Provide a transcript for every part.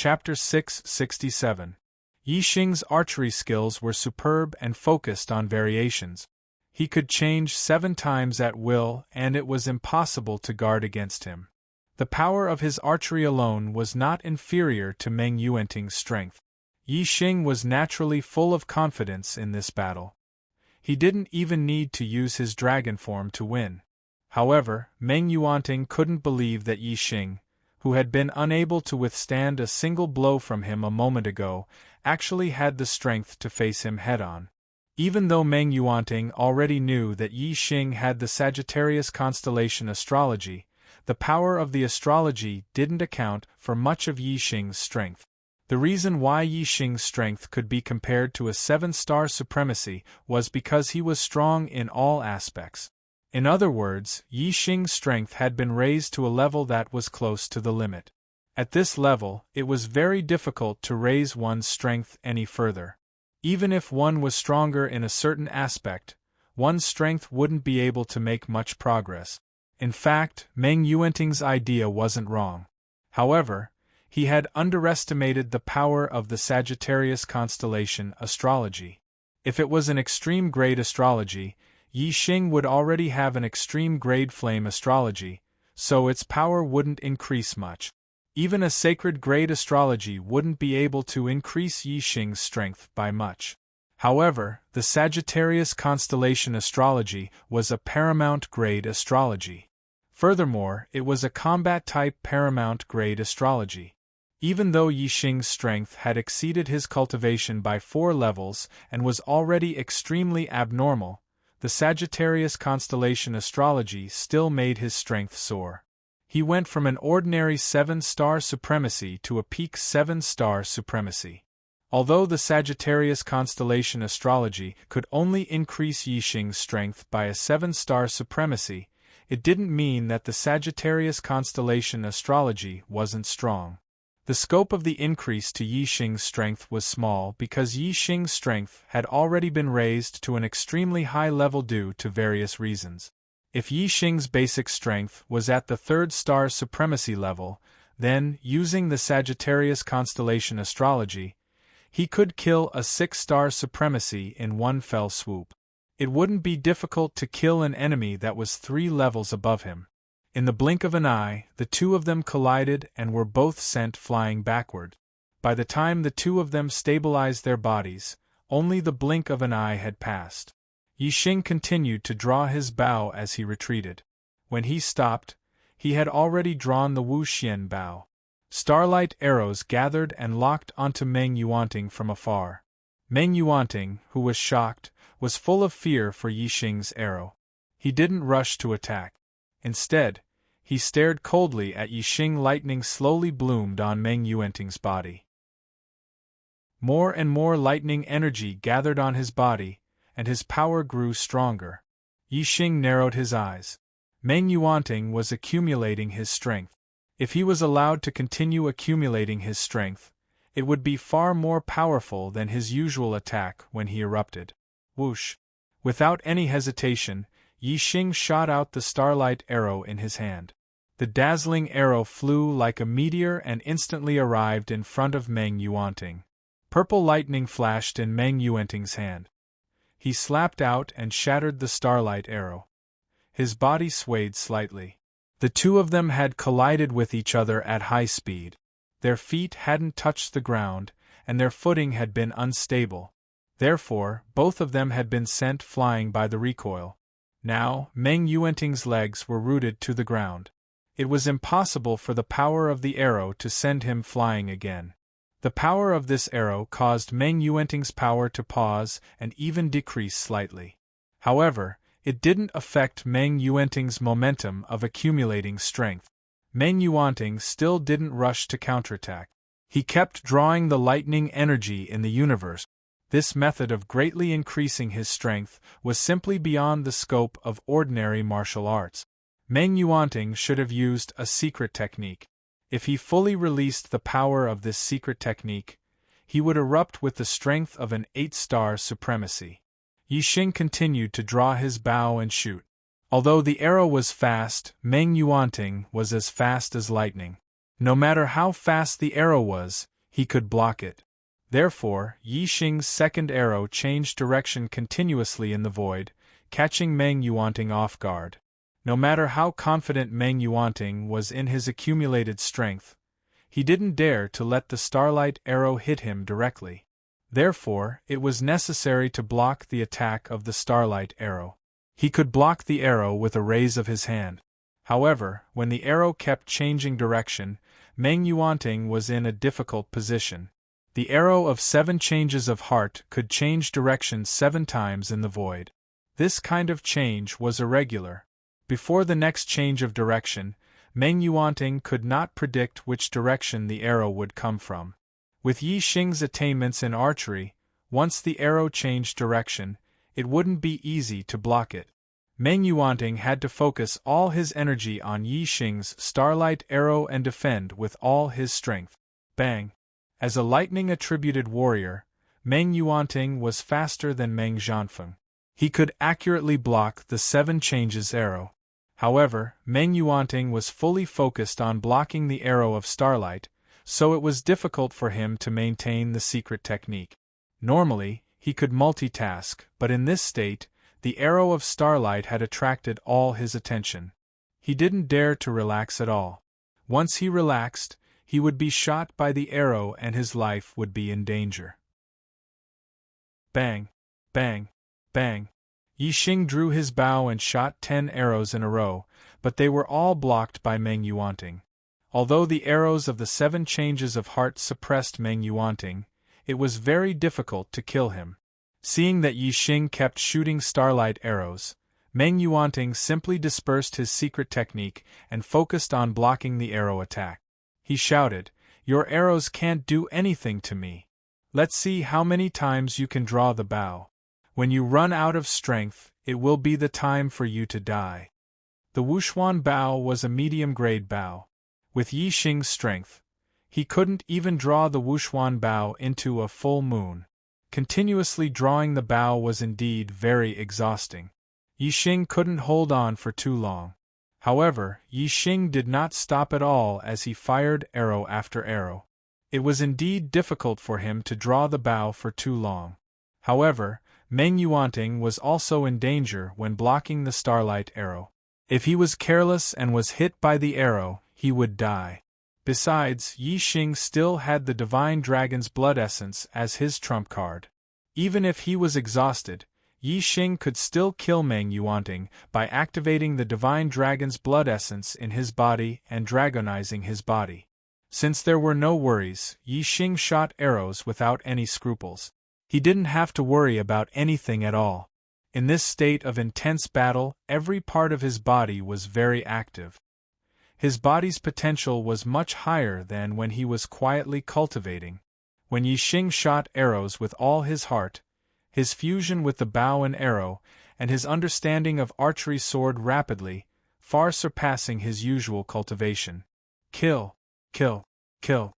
Chapter 667. Yi Xing's archery skills were superb and focused on variations. He could change 7 times at will, and it was impossible to guard against him. The power of his archery alone was not inferior to Meng Yuanting's strength. Yi Xing was naturally full of confidence in this battle. He didn't even need to use his dragon form to win. However, Meng Yuanting couldn't believe that Yi Xing, who had been unable to withstand a single blow from him a moment ago, actually had the strength to face him head-on. Even though Meng Yuanting already knew that Yi Xing had the Sagittarius constellation astrology, the power of the astrology didn't account for much of Yi Xing's strength. The reason why Yi Xing's strength could be compared to a 7-star supremacy was because he was strong in all aspects. In other words, Yi Xing's strength had been raised to a level that was close to the limit. At this level, it was very difficult to raise one's strength any further. Even if one was stronger in a certain aspect, one's strength wouldn't be able to make much progress. In fact, Meng Yuanting's idea wasn't wrong. However, he had underestimated the power of the Sagittarius constellation astrology. If it was an extreme grade astrology, Yi Xing would already have an extreme grade flame astrology, so its power wouldn't increase much. Even a sacred grade astrology wouldn't be able to increase Yi Xing's strength by much. However, the Sagittarius constellation astrology was a paramount grade astrology. Furthermore, it was a combat-type paramount grade astrology. Even though Yi Xing's strength had exceeded his cultivation by 4 levels and was already extremely abnormal, the Sagittarius constellation astrology still made his strength soar. He went from an ordinary 7-star supremacy to a peak 7-star supremacy. Although the Sagittarius constellation astrology could only increase Yi Xing's strength by a 7-star supremacy, it didn't mean that the Sagittarius constellation astrology wasn't strong. The scope of the increase to Yi Xing's strength was small because Yi Xing's strength had already been raised to an extremely high level due to various reasons. If Yi Xing's basic strength was at the 3rd-star supremacy level, then, using the Sagittarius constellation astrology, he could kill a 6-star supremacy in one fell swoop. It wouldn't be difficult to kill an enemy that was 3 levels above him. In the blink of an eye, the two of them collided and were both sent flying backward. By the time the two of them stabilized their bodies, only the blink of an eye had passed. Yi Xing continued to draw his bow as he retreated. When he stopped, he had already drawn the Wu Xian bow. Starlight arrows gathered and locked onto Meng Yuanting from afar. Meng Yuanting, who was shocked, was full of fear for Yi Xing's arrow. He didn't rush to attack. Instead, he stared coldly at Yi Xing. Lightning slowly bloomed on Meng Yuanting's body. More and more lightning energy gathered on his body, and his power grew stronger. Yi Xing narrowed his eyes. Meng Yuanting was accumulating his strength. If he was allowed to continue accumulating his strength, it would be far more powerful than his usual attack when he erupted. Whoosh! Without any hesitation, Yi Xing shot out the starlight arrow in his hand. The dazzling arrow flew like a meteor and instantly arrived in front of Meng Yuanting. Purple lightning flashed in Meng Yuanting's hand. He slapped out and shattered the starlight arrow. His body swayed slightly. The two of them had collided with each other at high speed. Their feet hadn't touched the ground, and their footing had been unstable. Therefore, both of them had been sent flying by the recoil. Now, Meng Yuanting's legs were rooted to the ground. It was impossible for the power of the arrow to send him flying again. The power of this arrow caused Meng Yuanting's power to pause and even decrease slightly. However, it didn't affect Meng Yuanting's momentum of accumulating strength. Meng Yuanting still didn't rush to counterattack. He kept drawing the lightning energy in the universe. This method of greatly increasing his strength was simply beyond the scope of ordinary martial arts. Meng Yuanting should have used a secret technique. If he fully released the power of this secret technique, he would erupt with the strength of an 8-star supremacy. Yi Xing continued to draw his bow and shoot. Although the arrow was fast, Meng Yuanting was as fast as lightning. No matter how fast the arrow was, he could block it. Therefore, Yi Xing's second arrow changed direction continuously in the void, catching Meng Yuanting off guard. No matter how confident Meng Yuanting was in his accumulated strength, he didn't dare to let the starlight arrow hit him directly. Therefore, it was necessary to block the attack of the starlight arrow. He could block the arrow with a raise of his hand. However, when the arrow kept changing direction, Meng Yuanting was in a difficult position. The arrow of 7 changes of heart could change direction 7 times in the void. This kind of change was irregular. Before the next change of direction, Meng Yuanting could not predict which direction the arrow would come from. With Yi Xing's attainments in archery, once the arrow changed direction, it wouldn't be easy to block it. Meng Yuanting had to focus all his energy on Yi Xing's starlight arrow and defend with all his strength. Bang! As a lightning-attributed warrior, Meng Yuanting was faster than Meng Zhanfeng. He could accurately block the 7 changes arrow. However, Meng Yuanting was fully focused on blocking the arrow of starlight, so it was difficult for him to maintain the secret technique. Normally, he could multitask, but in this state, the arrow of starlight had attracted all his attention. He didn't dare to relax at all. Once he relaxed, he would be shot by the arrow and his life would be in danger. Bang! Bang! Bang! Yi Xing drew his bow and shot 10 arrows in a row, but they were all blocked by Meng Yuanting. Although the arrows of the 7 changes of heart suppressed Meng Yuanting, it was very difficult to kill him. Seeing that Yi Xing kept shooting starlight arrows, Meng Yuanting simply dispersed his secret technique and focused on blocking the arrow attack. He shouted, "Your arrows can't do anything to me. Let's see how many times you can draw the bow. When you run out of strength, it will be the time for you to die." The Wuxuan bow was a medium-grade bow. With Yi Xing's strength, he couldn't even draw the Wuxuan bow into a full moon. Continuously drawing the bow was indeed very exhausting. Yi Xing couldn't hold on for too long. However, Yi Xing did not stop at all as he fired arrow after arrow. It was indeed difficult for him to draw the bow for too long. However, Meng Yuanting was also in danger when blocking the starlight arrow. If he was careless and was hit by the arrow, he would die. Besides, Yi Xing still had the Divine Dragon's Blood Essence as his trump card. Even if he was exhausted, Yi Xing could still kill Meng Yuanting by activating the Divine Dragon's Blood Essence in his body and dragonizing his body. Since there were no worries, Yi Xing shot arrows without any scruples. He didn't have to worry about anything at all. In this state of intense battle, every part of his body was very active. His body's potential was much higher than when he was quietly cultivating. When Yi Xing shot arrows with all his heart, his fusion with the bow and arrow, and his understanding of archery soared rapidly, far surpassing his usual cultivation. Kill, kill, kill.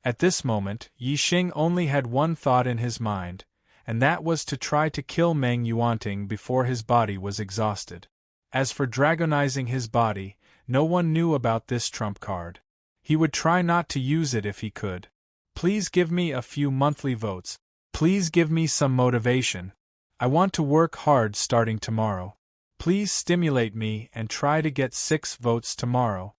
At this moment, Yi Xing only had one thought in his mind, and that was to try to kill Meng Yuanting before his body was exhausted. As for dragonizing his body, no one knew about this trump card. He would try not to use it if he could. Please give me a few monthly votes. Please give me some motivation. I want to work hard starting tomorrow. Please stimulate me and try to get 6 votes tomorrow.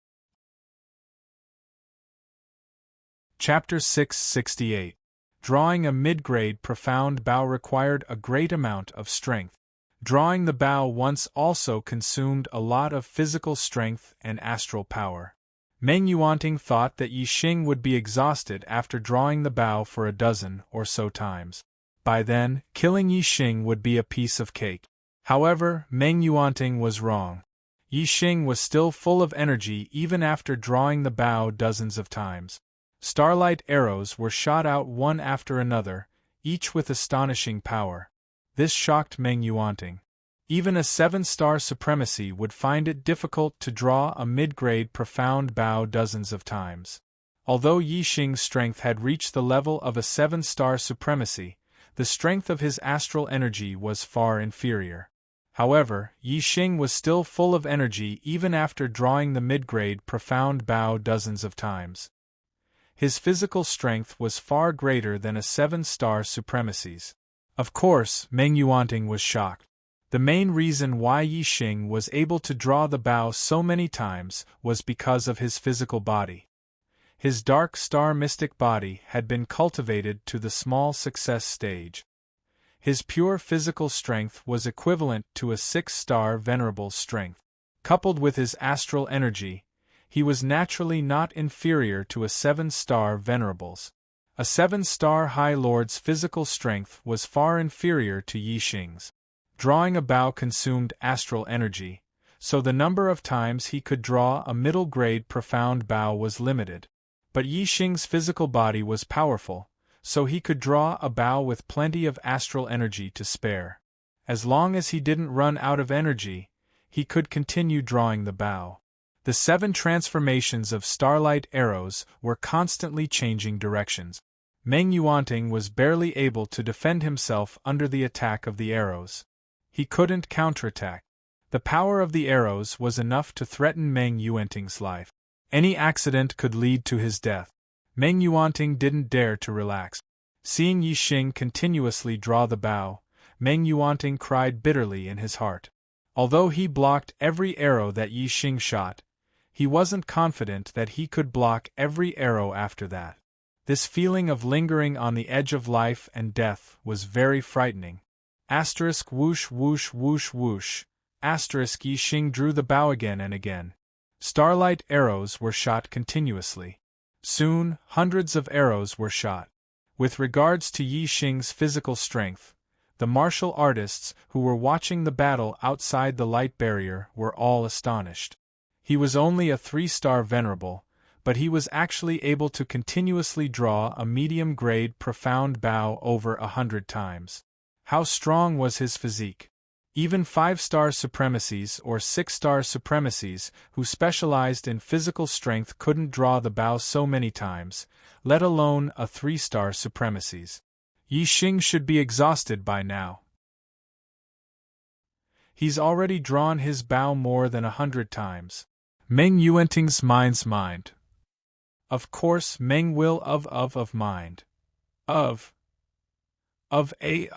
Chapter 668. Drawing a mid-grade profound bow required a great amount of strength. Drawing the bow once also consumed a lot of physical strength and astral power. Meng Yuanting thought that Yi Xing would be exhausted after drawing the bow for a dozen or so times. By then, killing Yi Xing would be a piece of cake. However, Meng Yuanting was wrong. Yi Xing was still full of energy even after drawing the bow dozens of times. Starlight arrows were shot out one after another, each with astonishing power. This shocked Meng Yuanting. Even a 7-star supremacy would find it difficult to draw a mid-grade profound bow dozens of times. Although Yi Xing's strength had reached the level of a 7-star supremacy, the strength of his astral energy was far inferior. However, Yi Xing was still full of energy even after drawing the mid-grade profound bow dozens of times. His physical strength was far greater than a 7-star supremacy's. Of course, Meng Yuanting was shocked. The main reason why Yi Xing was able to draw the bow so many times was because of his physical body. His dark star mystic body had been cultivated to the small success stage. His pure physical strength was equivalent to a 6-star venerable strength. Coupled with his astral energy, he was naturally not inferior to a 7-star venerable's. A 7-star High Lord's physical strength was far inferior to Yi Xing's. Drawing a bow consumed astral energy, so the number of times he could draw a middle-grade profound bow was limited. But Yi Xing's physical body was powerful, so he could draw a bow with plenty of astral energy to spare. As long as he didn't run out of energy, he could continue drawing the bow. The 7 transformations of starlight arrows were constantly changing directions. Meng Yuanting was barely able to defend himself under the attack of the arrows. He couldn't counterattack. The power of the arrows was enough to threaten Meng Yuanting's life. Any accident could lead to his death. Meng Yuanting didn't dare to relax. Seeing Yi Xing continuously draw the bow, Meng Yuanting cried bitterly in his heart. Although he blocked every arrow that Yi Xing shot, he wasn't confident that he could block every arrow after that. This feeling of lingering on the edge of life and death was very frightening. Asterisk whoosh whoosh whoosh whoosh. Asterisk Yi Xing drew the bow again and again. Starlight arrows were shot continuously. Soon, hundreds of arrows were shot. With regards to Yi Xing's physical strength, the martial artists who were watching the battle outside the light barrier were all astonished. He was only a 3-star venerable, but he was actually able to continuously draw a medium-grade profound bow over 100 times. How strong was his physique? Even 5-star supremacies or 6-star supremacies who specialized in physical strength couldn't draw the bow so many times, let alone a 3-star supremacies. Yi Xing should be exhausted by now. He's already drawn his bow more than 100 times. Meng Yuanting's mind's mind. Of course, Meng will of mind. Of Yi.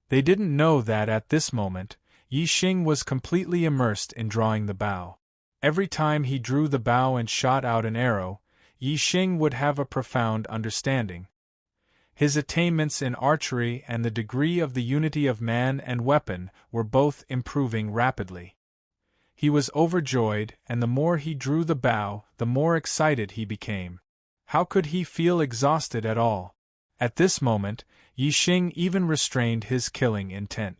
They didn't know that at this moment, Yi Xing was completely immersed in drawing the bow. Every time he drew the bow and shot out an arrow, Yi Xing would have a profound understanding. His attainments in archery and the degree of the unity of man and weapon were both improving rapidly. He was overjoyed, and the more he drew the bow, the more excited he became. How could he feel exhausted at all? At this moment, Yi Xing even restrained his killing intent.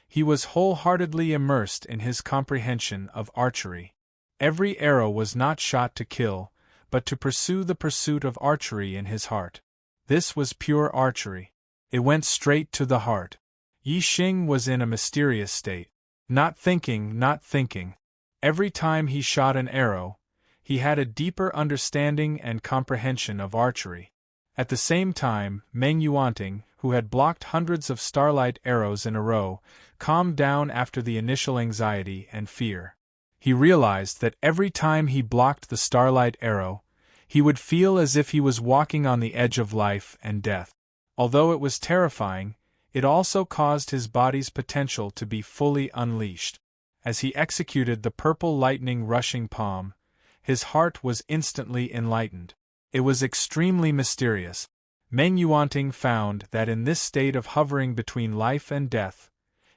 He was wholeheartedly immersed in his comprehension of archery. Every arrow was not shot to kill, but to pursue the pursuit of archery in his heart. This was pure archery. It went straight to the heart. Yi Xing was in a mysterious state. Not thinking. Every time he shot an arrow, he had a deeper understanding and comprehension of archery. At the same time, Meng Yuanting, who had blocked hundreds of starlight arrows in a row, calmed down after the initial anxiety and fear. He realized that every time he blocked the starlight arrow, he would feel as if he was walking on the edge of life and death. Although it was terrifying, it also caused his body's potential to be fully unleashed. As he executed the purple lightning rushing palm, his heart was instantly enlightened. It was extremely mysterious. Meng Yuanting found that in this state of hovering between life and death,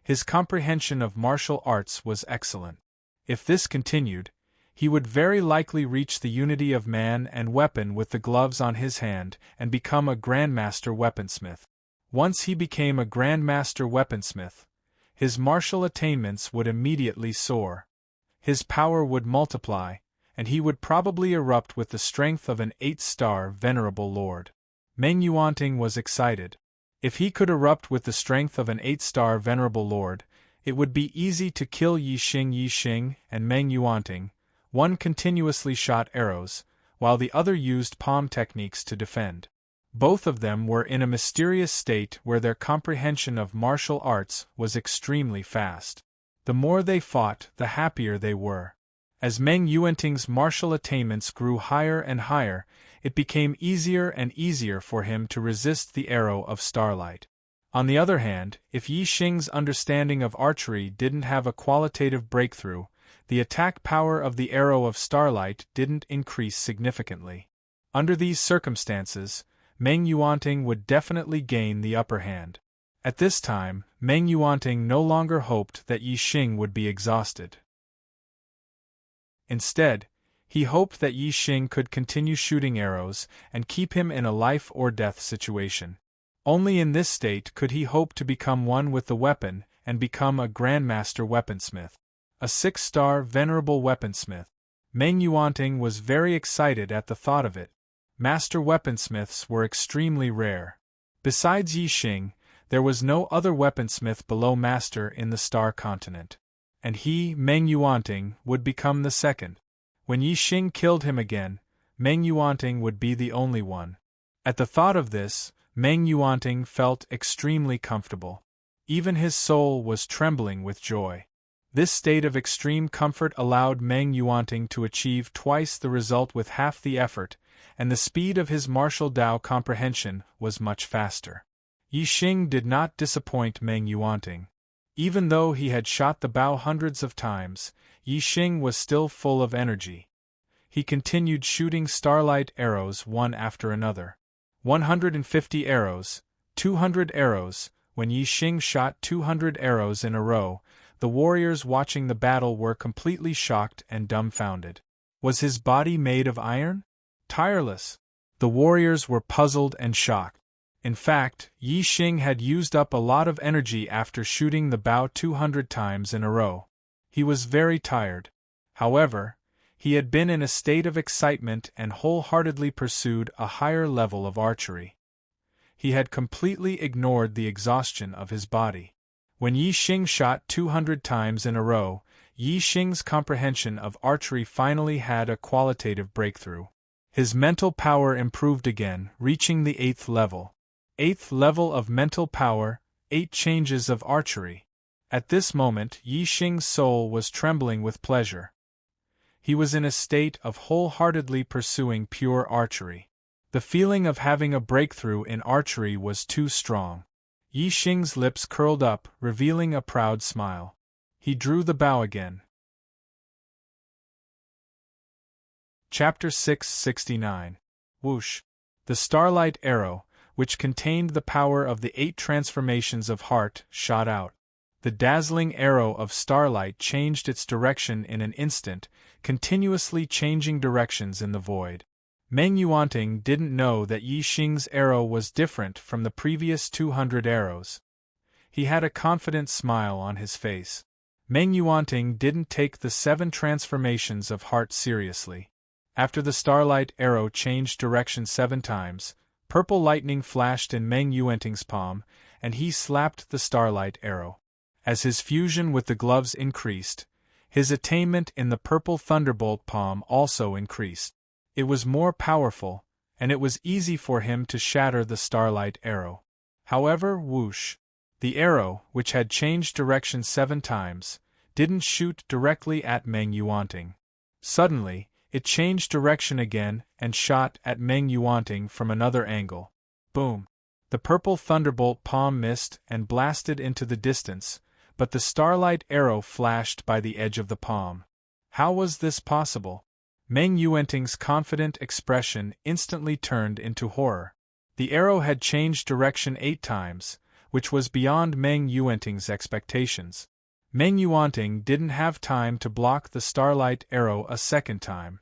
his comprehension of martial arts was excellent. If this continued, he would very likely reach the unity of man and weapon with the gloves on his hand and become a grandmaster weaponsmith. Once he became a grandmaster weaponsmith, his martial attainments would immediately soar. His power would multiply, and he would probably erupt with the strength of an 8-star venerable lord. Meng Yuanting was excited. If he could erupt with the strength of an 8-star venerable lord, it would be easy to kill Yi Xing and Meng Yuanting. One continuously shot arrows, while the other used palm techniques to defend. Both of them were in a mysterious state where their comprehension of martial arts was extremely fast. The more they fought, the happier they were. As Meng Yuanting's martial attainments grew higher and higher, it became easier and easier for him to resist the arrow of starlight. On the other hand, if Yi Xing's understanding of archery didn't have a qualitative breakthrough, the attack power of the arrow of starlight didn't increase significantly. Under these circumstances, Meng Yuanting would definitely gain the upper hand. At this time, Meng Yuanting no longer hoped that Yi Xing would be exhausted. Instead, he hoped that Yi Xing could continue shooting arrows and keep him in a life-or-death situation. Only in this state could he hope to become one with the weapon and become a grandmaster weaponsmith. A 6-star venerable weaponsmith. Meng Yuanting was very excited at the thought of it. Master weaponsmiths were extremely rare. Besides Yi Xing, there was no other weaponsmith below master in the Star Continent. And he, Meng Yuanting, would become the second. When Yi Xing killed him again, Meng Yuanting would be the only one. At the thought of this, Meng Yuanting felt extremely comfortable. Even his soul was trembling with joy. This state of extreme comfort allowed Meng Yuanting to achieve twice the result with half the effort, and the speed of his martial Dao comprehension was much faster. Yi Xing did not disappoint Meng Yuanting. Even though he had shot the bow hundreds of times, Yi Xing was still full of energy. He continued shooting starlight arrows one after another. 150 arrows, 200 arrows. When Yi Xing shot 200 arrows in a row, the warriors watching the battle were completely shocked and dumbfounded. Was his body made of iron? Tireless. The warriors were puzzled and shocked. In fact, Yi Xing had used up a lot of energy after shooting the bow 200 times in a row. He was very tired. However, he had been in a state of excitement and wholeheartedly pursued a higher level of archery. He had completely ignored the exhaustion of his body. When Yi Xing shot 200 times in a row, Yi Xing's comprehension of archery finally had a qualitative breakthrough. His mental power improved again, reaching the 8th level. 8th level of mental power, 8 changes of archery. At this moment, Yi Xing's soul was trembling with pleasure. He was in a state of wholeheartedly pursuing pure archery. The feeling of having a breakthrough in archery was too strong. Yi Xing's lips curled up, revealing a proud smile. He drew the bow again. Chapter 669. Whoosh. The starlight arrow, which contained the power of the 8 transformations of heart, shot out. The dazzling arrow of starlight changed its direction in an instant, continuously changing directions in the void. Meng Yuanting didn't know that Yi Xing's arrow was different from the previous 200 arrows. He had a confident smile on his face. Meng Yuanting didn't take the 7 transformations of heart seriously. After the starlight arrow changed direction 7 times, purple lightning flashed in Meng Yuanting's palm, and he slapped the starlight arrow. As his fusion with the gloves increased, his attainment in the purple thunderbolt palm also increased. It was more powerful, and it was easy for him to shatter the starlight arrow. However, whoosh! The arrow, which had changed direction 7 times, didn't shoot directly at Meng Yuanting. Suddenly, it changed direction again and shot at Meng Yuanting from another angle. Boom! The purple thunderbolt palm missed and blasted into the distance, but the starlight arrow flashed by the edge of the palm. How was this possible? Meng Yuanting's confident expression instantly turned into horror. The arrow had changed direction 8 times, which was beyond Meng Yuanting's expectations. Meng Yuanting didn't have time to block the starlight arrow a second time.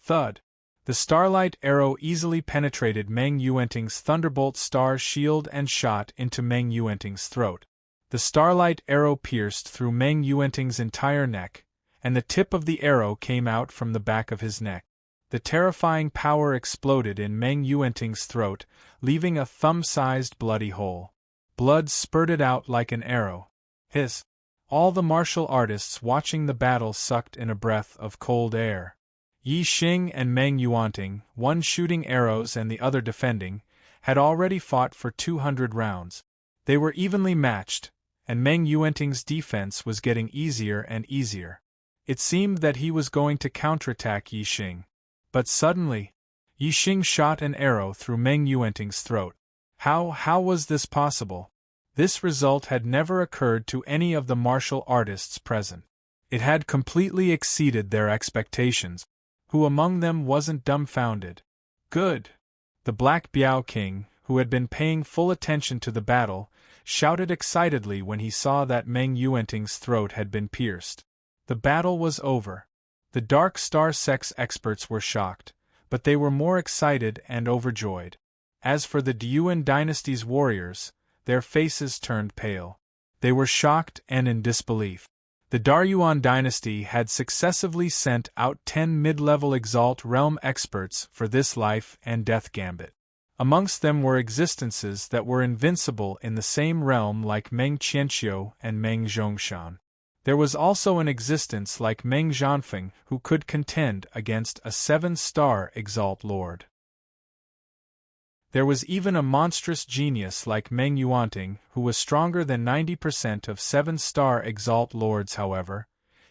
Thud! The starlight arrow easily penetrated Meng Yuanting's thunderbolt star shield and shot into Meng Yuanting's throat. The starlight arrow pierced through Meng Yuanting's entire neck, and the tip of the arrow came out from the back of his neck. The terrifying power exploded in Meng Yuanting's throat, leaving a thumb-sized bloody hole. Blood spurted out like an arrow. Hiss! All the martial artists watching the battle sucked in a breath of cold air. Yi Xing and Meng Yuanting, one shooting arrows and the other defending, had already fought for 200 rounds. They were evenly matched, and Meng Yuanting's defense was getting easier and easier. It seemed that he was going to counterattack Yi Xing. But suddenly, Yi Xing shot an arrow through Meng Yuanting's throat. How was this possible? This result had never occurred to any of the martial artists present. It had completely exceeded their expectations. Who among them wasn't dumbfounded? Good! The Black Biao King, who had been paying full attention to the battle, shouted excitedly when he saw that Meng Yuanting's throat had been pierced. The battle was over. The Dark Star Sect's experts were shocked, but they were more excited and overjoyed. As for the Yuan dynasty's warriors, their faces turned pale. They were shocked and in disbelief. The Daryuan dynasty had successively sent out 10 mid-level Exalt Realm experts for this life and death gambit. Amongst them were existences that were invincible in the same realm like Meng Qianqiu and Meng Zhongshan. There was also an existence like Meng Zhanfeng who could contend against a 7-star Exalt Lord. There was even a monstrous genius like Meng Yuanting who was stronger than 90% of 7-star Exalt Lords. However,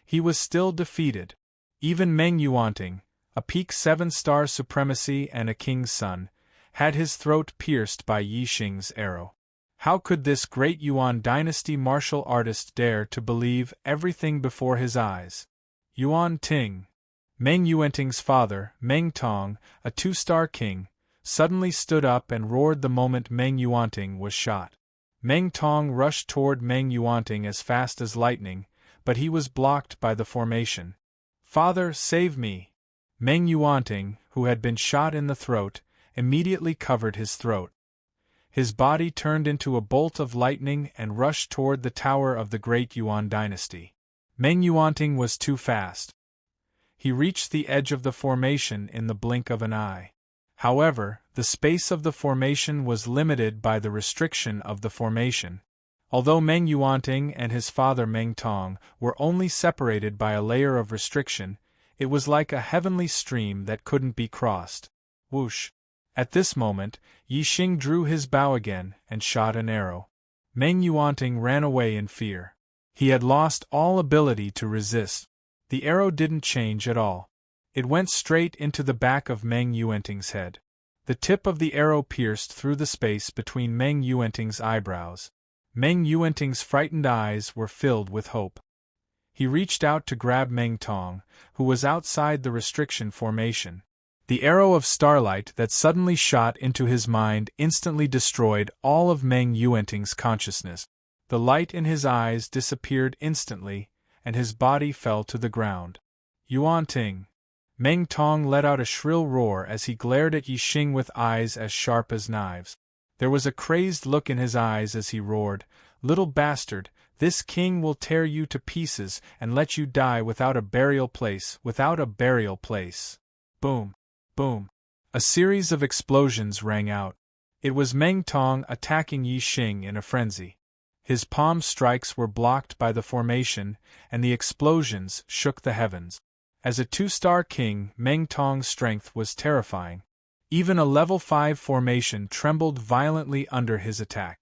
he was still defeated. Even Meng Yuanting, a peak 7-star supremacy and a king's son, had his throat pierced by Yi Xing's arrow. How could this great Yuan dynasty martial artist dare to believe everything before his eyes? Yuan Ting, Meng Yuanting's father, Meng Tong, a 2-star king, suddenly stood up and roared the moment Meng Yuanting was shot. Meng Tong rushed toward Meng Yuanting as fast as lightning, but he was blocked by the formation. "Father, save me!" Meng Yuanting, who had been shot in the throat, immediately covered his throat. His body turned into a bolt of lightning and rushed toward the tower of the great Yuan dynasty. Meng Yuanting was too fast. He reached the edge of the formation in the blink of an eye. However, the space of the formation was limited by the restriction of the formation. Although Meng Yuanting and his father Meng Tong were only separated by a layer of restriction, it was like a heavenly stream that couldn't be crossed. Whoosh! At this moment, Yi Xing drew his bow again and shot an arrow. Meng Yuanting ran away in fear. He had lost all ability to resist. The arrow didn't change at all. It went straight into the back of Meng Yuanting's head. The tip of the arrow pierced through the space between Meng Yuanting's eyebrows. Meng Yuanting's frightened eyes were filled with hope. He reached out to grab Meng Tong, who was outside the restriction formation. The arrow of starlight that suddenly shot into his mind instantly destroyed all of Meng Yuanting's consciousness. The light in his eyes disappeared instantly, and his body fell to the ground. Yuan Ting! Meng Tong let out a shrill roar as he glared at Yi Xing with eyes as sharp as knives. There was a crazed look in his eyes as he roared, "Little bastard, this king will tear you to pieces and let you die without a burial place, without a burial place." Boom! Boom! A series of explosions rang out. It was Meng Tong attacking Yi Xing in a frenzy. His palm strikes were blocked by the formation, and the explosions shook the heavens. As a 2-star king, Meng Tong's strength was terrifying. Even a level 5 formation trembled violently under his attack.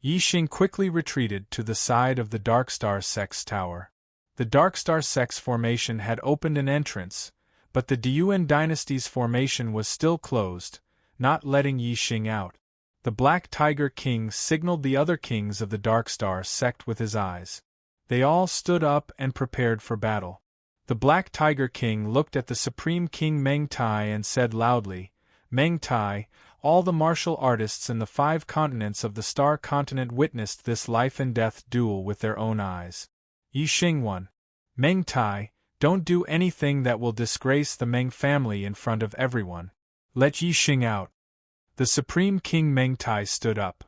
Yi Xing quickly retreated to the side of the Dark Star Sect's tower. The Dark Star Sect's formation had opened an entrance, but the Yuan dynasty's formation was still closed, not letting Yi Xing out. The Black Tiger King signaled the other kings of the Dark Star Sect with his eyes. They all stood up and prepared for battle. The Black Tiger King looked at the Supreme King Meng Tai and said loudly, "Meng Tai, all the martial artists in the 5 continents of the Star Continent witnessed this life-and-death duel with their own eyes. Yi Xing won. Meng Tai, don't do anything that will disgrace the Meng family in front of everyone. Let Yi Xing out." The Supreme King Meng Tai stood up.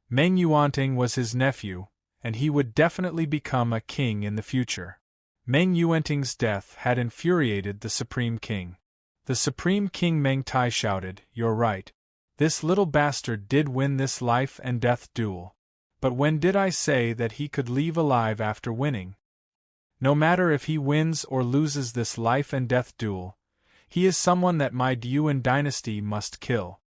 Meng Yuanting was his nephew, and he would definitely become a king in the future. Meng Yuanting's death had infuriated the Supreme King. The Supreme King Meng Tai shouted, "You're right. This little bastard did win this life-and-death duel. But when did I say that he could leave alive after winning? No matter if he wins or loses this life-and-death duel, he is someone that my Yuan dynasty must kill.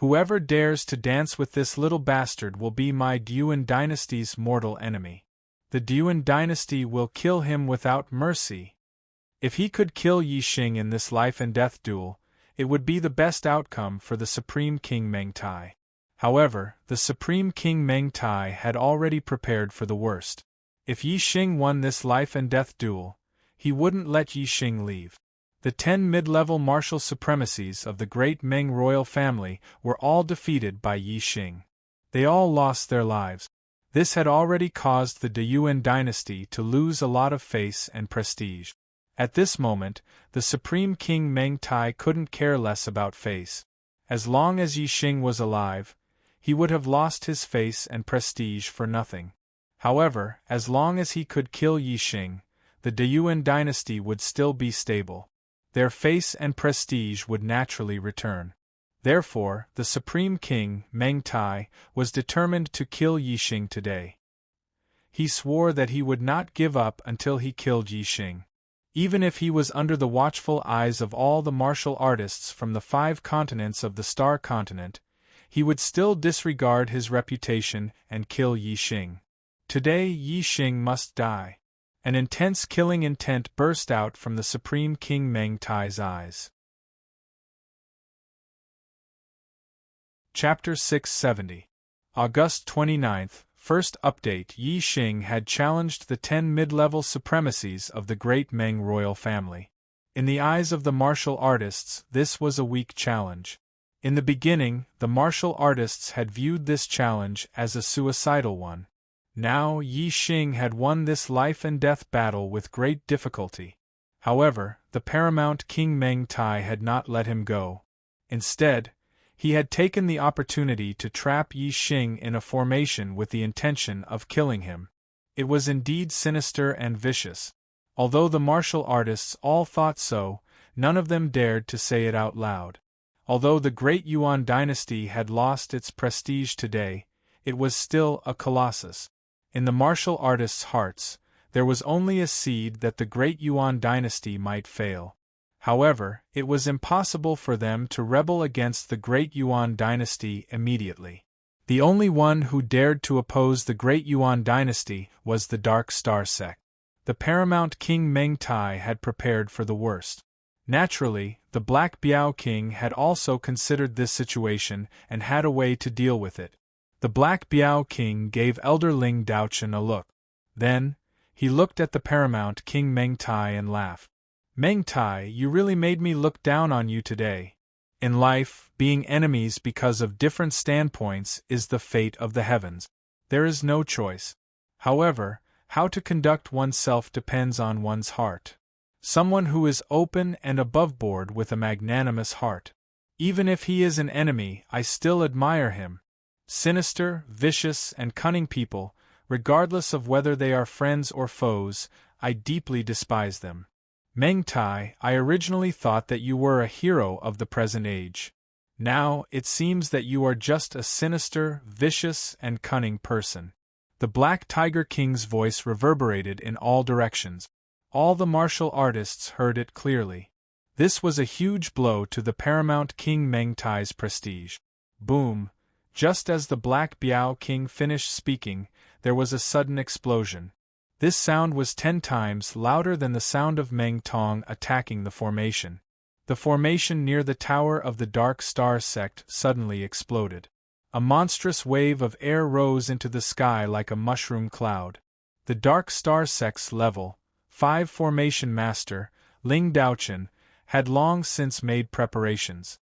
Whoever dares to dance with this little bastard will be my Yuan dynasty's mortal enemy. The Yuan dynasty will kill him without mercy. If he could kill Yi Xing in this life and death duel, it would be the best outcome for the Supreme King Meng Tai. However, the Supreme King Meng Tai had already prepared for the worst. If Yi Xing won this life and death duel, he wouldn't let Yi Xing leave. The 10 mid-level martial supremacies of the great Meng royal family were all defeated by Yi Xing. They all lost their lives. This had already caused the Yuan dynasty to lose a lot of face and prestige. At this moment, the Supreme King Meng Tai couldn't care less about face. As long as Yi Xing was alive, he would have lost his face and prestige for nothing. However, as long as he could kill Yi Xing, the Yuan dynasty would still be stable. Their face and prestige would naturally return. Therefore, the Supreme King, Meng Tai, was determined to kill Yi Xing today. He swore that he would not give up until he killed Yi Xing. Even if he was under the watchful eyes of all the martial artists from the 5 continents of the Star Continent, he would still disregard his reputation and kill Yi Xing. Today Yi Xing must die. An intense killing intent burst out from the Supreme King Meng Tai's eyes. Chapter 670. August 29th, First update: Yi Xing had challenged the 10 mid-level supremacies of the great Meng royal family. In the eyes of the martial artists, this was a weak challenge. In the beginning, the martial artists had viewed this challenge as a suicidal one. Now Yi Xing had won this life-and-death battle with great difficulty. However, the paramount King Meng Tai had not let him go. Instead, he had taken the opportunity to trap Yi Xing in a formation with the intention of killing him. It was indeed sinister and vicious. Although the martial artists all thought so, none of them dared to say it out loud. Although the great Yuan dynasty had lost its prestige today, it was still a colossus. In the martial artists' hearts, there was only a seed that the great Yuan dynasty might fail. However, it was impossible for them to rebel against the great Yuan dynasty immediately. The only one who dared to oppose the great Yuan dynasty was the Dark Star sect. The paramount King Meng Tai had prepared for the worst. Naturally, the Black Biao King had also considered this situation and had a way to deal with it. The Black Biao King gave Elder Ling Daochen a look. Then, he looked at the paramount King Meng Tai and laughed. "Meng Tai, you really made me look down on you today. In life, being enemies because of different standpoints is the fate of the heavens. There is no choice. However, how to conduct oneself depends on one's heart. Someone who is open and aboveboard with a magnanimous heart. Even if he is an enemy, I still admire him. Sinister, vicious, and cunning people, regardless of whether they are friends or foes, I deeply despise them. Meng Tai, I originally thought that you were a hero of the present age. Now, it seems that you are just a sinister, vicious, and cunning person." The Black Tiger King's voice reverberated in all directions. All the martial artists heard it clearly. This was a huge blow to the paramount King Meng Tai's prestige. Boom! Just as the Black Biao King finished speaking, there was a sudden explosion. This sound was 10 times louder than the sound of Meng Tong attacking the formation. The formation near the tower of the Dark Star sect suddenly exploded. A monstrous wave of air rose into the sky like a mushroom cloud. The Dark Star sect's level 5 formation master, Ling Daochen, had long since made preparations.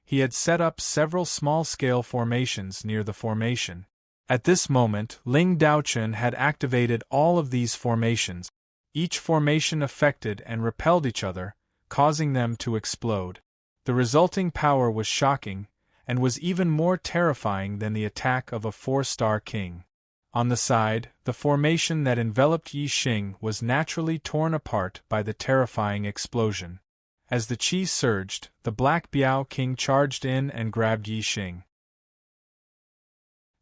He had set up several small-scale formations near the formation. At this moment, Ling Daochen had activated all of these formations. Each formation affected and repelled each other, causing them to explode. The resulting power was shocking, and was even more terrifying than the attack of a 4-star king. On the side, the formation that enveloped Yi Xing was naturally torn apart by the terrifying explosion. As the qi surged, the Black Biao King charged in and grabbed Yi Xing.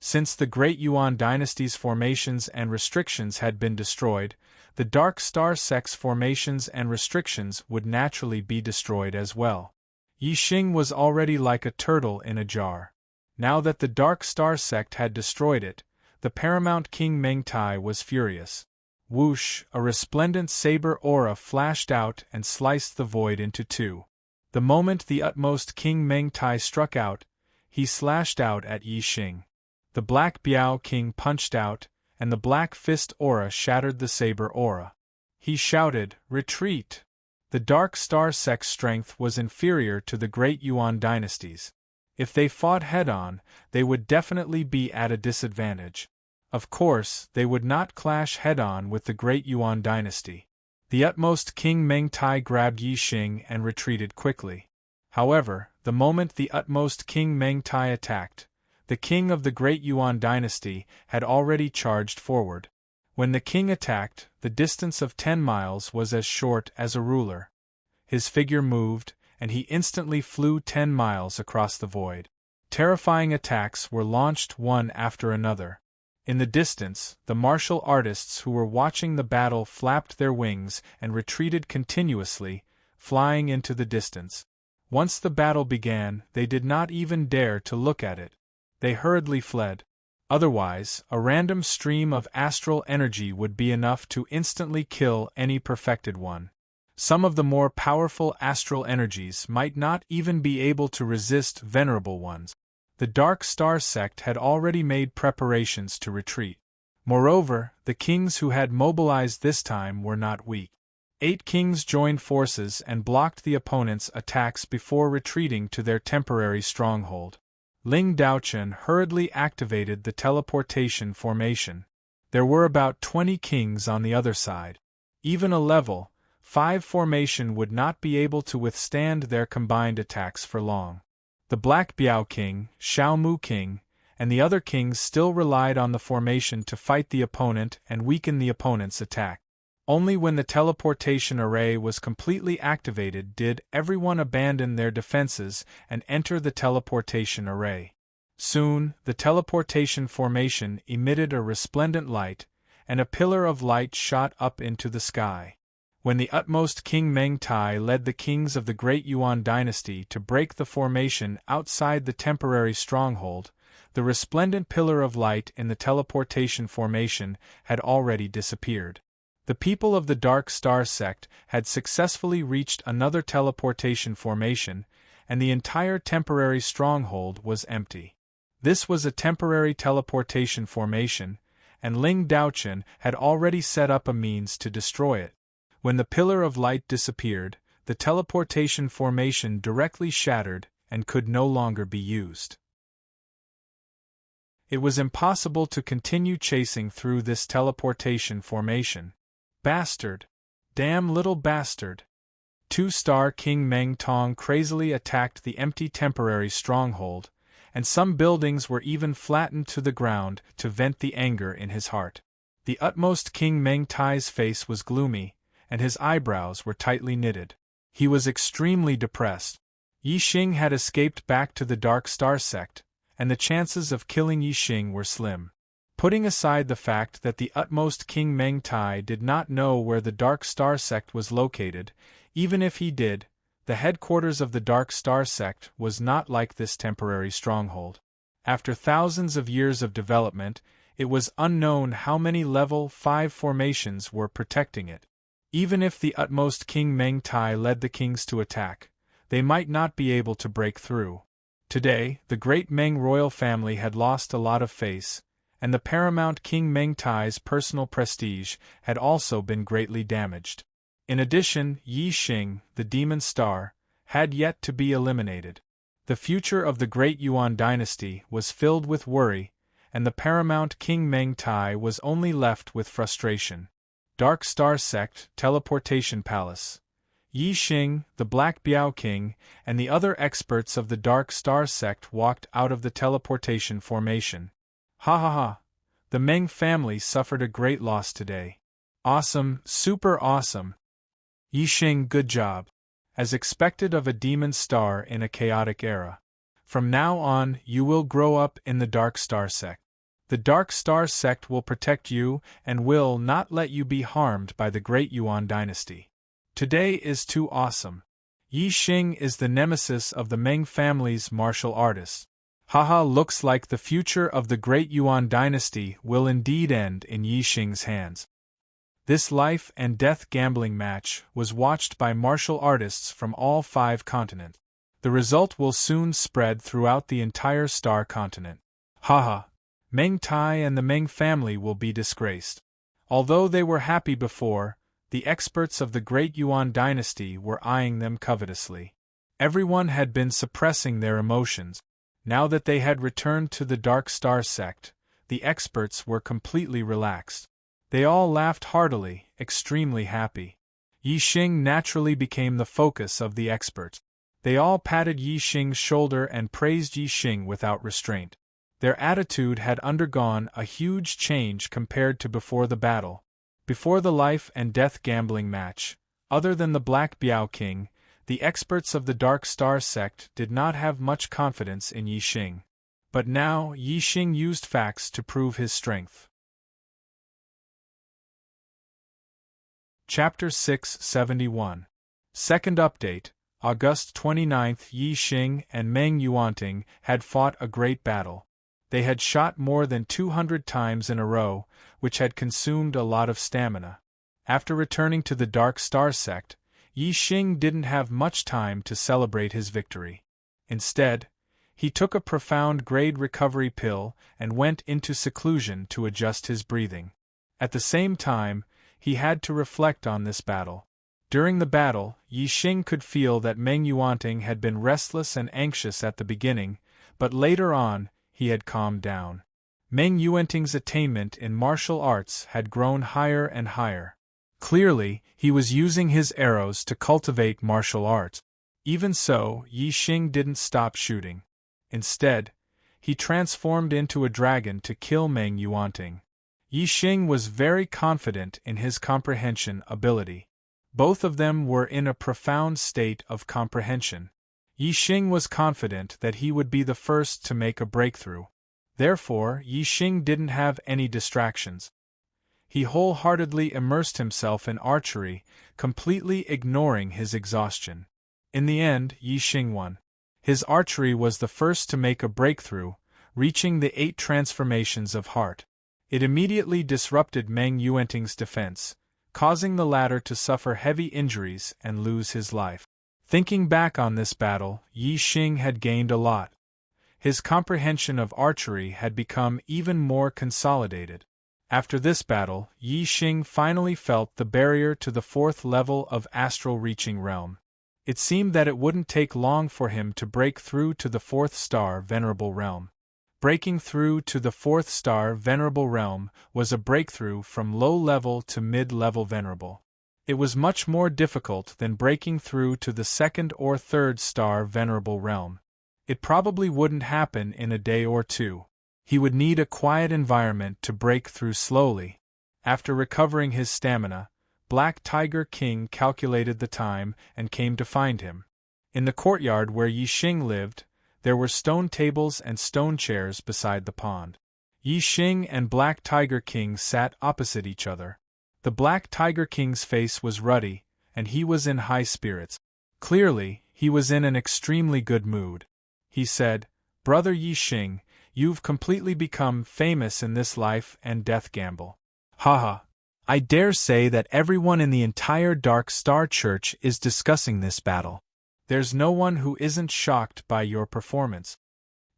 Since the Great Yuan dynasty's formations and restrictions had been destroyed, the Dark Star sect's formations and restrictions would naturally be destroyed as well. Yixing was already like a turtle in a jar. Now that the Dark Star sect had destroyed it, the paramount King Mengtai was furious. Whoosh, a resplendent saber aura flashed out and sliced the void into two. The moment the utmost King Mengtai struck out, he slashed out at Yixing. The Black Biao King punched out, and the Black Fist aura shattered the saber aura. He shouted, "Retreat!" The Dark Star sect's strength was inferior to the Great Yuan dynasty's. If they fought head-on, they would definitely be at a disadvantage. Of course, they would not clash head-on with the Great Yuan dynasty. The utmost King Mengtai grabbed Yixing and retreated quickly. However, the moment the utmost King Mengtai attacked, the king of the Great Yuan dynasty had already charged forward. When the king attacked, the distance of 10 miles was as short as a ruler. His figure moved, and he instantly flew 10 miles across the void. Terrifying attacks were launched one after another. In the distance, the martial artists who were watching the battle flapped their wings and retreated continuously, flying into the distance. Once the battle began, they did not even dare to look at it. They hurriedly fled. Otherwise, a random stream of astral energy would be enough to instantly kill any perfected one. Some of the more powerful astral energies might not even be able to resist venerable ones. The Dark Star sect had already made preparations to retreat. Moreover, the kings who had mobilized this time were not weak. 8 kings joined forces and blocked the opponent's attacks before retreating to their temporary stronghold. Ling Daochen hurriedly activated the teleportation formation. There were about 20 kings on the other side. Even a level 5 formation would not be able to withstand their combined attacks for long. The Black Biao King, Xiaomu King, and the other kings still relied on the formation to fight the opponent and weaken the opponent's attack. Only when the teleportation array was completely activated did everyone abandon their defenses and enter the teleportation array. Soon, the teleportation formation emitted a resplendent light, and a pillar of light shot up into the sky. When the utmost King Mengtai led the kings of the Great Yuan dynasty to break the formation outside the temporary stronghold, the resplendent pillar of light in the teleportation formation had already disappeared. The people of the Dark Star sect had successfully reached another teleportation formation, and the entire temporary stronghold was empty. This was a temporary teleportation formation, and Ling Daochen had already set up a means to destroy it. When the pillar of light disappeared, the teleportation formation directly shattered and could no longer be used. It was impossible to continue chasing through this teleportation formation. Bastard! Damn little bastard! 2-star King Meng Tong crazily attacked the empty temporary stronghold, and some buildings were even flattened to the ground to vent the anger in his heart. The utmost King Meng Tai's face was gloomy, and his eyebrows were tightly knitted. He was extremely depressed. Yixing had escaped back to the Dark Star sect, and the chances of killing Yixing were slim. Putting aside the fact that the utmost King Mengtai did not know where the Dark Star sect was located, even if he did, the headquarters of the Dark Star sect was not like this temporary stronghold. After thousands of years of development, it was unknown how many level 5 formations were protecting it. Even if the utmost King Mengtai led the kings to attack, they might not be able to break through. Today, the great Meng royal family had lost a lot of face, and the paramount King Mengtai's personal prestige had also been greatly damaged. In addition, Yixing, the demon star, had yet to be eliminated. The future of the Great Yuan dynasty was filled with worry, and the paramount King Mengtai was only left with frustration. Dark Star Sect, Teleportation Palace. Yixing, the Black Biao King, and the other experts of the Dark Star Sect walked out of the teleportation formation. Ha ha ha! The Meng family suffered a great loss today. Awesome, super awesome! Yixing, good job. As expected of a demon star in a chaotic era. From now on, you will grow up in the Dark Star Sect. The Dark Star sect will protect you and will not let you be harmed by the Great Yuan dynasty. Today is too awesome. Yi Xing is the nemesis of the Meng family's martial artists. Haha, looks like the future of the great Yuan dynasty will indeed end in Yi Xing's hands. This life and death gambling match was watched by martial artists from all 5 continents. The result will soon spread throughout the entire star continent. Haha. Meng Tai and the Meng family will be disgraced. Although they were happy before, the experts of the great Yuan dynasty were eyeing them covetously. Everyone had been suppressing their emotions. Now that they had returned to the Dark Star sect, the experts were completely relaxed. They all laughed heartily, extremely happy. Yi Xing naturally became the focus of the experts. They all patted Yi Xing's shoulder and praised Yi Xing without restraint. Their attitude had undergone a huge change compared to before the battle. Before the life and death gambling match, other than the Black Biao King, the experts of the Dark Star sect did not have much confidence in Yi Xing. But now Yi Xing used facts to prove his strength. Chapter 671. Second update, August 29th. Yi Xing and Meng Yuanting had fought a great battle. They had shot more than 200 times in a row, which had consumed a lot of stamina. After returning to the Dark Star sect, Yi Xing didn't have much time to celebrate his victory. Instead, he took a profound grade recovery pill and went into seclusion to adjust his breathing. At the same time, he had to reflect on this battle. During the battle, Yi Xing could feel that Meng Yuanting had been restless and anxious at the beginning, but later on, he had calmed down. Meng Yuanting's attainment in martial arts had grown higher and higher. Clearly, he was using his arrows to cultivate martial arts. Even so, Yi Xing didn't stop shooting. Instead, he transformed into a dragon to kill Meng Yuanting. Yi Xing was very confident in his comprehension ability. Both of them were in a profound state of comprehension. Yi Xing was confident that he would be the first to make a breakthrough. Therefore, Yi Xing didn't have any distractions. He wholeheartedly immersed himself in archery, completely ignoring his exhaustion. In the end, Yi Xing won. His archery was the first to make a breakthrough, reaching the 8 transformations of heart. It immediately disrupted Meng Yuanting's defense, causing the latter to suffer heavy injuries and lose his life. Thinking back on this battle, Yi Xing had gained a lot. His comprehension of archery had become even more consolidated. After this battle, Yi Xing finally felt the barrier to the 4th level of astral reaching realm. It seemed that it wouldn't take long for him to break through to the 4th star venerable realm. Breaking through to the 4th star venerable realm was a breakthrough from low-level to mid-level venerable. It was much more difficult than breaking through to the 2nd or 3rd star venerable realm. It probably wouldn't happen in a day or two. He would need a quiet environment to break through slowly. After recovering his stamina, Black Tiger King calculated the time and came to find him. In the courtyard where Yi Xing lived, there were stone tables and stone chairs beside the pond. Yi Xing and Black Tiger King sat opposite each other. The Black Tiger King's face was ruddy, and he was in high spirits. Clearly, he was in an extremely good mood. He said, "Brother Yi Xing, you've completely become famous in this life and death gamble. Haha. I dare say that everyone in the entire Dark Star Church is discussing this battle. There's no one who isn't shocked by your performance."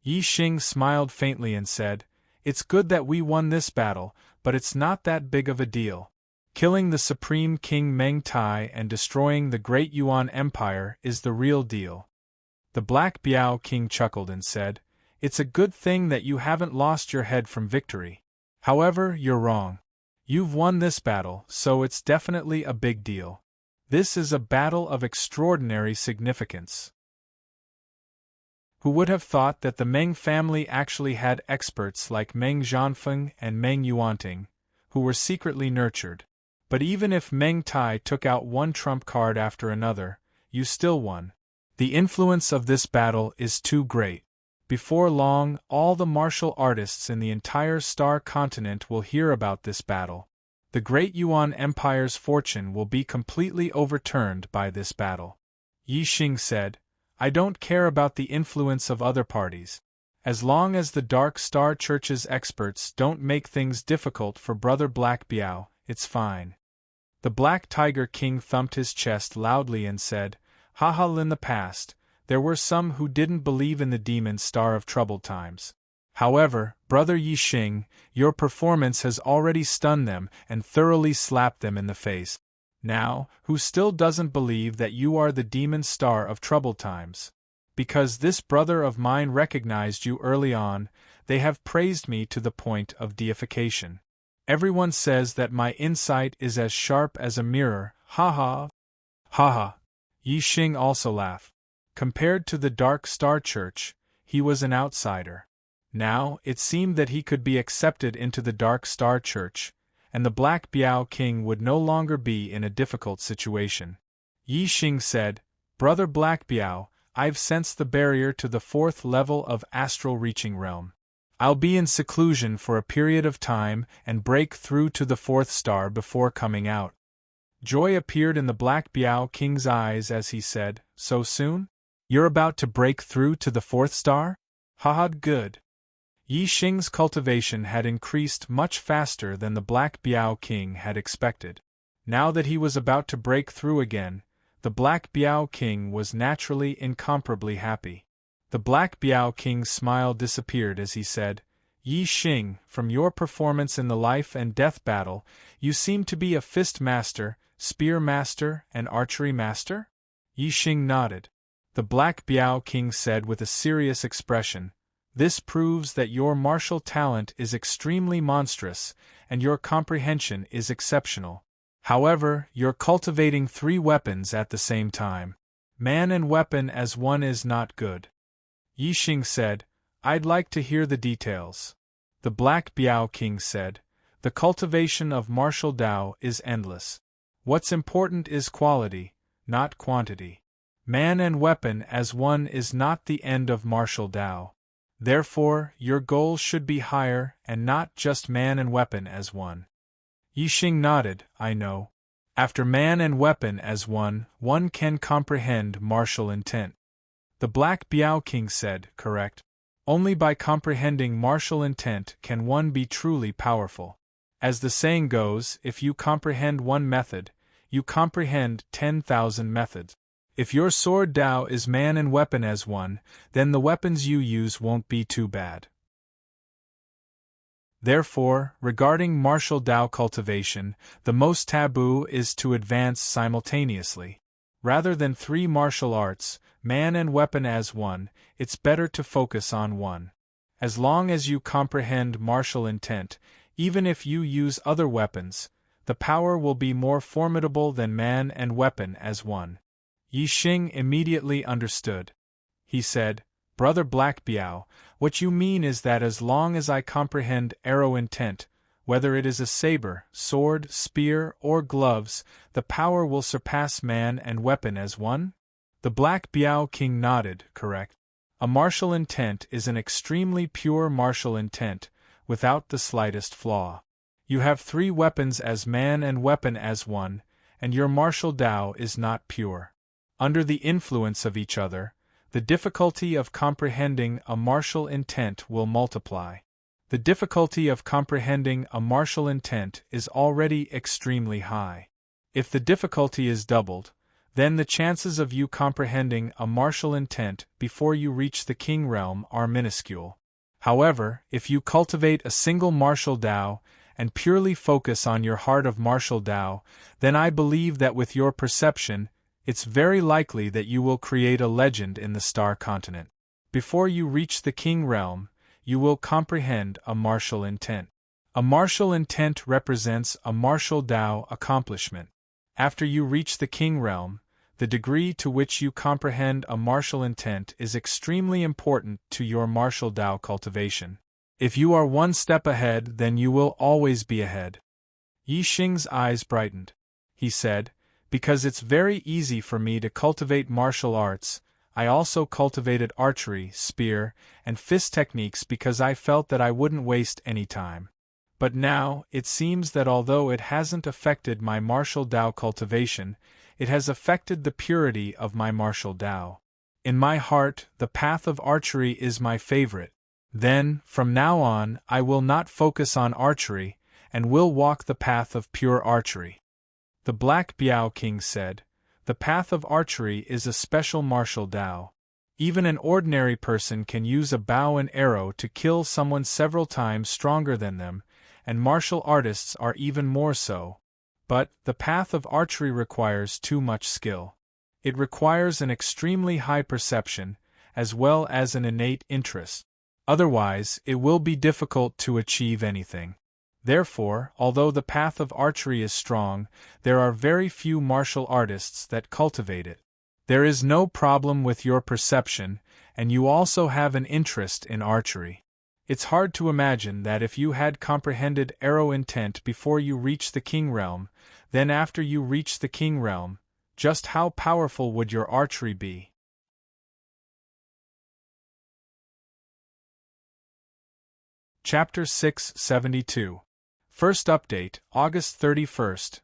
Yi Xing smiled faintly and said, "It's good that we won this battle, but it's not that big of a deal. Killing the Supreme King Meng Tai and destroying the Great Yuan Empire is the real deal." The Black Biao King chuckled and said, "It's a good thing that you haven't lost your head from victory. However, you're wrong. You've won this battle, so it's definitely a big deal. This is a battle of extraordinary significance." Who would have thought that the Meng family actually had experts like Meng Zhanfeng and Meng Yuanting, who were secretly nurtured? But even if Meng Tai took out one trump card after another, you still won. The influence of this battle is too great. Before long, all the martial artists in the entire star continent will hear about this battle. The Great Yuan Empire's fortune will be completely overturned by this battle. Yi Xing said, I don't care about the influence of other parties. As long as the Dark Star Church's experts don't make things difficult for Brother Black Biao, it's fine. The Black Tiger King thumped his chest loudly and said, Haha, in the past, there were some who didn't believe in the demon star of troubled times. However, Brother Yi Xing, your performance has already stunned them and thoroughly slapped them in the face. Now, who still doesn't believe that you are the demon star of troubled times? Because this brother of mine recognized you early on, they have praised me to the point of deification. Everyone says that my insight is as sharp as a mirror, ha. Yi Xing also laughed. Compared to the Dark Star Church, he was an outsider. Now, it seemed that he could be accepted into the Dark Star Church, and the Black Biao King would no longer be in a difficult situation. Yi Xing said, Brother Black Biao, I've sensed the barrier to the 4th level of astral reaching realm. I'll be in seclusion for a period of time and break through to the 4th star before coming out. Joy appeared in the Black Biao King's eyes as he said, So soon? You're about to break through to the 4th star? Haha, good. Yi Xing's cultivation had increased much faster than the Black Biao King had expected. Now that he was about to break through again, the Black Biao King was naturally incomparably happy. The Black Biao King's smile disappeared as he said, Yi Xing, from your performance in the life and death battle, you seem to be a fist master, spear master, and archery master? Yi Xing nodded. The Black Biao King said with a serious expression, This proves that your martial talent is extremely monstrous, and your comprehension is exceptional. However, you're cultivating 3 weapons at the same time. Man and weapon as one is not good. Yi Xing said, I'd like to hear the details. The Black Biao King said, The cultivation of martial Tao is endless. What's important is quality, not quantity. Man and weapon as one is not the end of martial Tao. Therefore, your goal should be higher and not just man and weapon as one. Yi Xing nodded, I know. After man and weapon as one can comprehend martial intent. The Black Biao King said, correct. Only by comprehending martial intent can one be truly powerful. As the saying goes, if you comprehend one method, you comprehend 10,000 methods. If your sword Tao is man and weapon as one, then the weapons you use won't be too bad. Therefore, regarding martial Tao cultivation, the most taboo is to advance simultaneously. Rather than 3 martial arts, man and weapon as one, it's better to focus on one. As long as you comprehend martial intent, even if you use other weapons, the power will be more formidable than man and weapon as one. Yi Xing immediately understood. He said, Brother Black Biao, what you mean is that as long as I comprehend arrow intent, whether it is a saber, sword, spear, or gloves, the power will surpass man and weapon as one? The Black Biao King nodded, correct. A martial intent is an extremely pure martial intent, without the slightest flaw. You have 3 weapons as man and weapon as one, and your martial Tao is not pure. Under the influence of each other, the difficulty of comprehending a martial intent will multiply. The difficulty of comprehending a martial intent is already extremely high. If the difficulty is doubled, then the chances of you comprehending a martial intent before you reach the king realm are minuscule. However, if you cultivate a single martial Tao and purely focus on your heart of martial Tao, then I believe that with your perception, it's very likely that you will create a legend in the Star Continent. Before you reach the King Realm, you will comprehend a martial intent. A martial intent represents a martial Tao accomplishment. After you reach the King Realm, the degree to which you comprehend a martial intent is extremely important to your martial Tao cultivation. If you are one step ahead, then you will always be ahead. Yi Xing's eyes brightened. He said, Because it's very easy for me to cultivate martial arts, I also cultivated archery, spear, and fist techniques because I felt that I wouldn't waste any time. But now, it seems that although it hasn't affected my martial Tao cultivation, it has affected the purity of my martial Tao. In my heart, the path of archery is my favorite. Then, from now on, I will not focus on archery, and will walk the path of pure archery. The Black Biao King said, "The path of archery is a special martial Tao. Even an ordinary person can use a bow and arrow to kill someone several times stronger than them, and martial artists are even more so. But, the path of archery requires too much skill. It requires an extremely high perception, as well as an innate interest. Otherwise, it will be difficult to achieve anything. Therefore, although the path of archery is strong, there are very few martial artists that cultivate it. There is no problem with your perception, and you also have an interest in archery. It's hard to imagine that if you had comprehended arrow intent before you reach the king realm, then after you reach the king realm, just how powerful would your archery be?" Chapter 672. First update, August 31st.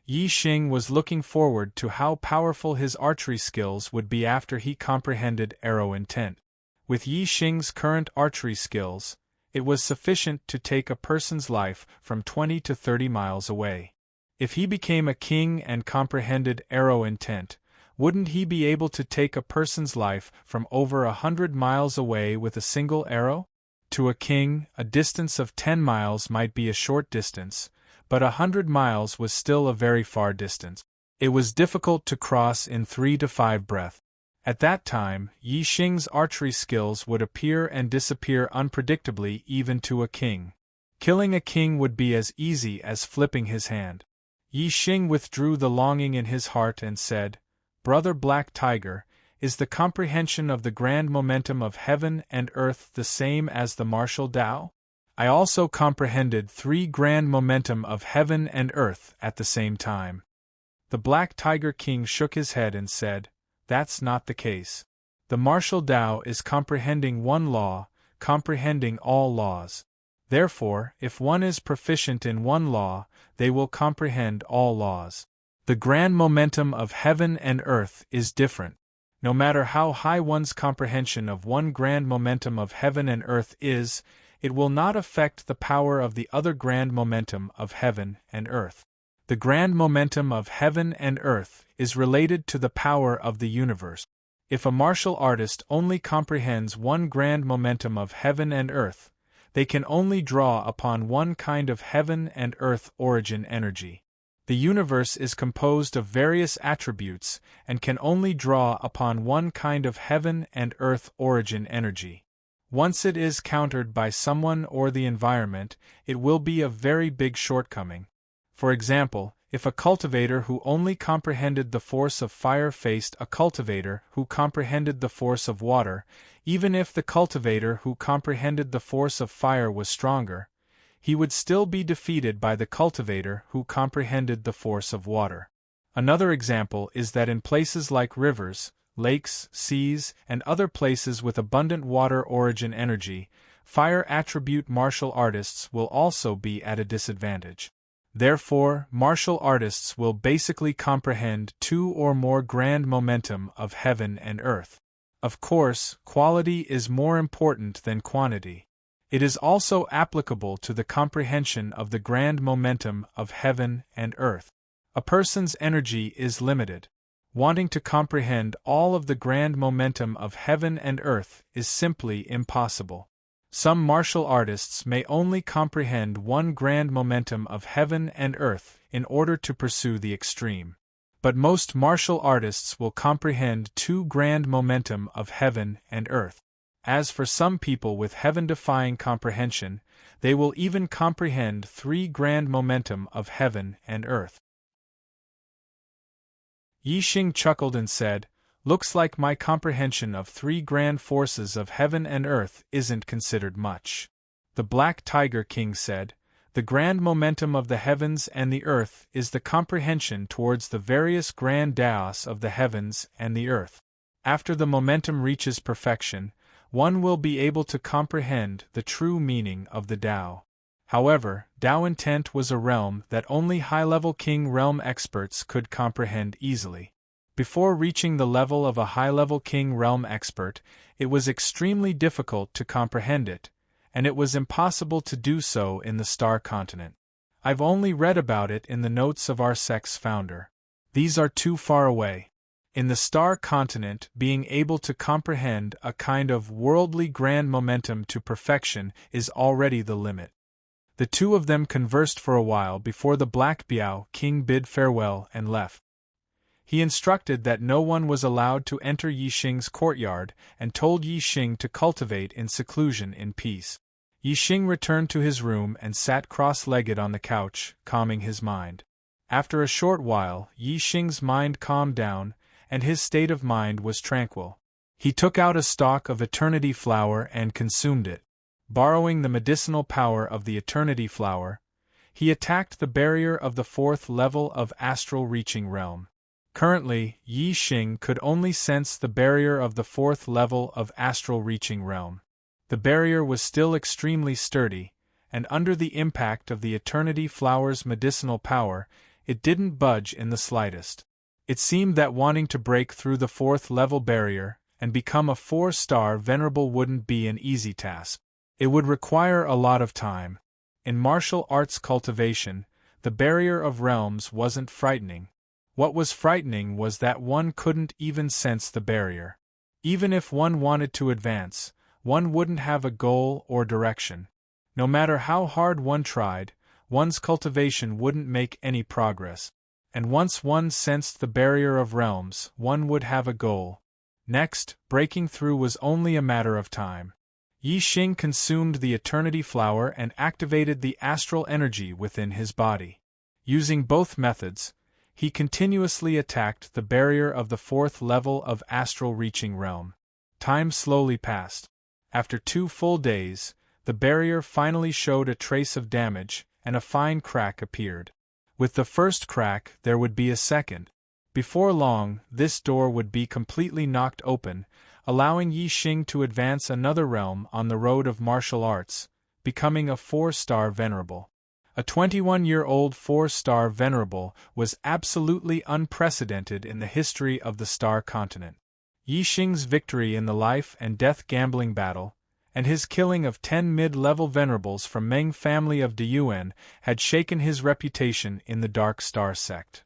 Yi Xing was looking forward to how powerful his archery skills would be after he comprehended arrow intent. With Yi Xing's current archery skills, it was sufficient to take a person's life from 20 to 30 miles away. If he became a king and comprehended arrow intent, wouldn't he be able to take a person's life from over 100 miles away with a single arrow? To a king, a distance of 10 miles might be a short distance, but 100 miles was still a very far distance. It was difficult to cross in 3 to 5 breaths. At that time, Yi Xing's archery skills would appear and disappear unpredictably even to a king. Killing a king would be as easy as flipping his hand. Yi Xing withdrew the longing in his heart and said, "Brother Black Tiger, is the comprehension of the grand momentum of heaven and earth the same as the martial Tao? I also comprehended 3 grand momentum of heaven and earth at the same time." The Black Tiger King shook his head and said, "That's not the case. The martial Tao is comprehending one law, comprehending all laws. Therefore, if one is proficient in one law, they will comprehend all laws. The grand momentum of heaven and earth is different. No matter how high one's comprehension of one grand momentum of heaven and earth is, it will not affect the power of the other grand momentum of heaven and earth. The grand momentum of heaven and earth is related to the power of the universe. If a martial artist only comprehends one grand momentum of heaven and earth, they can only draw upon one kind of heaven and earth origin energy. The universe is composed of various attributes and can only draw upon one kind of heaven and earth origin energy. Once it is countered by someone or the environment, it will be a very big shortcoming. For example, if a cultivator who only comprehended the force of fire faced a cultivator who comprehended the force of water, even if the cultivator who comprehended the force of fire was stronger, he would still be defeated by the cultivator who comprehended the force of water. Another example is that in places like rivers, lakes, seas, and other places with abundant water origin energy, fire attribute martial artists will also be at a disadvantage. Therefore, martial artists will basically comprehend 2 or more grand momentum of heaven and earth. Of course, quality is more important than quantity. It is also applicable to the comprehension of the grand momentum of heaven and earth. A person's energy is limited. Wanting to comprehend all of the grand momentum of heaven and earth is simply impossible. Some martial artists may only comprehend one grand momentum of heaven and earth in order to pursue the extreme. But most martial artists will comprehend 2 grand momentum of heaven and earth. As for some people with heaven-defying comprehension, they will even comprehend 3 grand momentum of heaven and earth. Yi Xing chuckled and said, "Looks like my comprehension of 3 grand forces of heaven and earth isn't considered much." The Black Tiger King said, "The grand momentum of the heavens and the earth is the comprehension towards the various grand daos of the heavens and the earth. After the momentum reaches perfection, one will be able to comprehend the true meaning of the Tao. However, Dao intent was a realm that only high-level king realm experts could comprehend easily. Before reaching the level of a high-level king realm expert, it was extremely difficult to comprehend it, and it was impossible to do so in the star continent. I've only read about it in the notes of our sect's founder. These are too far away. In the star continent, being able to comprehend a kind of worldly grand momentum to perfection is already the limit. The two of them conversed for a while before the Black Biao king bid farewell and left. He instructed that no one was allowed to enter Yixing's courtyard and told Yixing to cultivate in seclusion in peace. Yixing returned to his room and sat cross-legged on the couch, calming his mind. After a short while, Yixing's mind calmed down, and his state of mind was tranquil. He took out a stalk of eternity flower and consumed it. Borrowing the medicinal power of the eternity flower, he attacked the barrier of the fourth level of astral reaching realm. Currently, Yixing could only sense the barrier of the fourth level of astral reaching realm. The barrier was still extremely sturdy, and under the impact of the eternity flower's medicinal power, it didn't budge in the slightest. It seemed that wanting to break through the fourth level barrier and become a 4-star venerable wouldn't be an easy task. It would require a lot of time. In martial arts cultivation, the barrier of realms wasn't frightening. What was frightening was that one couldn't even sense the barrier. Even if one wanted to advance, one wouldn't have a goal or direction. No matter how hard one tried, one's cultivation wouldn't make any progress. And once one sensed the barrier of realms, one would have a goal. Next, breaking through was only a matter of time. Yixing consumed the eternity flower and activated the astral energy within his body. Using both methods, he continuously attacked the barrier of the fourth level of astral reaching realm. Time slowly passed. After 2 full days, the barrier finally showed a trace of damage, and a fine crack appeared. With the first crack, there would be a second. Before long, this door would be completely knocked open, allowing Yixing to advance another realm on the road of martial arts, becoming a 4-star venerable. A 21-year-old 4-star venerable was absolutely unprecedented in the history of the star continent. Yixing's victory in the life and death gambling battle, and his killing of 10 mid-level venerables from Meng family of Deyuan had shaken his reputation in the Dark Star sect.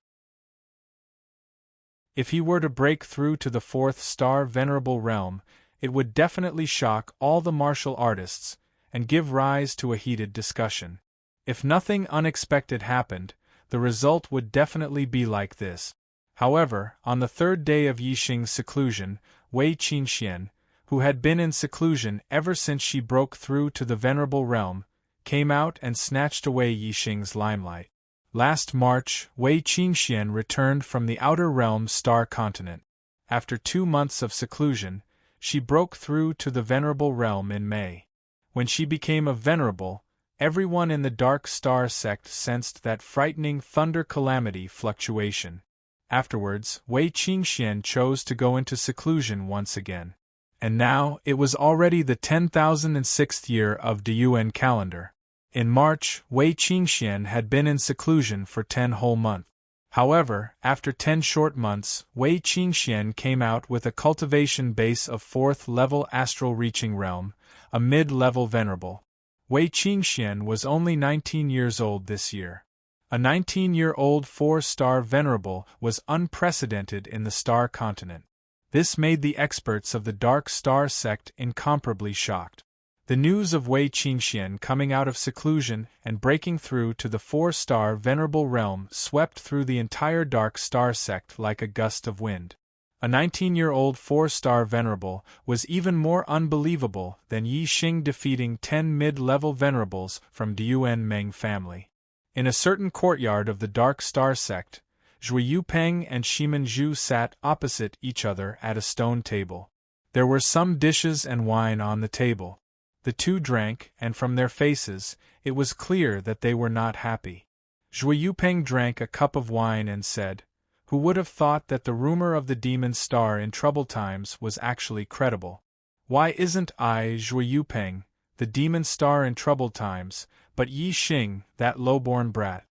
If he were to break through to the 4th-star venerable realm, it would definitely shock all the martial artists, and give rise to a heated discussion. If nothing unexpected happened, the result would definitely be like this. However, on the 3rd day of Yixing's seclusion, Wei Qingxian, who had been in seclusion ever since she broke through to the venerable realm, came out and snatched away Yixing's limelight. Last March, Wei Qingxian returned from the outer realm star continent. After 2 months of seclusion, she broke through to the venerable realm in May. When she became a venerable, everyone in the Dark Star sect sensed that frightening thunder calamity fluctuation. Afterwards, Wei Qingxian chose to go into seclusion once again. And now, it was already the 10,006th year of Deyuan calendar. In March, Wei Qingxian had been in seclusion for 10 whole months. However, after 10 short months, Wei Qingxian came out with a cultivation base of 4th level astral reaching realm, a mid-level venerable. Wei Qingxian was only 19 years old this year. A 19-year-old 4-star venerable was unprecedented in the star continent. This made the experts of the Dark Star sect incomparably shocked. The news of Wei Qingxian coming out of seclusion and breaking through to the 4-star venerable realm swept through the entire Dark Star sect like a gust of wind. A 19-year-old 4-star venerable was even more unbelievable than Yixing defeating 10 mid-level venerables from Deyuan Meng family. In a certain courtyard of the Dark Star sect, Zhui Yupeng and Shimen Zhu sat opposite each other at a stone table. There were some dishes and wine on the table. The two drank, and from their faces, it was clear that they were not happy. Zhui Yupeng drank a cup of wine and said, "Who would have thought that the rumor of the demon star in troubled times was actually credible? Why isn't I, Zhui Yupeng, the demon star in troubled times, but Yi Xing, that low-born brat.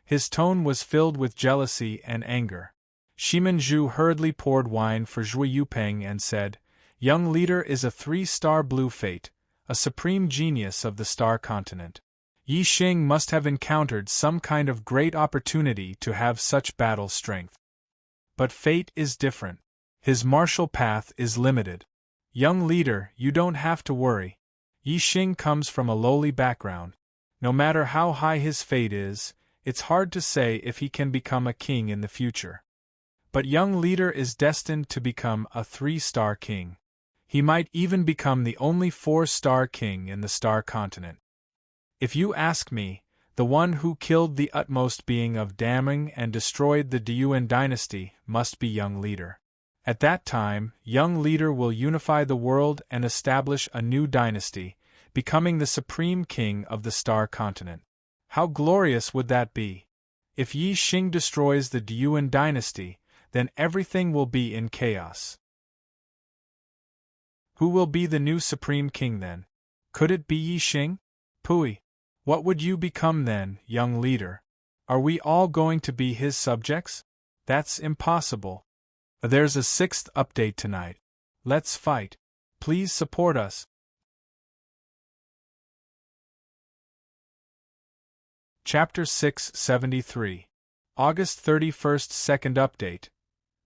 His tone was filled with jealousy and anger. Shimen Zhu hurriedly poured wine for Zhui Yupeng and said, "Young leader is a 3-star blue fate, a supreme genius of the star continent. Yi Xing must have encountered some kind of great opportunity to have such battle strength. But fate is different. His martial path is limited. Young leader, you don't have to worry. Yi Xing comes from a lowly background. No matter how high his fate is, it's hard to say if he can become a king in the future. But young leader is destined to become a 3-star king. He might even become the only 4-star king in the star continent. If you ask me, the one who killed the utmost being of damning and destroyed the Deyuan dynasty must be young leader. At that time, young leader will unify the world and establish a new dynasty, becoming the supreme king of the star continent. How glorious would that be? If Yi Xing destroys the Deyuan dynasty, then everything will be in chaos. Who will be the new supreme king then? Could it be Yi Xing? Pui. What would you become then, young leader? Are we all going to be his subjects? That's impossible. There's a 6th update tonight. Let's fight. Please support us. Chapter 673. August 31st 2nd update.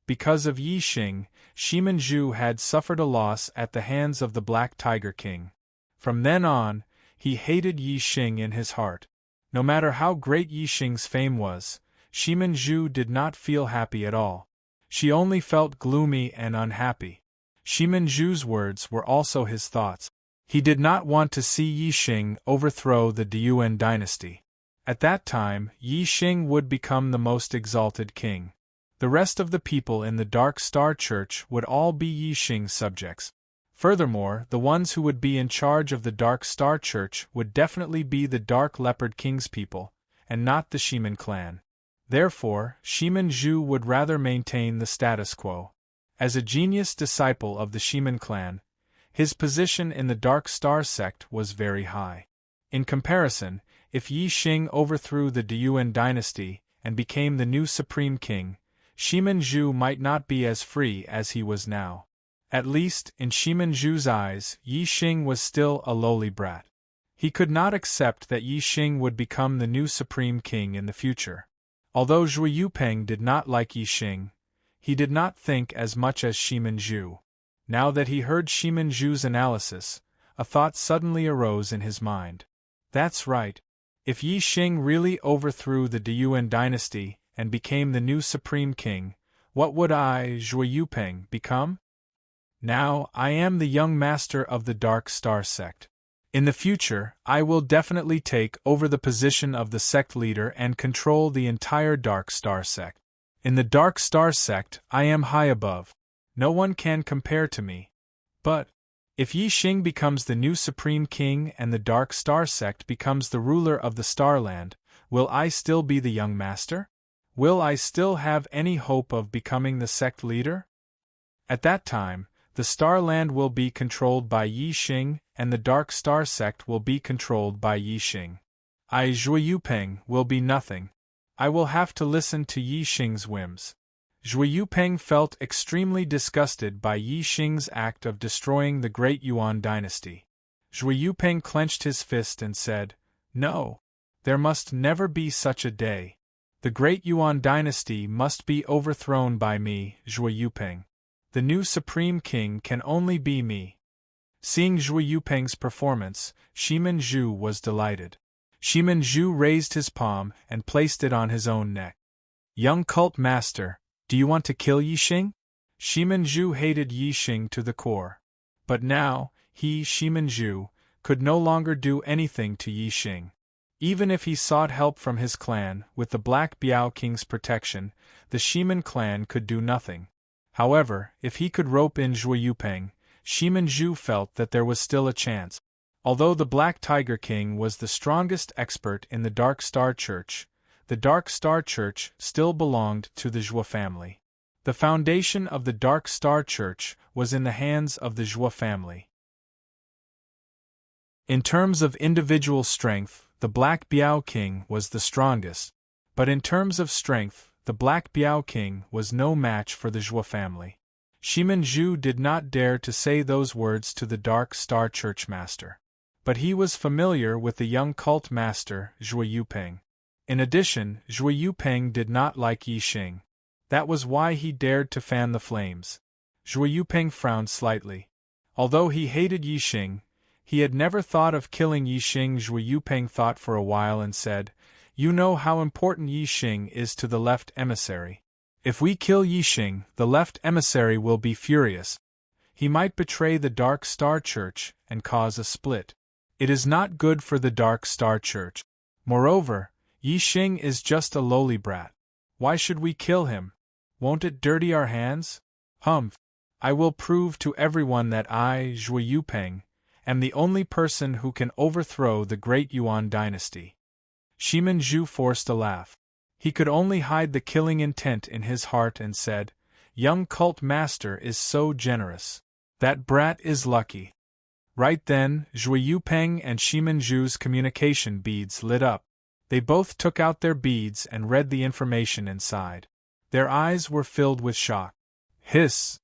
Because of Yi Xing, Shimen Zhu had suffered a loss at the hands of the Black Tiger King. From then on, he hated Yi Xing in his heart. No matter how great Yi Xing's fame was, Shimen Zhu did not feel happy at all. She only felt gloomy and unhappy. Shimen Zhu's words were also his thoughts. He did not want to see Yi Xing overthrow the Deyuan dynasty. At that time, Yi Xing would become the most exalted king. The rest of the people in the Dark Star Church would all be Yi Xing's subjects. Furthermore, the ones who would be in charge of the Dark Star Church would definitely be the Dark Leopard King's people, and not the Shimen clan. Therefore, Shimen Zhu would rather maintain the status quo. As a genius disciple of the Shimen clan, his position in the Dark Star sect was very high. In comparison, if Yi Xing overthrew the Deyuan dynasty and became the new supreme king, Shimen Zhu might not be as free as he was now. At least, in Shimen Zhu's eyes, Yi Xing was still a lowly brat. He could not accept that Yi Xing would become the new supreme king in the future. Although Zhui Yupeng did not like Yi Xing, he did not think as much as Shimen Zhu. Now that he heard Shimen Zhu's analysis, a thought suddenly arose in his mind. That's right. If Yi Xing really overthrew the Deyuan dynasty and became the new supreme king, what would I, Zhui Yupeng, become? Now, I am the young master of the Dark Star sect. In the future, I will definitely take over the position of the sect leader and control the entire Dark Star sect. In the Dark Star sect, I am high above. No one can compare to me. But, if Yi Xing becomes the new supreme king and the Dark Star sect becomes the ruler of the Starland, will I still be the young master? Will I still have any hope of becoming the sect leader? At that time, the Starland will be controlled by Yi Xing, and the Dark Star sect will be controlled by Yi Xing. I, Zhui Yupeng, will be nothing. I will have to listen to Yi Xing's whims. Zhui Yupeng felt extremely disgusted by Yi Xing's act of destroying the Great Yuan dynasty. Zhui Yupeng clenched his fist and said, "No. There must never be such a day. The Great Yuan dynasty must be overthrown by me, Zhui Yupeng. The new supreme king can only be me." Seeing Zhui Yupeng's performance, Shimen Zhu was delighted. Shimen Zhu raised his palm and placed it on his own neck. "Young cult master, do you want to kill Yi Xing?" Shimen Zhu hated Yi Xing to the core. But now, he, Shimen Zhu, could no longer do anything to Yi Xing. Even if he sought help from his clan, with the Black Biao King's protection, the Shimen clan could do nothing. However, if he could rope in Zhui Yupeng, Shimen Zhu felt that there was still a chance. Although the Black Tiger King was the strongest expert in the Dark Star Church, the Dark Star Church still belonged to the Zhua family. The foundation of the Dark Star Church was in the hands of the Zhua family. In terms of individual strength, the Black Biao King was the strongest, but in terms of strength, the Black Biao King was no match for the Zhou family. Shimen Zhu did not dare to say those words to the Dark Star Church Master. But he was familiar with the young cult master, Zhuo Yupeng. In addition, Zhuo Yupeng did not like Yi Xing. That was why he dared to fan the flames. Zhuo Yupeng frowned slightly. Although he hated Yi Xing, he had never thought of killing Yi Xing. Zhuo Yupeng thought for a while and said, "You know how important Yi Xing is to the left emissary. If we kill Yi Xing, the left emissary will be furious. He might betray the Dark Star Church and cause a split. It is not good for the Dark Star Church. Moreover, Yi Xing is just a lowly brat. Why should we kill him? Won't it dirty our hands? Humph! I will prove to everyone that I, Zhuo Yupeng, am the only person who can overthrow the great Yuan dynasty." Shimen Zhu forced a laugh. He could only hide the killing intent in his heart and said, "Young cult master is so generous. That brat is lucky." Right then, Zhuo Yupeng and Shimen Zhu's communication beads lit up. They both took out their beads and read the information inside. Their eyes were filled with shock. "Hiss!"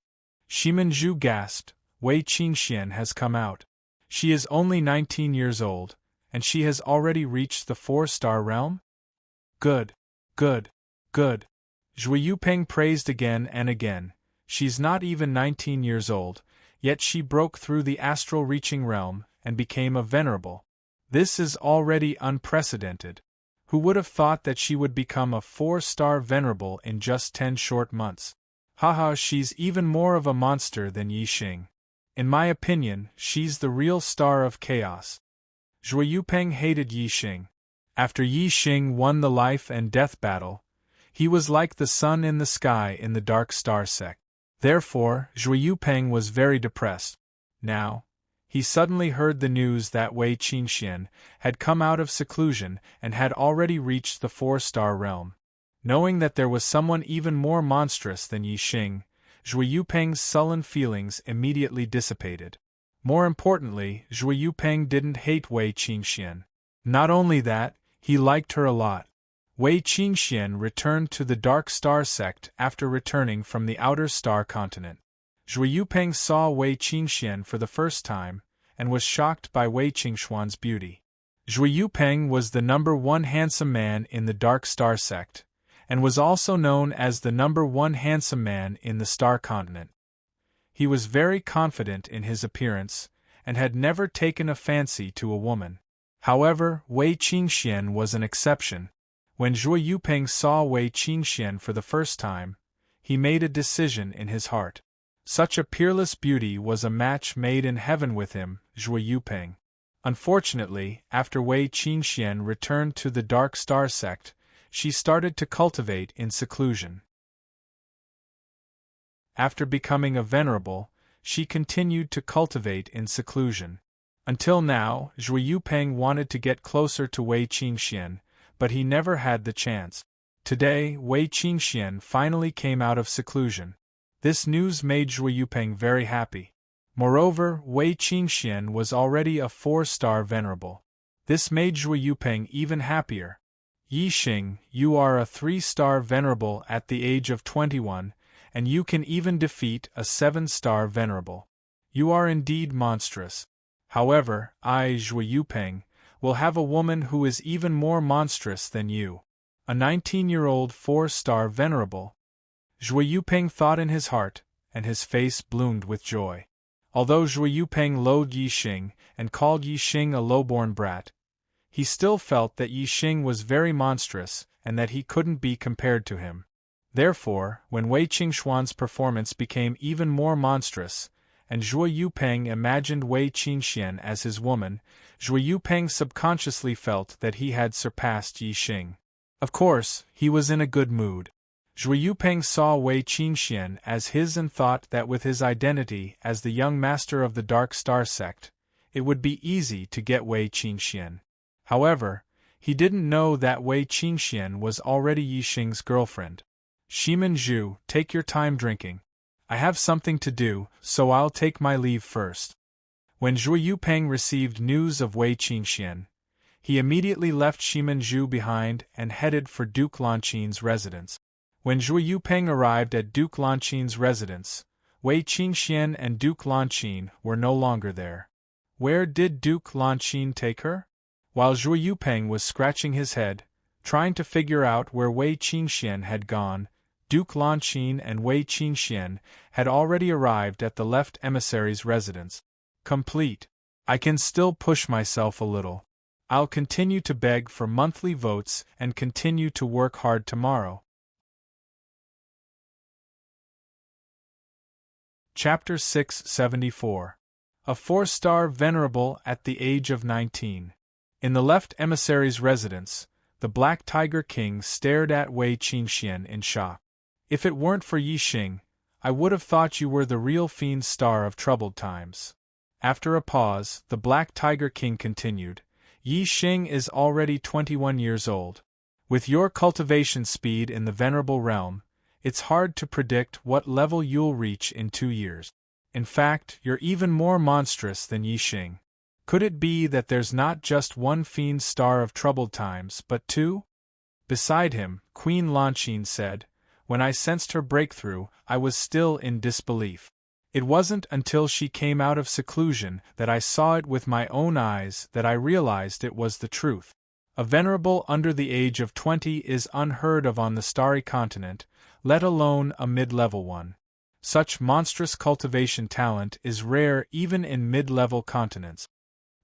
Shimen Zhu gasped. "Wei Qingxian has come out. She is only 19 years old, and she has already reached the 4-star realm? Good, good, good." Zhuo Yupeng praised again and again. "She's not even 19 years old, yet she broke through the astral reaching realm and became a venerable. This is already unprecedented. Who would have thought that she would become a 4-star venerable in just 10 short months? Haha, she's even more of a monster than Yi Xing. In my opinion, she's the real star of chaos." Zhuo Yupeng hated Yi Xing. After Yi Xing won the life and death battle, he was like the sun in the sky in the Dark Star sect. Therefore, Zhuo Yupeng was very depressed. Now, he suddenly heard the news that Wei Qingxian had come out of seclusion and had already reached the 4-star realm. Knowing that there was someone even more monstrous than Yi Xing, Zhuo Yupeng's sullen feelings immediately dissipated. More importantly, Zhuo Yupeng didn't hate Wei Qingxian. Not only that, he liked her a lot. Wei Qingxian returned to the Dark Star sect after returning from the Outer Star continent. Zhuo Yupeng saw Wei Qingxian for the first time, and was shocked by Wei Qingxuan's beauty. Zhuo Yupeng was the #1 handsome man in the Dark Star sect, and was also known as the #1 handsome man in the Star continent. He was very confident in his appearance, and had never taken a fancy to a woman. However, Wei Qingxian was an exception. When Zhuo Yupeng saw Wei Qingxian for the first time, he made a decision in his heart. Such a peerless beauty was a match made in heaven with him, Zhuo Yupeng. Unfortunately, after Wei Qingxian returned to the Dark Star sect, she started to cultivate in seclusion. After becoming a venerable, she continued to cultivate in seclusion. Until now, Zhuo Yupeng wanted to get closer to Wei Qingxian, but he never had the chance. Today, Wei Qingxian finally came out of seclusion. This news made Zhuo Yupeng very happy. Moreover, Wei Qingxian was already a 4-star venerable. This made Zhuo Yupeng even happier. "Yi Xing, you are a 3-star venerable at the age of 21, and you can even defeat a 7-star venerable. You are indeed monstrous. However, I, Zhuo Yupeng, will have a woman who is even more monstrous than you. A 19-year-old 4-star venerable." Zhuo Yupeng thought in his heart, and his face bloomed with joy. Although Zhuo Yupeng loathed Yi Xing and called Yi Xing a low-born brat, he still felt that Yi Xing was very monstrous and that he couldn't be compared to him. Therefore, when Wei Qingxuan's performance became even more monstrous, and Zhuo Yupeng imagined Wei Qingxian as his woman, Zhuo Yupeng subconsciously felt that he had surpassed Yi Xing. Of course, he was in a good mood. Zhuo Yupeng saw Wei Qingxian as his and thought that with his identity as the young master of the Dark Star sect, it would be easy to get Wei Qingxian. However, he didn't know that Wei Qingxian was already Yi Xing's girlfriend. "Shimen Zhu, take your time drinking. I have something to do, so I'll take my leave first." When Zhuo Yupeng received news of Wei Qingxian, he immediately left Shimanzhu behind and headed for Duke Lanqin's residence. When Zhuo Yupeng arrived at Duke Lanqin's residence, Wei Qingxian and Duke Lanqin were no longer there. Where did Duke Lanqin take her? While Zhuo Yupeng was scratching his head, trying to figure out where Wei Qingxian had gone, Duke Lanqin and Wei Qingxian had already arrived at the left emissary's residence. Complete. I can still push myself a little. I'll continue to beg for monthly votes and continue to work hard tomorrow. Chapter 674. A 4-star venerable at the age of 19. In the left emissary's residence, the Black Tiger King stared at Wei Qingxian in shock. If it weren't for Yi Xing, I would have thought you were the real fiend star of troubled times. After a pause, the Black Tiger King continued, Yi Xing is already 21 years old. With your cultivation speed in the venerable realm, it's hard to predict what level you'll reach in 2 years. In fact, you're even more monstrous than Yi Xing. Could it be that there's not just one fiend star of troubled times, but two? Beside him, Queen Lanqin said, when I sensed her breakthrough, I was still in disbelief. It wasn't until she came out of seclusion that I saw it with my own eyes that I realized it was the truth. A venerable under the age of 20 is unheard of on the starry continent, let alone a mid-level one. Such monstrous cultivation talent is rare even in mid-level continents.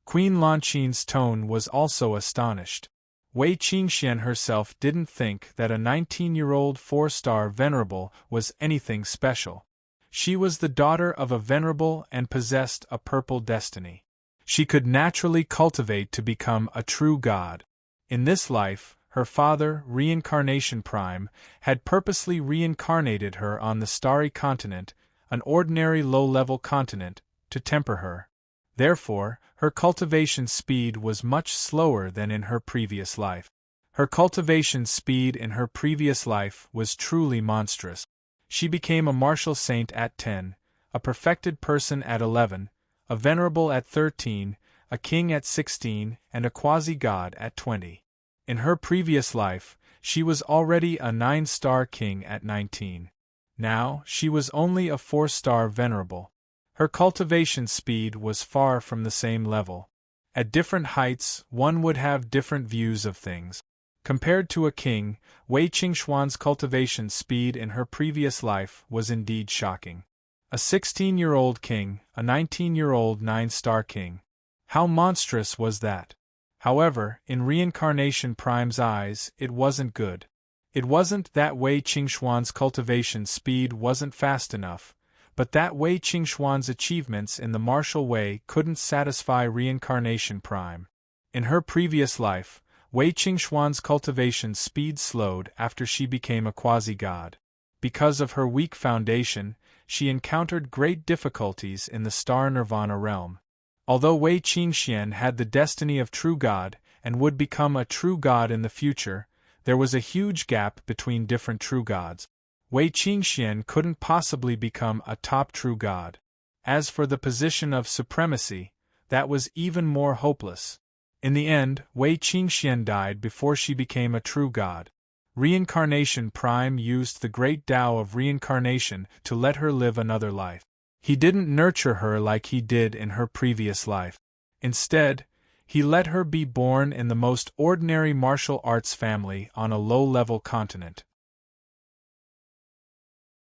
Queen Lanqin's tone was also astonished. Wei Qingxian herself didn't think that a 19-year-old 4-star venerable was anything special. She was the daughter of a venerable and possessed a purple destiny. She could naturally cultivate to become a true god. In this life, her father, Reincarnation Prime, had purposely reincarnated her on the starry continent, an ordinary low-level continent, to temper her. Therefore, her cultivation speed was much slower than in her previous life. Her cultivation speed in her previous life was truly monstrous. She became a martial saint at 10, a perfected person at 11, a venerable at 13, a king at 16, and a quasi-god at 20. In her previous life, she was already a 9-star king at 19. Now, she was only a 4-star venerable. Her cultivation speed was far from the same level. At different heights, one would have different views of things. Compared to a king, Wei Qingxuan's cultivation speed in her previous life was indeed shocking. A 16-year-old king, a 19-year-old 9-star king. How monstrous was that? However, in Reincarnation Prime's eyes, it wasn't good. It wasn't that Wei Qingxuan's cultivation speed wasn't fast enough, but that Wei Qingxuan's achievements in the martial way couldn't satisfy Reincarnation Prime. In her previous life, Wei Qingxuan's cultivation speed slowed after she became a quasi-god. Because of her weak foundation, she encountered great difficulties in the Star Nirvana realm. Although Wei Qingxian had the destiny of true god and would become a true god in the future, there was a huge gap between different true gods. Wei Qingxian couldn't possibly become a top true god. As for the position of supremacy, that was even more hopeless. In the end, Wei Qingxian died before she became a true god. Reincarnation Prime used the great Tao of reincarnation to let her live another life. He didn't nurture her like he did in her previous life. Instead, he let her be born in the most ordinary martial arts family on a low-level continent.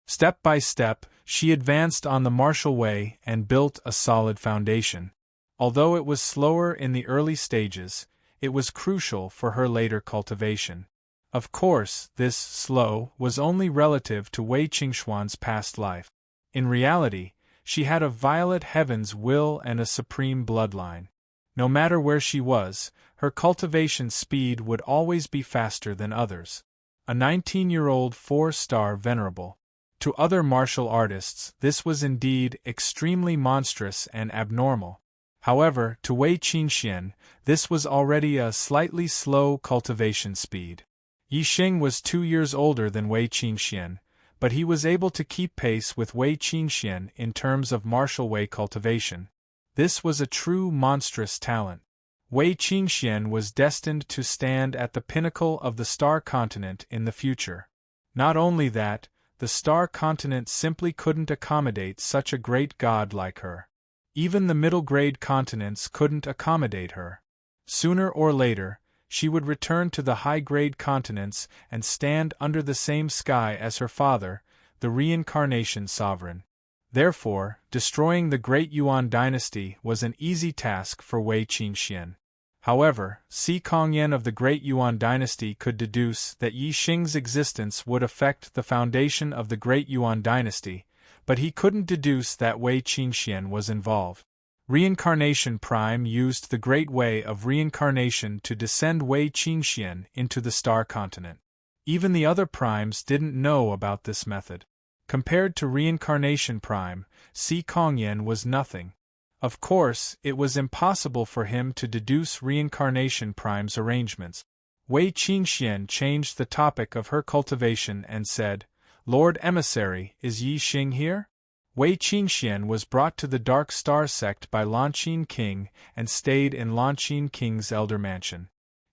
Step by step, she advanced on the martial way and built a solid foundation. Although it was slower in the early stages, it was crucial for her later cultivation. Of course, this slow was only relative to Wei Qingxuan's past life. In reality, she had a violet heaven's will and a supreme bloodline. No matter where she was, her cultivation speed would always be faster than others. A 19-year-old 4-star venerable. To other martial artists, this was indeed extremely monstrous and abnormal. However, to Wei Qingxian, this was already a slightly slow cultivation speed. Yi Xing was 2 years older than Wei Qingxian, but he was able to keep pace with Wei Qingxian in terms of martial way cultivation. This was a true monstrous talent. Wei Qingxian was destined to stand at the pinnacle of the star continent in the future. Not only that, the star continent simply couldn't accommodate such a great god like her. Even the middle-grade continents couldn't accommodate her. Sooner or later, she would return to the high-grade continents and stand under the same sky as her father, the reincarnation sovereign. Therefore, destroying the Great Yuan dynasty was an easy task for Wei Qingxian. However, Si Kongyan of the Great Yuan dynasty could deduce that Yi Xing's existence would affect the foundation of the Great Yuan dynasty, but he couldn't deduce that Wei Qingxian was involved. Reincarnation Prime used the great way of reincarnation to descend Wei Qingxian into the star continent. Even the other primes didn't know about this method. Compared to Reincarnation Prime, Si Kongyan was nothing. Of course, it was impossible for him to deduce Reincarnation Prime's arrangements. Wei Qingxian changed the topic of her cultivation and said, "Lord Emissary, is Yi Xing here?" Wei Qingxian was brought to the Dark Star sect by Lanqin King and stayed in Lanqin King's elder mansion.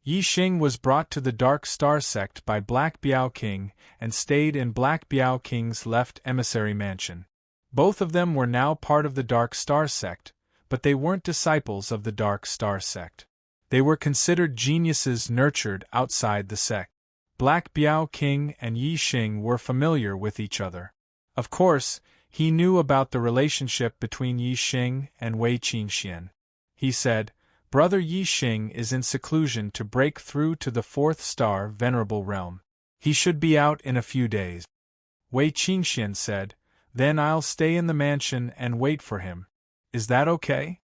Yi Xing was brought to the Dark Star sect by Black Biao King and stayed in Black Biao King's left emissary mansion. Both of them were now part of the Dark Star sect, but they weren't disciples of the Dark Star sect. They were considered geniuses nurtured outside the sect. Black Biao King and Yi Xing were familiar with each other. Of course, he knew about the relationship between Yi Xing and Wei Qingxian. He said, "Brother Yi Xing is in seclusion to break through to the fourth star venerable realm. He should be out in a few days." Wei Qingxian said, "Then I'll stay in the mansion and wait for him. Is that okay?"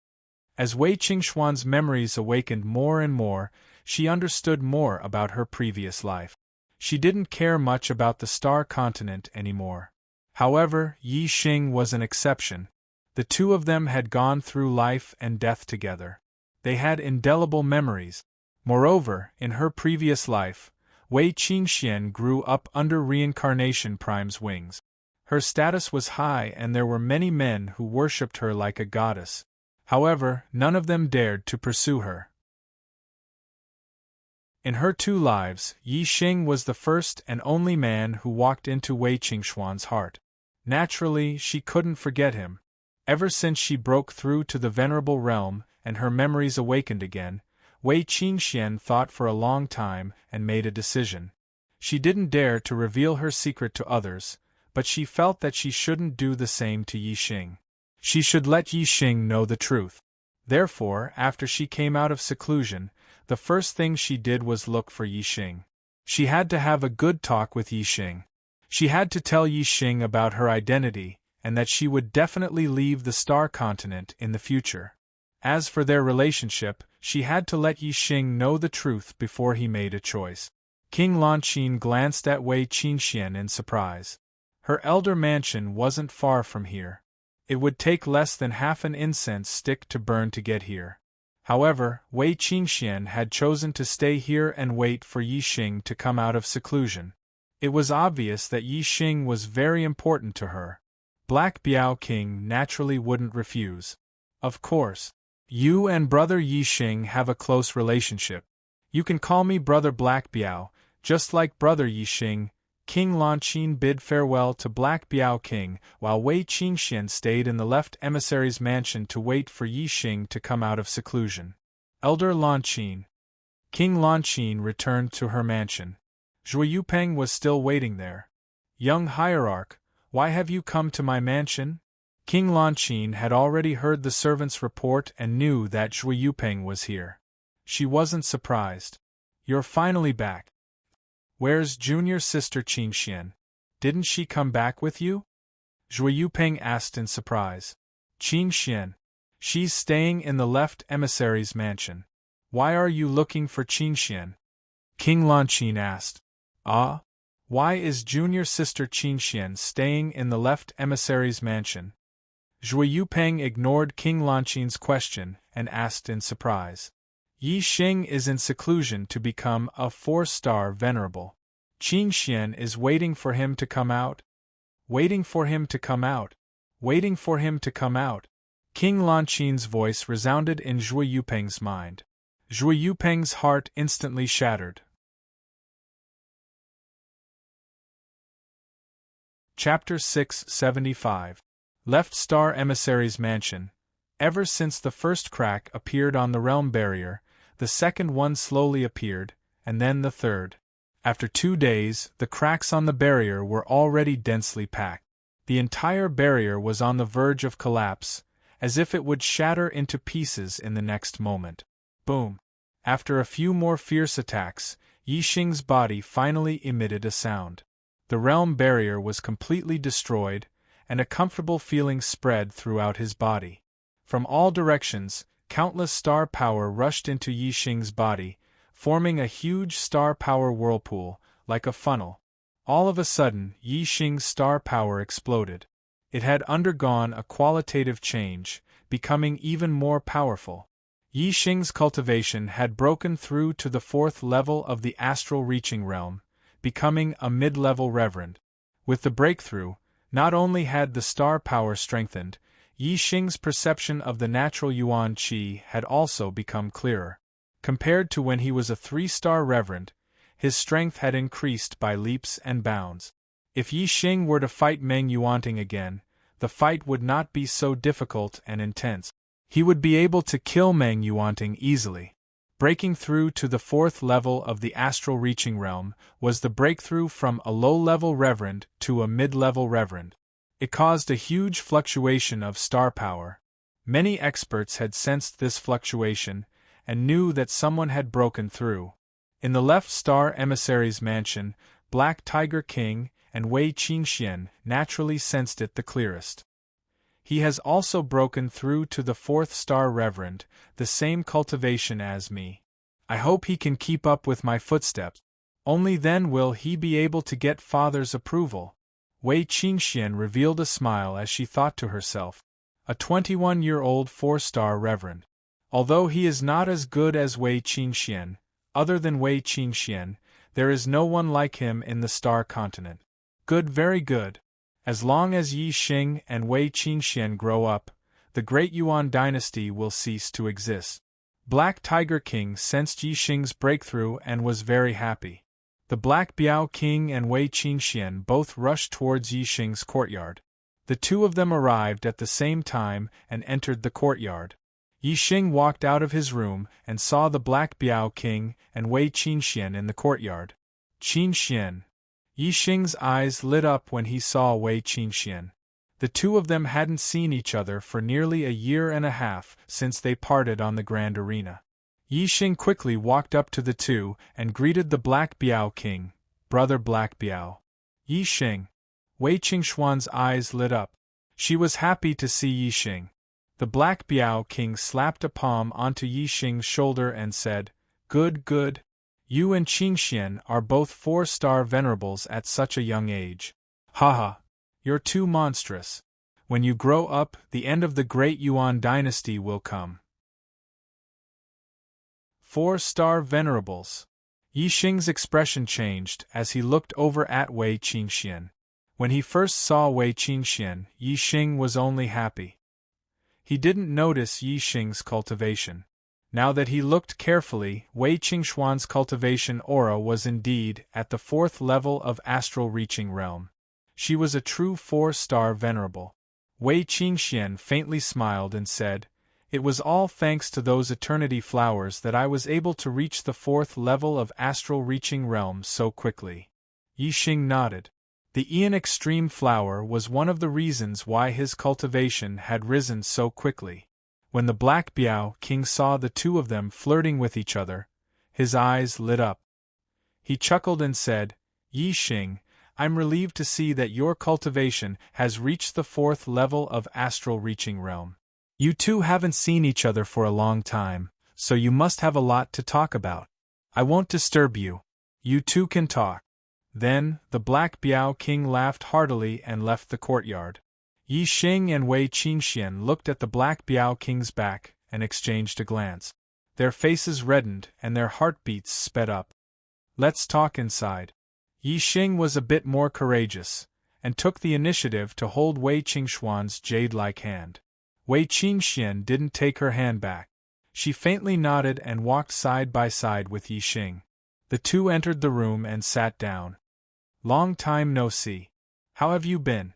As Wei Qingxuan's memories awakened more and more, she understood more about her previous life. She didn't care much about the star continent anymore. However, Yi Xing was an exception. The two of them had gone through life and death together. They had indelible memories. Moreover, in her previous life, Wei Qingxian grew up under Reincarnation Prime's wings. Her status was high and there were many men who worshipped her like a goddess. However, none of them dared to pursue her. In her 2 lives, Yi Xing was the first and only man who walked into Wei Qingxuan's heart. Naturally, she couldn't forget him. Ever since she broke through to the venerable realm and her memories awakened again, Wei Qingxian thought for a long time and made a decision. She didn't dare to reveal her secret to others, but she felt that she shouldn't do the same to Yi Xing. She should let Yi Xing know the truth. Therefore, after she came out of seclusion, the first thing she did was look for Yi Xing. She had to have a good talk with Yi Xing. She had to tell Yi Xing about her identity, and that she would definitely leave the star continent in the future. As for their relationship, she had to let Yi Xing know the truth before he made a choice. King Lanqin glanced at Wei Qingxian in surprise. Her elder mansion wasn't far from here. It would take less than half an incense stick to burn to get here. However, Wei Qingxian had chosen to stay here and wait for Yi Xing to come out of seclusion. It was obvious that Yi Xing was very important to her. Black Biao King naturally wouldn't refuse. "Of course. You and Brother Yi Xing have a close relationship. You can call me Brother Black Biao, just like Brother Yi Xing." King Lanqin bid farewell to Black Biao King, while Wei Qingxian stayed in the left emissary's mansion to wait for Yi Xing to come out of seclusion. Elder Lanqin. King Lanqin returned to her mansion. Zhui Yupeng was still waiting there. "Young hierarch, why have you come to my mansion?" King Lanqin had already heard the servant's report and knew that Zhui Yupeng was here. She wasn't surprised. "You're finally back. Where's junior sister Qingxian? Didn't she come back with you?" Zhui Yupeng asked in surprise. "Qingxian. She's staying in the left emissary's mansion. Why are you looking for Qingxian?" King Lanqin asked. "Ah? Why is junior sister Qingxian staying in the left emissary's mansion?" Zhui Yupeng ignored King Lanqin's question and asked in surprise. "Yi Xing is in seclusion to become a 4-star venerable. Qingxian is waiting for him to come out." "Waiting for him to come out. Waiting for him to come out." King Lanqin's voice resounded in Zhui Yupeng's mind. Zhui Yupeng's heart instantly shattered. Chapter 675. Left Star Emissary's Mansion. Ever since the first crack appeared on the realm barrier, the second one slowly appeared, and then the third. After 2 days, the cracks on the barrier were already densely packed. The entire barrier was on the verge of collapse, as if it would shatter into pieces in the next moment. Boom! After a few more fierce attacks, Yixing's body finally emitted a sound. The realm barrier was completely destroyed, and a comfortable feeling spread throughout his body. From all directions, countless star power rushed into Yixing's body, forming a huge star power whirlpool, like a funnel. All of a sudden, Yixing's star power exploded. It had undergone a qualitative change, becoming even more powerful. Yixing's cultivation had broken through to the 4th level of the astral reaching realm, becoming a mid-level reverend. With the breakthrough, not only had the star power strengthened, Yixing's perception of the natural yuan qi had also become clearer. Compared to when he was a 3-star reverend, his strength had increased by leaps and bounds. If Yixing were to fight Meng Yuanting again, the fight would not be so difficult and intense. He would be able to kill Meng Yuanting easily. Breaking through to the 4th level of the astral reaching realm was the breakthrough from a low-level reverend to a mid-level reverend. It caused a huge fluctuation of star power. Many experts had sensed this fluctuation and knew that someone had broken through. In the Left Star Emissary's mansion, Black Tiger King and Wei Qingxian naturally sensed it the clearest. He has also broken through to the 4th star reverend, the same cultivation as me. I hope he can keep up with my footsteps. Only then will he be able to get father's approval. Wei Qingxian revealed a smile as she thought to herself. A 21-year-old 4-star reverend. Although he is not as good as Wei Qingxian, other than Wei Qingxian, there is no one like him in the star continent. Good, very good. As long as Yixing and Wei Qingxian grow up, the Great Yuan dynasty will cease to exist. Black Tiger King sensed Yixing's breakthrough and was very happy. The Black Biao King and Wei Qingxian both rushed towards Yixing's courtyard. The two of them arrived at the same time and entered the courtyard. Yixing walked out of his room and saw the Black Biao King and Wei Qingxian in the courtyard. Qingxian. Yixing's eyes lit up when he saw Wei Qingxian. The two of them hadn't seen each other for nearly a year and a half since they parted on the Grand Arena. Yixing quickly walked up to the two and greeted the Black Biao King, Brother Black Biao. Yixing. Wei Qingxuan's eyes lit up. She was happy to see Yixing. The Black Biao King slapped a palm onto Yixing's shoulder and said, "Good, good. You and Qingxian are both 4-star venerables at such a young age. Haha, you're too monstrous. When you grow up, the end of the Great Yuan dynasty will come." 4-star venerables. Yixing's expression changed as he looked over at Wei Qingxian. When he first saw Wei Qingxian, Yixing was only happy. He didn't notice Yixing's cultivation. Now that he looked carefully, Wei Qingxuan's cultivation aura was indeed at the 4th level of astral reaching realm. She was a true 4-star venerable. Wei Qingxian faintly smiled and said, "It was all thanks to those eternity flowers that I was able to reach the 4th level of astral reaching realm so quickly." Yixing nodded. The Aeon Extreme flower was one of the reasons why his cultivation had risen so quickly. When the Black Biao King saw the two of them flirting with each other, his eyes lit up. He chuckled and said, "Yixing, I'm relieved to see that your cultivation has reached the 4th level of astral reaching realm. You two haven't seen each other for a long time, so you must have a lot to talk about. I won't disturb you. You two can talk." Then, the Black Biao King laughed heartily and left the courtyard. Yixing and Wei Qingxian looked at the Black Biao King's back and exchanged a glance. Their faces reddened and their heartbeats sped up. "Let's talk inside." Yixing was a bit more courageous, and took the initiative to hold Wei Qingxuan's jade-like hand. Wei Qingxian didn't take her hand back. She faintly nodded and walked side by side with Yi Xing. The two entered the room and sat down. Long time no see. How have you been?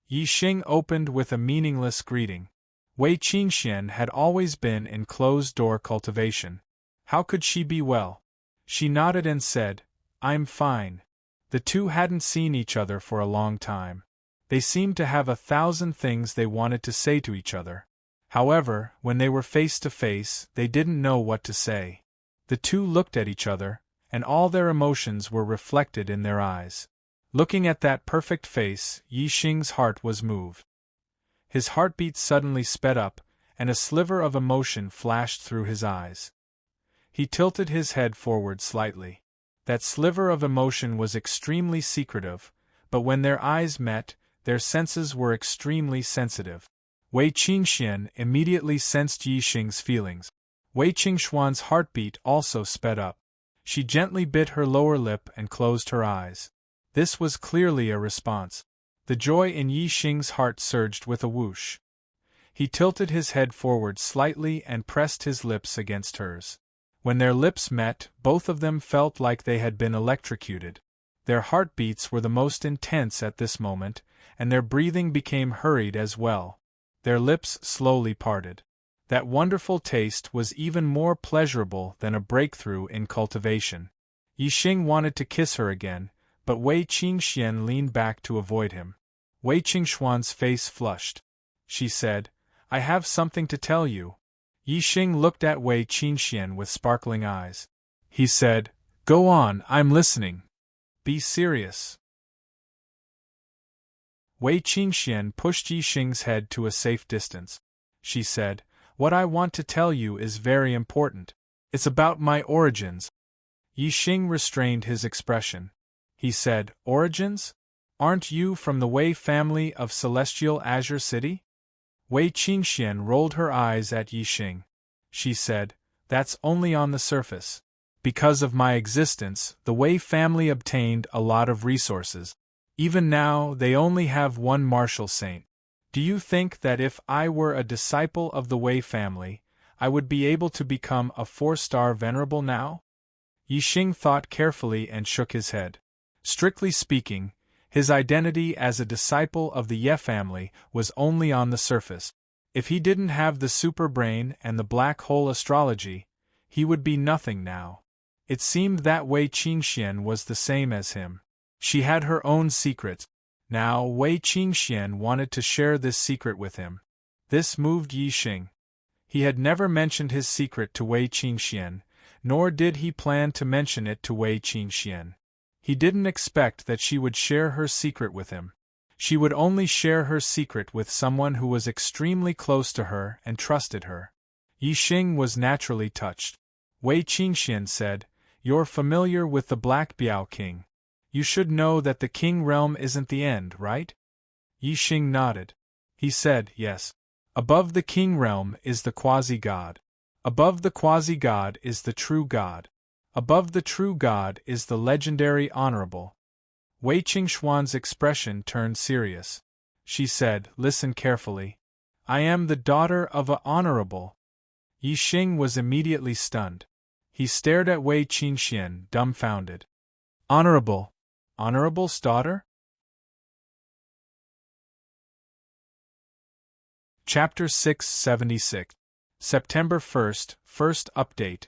Yi Xing opened with a meaningless greeting. Wei Qingxian had always been in closed-door cultivation. How could she be well? She nodded and said, I'm fine. The two hadn't seen each other for a long time. They seemed to have 1,000 things they wanted to say to each other. However, when they were face to face, they didn't know what to say. The two looked at each other, and all their emotions were reflected in their eyes. Looking at that perfect face, Yi Xing's heart was moved. His heartbeat suddenly sped up, and a sliver of emotion flashed through his eyes. He tilted his head forward slightly. That sliver of emotion was extremely secretive, but when their eyes met, their senses were extremely sensitive. Wei Qingxian immediately sensed Yi Xing's feelings. Wei Qingxuan's heartbeat also sped up. She gently bit her lower lip and closed her eyes. This was clearly a response. The joy in Yi Xing's heart surged with a whoosh. He tilted his head forward slightly and pressed his lips against hers. When their lips met, both of them felt like they had been electrocuted. Their heartbeats were the most intense at this moment, and their breathing became hurried as well. Their lips slowly parted. That wonderful taste was even more pleasurable than a breakthrough in cultivation. Yi Xing wanted to kiss her again, but Wei Qingxian leaned back to avoid him. Wei Qingxuan's face flushed. She said, I have something to tell you. Yi Xing looked at Wei Qingxian with sparkling eyes. He said, Go on, I'm listening. Be serious. Wei Qingxian pushed Yi Xing's head to a safe distance. She said, What I want to tell you is very important. It's about my origins. Yi Xing restrained his expression. He said, Origins? Aren't you from the Wei family of Celestial Azure City? Wei Qingxian rolled her eyes at Yi Xing. She said, That's only on the surface. Because of my existence, the Wei family obtained a lot of resources. Even now, they only have one martial saint. Do you think that if I were a disciple of the Wei family, I would be able to become a 4-star venerable now? Yi Xing thought carefully and shook his head. Strictly speaking, his identity as a disciple of the Ye family was only on the surface. If he didn't have the super brain and the black hole astrology, he would be nothing now. It seemed that Wei Qingxian was the same as him. She had her own secret. Now Wei Qingxian wanted to share this secret with him. This moved Yi Xing. He had never mentioned his secret to Wei Qingxian, nor did he plan to mention it to Wei Qingxian. He didn't expect that she would share her secret with him. She would only share her secret with someone who was extremely close to her and trusted her. Yi Xing was naturally touched. Wei Qingxian said, You're familiar with the Black Biao King. You should know that the King realm isn't the end, right? Yi Xing nodded. He said, Yes. Above the King realm is the quasi-god. Above the quasi-god is the true god. Above the true god is the legendary honorable. Wei Qingxuan's expression turned serious. She said, Listen carefully. I am the daughter of a honorable. Yi Xing was immediately stunned. He stared at Wei Qingxian, dumbfounded. Honorable? Honorable's daughter? Chapter 676. September 1st, First Update.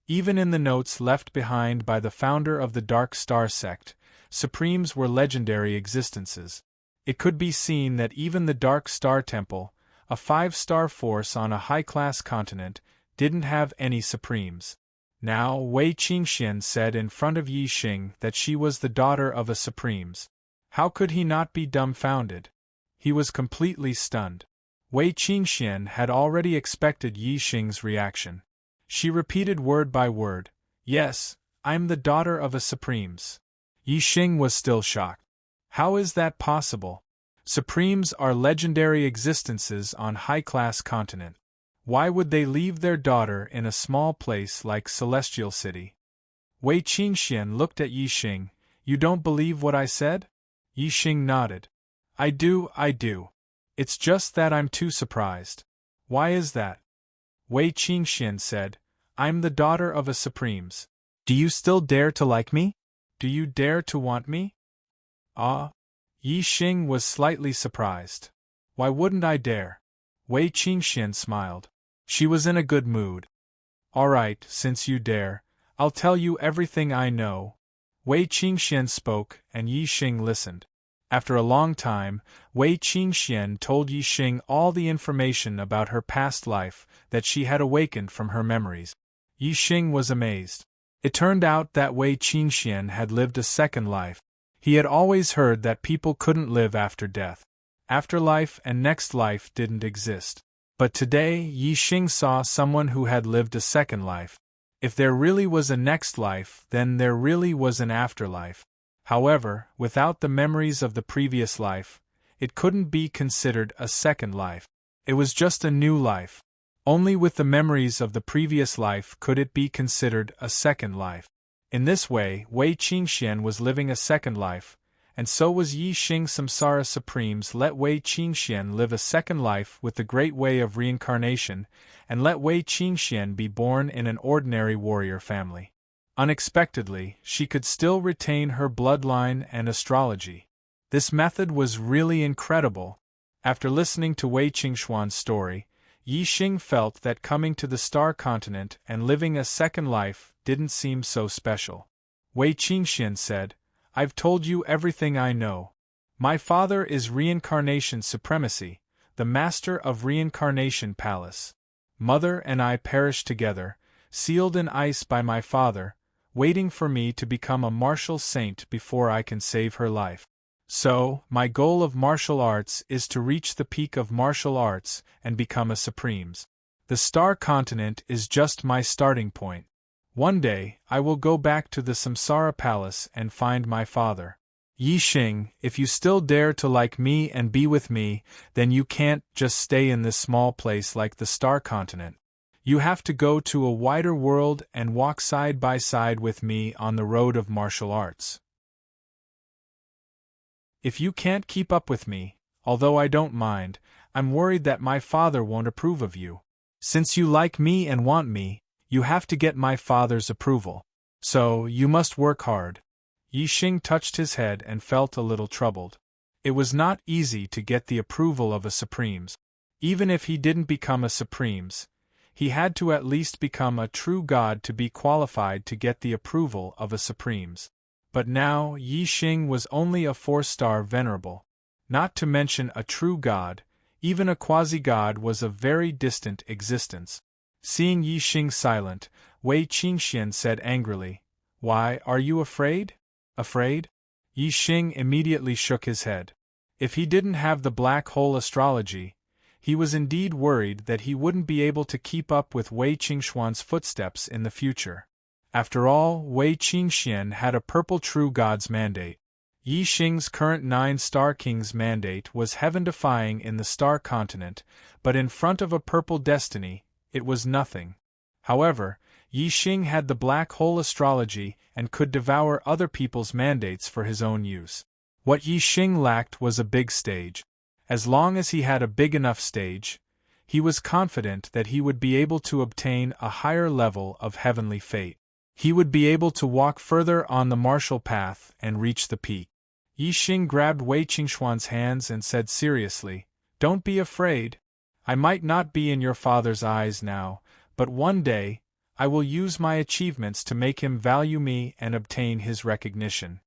Even in the notes left behind by the founder of the Dark Star sect, Supremes were legendary existences. It could be seen that even the Dark Star Temple, a 5-star force on a high-class continent, didn't have any Supremes. Now Wei Qingxian said in front of Yi Xing that she was the daughter of a Supremes. How could he not be dumbfounded? He was completely stunned. Wei Qingxian had already expected Yi Xing's reaction. She repeated word by word, Yes, I'm the daughter of a Supremes. Yi Xing was still shocked. How is that possible? Supremes are legendary existences on high-class continent. Why would they leave their daughter in a small place like Celestial City? Wei Qingxian looked at Yi Xing. You don't believe what I said? Yi Xing nodded. I do. It's just that I'm too surprised. Why is that? Wei Qingxian said, I'm the daughter of a Supremes. Do you still dare to like me? Do you dare to want me? Ah. Yi Xing was slightly surprised. Why wouldn't I dare? Wei Qingxian smiled. She was in a good mood. All right, since you dare, I'll tell you everything I know. Wei Qingxian spoke, and Yi Xing listened. After a long time, Wei Qingxian told Yi Xing all the information about her past life that she had awakened from her memories. Yi Xing was amazed. It turned out that Wei Qingxian had lived a second life. He had always heard that people couldn't live after death. Afterlife and next life didn't exist. But today Yi Xing saw someone who had lived a second life. If there really was a next life, then there really was an afterlife. However, without the memories of the previous life, it couldn't be considered a second life. It was just a new life. Only with the memories of the previous life could it be considered a second life. In this way, Wei Qingxian was living a second life, and so was Yi Xing. Samsara Supremes let Wei Qingxian live a second life with the great way of reincarnation, and let Wei Qingxian be born in an ordinary warrior family. Unexpectedly, she could still retain her bloodline and astrology. This method was really incredible. After listening to Wei Qingxuan's story, Yi Xing felt that coming to the Star Continent and living a second life didn't seem so special. Wei Qingxian said, I've told you everything I know. My father is Reincarnation Supremacy, the master of Reincarnation Palace. Mother and I perished together, sealed in ice by my father, waiting for me to become a martial saint before I can save her life. So, my goal of martial arts is to reach the peak of martial arts and become a Supremes. The Star Continent is just my starting point. One day, I will go back to the Samsara Palace and find my father. Yi Xing, if you still dare to like me and be with me, then you can't just stay in this small place like the Star Continent. You have to go to a wider world and walk side by side with me on the road of martial arts. If you can't keep up with me, although I don't mind, I'm worried that my father won't approve of you. Since you like me and want me, you have to get my father's approval. So, you must work hard. Yi Xing touched his head and felt a little troubled. It was not easy to get the approval of a Supremes. Even if he didn't become a Supremes, he had to at least become a true god to be qualified to get the approval of a Supremes. But now, Yi Xing was only a 4-star venerable. Not to mention a true god, even a quasi-god was a very distant existence. Seeing Yi Xing silent, Wei Qingxian said angrily, Why, are you afraid? Afraid? Yi Xing immediately shook his head. If he didn't have the black hole astrology, he was indeed worried that he wouldn't be able to keep up with Wei Qingxuan's footsteps in the future. After all, Wei Qingxian had a purple true god's mandate. Yi Xing's current 9-star king's mandate was heaven-defying in the Star Continent, but in front of a purple destiny, it was nothing. However, Yi Xing had the black hole astrology and could devour other people's mandates for his own use. What Yi Xing lacked was a big stage. As long as he had a big enough stage, he was confident that he would be able to obtain a higher level of heavenly fate. He would be able to walk further on the martial path and reach the peak. Yi Xing grabbed Wei Qingxuan's hands and said seriously, Don't be afraid. I might not be in your father's eyes now, but one day, I will use my achievements to make him value me and obtain his recognition.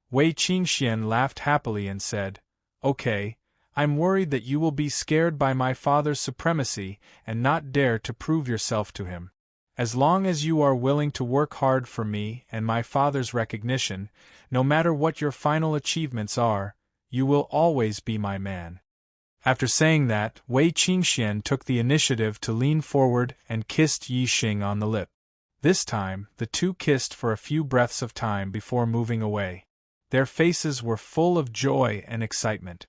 Wei Qingxian laughed happily and said, Okay, I'm worried that you will be scared by my father's supremacy and not dare to prove yourself to him. As long as you are willing to work hard for me and my father's recognition, no matter what your final achievements are, you will always be my man. After saying that, Wei Qingxian took the initiative to lean forward and kissed Yi Xing on the lip. This time, the two kissed for a few breaths of time before moving away. Their faces were full of joy and excitement.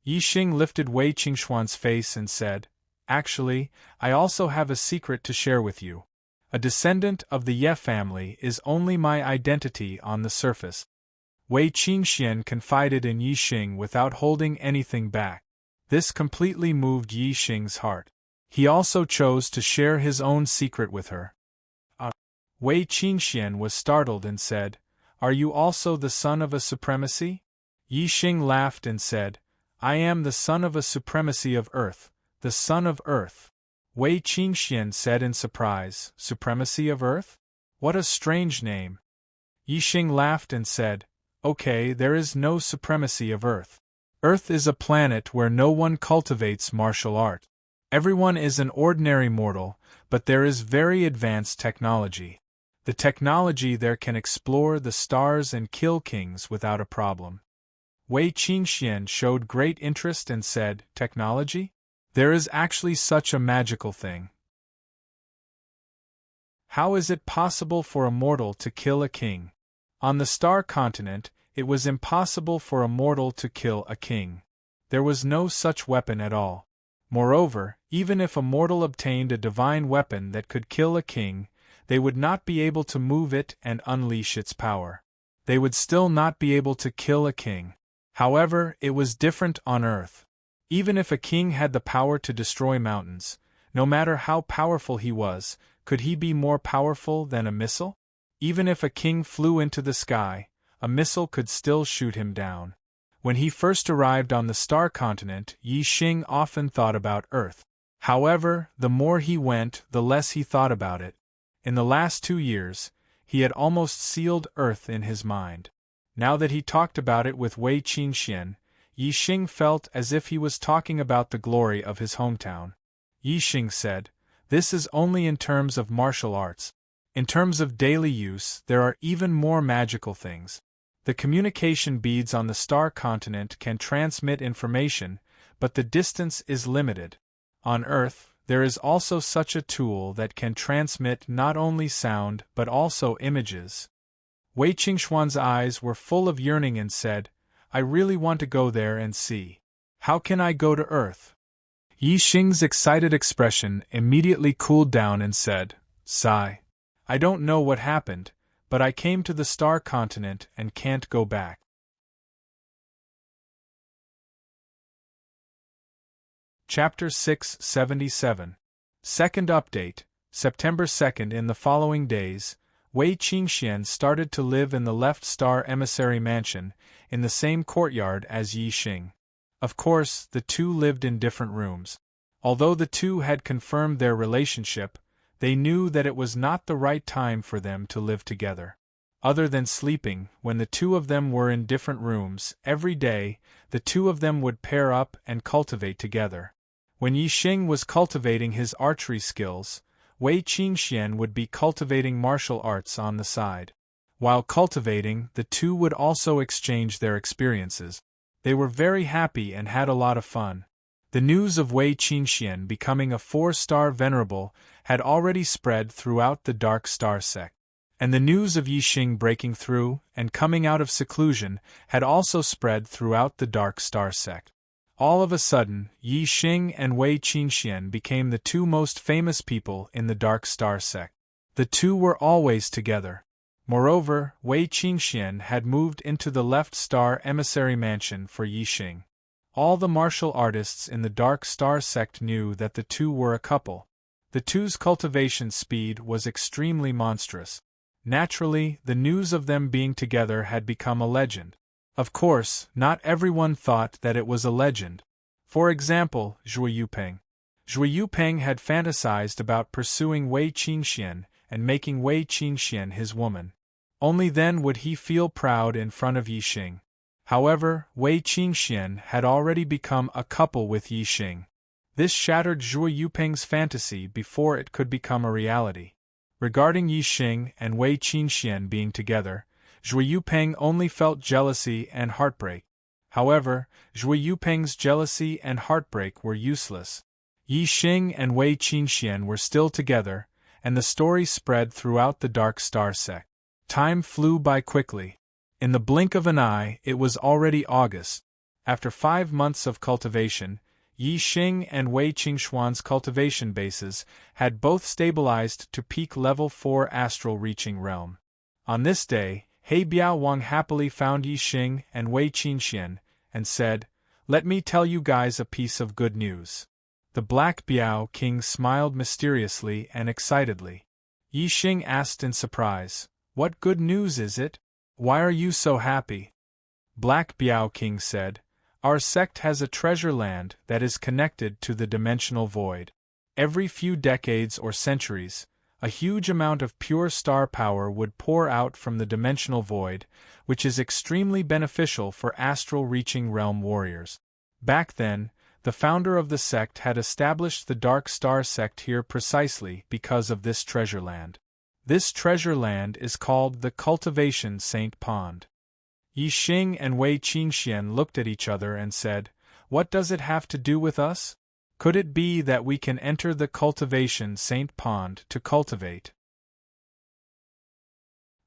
Yi Xing lifted Wei Qingxuan's face and said, Actually, I also have a secret to share with you. A descendant of the Ye family is only my identity on the surface. Wei Qingxian confided in Yi Xing without holding anything back. This completely moved Yi Xing's heart. He also chose to share his own secret with her. Wei Qingxian was startled and said, "Are you also the son of a supremacy?" Yi Xing laughed and said, "I am the son of a supremacy of earth, the son of earth." Wei Qingxian said in surprise, "Supremacy of earth? What a strange name." Yi Xing laughed and said, "Okay, there is no supremacy of earth. Earth is a planet where no one cultivates martial art. Everyone is an ordinary mortal, but there is very advanced technology. The technology there can explore the stars and kill kings without a problem." Wei Qingxian showed great interest and said, "Technology? There is actually such a magical thing. How is it possible for a mortal to kill a king?" On the star continent, it was impossible for a mortal to kill a king. There was no such weapon at all. Moreover, even if a mortal obtained a divine weapon that could kill a king, they would not be able to move it and unleash its power. They would still not be able to kill a king. However, it was different on Earth. Even if a king had the power to destroy mountains, no matter how powerful he was, could he be more powerful than a missile? Even if a king flew into the sky, a missile could still shoot him down. When he first arrived on the star continent, Yi Xing often thought about Earth. However, the more he went, the less he thought about it. In the last 2 years, he had almost sealed Earth in his mind. Now that he talked about it with Wei Qingxian, Yi Xing felt as if he was talking about the glory of his hometown. Yi Xing said, "This is only in terms of martial arts. In terms of daily use, there are even more magical things. The communication beads on the star continent can transmit information, but the distance is limited. On Earth, there is also such a tool that can transmit not only sound but also images." Wei Qingxuan's eyes were full of yearning and said, "I really want to go there and see. How can I go to Earth?" Yi Xing's excited expression immediately cooled down and said, "Sigh. I don't know what happened, but I came to the star continent and can't go back." Chapter 677. Second update, September 2nd. In the following days, Wei Qingxian started to live in the Left Star Emissary Mansion, in the same courtyard as Yi Xing. Of course, the two lived in different rooms. Although the two had confirmed their relationship, they knew that it was not the right time for them to live together. Other than sleeping, when the two of them were in different rooms, every day, the two of them would pair up and cultivate together. When Yi Xing was cultivating his archery skills, Wei Qingxian would be cultivating martial arts on the side. While cultivating, the two would also exchange their experiences. They were very happy and had a lot of fun. The news of Wei Qingxian becoming a 4-star venerable had already spread throughout the Dark Star sect. And the news of Yi Xing breaking through and coming out of seclusion had also spread throughout the Dark Star sect. All of a sudden, Yi Xing and Wei Qingxian became the two most famous people in the Dark Star sect. The two were always together. Moreover, Wei Qingxian had moved into the Left Star Emissary Mansion for Yi Xing. All the martial artists in the Dark Star sect knew that the two were a couple. The two's cultivation speed was extremely monstrous. Naturally, the news of them being together had become a legend. Of course, not everyone thought that it was a legend. For example, Zhui Yupeng. Zhui Yupeng had fantasized about pursuing Wei Qingxian and making Wei Qingxian his woman. Only then would he feel proud in front of Yi Xing. However, Wei Qingxian had already become a couple with Yi Xing. This shattered Zhui Yupeng's fantasy before it could become a reality. Regarding Yi Xing and Wei Qingxian being together, Zhui Yupeng only felt jealousy and heartbreak. However, Zhui Yupeng's jealousy and heartbreak were useless. Yi Xing and Wei Qingxian were still together, and the story spread throughout the Dark Star sect. Time flew by quickly. In the blink of an eye, it was already August. After 5 months of cultivation, Yi Xing and Wei Qingxuan's cultivation bases had both stabilized to peak level 4 astral reaching realm. On this day, He Biaowang happily found Yi Xing and Wei Qingxian, and said, "Let me tell you guys a piece of good news. The Black Biao King smiled mysteriously and excitedly. Yi Xing asked in surprise, "What good news is it? Why are you so happy?" Black Biao King said, "Our sect has a treasure land that is connected to the dimensional void. Every few decades or centuries, a huge amount of pure star power would pour out from the dimensional void, which is extremely beneficial for astral-reaching realm warriors. Back then, the founder of the sect had established the Dark Star sect here precisely because of this treasure land. This treasure land is called the Cultivation Saint Pond." Yi Xing and Wei Qingxian looked at each other and said, "What does it have to do with us? Could it be that we can enter the Cultivation Saint Pond to cultivate?"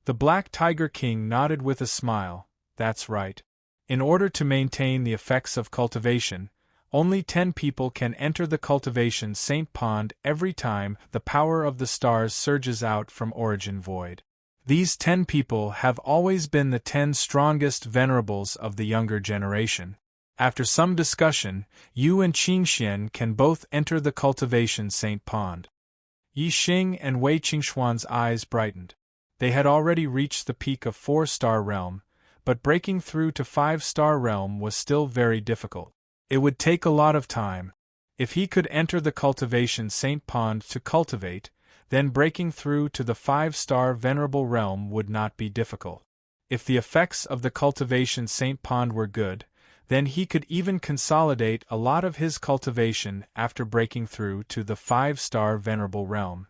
The Black Tiger King nodded with a smile. "That's right. In order to maintain the effects of cultivation, only 10 people can enter the Cultivation Saint Pond every time the power of the stars surges out from Origin Void. These 10 people have always been the 10 strongest venerables of the younger generation. After some discussion, you and Qingxian can both enter the Cultivation Saint Pond." Yi Xing and Wei Qingxuan's eyes brightened. They had already reached the peak of 4-star realm, but breaking through to 5-star realm was still very difficult. It would take a lot of time. If he could enter the Cultivation Saint Pond to cultivate, then breaking through to the 5-star venerable realm would not be difficult. If the effects of the Cultivation Saint Pond were good, then he could even consolidate a lot of his cultivation after breaking through to the 5-star venerable realm.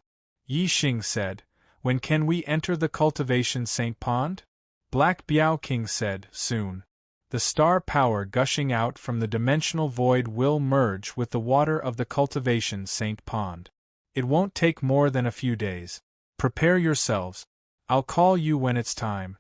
Yi Xing said, "When can we enter the Cultivation Saint Pond?" Black Biao King said, "Soon. The star power gushing out from the dimensional void will merge with the water of the Cultivation Saint Pond. It won't take more than a few days. Prepare yourselves. I'll call you when it's time."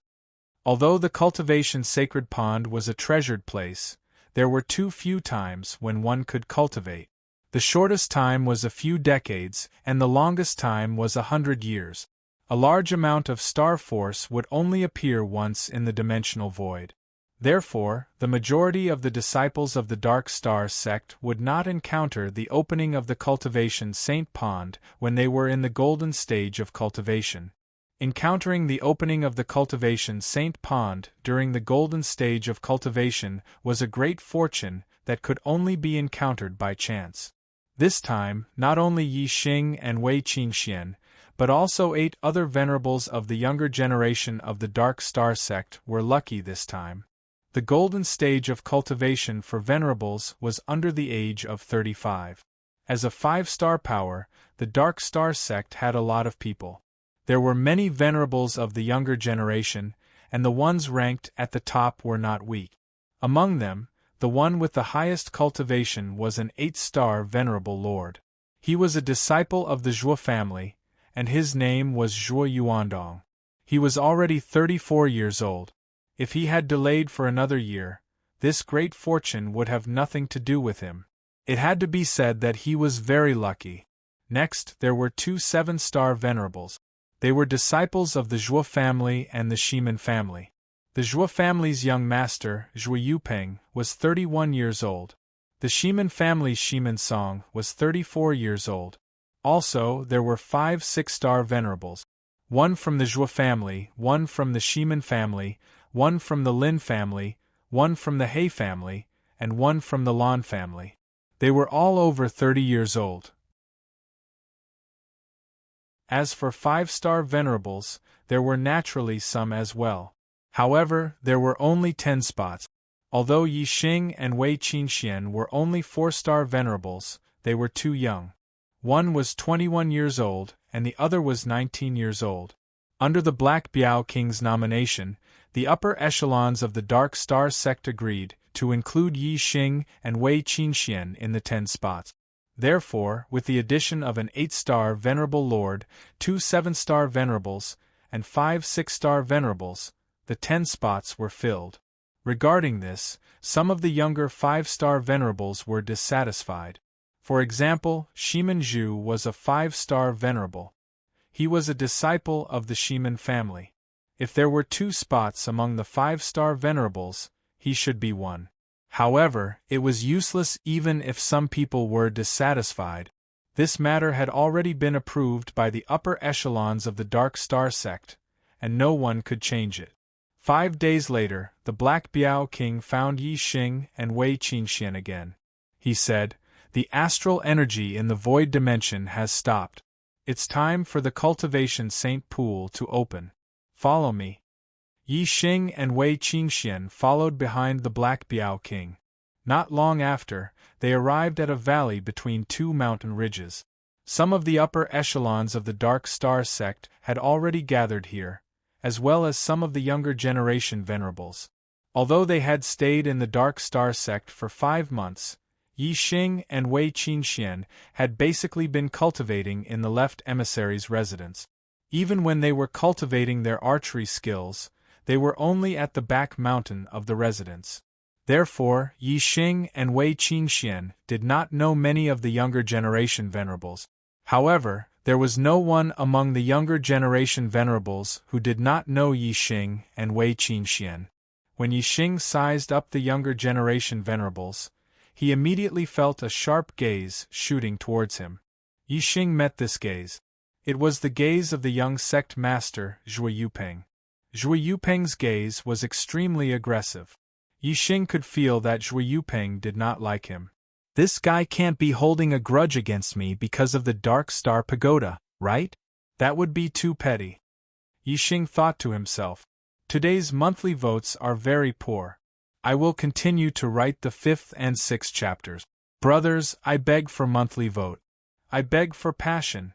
Although the Cultivation Sacred Pond was a treasured place, there were too few times when one could cultivate. The shortest time was a few decades, and the longest time was 100 years. A large amount of star force would only appear once in the dimensional void. Therefore, the majority of the disciples of the Dark Star sect would not encounter the opening of the Cultivation Saint Pond when they were in the golden stage of cultivation. Encountering the opening of the Cultivation Saint Pond during the golden stage of cultivation was a great fortune that could only be encountered by chance. This time, not only Yi Xing and Wei Qingxian, but also 8 other venerables of the younger generation of the Dark Star sect were lucky this time. The golden stage of cultivation for venerables was under the age of 35. As a 5-star power, the Dark Star sect had a lot of people. There were many venerables of the younger generation, and the ones ranked at the top were not weak. Among them, the one with the highest cultivation was an 8-star venerable lord. He was a disciple of the Zhuo family, and his name was Zhuo Yuandong. He was already 34 years old. If he had delayed for another year, this great fortune would have nothing to do with him. It had to be said that he was very lucky. Next, there were 2 7-star venerables. They were disciples of the Zhuo family and the Shimen family. The Zhuo family's young master, Zhuo Yupeng, was 31 years old. The Shimen family's Shimen Song was 34 years old. Also, there were 5 6-star venerables. One from the Zhuo family, one from the Shimen family, one from the Lin family, one from the He family, and one from the Lan family. They were all over 30 years old. As for 5-star venerables, there were naturally some as well. However, there were only 10 spots. Although Yi Xing and Wei Qingxian were only 4-star venerables, they were too young. One was 21 years old, and the other was 19 years old. Under the Black Biao King's nomination, the upper echelons of the Dark Star sect agreed to include Yi Xing and Wei Qingxian in the 10 spots. Therefore, with the addition of an 8-star venerable lord, 2 7-star venerables, and 5 6-star venerables, the 10 spots were filled. Regarding this, some of the younger 5-star venerables were dissatisfied. For example, Shimen Zhu was a 5-star venerable. He was a disciple of the Shimen family. If there were 2 spots among the 5-star venerables, he should be one. However, it was useless even if some people were dissatisfied. This matter had already been approved by the upper echelons of the Dark Star sect, and no one could change it. 5 days later, the Black Biao King found Yi Xing and Wei Qingxian again. He said, "The astral energy in the void dimension has stopped. It's time for the cultivation Saint Pool to open. Follow me." Yi Xing and Wei Qingxian followed behind the Black Biao King. Not long after, they arrived at a valley between two mountain ridges. Some of the upper echelons of the Dark Star sect had already gathered here, as well as some of the younger generation venerables. Although they had stayed in the Dark Star sect for 5 months, Yi Xing and Wei Qingxian had basically been cultivating in the left emissary's residence. Even when they were cultivating their archery skills, they were only at the back mountain of the residence. Therefore, Yi Xing and Wei Qingxian did not know many of the younger generation venerables. However, there was no one among the younger generation venerables who did not know Yi Xing and Wei Qingxian. When Yi Xing sized up the younger generation venerables, he immediately felt a sharp gaze shooting towards him. Yi Xing met this gaze. It was the gaze of the young sect master, Zhui Yupeng. Zhui Yupeng's gaze was extremely aggressive. Yi Xing could feel that Zhui Yupeng did not like him. This guy can't be holding a grudge against me because of the Dark Star Pagoda, right? That would be too petty. Yi Xing thought to himself. Today's monthly votes are very poor. I will continue to write the 5th and 6th chapters. Brothers, I beg for monthly vote. I beg for passion.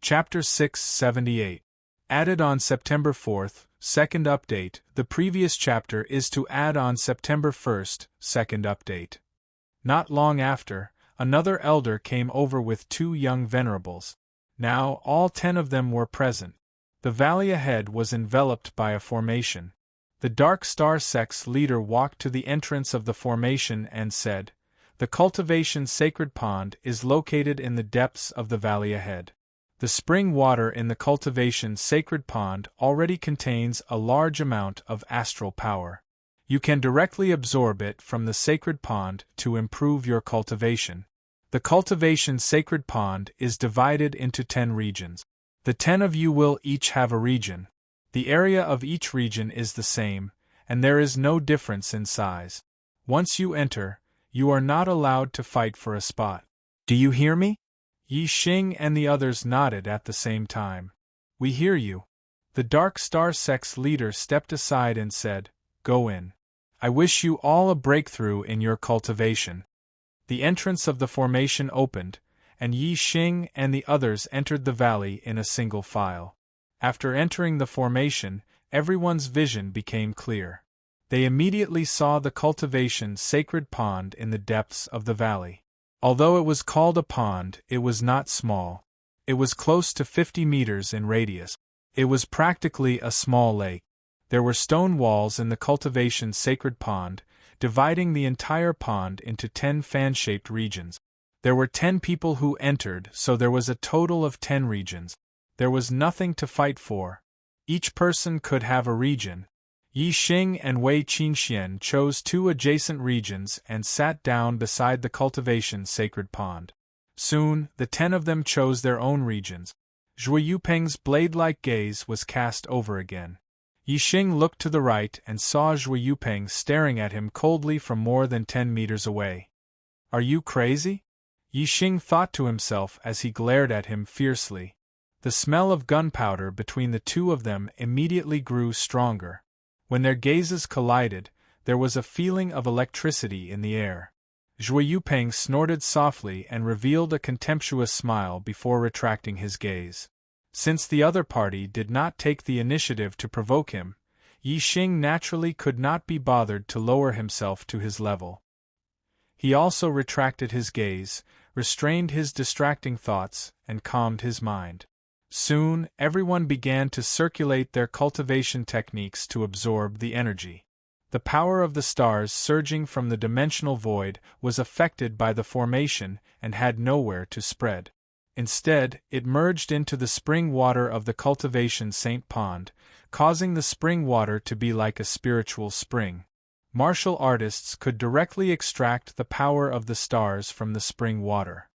Chapter 678. Added on September 4th, 2nd update. The previous chapter is to add on September 1st, 2nd update. Not long after, another elder came over with 2 young venerables. Now all 10 of them were present. The valley ahead was enveloped by a formation. The Dark Star sect's leader walked to the entrance of the formation and said, "The cultivation sacred pond is located in the depths of the valley ahead. The spring water in the cultivation sacred pond already contains a large amount of astral power. You can directly absorb it from the sacred pond to improve your cultivation. The cultivation sacred pond is divided into 10 regions. The 10 of you will each have a region. The area of each region is the same, and there is no difference in size. Once you enter, you are not allowed to fight for a spot. Do you hear me?" Yi Xing and the others nodded at the same time. "We hear you." The Dark Star sect's leader stepped aside and said, "Go in. I wish you all a breakthrough in your cultivation." The entrance of the formation opened, and Yi Xing and the others entered the valley in a single file. After entering the formation, everyone's vision became clear. They immediately saw the cultivation sacred pond in the depths of the valley. Although it was called a pond, it was not small. It was close to 50 meters in radius. It was practically a small lake. There were stone walls in the cultivation sacred pond, dividing the entire pond into 10 fan-shaped regions. There were 10 people who entered, so there was a total of 10 regions. There was nothing to fight for. Each person could have a region. Yi Xing and Wei Qingxian chose 2 adjacent regions and sat down beside the cultivation sacred pond. Soon, the 10 of them chose their own regions. Zhui Yupeng's blade-like gaze was cast over again. Yi Xing looked to the right and saw Zhui Yupeng staring at him coldly from more than 10 meters away. "Are you crazy?" Yi Xing thought to himself as he glared at him fiercely. The smell of gunpowder between the 2 of them immediately grew stronger. When their gazes collided, there was a feeling of electricity in the air. Zhui Yupeng snorted softly and revealed a contemptuous smile before retracting his gaze. Since the other party did not take the initiative to provoke him, Yi Xing naturally could not be bothered to lower himself to his level. He also retracted his gaze, restrained his distracting thoughts, and calmed his mind. Soon, everyone began to circulate their cultivation techniques to absorb the energy. The power of the stars surging from the dimensional void was affected by the formation and had nowhere to spread. Instead, it merged into the spring water of the cultivation Saint Pond, causing the spring water to be like a spiritual spring. Martial artists could directly extract the power of the stars from the spring water.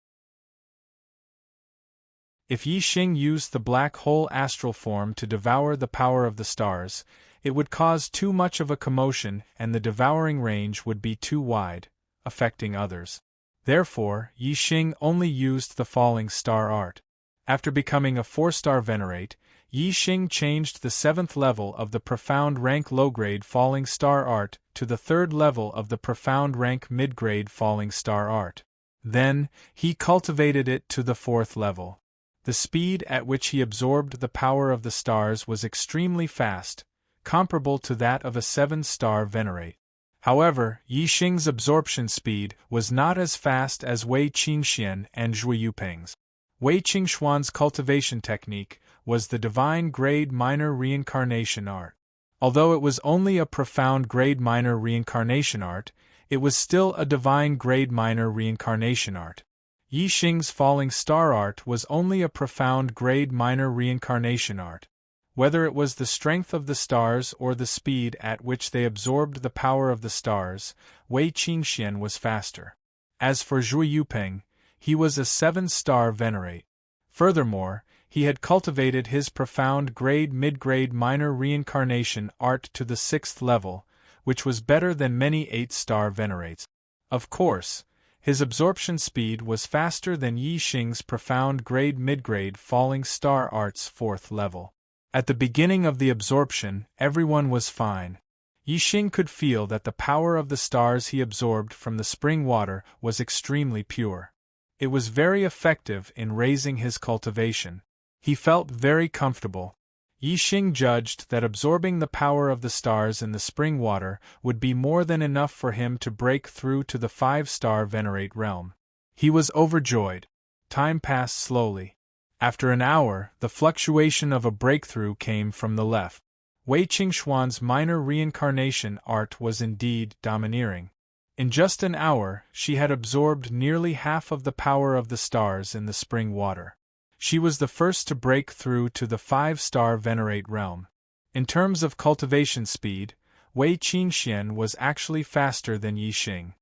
If Yi Xing used the black hole astral form to devour the power of the stars, it would cause too much of a commotion and the devouring range would be too wide, affecting others. Therefore, Yi Xing only used the falling star art. After becoming a 4-star venerate, Yi Xing changed the 7th level of the profound rank low-grade falling star art to the 3rd level of the profound rank mid-grade falling star art. Then, he cultivated it to the 4th level. The speed at which he absorbed the power of the stars was extremely fast, comparable to that of a 7-star venerate. However, Yi Xing's absorption speed was not as fast as Wei Qingxian and Zhui Yuping's. Wei Qingxuan's cultivation technique was the divine grade minor reincarnation art. Although it was only a profound grade minor reincarnation art, it was still a divine grade minor reincarnation art. Yi Xing's falling star art was only a profound grade minor reincarnation art. Whether it was the strength of the stars or the speed at which they absorbed the power of the stars, Wei Qingxian was faster. As for Zhui Yuping, he was a 7-star venerate. Furthermore, he had cultivated his profound grade mid-grade minor reincarnation art to the 6th level, which was better than many 8-star venerates. Of course, his absorption speed was faster than Yi Xing's profound grade mid-grade falling star art's 4th level. At the beginning of the absorption, everyone was fine. Yi Xing could feel that the power of the stars he absorbed from the spring water was extremely pure. It was very effective in raising his cultivation. He felt very comfortable. Yi Xing judged that absorbing the power of the stars in the spring water would be more than enough for him to break through to the 5-star venerate realm. He was overjoyed. Time passed slowly. After an hour, the fluctuation of a breakthrough came from the left. Wei Qingxuan's minor reincarnation art was indeed domineering. In just an hour, she had absorbed nearly half of the power of the stars in the spring water. She was the first to break through to the 5-star venerate realm. In terms of cultivation speed, Wei Qingxian was actually faster than Yi Xing.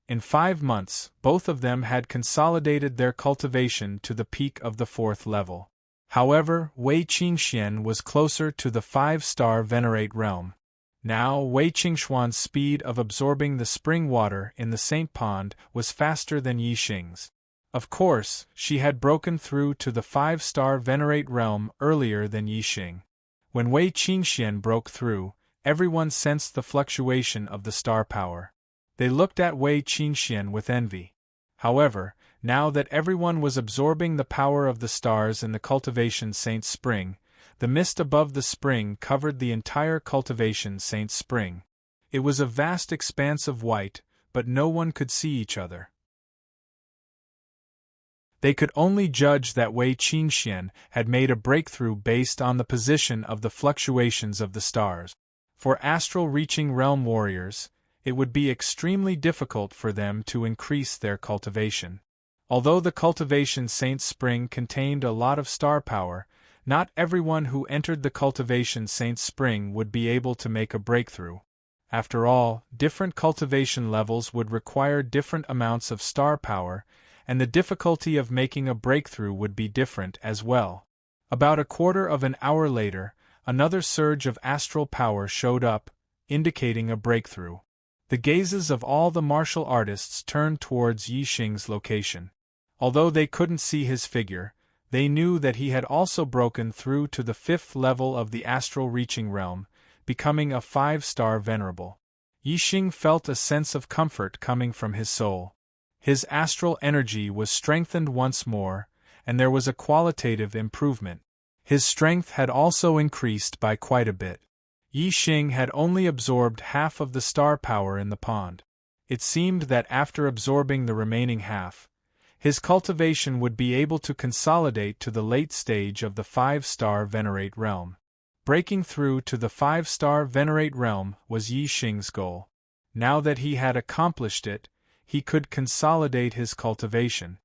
In 5 months, both of them had consolidated their cultivation to the peak of the 4th level. However, Wei Qingxian was closer to the 5-star venerate realm. Now, Wei Qingxuan's speed of absorbing the spring water in the Saint Pond was faster than Yi Xing's. Of course, she had broken through to the 5-star venerate realm earlier than Yi Xing. When Wei Qingxian broke through, everyone sensed the fluctuation of the star power. They looked at Wei Qingxian with envy. However, now that everyone was absorbing the power of the stars in the cultivation Saint Spring, the mist above the spring covered the entire cultivation Saint Spring. It was a vast expanse of white, but no one could see each other. They could only judge that Wei Qingxian had made a breakthrough based on the position of the fluctuations of the stars. For astral-reaching realm warriors, it would be extremely difficult for them to increase their cultivation. Although the cultivation Saint Spring contained a lot of star power, not everyone who entered the cultivation Saint Spring would be able to make a breakthrough. After all, different cultivation levels would require different amounts of star power, and the difficulty of making a breakthrough would be different as well. About a quarter of an hour later, another surge of astral power showed up, indicating a breakthrough. The gazes of all the martial artists turned towards Yi Xing's location. Although they couldn't see his figure, they knew that he had also broken through to the 5th level of the astral-reaching realm, becoming a 5-star venerable. Yi Xing felt a sense of comfort coming from his soul. His astral energy was strengthened once more, and there was a qualitative improvement. His strength had also increased by quite a bit. Yi Xing had only absorbed half of the star power in the pond. It seemed that after absorbing the remaining half, his cultivation would be able to consolidate to the late stage of the 5-star venerate realm. Breaking through to the 5-star venerate realm was Yi Xing's goal. Now that he had accomplished it, he could consolidate his cultivation.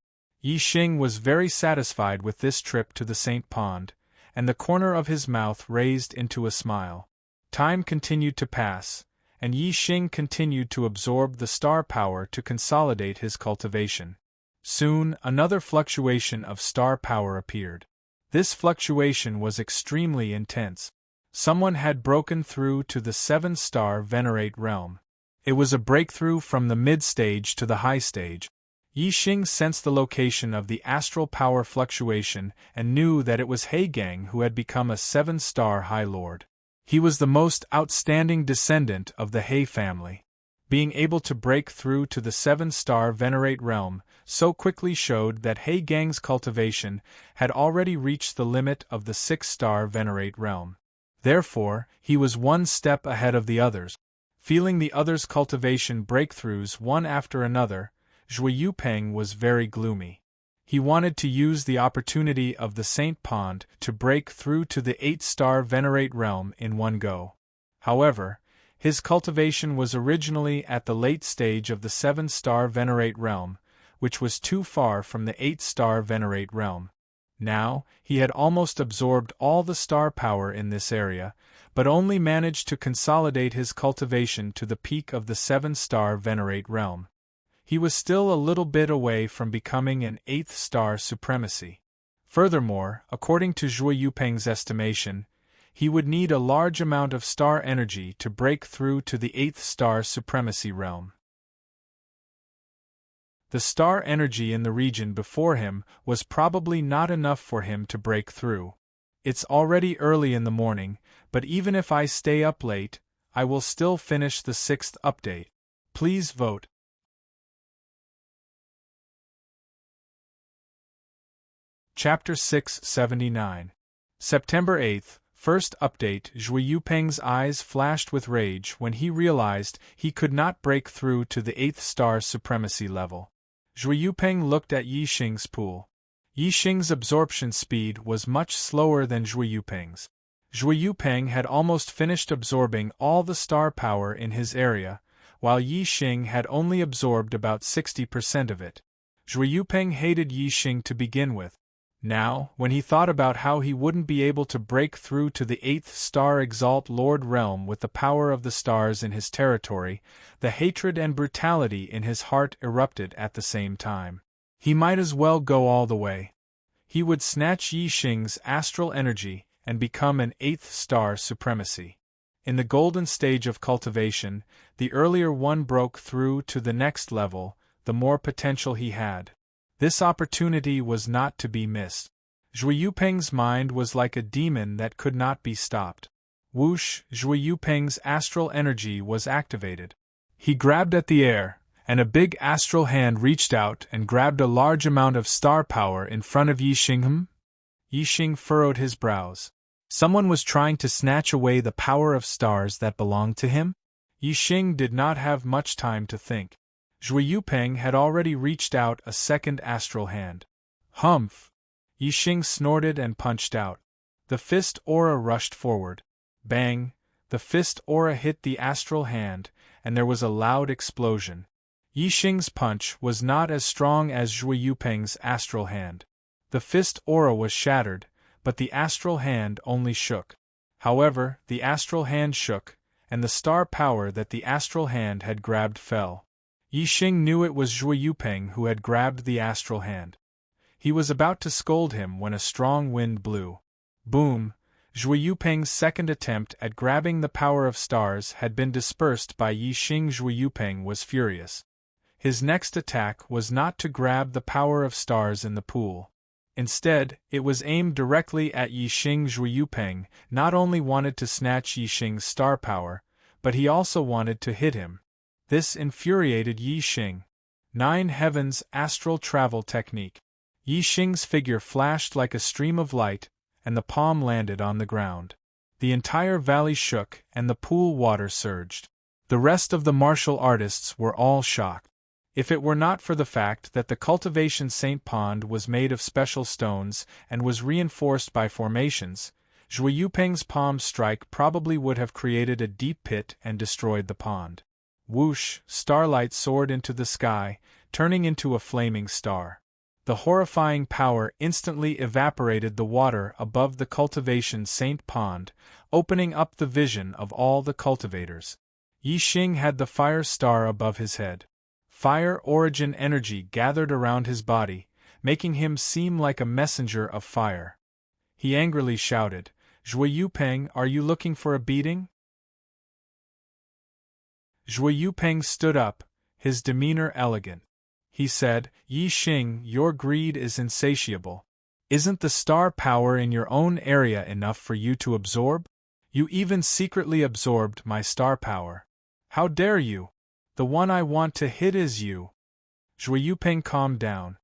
Yi Xing was very satisfied with this trip to the Saint Pond, and the corner of his mouth raised into a smile. Time continued to pass, and Yi Xing continued to absorb the star power to consolidate his cultivation. Soon, another fluctuation of star power appeared. This fluctuation was extremely intense. Someone had broken through to the 7-star Venerate realm. It was a breakthrough from the mid-stage to the high stage. Yi Xing sensed the location of the astral power fluctuation and knew that it was He Gang who had become a 7-star High Lord. He was the most outstanding descendant of the He family. Being able to break through to the 7-star Venerate realm so quickly showed that He Gang's cultivation had already reached the limit of the 6-star Venerate realm. Therefore, he was one step ahead of the others. Feeling the others' cultivation breakthroughs one after another, Zhui Yupeng was very gloomy. He wanted to use the opportunity of the Saint Pond to break through to the 8-star Venerate realm in one go. However, his cultivation was originally at the late stage of the 7-star Venerate realm, which was too far from the 8-star Venerate realm. Now, he had almost absorbed all the star power in this area, but only managed to consolidate his cultivation to the peak of the 7-star Venerate realm. He was still a little bit away from becoming an 8th-star supremacy. Furthermore, according to Zhui Yupeng's estimation, he would need a large amount of star energy to break through to the 8th-star supremacy realm. The star energy in the region before him was probably not enough for him to break through. It's already early in the morning, but even if I stay up late, I will still finish the 6th update. Please vote. Chapter 679. September 8th, first update. Zhui Yupeng's eyes flashed with rage when he realized he could not break through to the 8th-star supremacy level. Zhui Yupeng looked at Yi Xing's pool. Yi Xing's absorption speed was much slower than Zhui Yupeng's. Zhui Yupeng had almost finished absorbing all the star power in his area, while Yi Xing had only absorbed about 60% of it. Zhui Yupeng hated Yi Xing to begin with. Now, when he thought about how he wouldn't be able to break through to the 8th-star Exalt Lord realm with the power of the stars in his territory, the hatred and brutality in his heart erupted at the same time. He might as well go all the way. He would snatch Yi Xing's astral energy and become an 8th-star supremacy. In the golden stage of cultivation, the earlier one broke through to the next level, the more potential he had. This opportunity was not to be missed. Zhui Yupeng's mind was like a demon that could not be stopped. Whoosh! Zhui Yupeng's astral energy was activated. He grabbed at the air, and a big astral hand reached out and grabbed a large amount of star power in front of Yi Xing. Yi Xing furrowed his brows. Someone was trying to snatch away the power of stars that belonged to him? Yi Xing did not have much time to think. Zhui Yupeng had already reached out a second astral hand. Humph! Yi Xing snorted and punched out. The fist aura rushed forward. Bang! The fist aura hit the astral hand, and there was a loud explosion. Yi Xing's punch was not as strong as Zhui Yupeng's astral hand. The fist aura was shattered, but the astral hand only shook. However, the astral hand shook, and the star power that the astral hand had grabbed fell. Yi Xing knew it was Zhui Yupeng who had grabbed the astral hand. He was about to scold him when a strong wind blew. Boom! Zhui Yupeng's second attempt at grabbing the power of stars had been dispersed by Yi Xing. Zhui Yupeng was furious. His next attack was not to grab the power of stars in the pool. Instead, it was aimed directly at Yi Xing. Zhui Yupeng not only wanted to snatch Yi Xing's star power, but he also wanted to hit him. This infuriated Yi Xing. 9 Heavens Astral Travel Technique. Yi Xing's figure flashed like a stream of light, and the palm landed on the ground. The entire valley shook and the pool water surged. The rest of the martial artists were all shocked. If it were not for the fact that the cultivation Saint Pond was made of special stones and was reinforced by formations, Zhui Yupeng's palm strike probably would have created a deep pit and destroyed the pond. Whoosh! Starlight soared into the sky, turning into a flaming star. The horrifying power instantly evaporated the water above the cultivation Saint Pond, opening up the vision of all the cultivators. Yi Xing had the fire star above his head. Fire origin energy gathered around his body, making him seem like a messenger of fire. He angrily shouted, "Zhui Yupeng, are you looking for a beating?" Zhui Yupeng stood up, his demeanor elegant. He said, "Yi Xing, your greed is insatiable. Isn't the star power in your own area enough for you to absorb? You even secretly absorbed my star power. How dare you? The one I want to hit is you." Zhui Yupeng calmed down.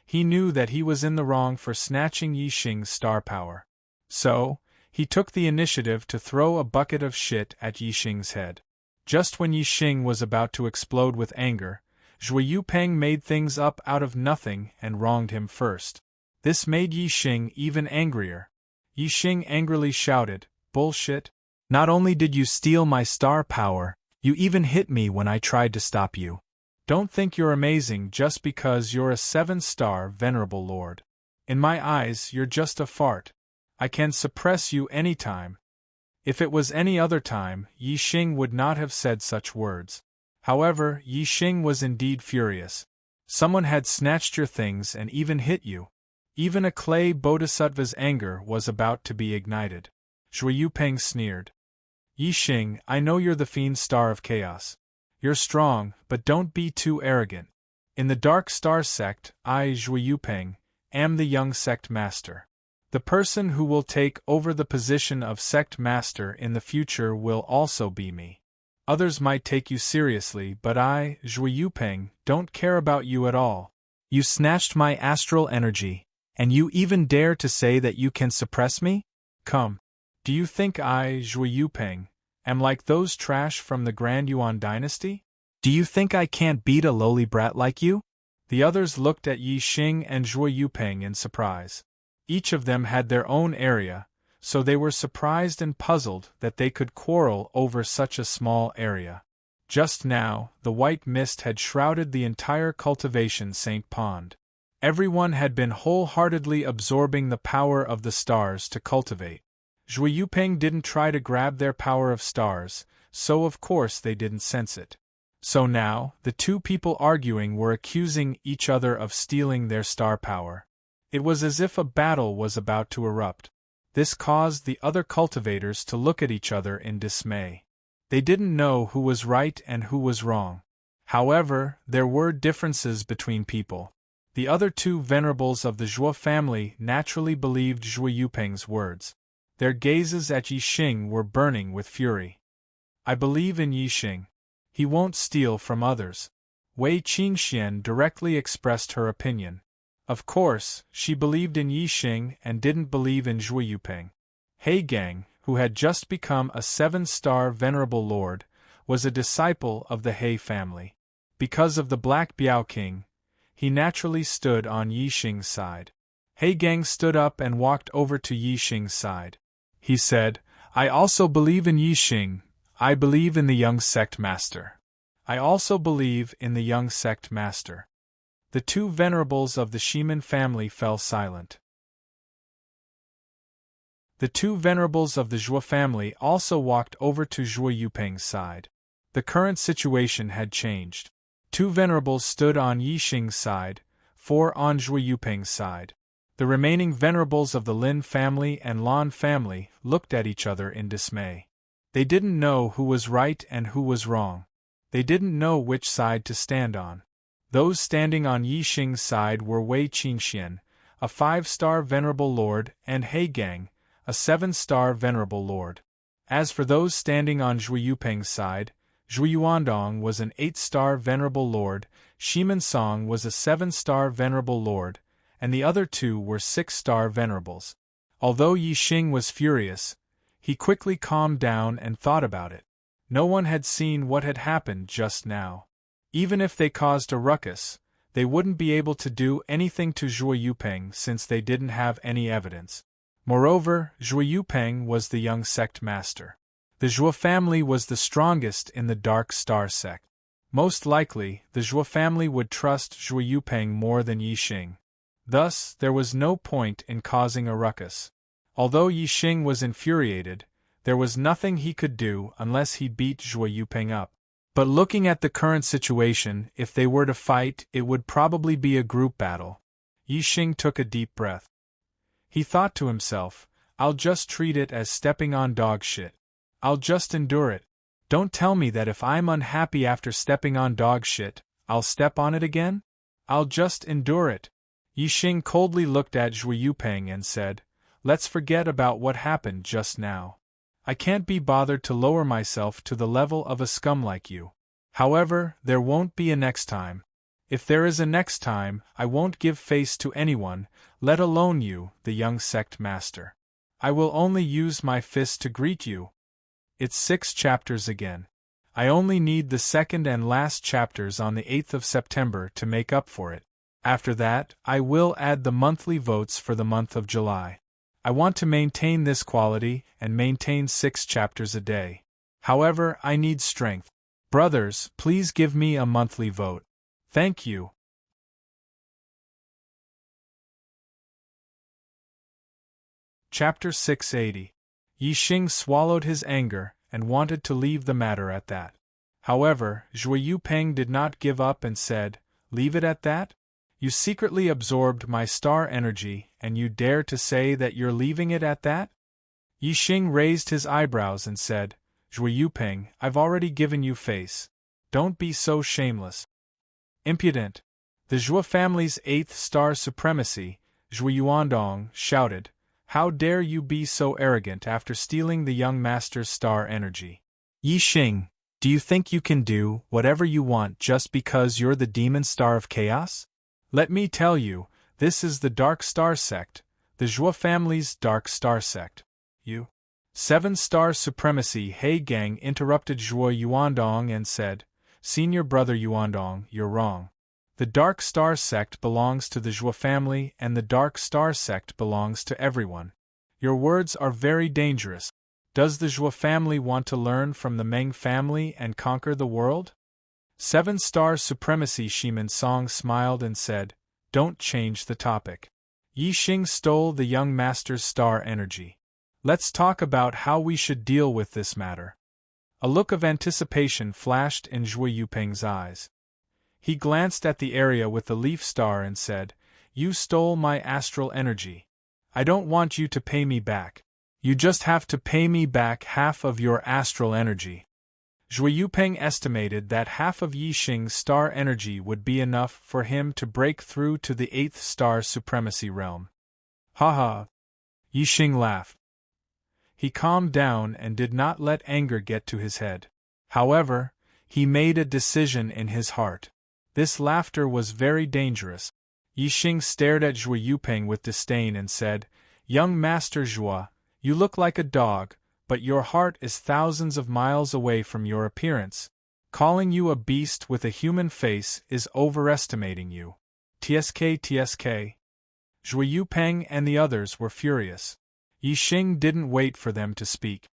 He knew that he was in the wrong for snatching Yi Xing's star power. So, he took the initiative to throw a bucket of shit at Yi Xing's head. Just when Yi Xing was about to explode with anger, Zhui Yupeng made things up out of nothing and wronged him first. This made Yi Xing even angrier. Yi Xing angrily shouted, "Bullshit! Not only did you steal my star power, you even hit me when I tried to stop you. Don't think you're amazing just because you're a 7-star venerable lord. In my eyes, you're just a fart. I can suppress you anytime." If it was any other time, Yi Xing would not have said such words. However, Yi Xing was indeed furious. Someone had snatched your things and even hit you. Even a clay bodhisattva's anger was about to be ignited. Zhui Yupeng sneered. "Yi Xing, I know you're the fiend star of chaos. You're strong, but don't be too arrogant. In the Dark Star sect, I, Zhui Yupeng, am the young sect master. The person who will take over the position of sect master in the future will also be me. Others might take you seriously, but I, Zhui Yupeng, don't care about you at all. You snatched my astral energy, and you even dare to say that you can suppress me? Come. Do you think I, Zhui Yupeng, am like those trash from the Grand Yuan dynasty? Do you think I can't beat a lowly brat like you?" The others looked at Yi Xing and Zhui Yupeng in surprise. Each of them had their own area, so they were surprised and puzzled that they could quarrel over such a small area. Just now, the white mist had shrouded the entire cultivation Saint Pond. Everyone had been wholeheartedly absorbing the power of the stars to cultivate. Zhui Yupeng didn't try to grab their power of stars, so of course they didn't sense it. So now, the two people arguing were accusing each other of stealing their star power. It was as if a battle was about to erupt. This caused the other cultivators to look at each other in dismay. They didn't know who was right and who was wrong. However, there were differences between people. The other two venerables of the Zhuo family naturally believed Zhui Yupeng's words. Their gazes at Yi Xing were burning with fury. "I believe in Yi Xing. He won't steal from others." Wei Qingxian directly expressed her opinion. Of course, she believed in Yi Xing and didn't believe in Zhui Yupeng. He Gang, who had just become a 7-star venerable lord, was a disciple of the He family. Because of the Black Biao King, he naturally stood on Yi Xing's side. He Gang stood up and walked over to Yi Xing's side. He said, "I also believe in Yi Xing. I believe in the young sect master. I also believe in the young sect master." The two venerables of the Shiman family fell silent. The two venerables of the Zhuo family also walked over to Zhui Yupeng's side. The current situation had changed. Two venerables stood on Yi Xing's side, 4 on Zhui Yupeng's side. The remaining venerables of the Lin family and Lan family looked at each other in dismay. They didn't know who was right and who was wrong. They didn't know which side to stand on. Those standing on Yi Xing's side were Wei Qingxian, a 5-star venerable lord, and He Gang, a 7-star venerable lord. As for those standing on Zhui Yupeng's side, Zhui Yuandong was an 8-star venerable lord, Shiman Song was a 7-star venerable lord, and the other two were 6-star venerables. Although Yi Xing was furious, he quickly calmed down and thought about it. No one had seen what had happened just now. Even if they caused a ruckus, they wouldn't be able to do anything to Zhui Yupeng since they didn't have any evidence. Moreover, Zhui Yupeng was the young sect master. The Zhuo family was the strongest in the Dark Star sect. Most likely, the Zhuo family would trust Zhui Yupeng more than Yi Xing. Thus, there was no point in causing a ruckus. Although Yi Xing was infuriated, there was nothing he could do unless he beat Zhuo Yupeng up. But looking at the current situation, if they were to fight, it would probably be a group battle. Yi Xing took a deep breath. He thought to himself, I'll just treat it as stepping on dog shit. I'll just endure it. Don't tell me that if I'm unhappy after stepping on dog shit, I'll step on it again? I'll just endure it. Yi Xing coldly looked at Zhuo Yupeng and said, Let's forget about what happened just now. I can't be bothered to lower myself to the level of a scum like you. However, there won't be a next time. If there is a next time, I won't give face to anyone, let alone you, the young sect master. I will only use my fist to greet you. It's 6 chapters again. I only need the second and last chapters on the 8th of September to make up for it. After that, I will add the monthly votes for the month of July. I want to maintain this quality and maintain 6 chapters a day. However, I need strength. Brothers, please give me a monthly vote. Thank you. Chapter 680. Yi Xing swallowed his anger and wanted to leave the matter at that. However, Zhuo Yupeng did not give up and said, Leave it at that? You secretly absorbed my star energy, and you dare to say that you're leaving it at that? Yi Xing raised his eyebrows and said, Zhuo Yupeng, I've already given you face. Don't be so shameless. Impudent. The Zhuo family's 8th star supremacy, Zhuo Yuandong, shouted, How dare you be so arrogant after stealing the young master's star energy? Yi Xing, do you think you can do whatever you want just because you're the demon star of chaos? Let me tell you, this is the Dark Star Sect, the Zhuo family's Dark Star Sect. You 7-star supremacy He Gang interrupted Zhuo Yuandong and said, Senior brother Yuandong, you're wrong. The Dark Star Sect belongs to the Zhuo family and the Dark Star Sect belongs to everyone. Your words are very dangerous. Does the Zhuo family want to learn from the Meng family and conquer the world? 7-star supremacy Shiman Song smiled and said, Don't change the topic. Yi Xing stole the young master's star energy. Let's talk about how we should deal with this matter. A look of anticipation flashed in Zhuo Yupeng's eyes. He glanced at the area with the leaf star and said, You stole my astral energy. I don't want you to pay me back. You just have to pay me back half of your astral energy. Zhuo Yupeng estimated that half of Yi Xing's star energy would be enough for him to break through to the 8th star supremacy realm. Ha ha! Yi Xing laughed. He calmed down and did not let anger get to his head. However, he made a decision in his heart. This laughter was very dangerous. Yi Xing stared at Zhuo Yupeng with disdain and said, Young Master Zhuo, you look like a dog, but your heart is thousands of miles away from your appearance. Calling you a beast with a human face is overestimating you. TSK. Zhuo Yupeng and the others were furious. Yi Xing didn't wait for them to speak.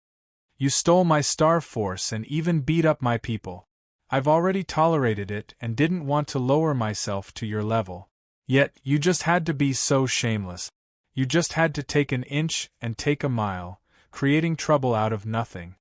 You stole my star force and even beat up my people. I've already tolerated it and didn't want to lower myself to your level. Yet, you just had to be so shameless. You just had to take an inch and take a mile, creating trouble out of nothing.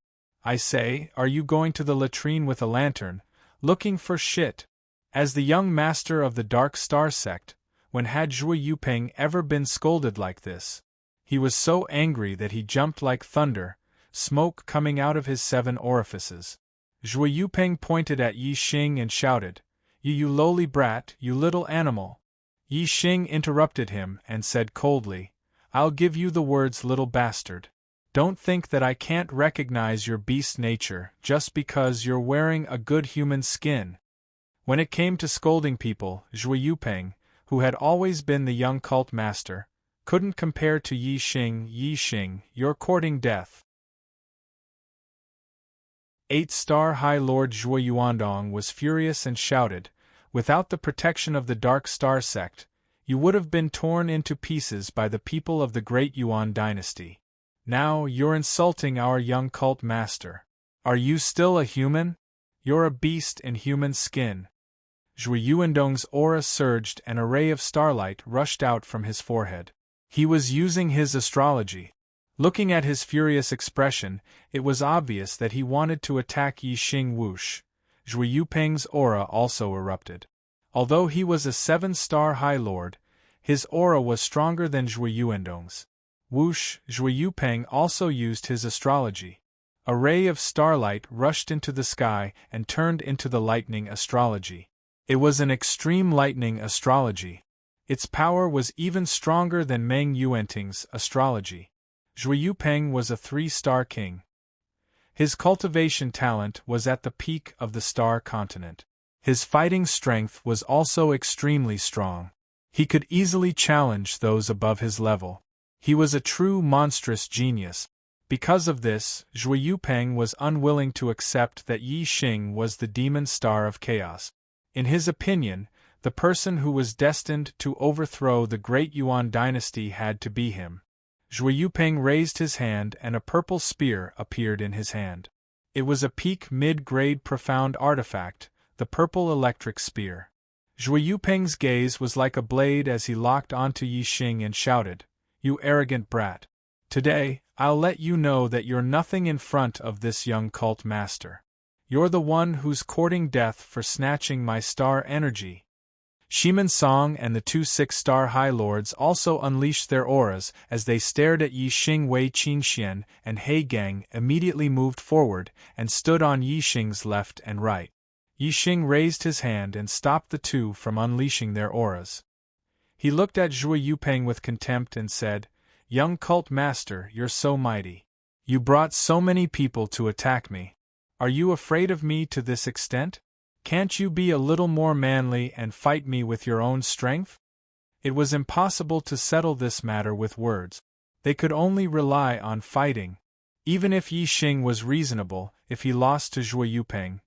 I say, are you going to the latrine with a lantern, looking for shit? As the young master of the Dark Star Sect, when had Zhuo Yupeng ever been scolded like this? He was so angry that he jumped like thunder, smoke coming out of his 7 orifices. Zhuo Yupeng pointed at Yi Xing and shouted, You lowly brat, you little animal. Yi Xing interrupted him and said coldly, I'll give you the words, little bastard. Don't think that I can't recognize your beast nature just because you're wearing a good human skin. When it came to scolding people, Zhuo Yupeng, who had always been the young cult master, couldn't compare to Yi Xing. Yi Xing, you're courting death. 8-star High Lord Zhuo Yuandong was furious and shouted, Without the protection of the Dark Star Sect, you would have been torn into pieces by the people of the Great Yuan dynasty. Now you're insulting our young cult master. Are you still a human? You're a beast in human skin. Zhui Yuandong's aura surged and a ray of starlight rushed out from his forehead. He was using his astrology. Looking at his furious expression, it was obvious that he wanted to attack Yi Xing whoosh. Zhui Yupeng's aura also erupted. Although he was a 7-star High Lord, his aura was stronger than Zhui Yuandong's. Whoosh, Zhui Yupeng also used his astrology. A ray of starlight rushed into the sky and turned into the lightning astrology. It was an extreme lightning astrology. Its power was even stronger than Meng Yuanting's astrology. Zhui Yupeng was a 3-star king. His cultivation talent was at the peak of the star continent. His fighting strength was also extremely strong. He could easily challenge those above his level. He was a true monstrous genius. Because of this, Zhui Yupeng was unwilling to accept that Yi Xing was the demon star of chaos. In his opinion, the person who was destined to overthrow the great Yuan dynasty had to be him. Zhui Yupeng raised his hand and a purple spear appeared in his hand. It was a peak mid-grade profound artifact, the purple electric spear. Zhui Yupeng's gaze was like a blade as he locked onto Yi Xing and shouted, "You arrogant brat! Today, I'll let you know that you're nothing in front of this young cult master. You're the one who's courting death for snatching my star energy." Shiman Song and the 2 6-star High Lords also unleashed their auras as they stared at Yi Xing. Wei Qingxian and He Gang immediately moved forward and stood on Yi Xing's left and right. Yi Xing raised his hand and stopped the two from unleashing their auras. He looked at Zhui Yupeng with contempt and said, "Young cult master, you're so mighty. You brought so many people to attack me. Are you afraid of me to this extent? Can't you be a little more manly and fight me with your own strength?" It was impossible to settle this matter with words. They could only rely on fighting. Even if Yi Xing was reasonable, if he lost to Zhui Yupeng,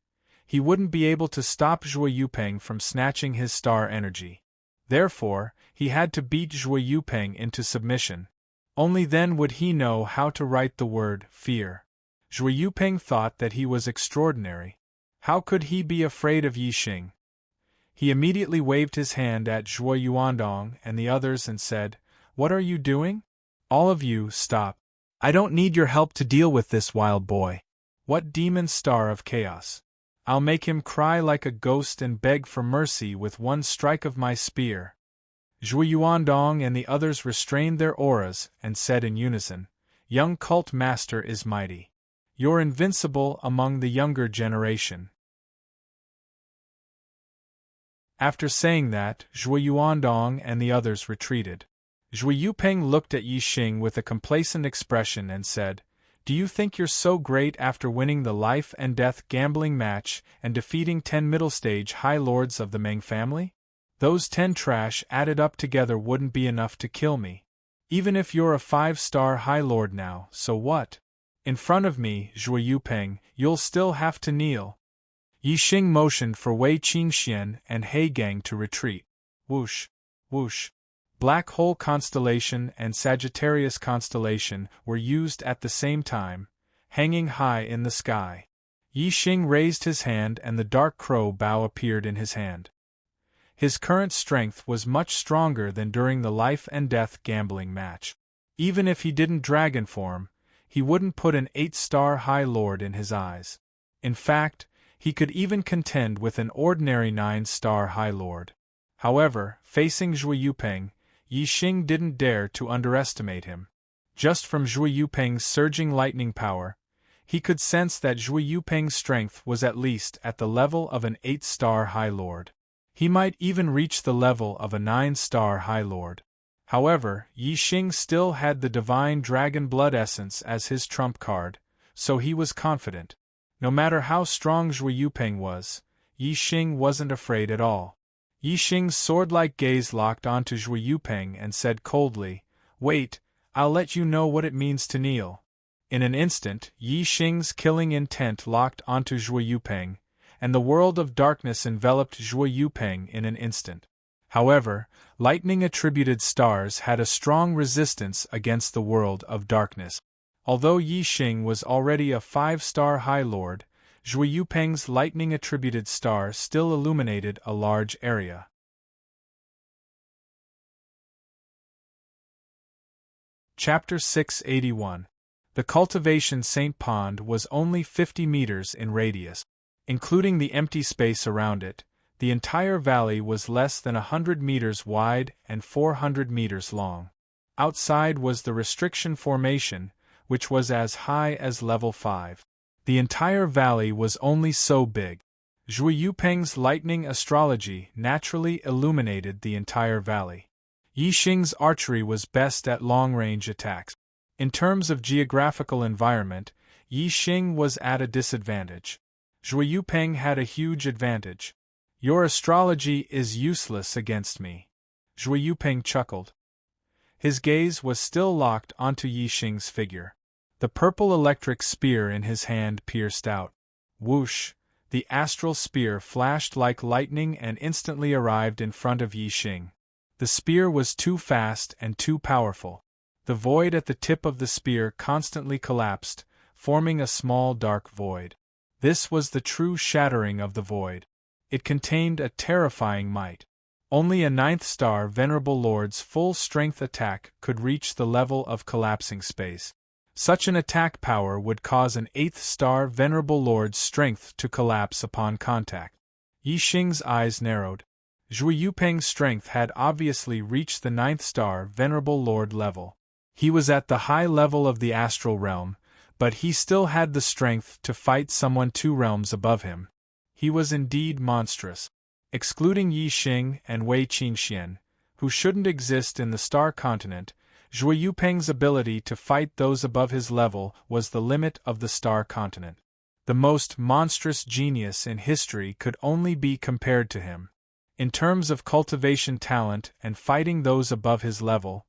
he wouldn't be able to stop Zhui Yupeng from snatching his star energy. Therefore, he had to beat Zhui Yupeng into submission. Only then would he know how to write the word fear. Zhui Yupeng thought that he was extraordinary. How could he be afraid of Yi Xing? He immediately waved his hand at Zhui Yuandong and the others and said, "What are you doing? All of you, stop. I don't need your help to deal with this wild boy. What demon star of chaos? I'll make him cry like a ghost and beg for mercy with one strike of my spear." Zhui Yuandong and the others restrained their auras and said in unison, "Young cult master is mighty. You're invincible among the younger generation." After saying that, Zhui Yuandong and the others retreated. Zhui Yupeng looked at Yi Xing with a complacent expression and said, "Do you think you're so great after winning the life and death gambling match and defeating 10 middle-stage High Lords of the Meng family? Those 10 trash added up together wouldn't be enough to kill me. Even if you're a 5-star High Lord now, so what? In front of me, Zhui Yupeng, you'll still have to kneel." Yi Xing motioned for Wei Qingxian and He Gang to retreat. Whoosh, whoosh. Black Hole Constellation and Sagittarius Constellation were used at the same time, hanging high in the sky. Yi Xing raised his hand and the Dark Crow bow appeared in his hand. His current strength was much stronger than during the life and death gambling match. Even if he didn't dragon form, he wouldn't put an 8-star High Lord in his eyes. In fact, he could even contend with an ordinary 9-star High Lord. However, facing Zhui Yupeng, Yi Xing didn't dare to underestimate him. Just from Zhui Yupeng's surging lightning power, he could sense that Zhui Yupeng's strength was at least at the level of an 8-star High Lord. He might even reach the level of a 9-star High Lord. However, Yi Xing still had the divine dragon blood essence as his trump card, so he was confident. No matter how strong Zhui Yupeng was, Yi Xing wasn't afraid at all. Yi Xing's sword-like gaze locked onto Zhui Yupeng and said coldly, "Wait, I'll let you know what it means to kneel." In an instant, Yi Xing's killing intent locked onto Zhui Yupeng, and the world of darkness enveloped Zhui Yupeng in an instant. However, lightning-attributed stars had a strong resistance against the world of darkness. Although Yi Xing was already a 5-star High Lord, Zhui Yupeng's lightning-attributed star still illuminated a large area. Chapter 681. The cultivation Saint Pond was only 50 meters in radius. Including the empty space around it, the entire valley was less than 100 meters wide and 400 meters long. Outside was the restriction formation, which was as high as level 5. The entire valley was only so big. Zhui Yupeng's lightning astrology naturally illuminated the entire valley. Yixing's archery was best at long-range attacks. In terms of geographical environment, Yixing was at a disadvantage. Zhui Yupeng had a huge advantage. Your astrology is useless against me. Zhui Yupeng chuckled. His gaze was still locked onto Yixing's figure. The purple electric spear in his hand pierced out. Whoosh! The astral spear flashed like lightning and instantly arrived in front of Yixing. The spear was too fast and too powerful. The void at the tip of the spear constantly collapsed, forming a small dark void. This was the true shattering of the void. It contained a terrifying might. Only a 9th star Venerable Lord's full-strength attack could reach the level of collapsing space. Such an attack power would cause an 8th star Venerable Lord's strength to collapse upon contact. Yixing's eyes narrowed. Zhui Yupeng's strength had obviously reached the 9th star Venerable Lord level. He was at the high level of the astral realm, but he still had the strength to fight someone 2 realms above him. He was indeed monstrous. Excluding Yixing and Wei Qingxian, who shouldn't exist in the star continent, Zhui Yupeng's ability to fight those above his level was the limit of the star continent. The most monstrous genius in history could only be compared to him. In terms of cultivation talent and fighting those above his level,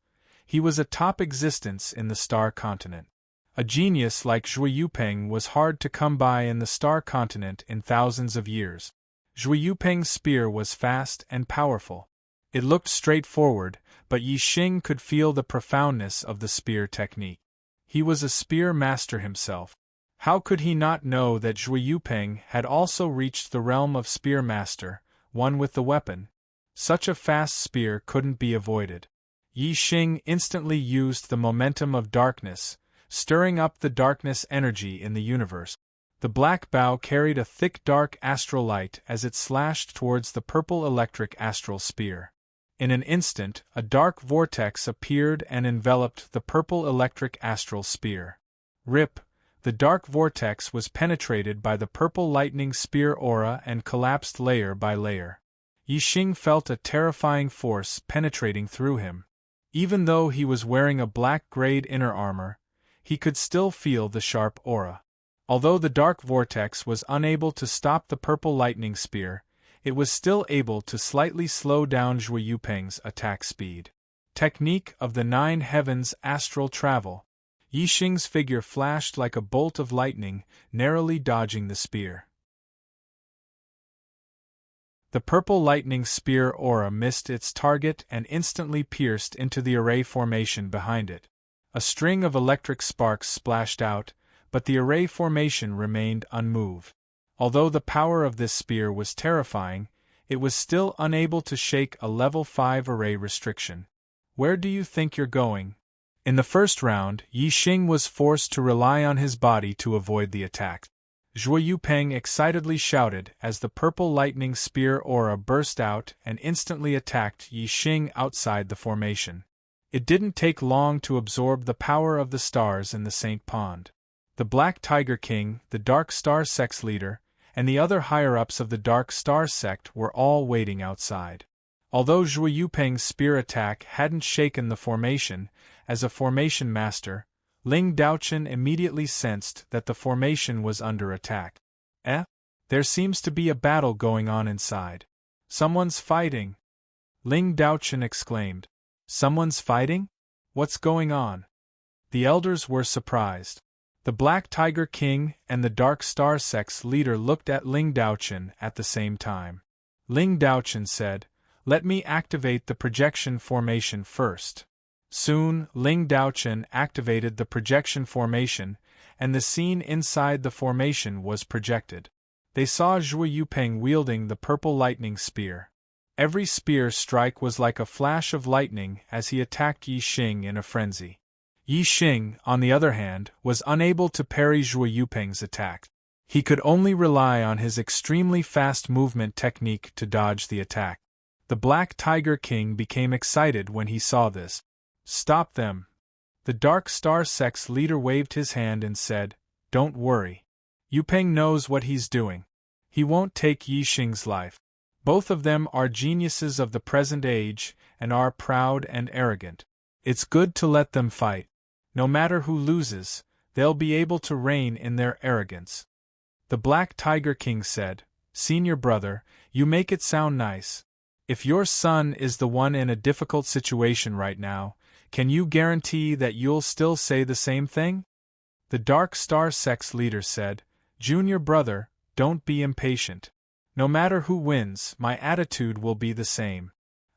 he was a top existence in the star continent. A genius like Zhui Yupeng was hard to come by in the star continent in thousands of years. Zhui Yupeng's spear was fast and powerful. It looked straightforward, but Yixing could feel the profoundness of the spear technique. He was a spear master himself. How could he not know that Zhui Yupeng had also reached the realm of spear master, one with the weapon? Such a fast spear couldn't be avoided. Yixing instantly used the momentum of darkness, stirring up the darkness energy in the universe. The black bow carried a thick dark astral light as it slashed towards the purple electric astral spear. In an instant, a dark vortex appeared and enveloped the purple electric astral spear. Rip! The dark vortex was penetrated by the purple lightning spear aura and collapsed layer by layer. Yixing felt a terrifying force penetrating through him. Even though he was wearing a black-grade inner armor, he could still feel the sharp aura. Although the dark vortex was unable to stop the purple lightning spear, it was still able to slightly slow down Zhui Yupeng's attack speed. Technique of the 9 heavens astral travel. Yixing's figure flashed like a bolt of lightning, narrowly dodging the spear. The purple lightning spear aura missed its target and instantly pierced into the array formation behind it. A string of electric sparks splashed out, but the array formation remained unmoved. Although the power of this spear was terrifying, it was still unable to shake a level 5 array restriction. Where do you think you're going? In the first round, Yixing was forced to rely on his body to avoid the attack. Zhui Yupeng excitedly shouted as the purple lightning spear aura burst out and instantly attacked Yixing outside the formation. It didn't take long to absorb the power of the stars in the Saint Pond. The Black Tiger King, the Dark Star Sect's leader, and the other higher-ups of the Dark Star Sect were all waiting outside. Although Zhui Yupeng's spear attack hadn't shaken the formation, as a formation master, Ling Daochen immediately sensed that the formation was under attack. There seems to be a battle going on inside. Someone's fighting. Ling Daochen exclaimed. Someone's fighting? What's going on? The elders were surprised. The Black Tiger King and the Dark Star Sect's leader looked at Ling Daochen at the same time. Ling Daochen said, "Let me activate the projection formation first." Soon, Ling Daochen activated the projection formation, and the scene inside the formation was projected. They saw Zhuo Yupeng wielding the purple lightning spear. Every spear strike was like a flash of lightning as he attacked Yi Xing in a frenzy. Yi Xing, on the other hand, was unable to parry Zhuo Yupeng's attack. He could only rely on his extremely fast movement technique to dodge the attack. The Black Tiger King became excited when he saw this. "Stop them!" The Dark Star Sect's leader waved his hand and said, "Don't worry. Yupeng knows what he's doing. He won't take Yi Xing's life. Both of them are geniuses of the present age and are proud and arrogant. It's good to let them fight. No matter who loses, they'll be able to reign in their arrogance." The Black Tiger King said, "Senior brother, you make it sound nice. If your son is the one in a difficult situation right now, can you guarantee that you'll still say the same thing?" The Dark Star Sect's leader said, "Junior brother, don't be impatient. No matter who wins, my attitude will be the same.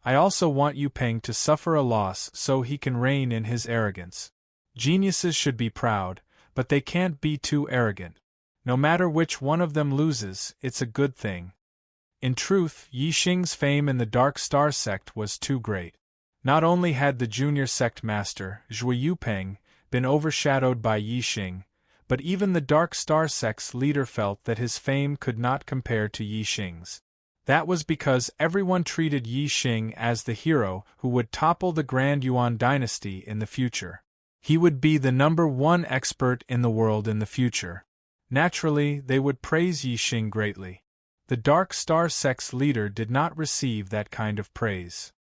I also want Yupeng to suffer a loss so he can reign in his arrogance. Geniuses should be proud, but they can't be too arrogant. No matter which one of them loses, it's a good thing." In truth, Yi Xing's fame in the Dark Star Sect was too great. Not only had the junior sect master, Zhuo Yupeng, been overshadowed by Yi Xing, but even the Dark Star Sect's leader felt that his fame could not compare to Yi Xing's. That was because everyone treated Yi Xing as the hero who would topple the Grand Yuan dynasty in the future. He would be the #1 expert in the world in the future. Naturally, they would praise Yi Xing greatly. The Dark Star Sect's leader did not receive that kind of praise.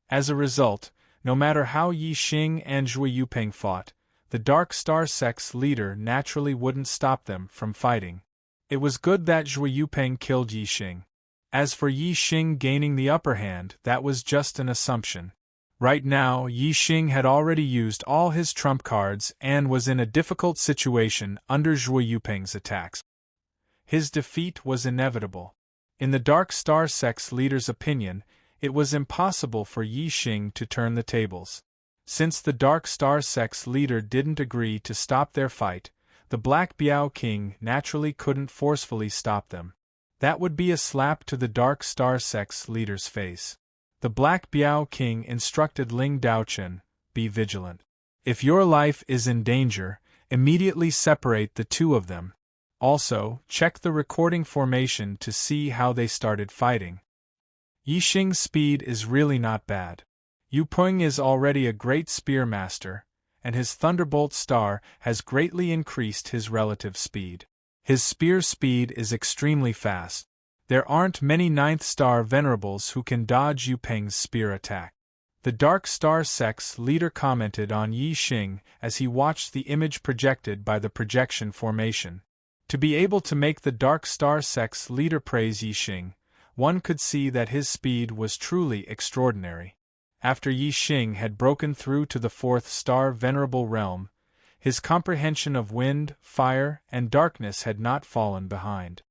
As a result, no matter how Yi Xing and Zhuo Yupeng fought, the Dark Star Sect's leader naturally wouldn't stop them from fighting. It was good that Zhuo Yupeng killed Yi Xing. As for Yi Xing gaining the upper hand, that was just an assumption. Right now, Yi Xing had already used all his trump cards and was in a difficult situation under Zhuo Yupeng's attacks. His defeat was inevitable. In the Dark Star Sect's leader's opinion, it was impossible for Yi Xing to turn the tables. Since the Dark Star Sect's leader didn't agree to stop their fight, the Black Biao King naturally couldn't forcefully stop them. That would be a slap to the Dark Star Sect's leader's face. The Black Biao King instructed Ling Daochen, "Be vigilant. If your life is in danger, immediately separate the two of them. Also, check the recording formation to see how they started fighting." Yi Xing's speed is really not bad. Yupeng is already a great spear master, and his Thunderbolt Star has greatly increased his relative speed. His spear speed is extremely fast. There aren't many 9th Star Venerables who can dodge Yupeng's spear attack. The Dark Star Sect's leader commented on Yi Xing as he watched the image projected by the projection formation. To be able to make the Dark Star Sect's leader praise Yi Xing, one could see that his speed was truly extraordinary. After Yi Xing had broken through to the 4th Star Venerable Realm, his comprehension of wind, fire, and darkness had not fallen behind.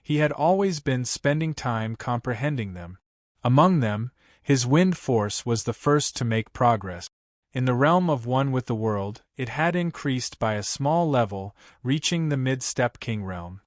He had always been spending time comprehending them. Among them, his wind force was the first to make progress. In the realm of one with the world, it had increased by a small level, reaching the Mid-Step King realm.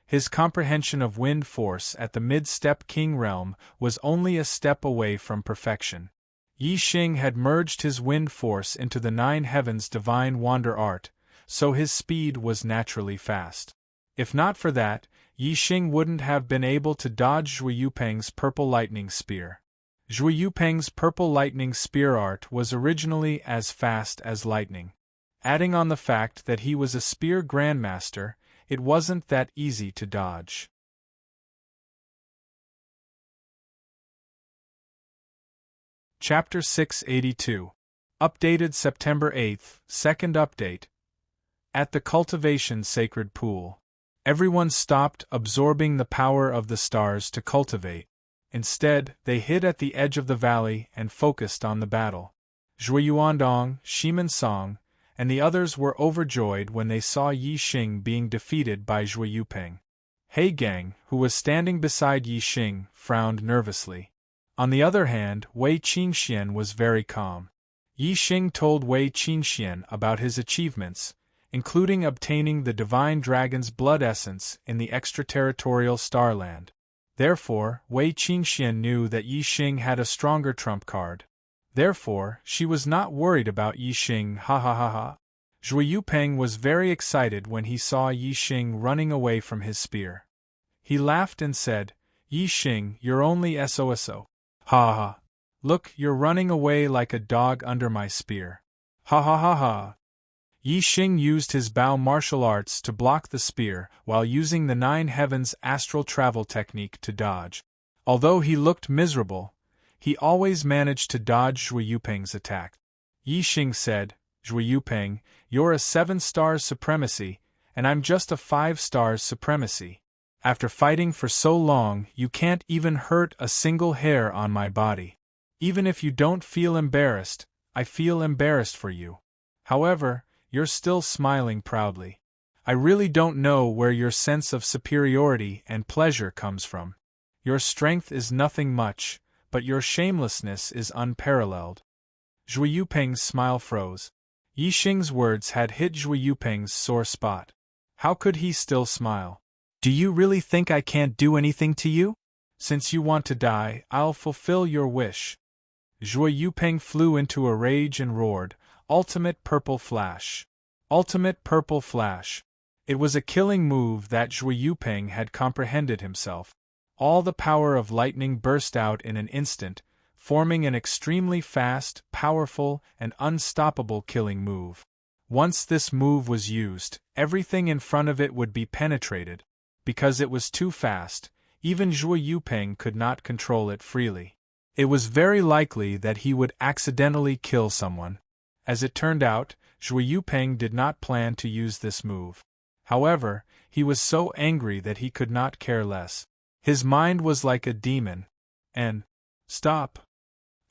His comprehension of wind force at the Mid-Step King realm was only a step away from perfection. Yi Xing had merged his wind force into the 9 Heavens Divine Wander Art, so his speed was naturally fast. If not for that, Yi Xing wouldn't have been able to dodge Zhuo Yupeng's Purple Lightning Spear. Zhuo Yupeng's Purple Lightning Spear art was originally as fast as lightning. Adding on the fact that he was a spear grandmaster, it wasn't that easy to dodge. Chapter 682. Updated September 8th, second update. At the Cultivation Sacred Pool. Everyone stopped absorbing the power of the stars to cultivate. Instead, they hid at the edge of the valley and focused on the battle. Zhuo Yuandong, Shimen Song, and the others were overjoyed when they saw Yi Xing being defeated by Zhuo Yupeng. He Gang, who was standing beside Yi Xing, frowned nervously. On the other hand, Wei Qingxian was very calm. Yi Xing told Wei Qingxian about his achievements, including obtaining the divine dragon's blood essence in the extraterritorial starland. Therefore, Wei Qingxian knew that Yi Xing had a stronger trump card. Therefore, she was not worried about Yi Xing. Ha ha ha ha. Zhui Yupeng was very excited when he saw Yi Xing running away from his spear. He laughed and said, Yi Xing, you're only SOSO. Ha ha. Look, you're running away like a dog under my spear. Ha ha ha ha. Yi Xing used his Bao martial arts to block the spear while using the Nine Heavens astral travel technique to dodge. Although he looked miserable, he always managed to dodge Zhui Yupeng's attack. Yi Xing said, Zhui Yupeng, you're a 7-star supremacy, and I'm just a 5-star supremacy. After fighting for so long, you can't even hurt a single hair on my body. Even if you don't feel embarrassed, I feel embarrassed for you. However, you're still smiling proudly. I really don't know where your sense of superiority and pleasure comes from. Your strength is nothing much, but your shamelessness is unparalleled. Zhui Yupeng's smile froze. Yi Xing's words had hit Zhui Yupeng's sore spot. How could he still smile? Do you really think I can't do anything to you? Since you want to die, I'll fulfill your wish. Zhui Yupeng flew into a rage and roared, Ultimate Purple Flash. Ultimate Purple Flash. It was a killing move that Zhui Yupeng had comprehended himself. All the power of lightning burst out in an instant, forming an extremely fast, powerful, and unstoppable killing move. Once this move was used, everything in front of it would be penetrated. Because it was too fast, even Zhui Yupeng could not control it freely. It was very likely that he would accidentally kill someone. As it turned out, Zhui Yupeng did not plan to use this move. However, he was so angry that he could not care less. His mind was like a demon. And, stop!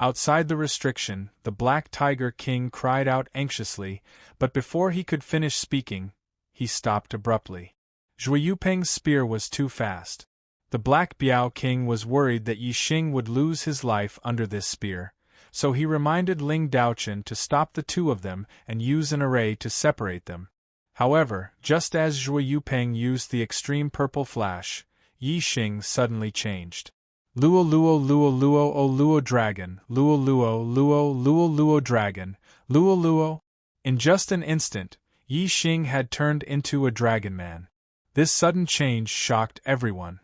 Outside the restriction, the Black Tiger King cried out anxiously, but before he could finish speaking, he stopped abruptly. Zhui Yupeng's spear was too fast. The Black Biao King was worried that Yi Xing would lose his life under this spear, so he reminded Ling Daochen to stop the two of them and use an array to separate them. However, just as Zhui Yupeng used the extreme purple flash, Yi Xing suddenly changed. Luo Luo Luo Luo O Luo Dragon, Luo Luo Luo Luo Luo Dragon, Luo Luo. In just an instant, Yi Xing had turned into a dragon man. This sudden change shocked everyone.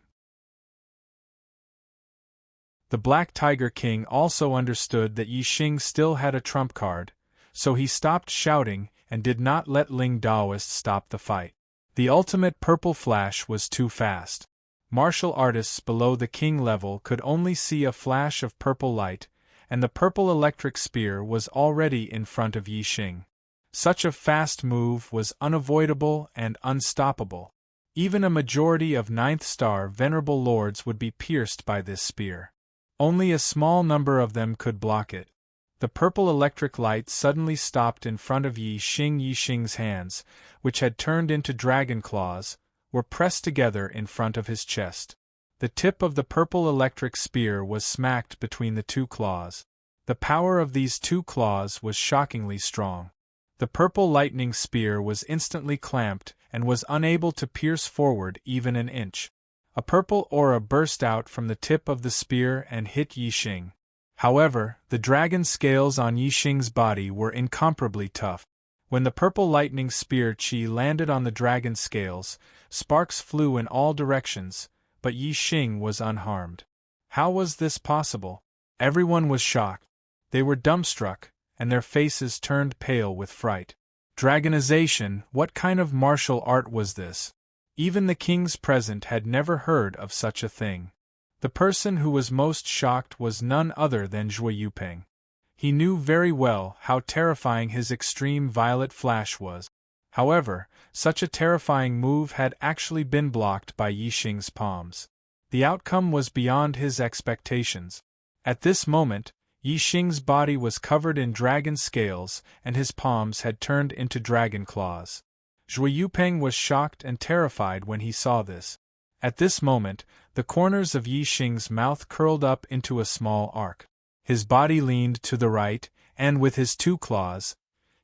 The Black Tiger King also understood that Yi Xing still had a trump card, so he stopped shouting and did not let Ling Daoist stop the fight. The ultimate purple flash was too fast. Martial artists below the king level could only see a flash of purple light, and the purple electric spear was already in front of Yi Xing. Such a fast move was unavoidable and unstoppable. Even a majority of 9th-star venerable lords would be pierced by this spear. Only a small number of them could block it. The purple electric light suddenly stopped in front of Yi Xing. Yi Xing's hands, which had turned into dragon claws, were pressed together in front of his chest. The tip of the purple electric spear was smacked between the two claws. The power of these two claws was shockingly strong. The purple lightning spear was instantly clamped and was unable to pierce forward even an inch. A purple aura burst out from the tip of the spear and hit Yi Xing. However, the dragon scales on Yi Xing's body were incomparably tough. When the purple lightning spear chi landed on the dragon scales, sparks flew in all directions, but Yi Xing was unharmed. How was this possible? Everyone was shocked. They were dumbstruck, and their faces turned pale with fright. Dragonization, what kind of martial art was this? Even the kings present had never heard of such a thing. The person who was most shocked was none other than Zhui Yupeng. He knew very well how terrifying his extreme violet flash was. However, such a terrifying move had actually been blocked by Yi Xing's palms. The outcome was beyond his expectations. At this moment, Yi Xing's body was covered in dragon scales and his palms had turned into dragon claws. Zhui Yupeng was shocked and terrified when he saw this. At this moment, the corners of Yi Xing's mouth curled up into a small arc. His body leaned to the right, and with his 2 claws,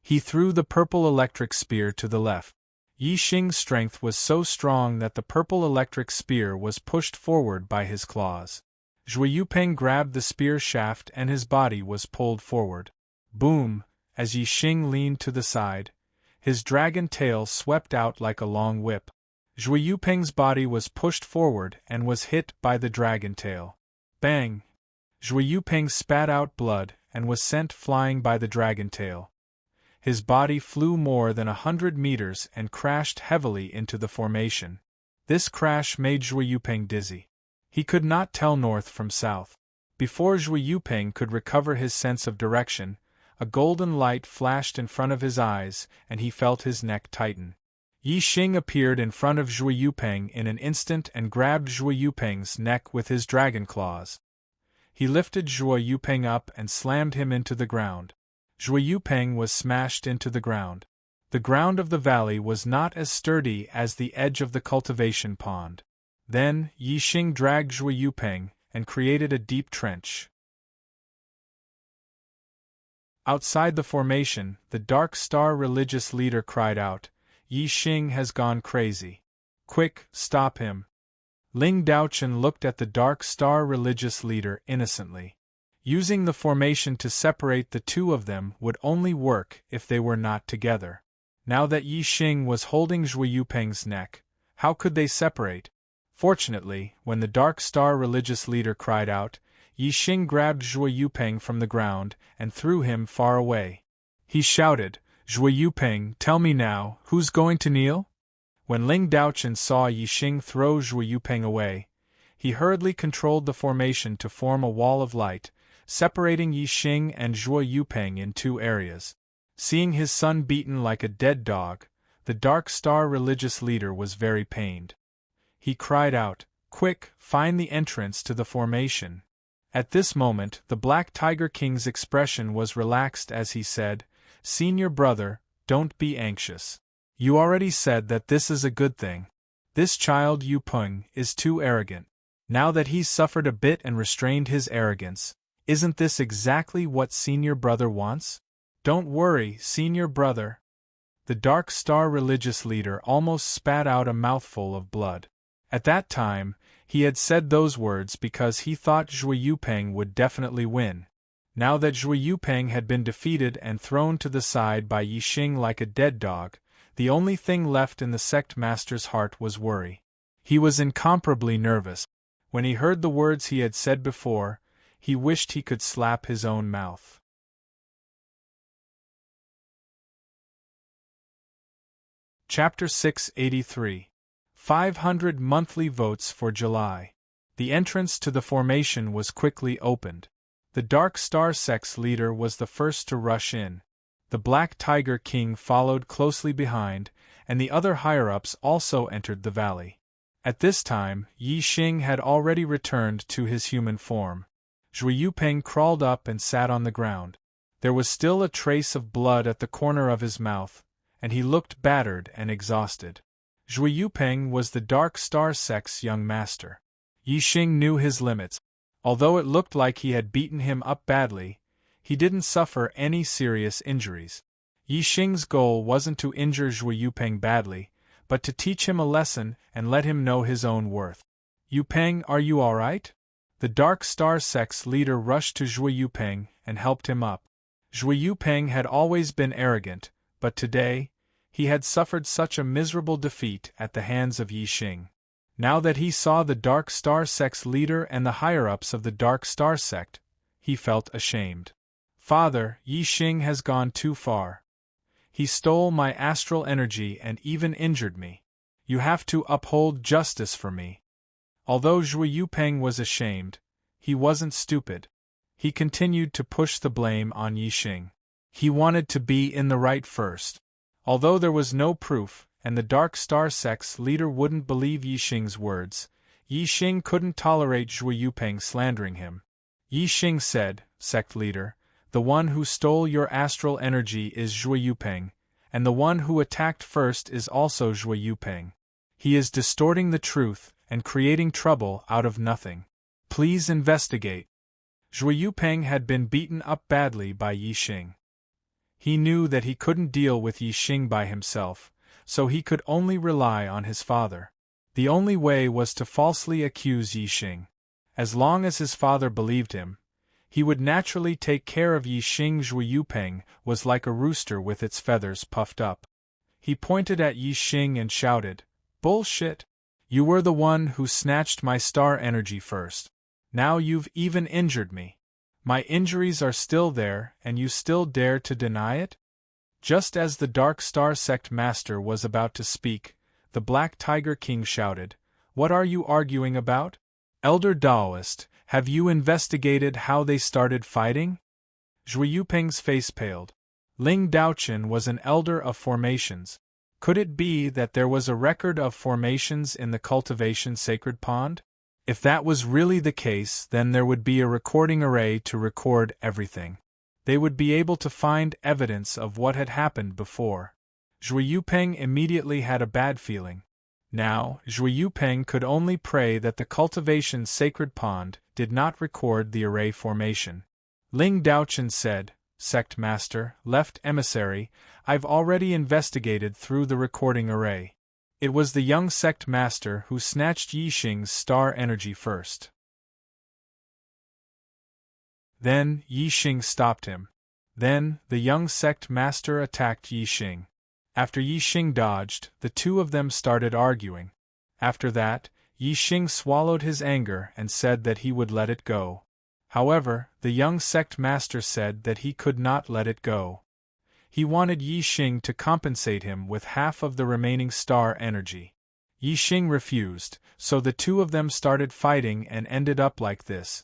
he threw the purple electric spear to the left. Yi Xing's strength was so strong that the purple electric spear was pushed forward by his claws. Zhui Yupeng grabbed the spear shaft and his body was pulled forward. Boom! As Yi Xing leaned to the side, his dragon tail swept out like a long whip. Zhui Yupeng's body was pushed forward and was hit by the dragon tail. Bang! Zhui Yupeng spat out blood and was sent flying by the dragon tail. His body flew more than 100 meters and crashed heavily into the formation. This crash made Zhui Yupeng dizzy. He could not tell north from south. Before Zhui Yupeng could recover his sense of direction, a golden light flashed in front of his eyes and he felt his neck tighten. Yi Xing appeared in front of Zhui Yupeng in an instant and grabbed Zhui Yupeng's neck with his dragon claws. He lifted Zhui Yupeng up and slammed him into the ground. Zhui Yupeng was smashed into the ground. The ground of the valley was not as sturdy as the edge of the cultivation pond. Then, Yi Xing dragged Zhui Yupeng and created a deep trench. Outside the formation, the Dark Star religious leader cried out, "Yi Xing has gone crazy. Quick, stop him." Ling Daochen looked at the Dark Star religious leader innocently. Using the formation to separate the two of them would only work if they were not together. Now that Yi Xing was holding Zhui Yupeng's neck, how could they separate? Fortunately, when the Dark Star religious leader cried out, Yi Xing grabbed Zhui Yupeng from the ground and threw him far away. He shouted, "Zhui Yupeng, tell me now, who's going to kneel?" When Ling Daochen saw Yi Xing throw Zhui Yupeng away, he hurriedly controlled the formation to form a wall of light, separating Yi Xing and Zhui Yupeng in 2 areas. Seeing his son beaten like a dead dog, the Dark Star religious leader was very pained. He cried out, "Quick, find the entrance to the formation." At this moment, the Black Tiger King's expression was relaxed as he said, "Senior brother, don't be anxious. You already said that this is a good thing. This child Yupeng is too arrogant. Now that he's suffered a bit and restrained his arrogance, isn't this exactly what senior brother wants? Don't worry, senior brother." The Dark Star religious leader almost spat out a mouthful of blood. At that time, he had said those words because he thought Zhui Yupeng would definitely win. Now that Zhui Yupeng had been defeated and thrown to the side by Yi Xing like a dead dog, the only thing left in the sect master's heart was worry. He was incomparably nervous. When he heard the words he had said before, he wished he could slap his own mouth. Chapter 683. 500 monthly votes for July. The entrance to the formation was quickly opened. The Dark Star sect's leader was the first to rush in. The Black Tiger King followed closely behind, and the other higher-ups also entered the valley. At this time, Yi Xing had already returned to his human form. Zhui Yupeng crawled up and sat on the ground. There was still a trace of blood at the corner of his mouth, and he looked battered and exhausted. Zhui Yupeng was the Dark Star sect's young master. Yi Xing knew his limits. Although it looked like he had beaten him up badly, he didn't suffer any serious injuries. Yi Xing's goal wasn't to injure Zhui Yupeng badly, but to teach him a lesson and let him know his own worth. "Yupeng, are you all right?" The Dark Star sect's leader rushed to Zhui Yupeng and helped him up. Zhui Yupeng had always been arrogant, but today, he had suffered such a miserable defeat at the hands of Yi Xing. Now that he saw the Dark Star sect's leader and the higher-ups of the Dark Star sect, he felt ashamed. "Father, Yi Xing has gone too far. He stole my astral energy and even injured me. You have to uphold justice for me." Although Zhui Yupeng was ashamed, he wasn't stupid. He continued to push the blame on Yi Xing. He wanted to be in the right first. Although there was no proof, and the Dark Star sect's leader wouldn't believe Yi Xing's words, Yi Xing couldn't tolerate Zhui Yupeng slandering him. Yi Xing said, "Sect leader, the one who stole your astral energy is Zhui Yupeng, and the one who attacked first is also Zhui Yupeng. He is distorting the truth and creating trouble out of nothing. Please investigate." Zhui Yupeng had been beaten up badly by Yi Xing. He knew that he couldn't deal with Yi Xing by himself, so he could only rely on his father. The only way was to falsely accuse Yi Xing. As long as his father believed him, he would naturally take care of Yi Xing. Zhui Yupeng was like a rooster with its feathers puffed up. He pointed at Yi Xing and shouted, "Bullshit! You were the one who snatched my star energy first. Now you've even injured me. My injuries are still there, and you still dare to deny it?" Just as the Dark Star Sect Master was about to speak, the Black Tiger King shouted, "What are you arguing about? Elder Daoist, have you investigated how they started fighting?" Zhui Yupeng's face paled. Ling Daochen was an elder of formations. Could it be that there was a record of formations in the cultivation sacred pond? If that was really the case, then there would be a recording array to record everything. They would be able to find evidence of what had happened before. Zhui Yupeng immediately had a bad feeling. Now, Zhui Yupeng could only pray that the cultivation sacred pond did not record the array formation. Ling Daochen said, "Sect Master, Left Emissary, I've already investigated through the recording array. It was the young Sect Master who snatched Yi Xing's star energy first." Then Yi Xing stopped him. Then the young Sect Master attacked Yi Xing. After Yi Xing dodged, the two of them started arguing. After that, Yi Xing swallowed his anger and said that he would let it go. However, the young Sect Master said that he could not let it go. He wanted Yi Xing to compensate him with half of the remaining star energy. Yi Xing refused, so the two of them started fighting and ended up like this.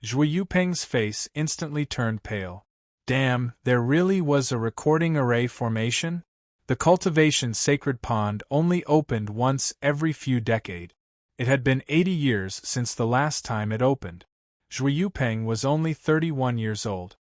Zhui Yupeng's face instantly turned pale. Damn, there really was a recording array formation? The cultivation sacred pond only opened once every few decades. It had been 80 years since the last time it opened. Zhui Yupeng was only 31 years old.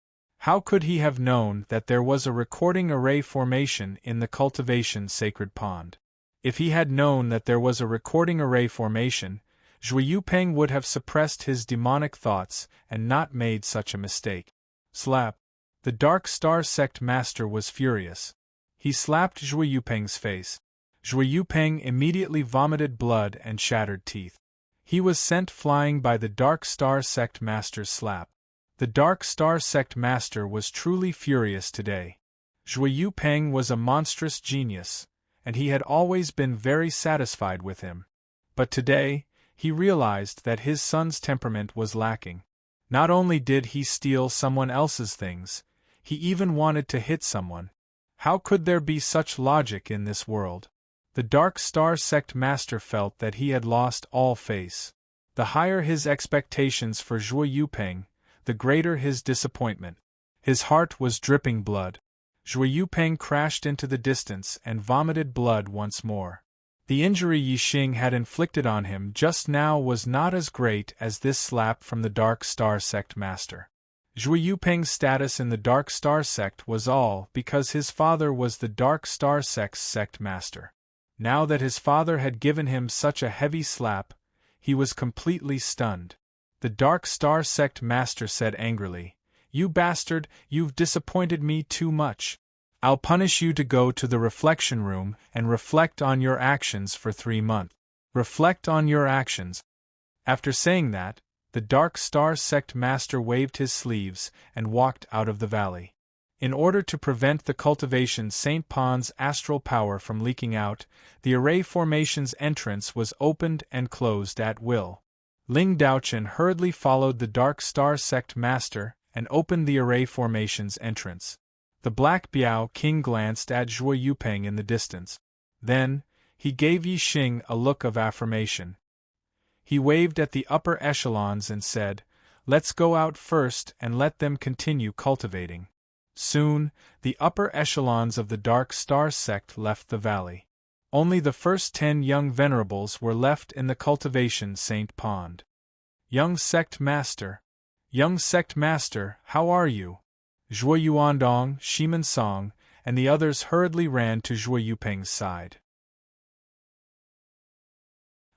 How could he have known that there was a recording array formation in the cultivation sacred pond? If he had known that there was a recording array formation, Zhui Yupeng would have suppressed his demonic thoughts and not made such a mistake. Slap! The Dark Star Sect Master was furious. He slapped Zhui Yupeng's face. Zhui Yupeng immediately vomited blood and shattered teeth. He was sent flying by the Dark Star Sect Master's slap. The Dark Star Sect Master was truly furious today. Zhui Yupeng was a monstrous genius, and he had always been very satisfied with him. But today, he realized that his son's temperament was lacking. Not only did he steal someone else's things, he even wanted to hit someone. How could there be such logic in this world? The Dark Star Sect Master felt that he had lost all face. The higher his expectations for Zhui Yupeng, the greater his disappointment. His heart was dripping blood. Zhui Yupeng crashed into the distance and vomited blood once more. The injury Yi Xing had inflicted on him just now was not as great as this slap from the Dark Star Sect Master. Zhui Yupeng's status in the Dark Star Sect was all because his father was the Dark Star Sect's Sect Master. Now that his father had given him such a heavy slap, he was completely stunned. The Dark Star Sect Master said angrily, "You bastard, you've disappointed me too much. I'll punish you to go to the reflection room and reflect on your actions for 3 months. Reflect on your actions." After saying that, the Dark Star Sect Master waved his sleeves and walked out of the valley. In order to prevent the cultivation Saint Pond's astral power from leaking out, the array formation's entrance was opened and closed at will. Ling Daochen hurriedly followed the Dark Star Sect Master and opened the array formation's entrance. The Black Biao King glanced at Zhui Yupeng in the distance. Then, he gave Yi Xing a look of affirmation. He waved at the upper echelons and said, "Let's go out first and let them continue cultivating." Soon, the upper echelons of the Dark Star Sect left the valley. Only the first 10 young venerables were left in the cultivation Saint Pond. Young Sect Master, how are you?" Zhuo Yuandong, Shiman Song, and the others hurriedly ran to Zhui Yupeng's side.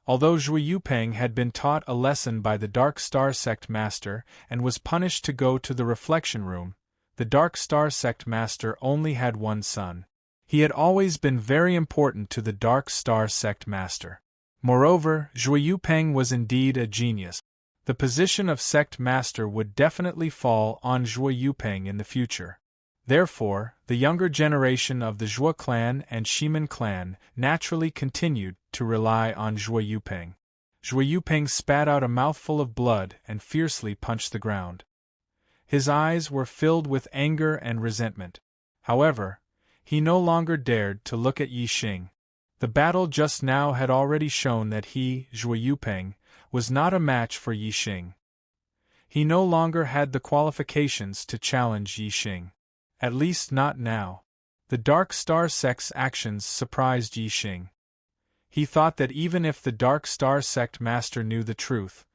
Although Zhui Yupeng had been taught a lesson by the Dark Star Sect Master and was punished to go to the reflection room, the Dark Star Sect Master only had one son. He had always been very important to the Dark Star Sect Master. Moreover, Zhui Yupeng was indeed a genius. The position of Sect Master would definitely fall on Zhui Yupeng in the future. Therefore, the younger generation of the Zhuo clan and Shimen clan naturally continued to rely on Zhui Yupeng. Zhui Yupeng spat out a mouthful of blood and fiercely punched the ground. His eyes were filled with anger and resentment. However, he no longer dared to look at Yi Xing. The battle just now had already shown that he, Zhui Yupeng, was not a match for Yi Xing. He no longer had the qualifications to challenge Yi Xing. At least not now. The Dark Star Sect's actions surprised Yi Xing. He thought that even if the Dark Star Sect Master knew the truth,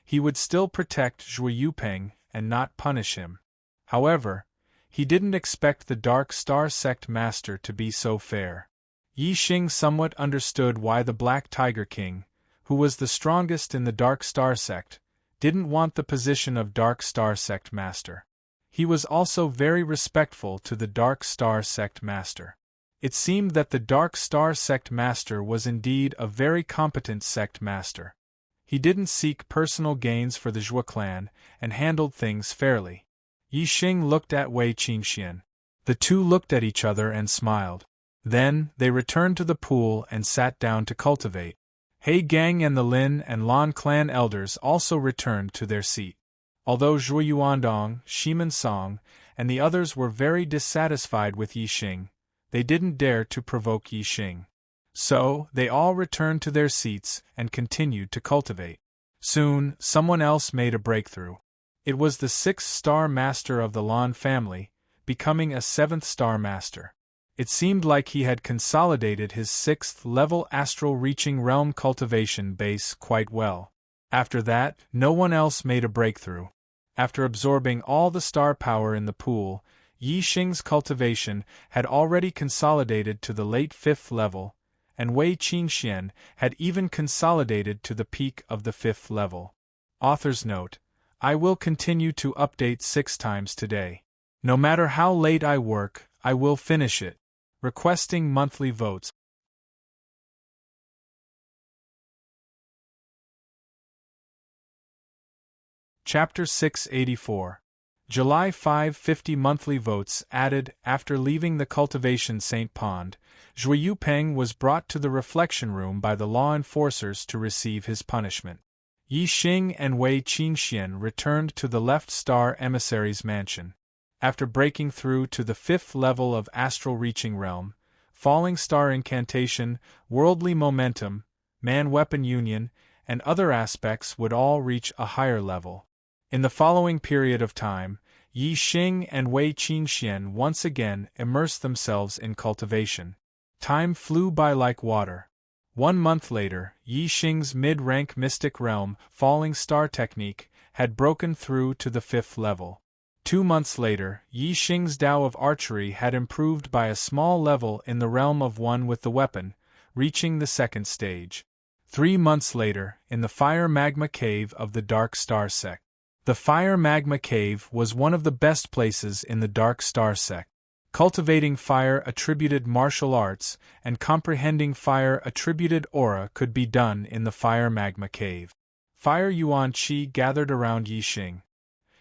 he would still protect Zhui Yupeng and not punish him. However, he didn't expect the Dark Star Sect Master to be so fair. Yi Xing somewhat understood why the Black Tiger King, who was the strongest in the Dark Star Sect, didn't want the position of Dark Star Sect Master. He was also very respectful to the Dark Star Sect Master. It seemed that the Dark Star Sect Master was indeed a very competent Sect Master. He didn't seek personal gains for the Zhuo clan and handled things fairly. Yi Xing looked at Wei Qingxian. The two looked at each other and smiled. Then, they returned to the pool and sat down to cultivate. He Gang and the Lin and Lan clan elders also returned to their seat. Although Zhui Yuandong, Shimen Song, and the others were very dissatisfied with Yi Xing, they didn't dare to provoke Yi Xing. So, they all returned to their seats and continued to cultivate. Soon, someone else made a breakthrough. It was the 6th-star master of the Lan family, becoming a 7th-star master. It seemed like he had consolidated his 6th-level astral-reaching realm cultivation base quite well. After that, no one else made a breakthrough. After absorbing all the star power in the pool, Yi Xing's cultivation had already consolidated to the late 5th level, and Wei Qingxian had even consolidated to the peak of the 5th level. Author's note: I will continue to update 6 times today. No matter how late I work, I will finish it. Requesting monthly votes. Chapter 684. July 550 monthly votes added. After leaving the cultivation Saint Pond, Zhui Yupeng was brought to the reflection room by the law enforcers to receive his punishment. Yi Xing and Wei Qingxian returned to the Left Star Emissary's mansion. After breaking through to the 5th level of Astral Reaching Realm, Falling Star Incantation, Worldly Momentum, Man-Weapon Union, and other aspects would all reach a higher level. In the following period of time, Yi Xing and Wei Qingxian once again immersed themselves in cultivation. Time flew by like water. 1 month later, Yi Xing's mid-rank mystic realm, Falling Star Technique, had broken through to the 5th level. 2 months later, Yi Xing's Tao of Archery had improved by a small level in the realm of one with the weapon, reaching the 2nd stage. 3 months later, in the Fire Magma Cave of the Dark Star Sect. The Fire Magma Cave was one of the best places in the Dark Star Sect. Cultivating fire-attributed martial arts and comprehending fire-attributed aura could be done in the Fire Magma Cave. Fire Yuan Qi gathered around Yi Xing.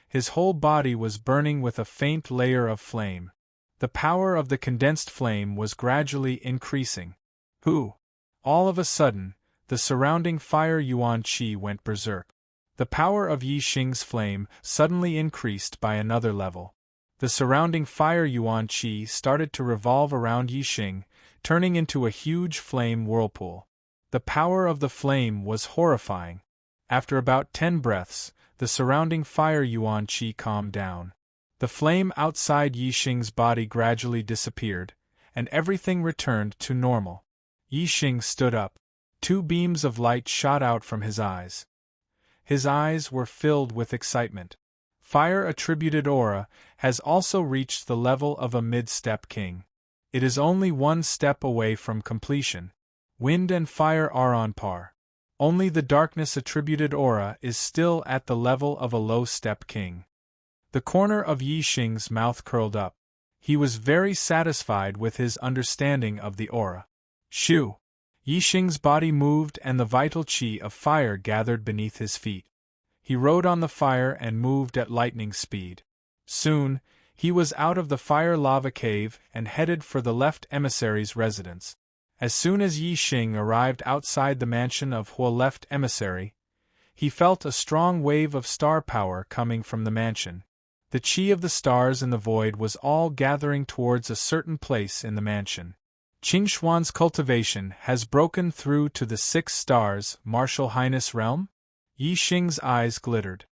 His whole body was burning with a faint layer of flame. The power of the condensed flame was gradually increasing. All of a sudden, the surrounding Fire Yuan Qi went berserk. The power of Yi Xing's flame suddenly increased by another level. The surrounding Fire Yuan Qi started to revolve around Yi Xing, turning into a huge flame whirlpool. The power of the flame was horrifying. After about 10 breaths, the surrounding Fire Yuan Qi calmed down. The flame outside Yi Xing's body gradually disappeared, and everything returned to normal. Yi Xing stood up. 2 beams of light shot out from his eyes. His eyes were filled with excitement. Fire-attributed aura has also reached the level of a mid-step king. It is only 1 step away from completion. Wind and fire are on par. Only the darkness-attributed aura is still at the level of a low-step king. The corner of Yi Xing's mouth curled up. He was very satisfied with his understanding of the aura. Shoo! Yi Xing's body moved and the vital qi of fire gathered beneath his feet. He rode on the fire and moved at lightning speed. Soon, he was out of the fire-lava cave and headed for the left emissary's residence. As soon as Yi Xing arrived outside the mansion of Hua left emissary, he felt a strong wave of star power coming from the mansion. The qi of the stars in the void was all gathering towards a certain place in the mansion. Qingxuan's cultivation has broken through to the 6 stars, Martial Highness realm? Yi Xing's eyes glittered.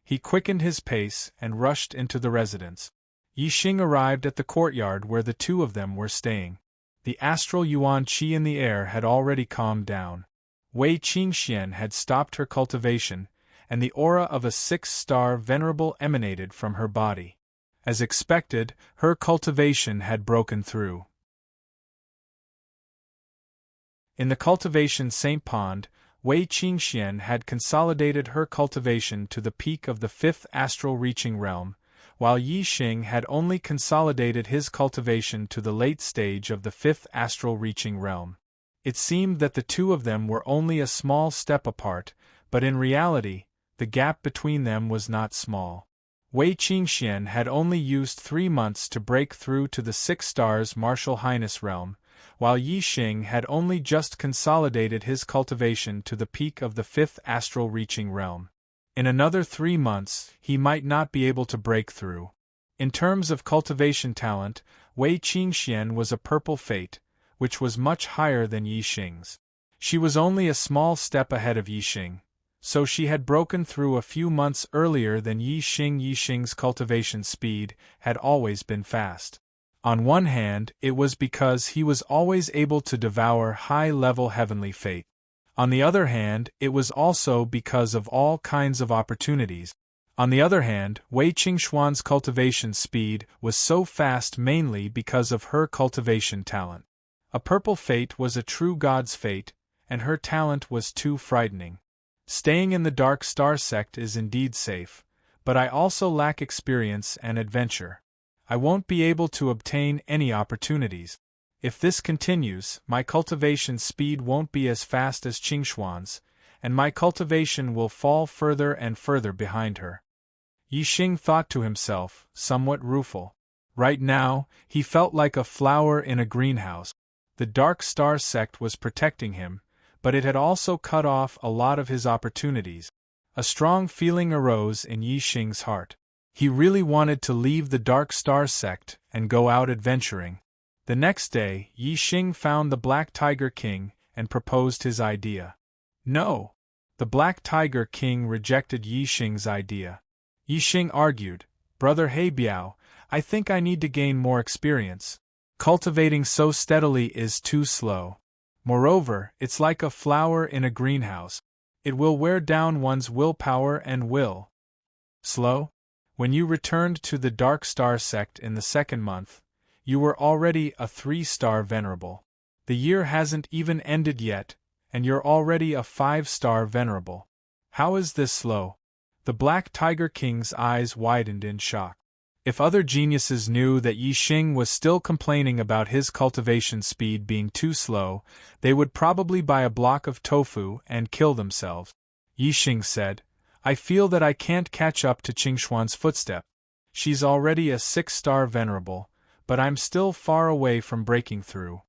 He quickened his pace and rushed into the residence. Yi Xing arrived at the courtyard where the two of them were staying. The astral yuan qi in the air had already calmed down. Wei Qingxian had stopped her cultivation, and the aura of a 6-star venerable emanated from her body. As expected, her cultivation had broken through. In the cultivation Saint Pond, Wei Qingxian had consolidated her cultivation to the peak of the 5th astral reaching realm, while Yi Xing had only consolidated his cultivation to the late stage of the 5th astral reaching realm. It seemed that the two of them were only a small step apart, but in reality, the gap between them was not small. Wei Qingxian had only used 3 months to break through to the 6 stars Martial Highness realm, while Yi Xing had only just consolidated his cultivation to the peak of the 5th astral reaching realm. In another 3 months, he might not be able to break through. In terms of cultivation talent, Wei Qingxian was a purple fate, which was much higher than Yi Xing's. She was only a small step ahead of Yi Xing, so she had broken through a few months earlier than Yi Xing. Yi Xing's cultivation speed had always been fast. On one hand, it was because he was always able to devour high-level heavenly fate. On the other hand, it was also because of all kinds of opportunities. On the other hand, Wei Qingxuan's cultivation speed was so fast mainly because of her cultivation talent. A purple fate was a true god's fate, and her talent was too frightening. Staying in the Dark Star sect is indeed safe, but I also lack experience and adventure. I won't be able to obtain any opportunities. If this continues, my cultivation speed won't be as fast as Qingxuan's, and my cultivation will fall further and further behind her. Yi Xing thought to himself, somewhat rueful. Right now, he felt like a flower in a greenhouse. The Dark Star sect was protecting him, but it had also cut off a lot of his opportunities. A strong feeling arose in Yi Xing's heart. He really wanted to leave the Dark Star sect and go out adventuring. The next day, Yi Xing found the Black Tiger King and proposed his idea. No! The Black Tiger King rejected Yi Xing's idea. Yi Xing argued, "Brother Heibiao, I think I need to gain more experience. Cultivating so steadily is too slow. Moreover, it's like a flower in a greenhouse. It will wear down one's willpower and will." Slow? When you returned to the Dark Star sect in the 2nd month, you were already a 3-star venerable. The year hasn't even ended yet, and you're already a 5-star venerable. How is this slow? The Black Tiger King's eyes widened in shock. If other geniuses knew that Yi Xing was still complaining about his cultivation speed being too slow, they would probably buy a block of tofu and kill themselves. Yi Xing said, "I feel that I can't catch up to Qingxuan's footstep. She's already a 6-star venerable, but I'm still far away from breaking through."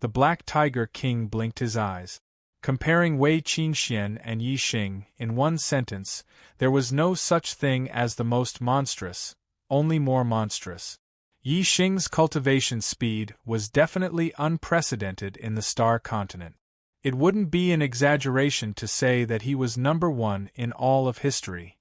The Black Tiger King blinked his eyes. Comparing Wei Qingxian and Yi Xing in one sentence, there was no such thing as the most monstrous, only more monstrous. Yi Xing's cultivation speed was definitely unprecedented in the Star Continent. It wouldn't be an exaggeration to say that he was number 1 in all of history.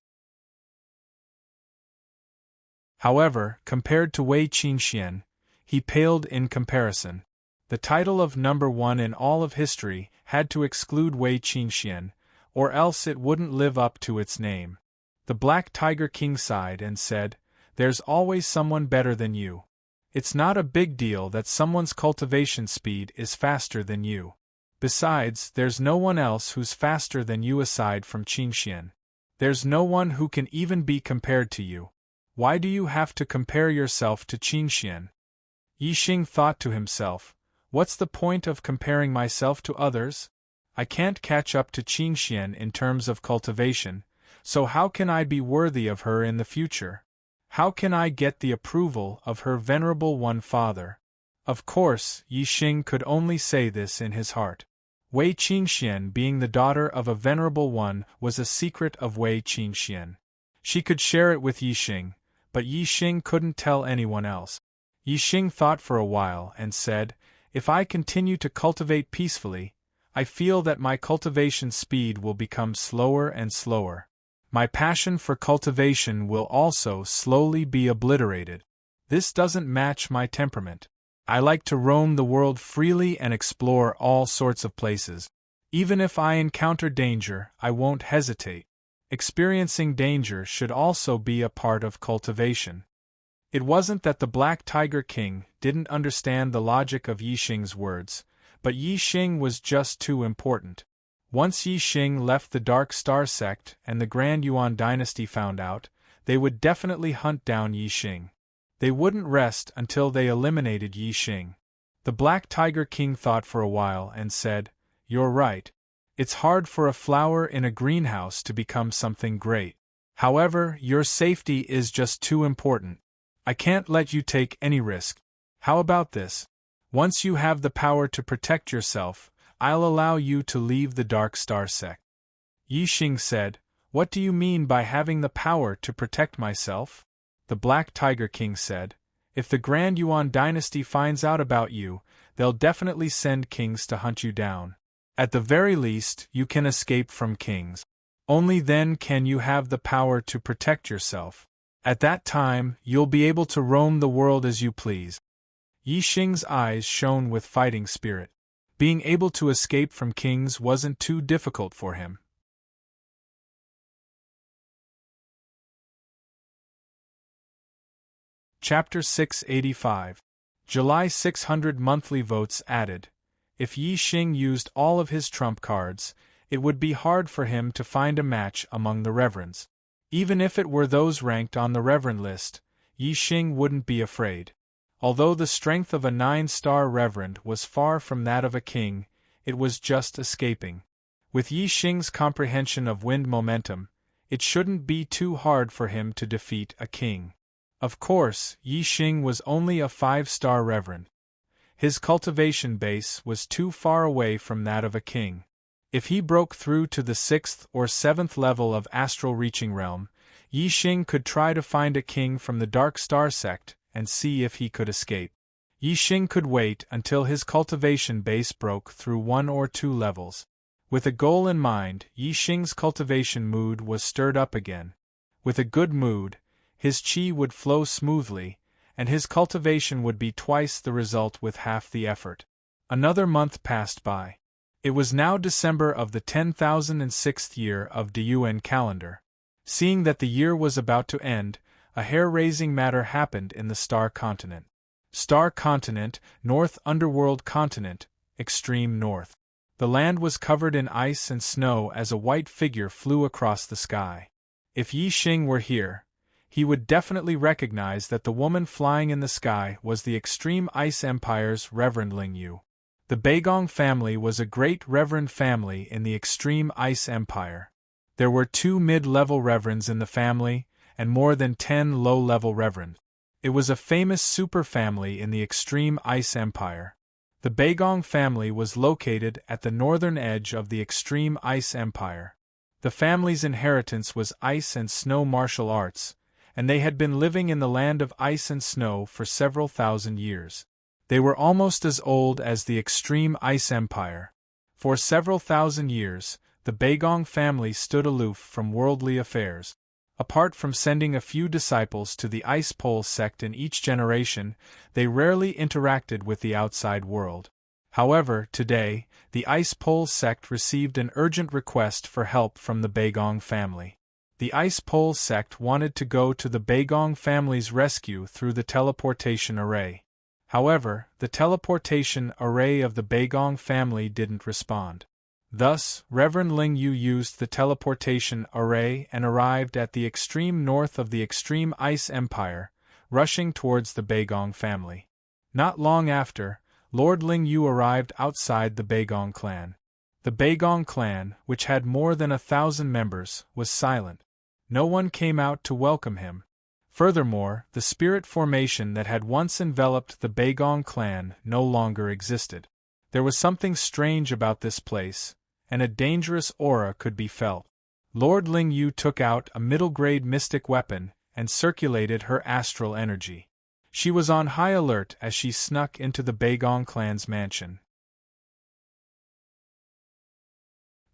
However, compared to Wei Qingxian, he paled in comparison. The title of number 1 in all of history had to exclude Wei Qingxian, or else it wouldn't live up to its name. The Black Tiger King sighed and said, "There's always someone better than you. It's not a big deal that someone's cultivation speed is faster than you. Besides, there's no one else who's faster than you aside from Qingxian. There's no one who can even be compared to you. Why do you have to compare yourself to Qingxian? Yixing thought to himself, what's the point of comparing myself to others? I can't catch up to Qingxian in terms of cultivation, so how can I be worthy of her in the future? How can I get the approval of her venerable one father? Of course, Yixing could only say this in his heart. Wei Qingxian being the daughter of a venerable one was a secret of Wei Qingxian. She could share it with Yixing, but Yixing couldn't tell anyone else. Yixing thought for a while and said, if I continue to cultivate peacefully, I feel that my cultivation speed will become slower and slower. My passion for cultivation will also slowly be obliterated. This doesn't match my temperament. I like to roam the world freely and explore all sorts of places. Even if I encounter danger, I won't hesitate. Experiencing danger should also be a part of cultivation. It wasn't that the Black Tiger King didn't understand the logic of Yixing's words, but Yixing was just too important. Once Yixing left the Dark Star sect and the Grand Yuan dynasty found out, they would definitely hunt down Yixing. They wouldn't rest until they eliminated Yixing. The Black Tiger King thought for a while and said, you're right. It's hard for a flower in a greenhouse to become something great. However, your safety is just too important. I can't let you take any risk. How about this? Once you have the power to protect yourself, I'll allow you to leave the Dark Star sect. Yixing said, what do you mean by having the power to protect myself? The Black Tiger King said, if the Grand Yuan dynasty finds out about you, they'll definitely send kings to hunt you down. At the very least, you can escape from kings. Only then can you have the power to protect yourself. At that time, you'll be able to roam the world as you please. Yixing's eyes shone with fighting spirit. Being able to escape from kings wasn't too difficult for him. Chapter 685. July 600 monthly votes added. If Yixing used all of his trump cards, it would be hard for him to find a match among the reverends. Even if it were those ranked on the reverend list, Yixing wouldn't be afraid. Although the strength of a 9-star reverend was far from that of a king, it was just escaping. With Yixing's comprehension of wind momentum, it shouldn't be too hard for him to defeat a king. Of course, Yixing was only a 5-star reverend. His cultivation base was too far away from that of a king. If he broke through to the 6th or 7th level of astral reaching realm, Yixing could try to find a king from the Dark Star sect and see if he could escape. Yixing could wait until his cultivation base broke through 1 or 2 levels. With a goal in mind, Yixing's cultivation mood was stirred up again. With a good mood, his qi would flow smoothly, and his cultivation would be twice the result with half the effort. Another month passed by. It was now December of the 10,006th year of the Yuan calendar. Seeing that the year was about to end, a hair-raising matter happened in the Star Continent. Star Continent, North Underworld Continent, Extreme North. The land was covered in ice and snow as a white figure flew across the sky. If Yixing were here, he would definitely recognize that the woman flying in the sky was the Extreme Ice Empire's Reverend Ling Yu. The Beigong family was a great reverend family in the Extreme Ice Empire. There were 2 mid-level reverends in the family, and more than 10 low-level reverends. It was a famous super-family in the Extreme Ice Empire. The Beigong family was located at the northern edge of the Extreme Ice Empire. The family's inheritance was ice and snow martial arts, and they had been living in the land of ice and snow for several thousand years. They were almost as old as the Extreme Ice Empire. For several thousand years, the Beigong family stood aloof from worldly affairs. Apart from sending a few disciples to the Ice Pole sect in each generation, they rarely interacted with the outside world. However, today, the Ice Pole sect received an urgent request for help from the Beigong family. The Ice Pole sect wanted to go to the Beigong family's rescue through the teleportation array. However, the teleportation array of the Beigong family didn't respond. Thus, Reverend Ling Yu used the teleportation array and arrived at the extreme north of the extreme ice empire, rushing towards the Beigong family. Not long after, Lord Ling Yu arrived outside the Beigong clan. The Beigong clan, which had more than 1,000 members, was silent. No one came out to welcome him. Furthermore, the spirit formation that had once enveloped the Beigong clan no longer existed. There was something strange about this place, and a dangerous aura could be felt. Lord Ling Yu took out a middle-grade mystic weapon and circulated her astral energy. She was on high alert as she snuck into the Beigong clan's mansion.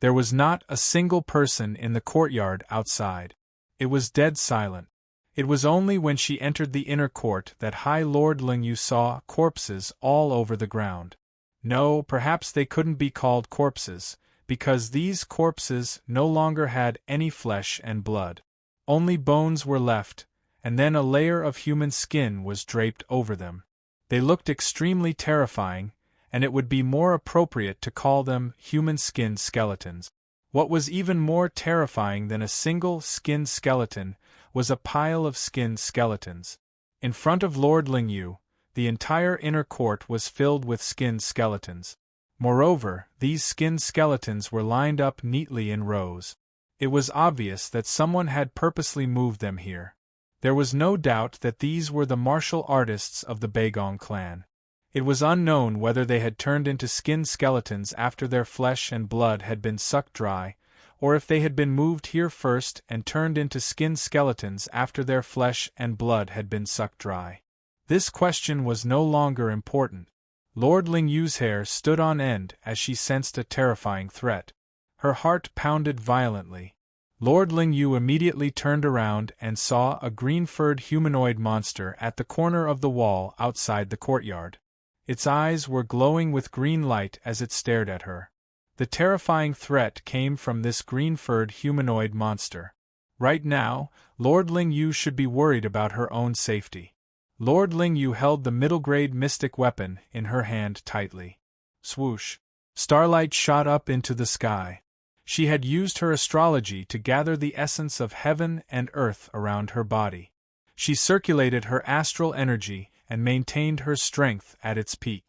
There was not a single person in the courtyard outside. It was dead silent. It was only when she entered the inner court that High Lord Ling Yu saw corpses all over the ground. No, perhaps they couldn't be called corpses, because these corpses no longer had any flesh and blood. Only bones were left, and then a layer of human skin was draped over them. They looked extremely terrifying, and it would be more appropriate to call them human-skinned skeletons. What was even more terrifying than a single skinned skeleton was a pile of skinned skeletons. In front of Lord Ling Yu, the entire inner court was filled with skinned skeletons. Moreover, these skinned skeletons were lined up neatly in rows. It was obvious that someone had purposely moved them here. There was no doubt that these were the martial artists of the Beigong clan. It was unknown whether they had turned into skinned skeletons after their flesh and blood had been sucked dry, or if they had been moved here first and turned into skinned skeletons after their flesh and blood had been sucked dry. This question was no longer important. Lord Ling Yu's hair stood on end as she sensed a terrifying threat. Her heart pounded violently. Lord Ling Yu immediately turned around and saw a green-furred humanoid monster at the corner of the wall outside the courtyard. Its eyes were glowing with green light as it stared at her. The terrifying threat came from this green-furred humanoid monster. Right now, Lord Ling Yu should be worried about her own safety. Lord Ling Yu held the middle-grade mystic weapon in her hand tightly. Swoosh! Starlight shot up into the sky. She had used her astrology to gather the essence of heaven and earth around her body. She circulated her astral energy and maintained her strength at its peak.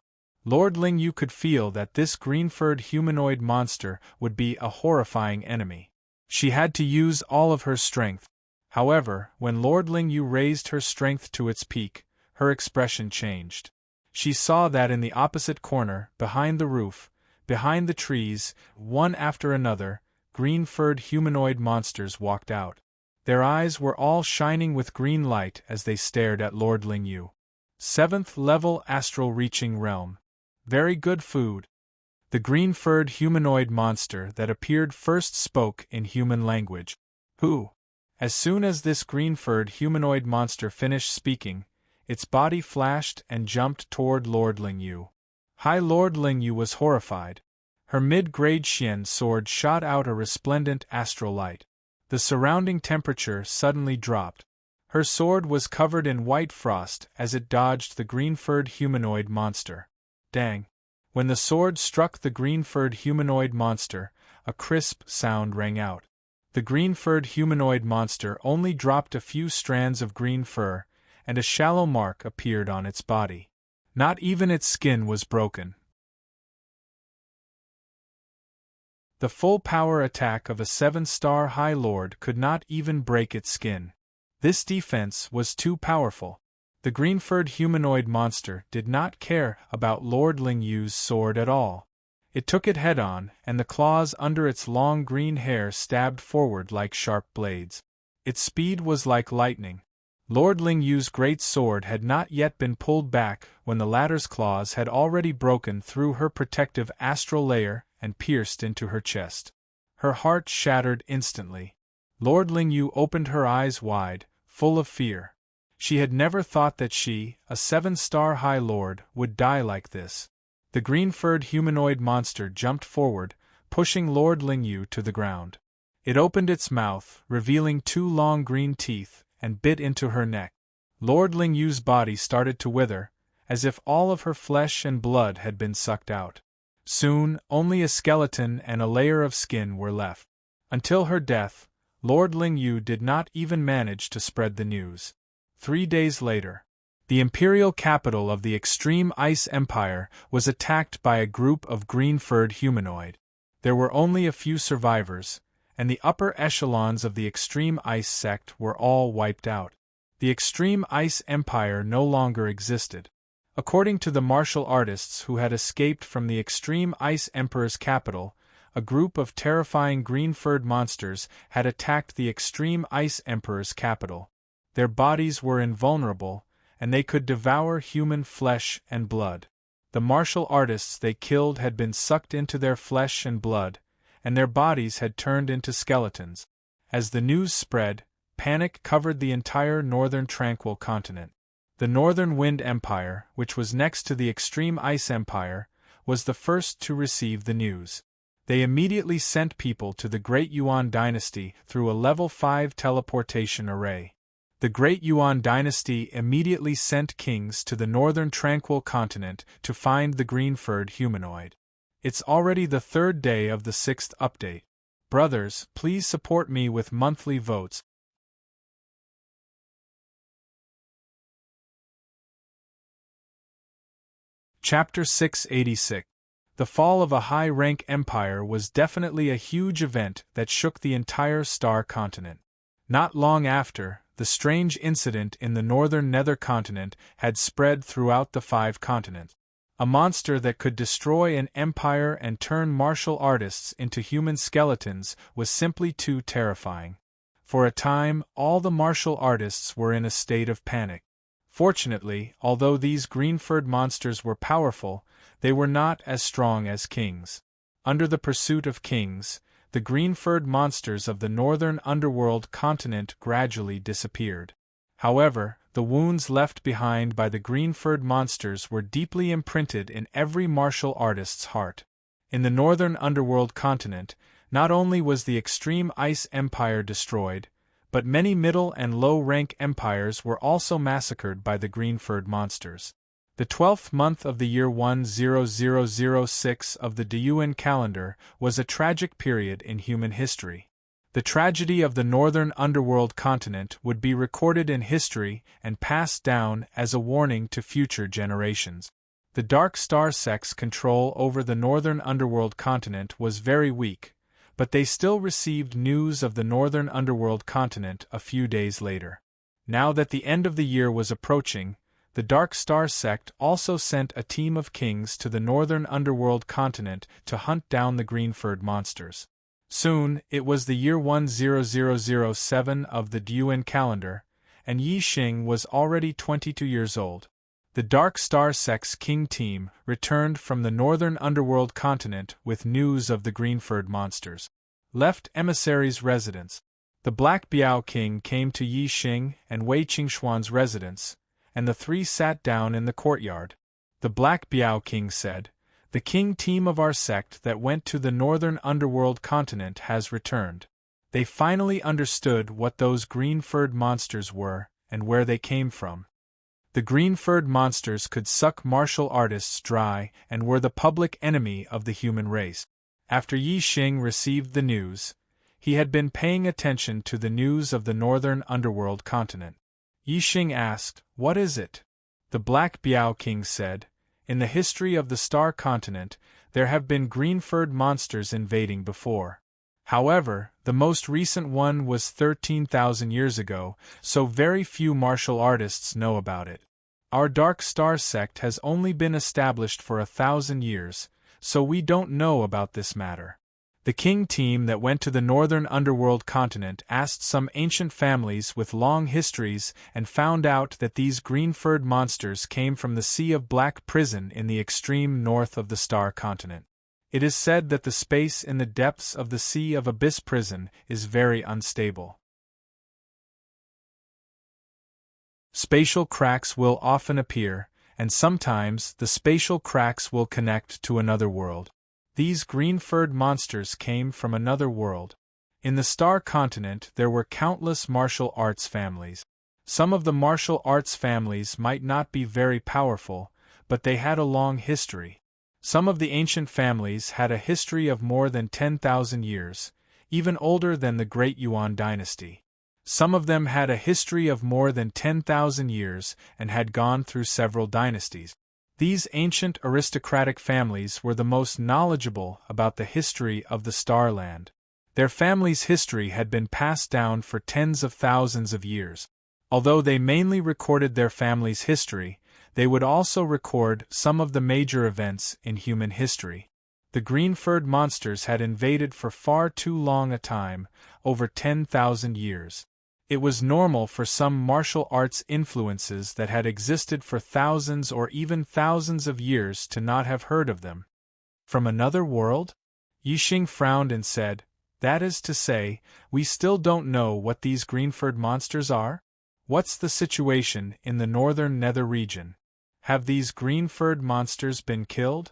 Lord Ling Yu could feel that this green-furred humanoid monster would be a horrifying enemy. She had to use all of her strength. However, when Lord Ling Yu raised her strength to its peak, her expression changed. She saw that in the opposite corner, behind the roof, behind the trees, one after another, green-furred humanoid monsters walked out. Their eyes were all shining with green light as they stared at Lord Ling Yu. 7th level astral reaching realm. Very good food. The green-furred humanoid monster that appeared first spoke in human language. Who? As soon as this green-furred humanoid monster finished speaking, its body flashed and jumped toward Lord Ling Yu. High Lord Ling Yu was horrified. Her mid-grade Xian sword shot out a resplendent astral light. The surrounding temperature suddenly dropped. Her sword was covered in white frost as it dodged the green-furred humanoid monster. Dang! When the sword struck the green-furred humanoid monster, a crisp sound rang out. The green-furred humanoid monster only dropped a few strands of green fur, and a shallow mark appeared on its body. Not even its skin was broken. The full power attack of a 7-star High Lord could not even break its skin. This defense was too powerful. The green-furred humanoid monster did not care about Lord Ling Yu's sword at all. It took it head-on, and the claws under its long green hair stabbed forward like sharp blades. Its speed was like lightning. Lord Ling Yu's great sword had not yet been pulled back when the latter's claws had already broken through her protective astral layer and pierced into her chest. Her heart shattered instantly. Lord Ling Yu opened her eyes wide, full of fear. She had never thought that she, a 7-star High Lord, would die like this. The green-furred humanoid monster jumped forward, pushing Lord Ling Yu to the ground. It opened its mouth, revealing 2 long green teeth, and bit into her neck. Lord Ling Yu's body started to wither, as if all of her flesh and blood had been sucked out. Soon, only a skeleton and a layer of skin were left. Until her death, Lord Lingyu did not even manage to spread the news. 3 days later, the imperial capital of the Extreme Ice Empire was attacked by a group of green-furred humanoid. There were only a few survivors, and the upper echelons of the Extreme Ice sect were all wiped out. The Extreme Ice Empire no longer existed. According to the martial artists who had escaped from the Extreme Ice Emperor's capital, a group of terrifying green-furred monsters had attacked the Extreme Ice Emperor's capital. Their bodies were invulnerable, and they could devour human flesh and blood. The martial artists they killed had been sucked into their flesh and blood, and their bodies had turned into skeletons. As the news spread, panic covered the entire northern tranquil continent. The Northern Wind Empire, which was next to the Extreme Ice Empire, was the first to receive the news. They immediately sent people to the Great Yuan Dynasty through a Level 5 teleportation array. The Great Yuan Dynasty immediately sent kings to the Northern Tranquil Continent to find the green-furred humanoid. It's already the 3rd day of the 6th update. Brothers, please support me with monthly votes. Chapter 686. The fall of a high-rank empire was definitely a huge event that shook the entire star continent. Not long after, the strange incident in the northern nether continent had spread throughout the 5 continents. A monster that could destroy an empire and turn martial artists into human skeletons was simply too terrifying. For a time, all the martial artists were in a state of panic. Fortunately, although these green-furred monsters were powerful, they were not as strong as kings. Under the pursuit of kings, the green-furred monsters of the northern underworld continent gradually disappeared. However, the wounds left behind by the green-furred monsters were deeply imprinted in every martial artist's heart. In the northern underworld continent, not only was the Extreme Ice Empire destroyed, but many middle and low-rank empires were also massacred by the green-furred monsters. The 12th month of the year 10006 of the Diyuan calendar was a tragic period in human history. The tragedy of the northern underworld continent would be recorded in history and passed down as a warning to future generations. The Dark Star sect's control over the northern underworld continent was very weak, but they still received news of the northern underworld continent a few days later. Now that the end of the year was approaching, the Dark Star sect also sent a team of kings to the northern underworld continent to hunt down the green-furred monsters. Soon, it was the year 10007 of the Diyuan calendar, and Yi Xing was already 22 years old. The Dark Star sect's king team returned from the northern underworld continent with news of the green-furred monsters. Left emissaries' residence. The Black Biao King came to Yi Xing and Wei Qingxuan's residence, and the 3 sat down in the courtyard. The Black Biao King said, "The king team of our sect that went to the northern underworld continent has returned. They finally understood what those green-furred monsters were and where they came from. The green-furred monsters could suck martial artists dry and were the public enemy of the human race." After Yi Xing received the news, he had been paying attention to the news of the northern underworld continent. Yi Xing asked, "What is it?" The Black Biao King said, "In the history of the Star Continent, there have been green-furred monsters invading before. However, the most recent one was 13,000 years ago, so very few martial artists know about it. Our Dark Star sect has only been established for 1,000 years, so we don't know about this matter." The king team that went to the northern underworld continent asked some ancient families with long histories and found out that these green-furred monsters came from the Sea of Black Prison in the extreme north of the Star Continent. It is said that the space in the depths of the Sea of Abyss Prison is very unstable. Spatial cracks will often appear, and sometimes the spatial cracks will connect to another world. These green-furred monsters came from another world. In the Star Continent there were countless martial arts families. Some of the martial arts families might not be very powerful, but they had a long history. Some of the ancient families had a history of more than 10,000 years, even older than the Great Yuan dynasty. Some of them had a history of more than 10,000 years and had gone through several dynasties. These ancient aristocratic families were the most knowledgeable about the history of the Starland. Their family's history had been passed down for tens of thousands of years. Although they mainly recorded their family's history, they would also record some of the major events in human history. The green-furred monsters had invaded for far too long a time, over 10,000 years. It was normal for some martial arts influences that had existed for thousands or even thousands of years to not have heard of them. From another world? Yixing frowned and said, "That is to say, we still don't know what these green-furred monsters are? What's the situation in the northern nether region? Have these green-furred monsters been killed?"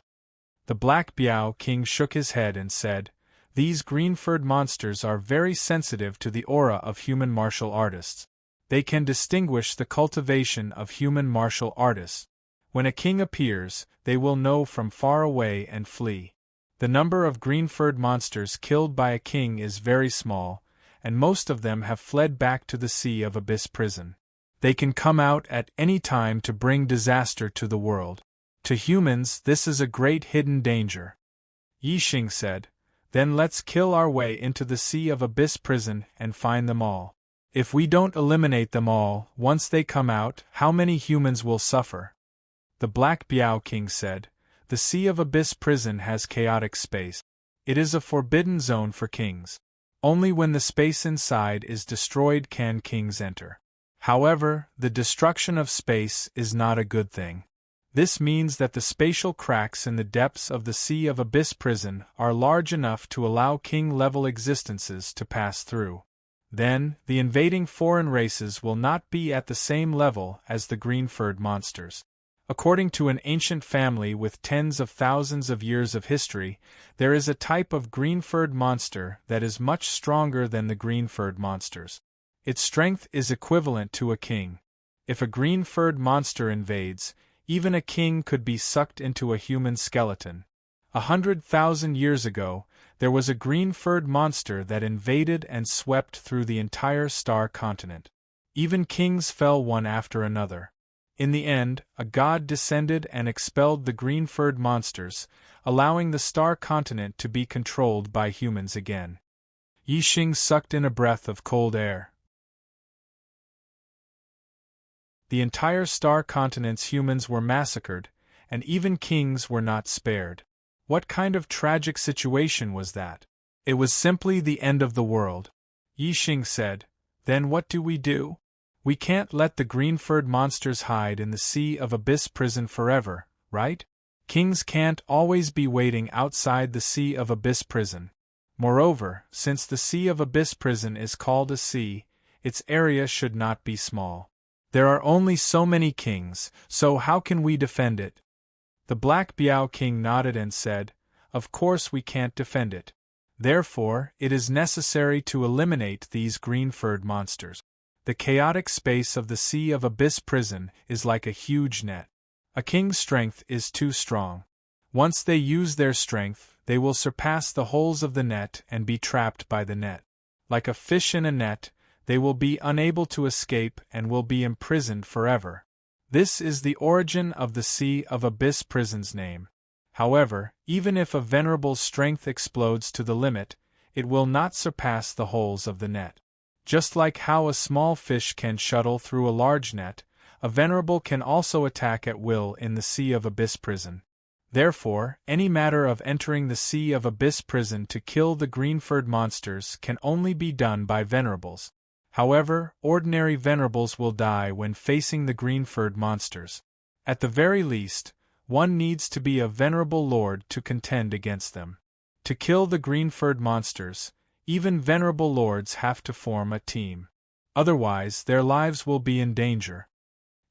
The Black Biao King shook his head and said, "These green-furred monsters are very sensitive to the aura of human martial artists. They can distinguish the cultivation of human martial artists. When a king appears, they will know from far away and flee. The number of green-furred monsters killed by a king is very small, and most of them have fled back to the Sea of Abyss prison. They can come out at any time to bring disaster to the world. To humans, this is a great hidden danger." Yixing said, "Then let's kill our way into the Sea of Abyss prison and find them all. If we don't eliminate them all, once they come out, how many humans will suffer?" The Black Biao King said, "The Sea of Abyss prison has chaotic space. It is a forbidden zone for kings. Only when the space inside is destroyed can kings enter. However, the destruction of space is not a good thing. This means that the spatial cracks in the depths of the Sea of Abyss prison are large enough to allow king-level existences to pass through. Then, the invading foreign races will not be at the same level as the green-furred monsters. According to an ancient family with tens of thousands of years of history, there is a type of green-furred monster that is much stronger than the green-furred monsters. Its strength is equivalent to a king. If a green-furred monster invades, even a king could be sucked into a human skeleton. 100,000 years ago, there was a green-furred monster that invaded and swept through the entire star continent. Even kings fell one after another. In the end, a god descended and expelled the green-furred monsters, allowing the star continent to be controlled by humans again. Yixing sucked in a breath of cold air. The entire star continent's humans were massacred, and even kings were not spared. What kind of tragic situation was that? It was simply the end of the world. Yixing said, "Then what do? We can't let the green-furred monsters hide in the Sea of Abyss prison forever, right? Kings can't always be waiting outside the Sea of Abyss prison. Moreover, since the Sea of Abyss prison is called a sea, its area should not be small. There are only so many kings, so how can we defend it?" The Black Biao King nodded and said, "Of course we can't defend it. Therefore, it is necessary to eliminate these green-furred monsters. The chaotic space of the Sea of Abyss prison is like a huge net. A king's strength is too strong. Once they use their strength, they will surpass the holes of the net and be trapped by the net. Like a fish in a net, they will be unable to escape and will be imprisoned forever. This is the origin of the Sea of Abyss prison's name. However, even if a venerable's strength explodes to the limit, it will not surpass the holes of the net. Just like how a small fish can shuttle through a large net, a venerable can also attack at will in the Sea of Abyss prison. Therefore, any matter of entering the Sea of Abyss prison to kill the green-furred monsters can only be done by venerables. However, ordinary venerables will die when facing the green-furred monsters. At the very least, one needs to be a venerable lord to contend against them. To kill the green-furred monsters, even venerable lords have to form a team. Otherwise, their lives will be in danger."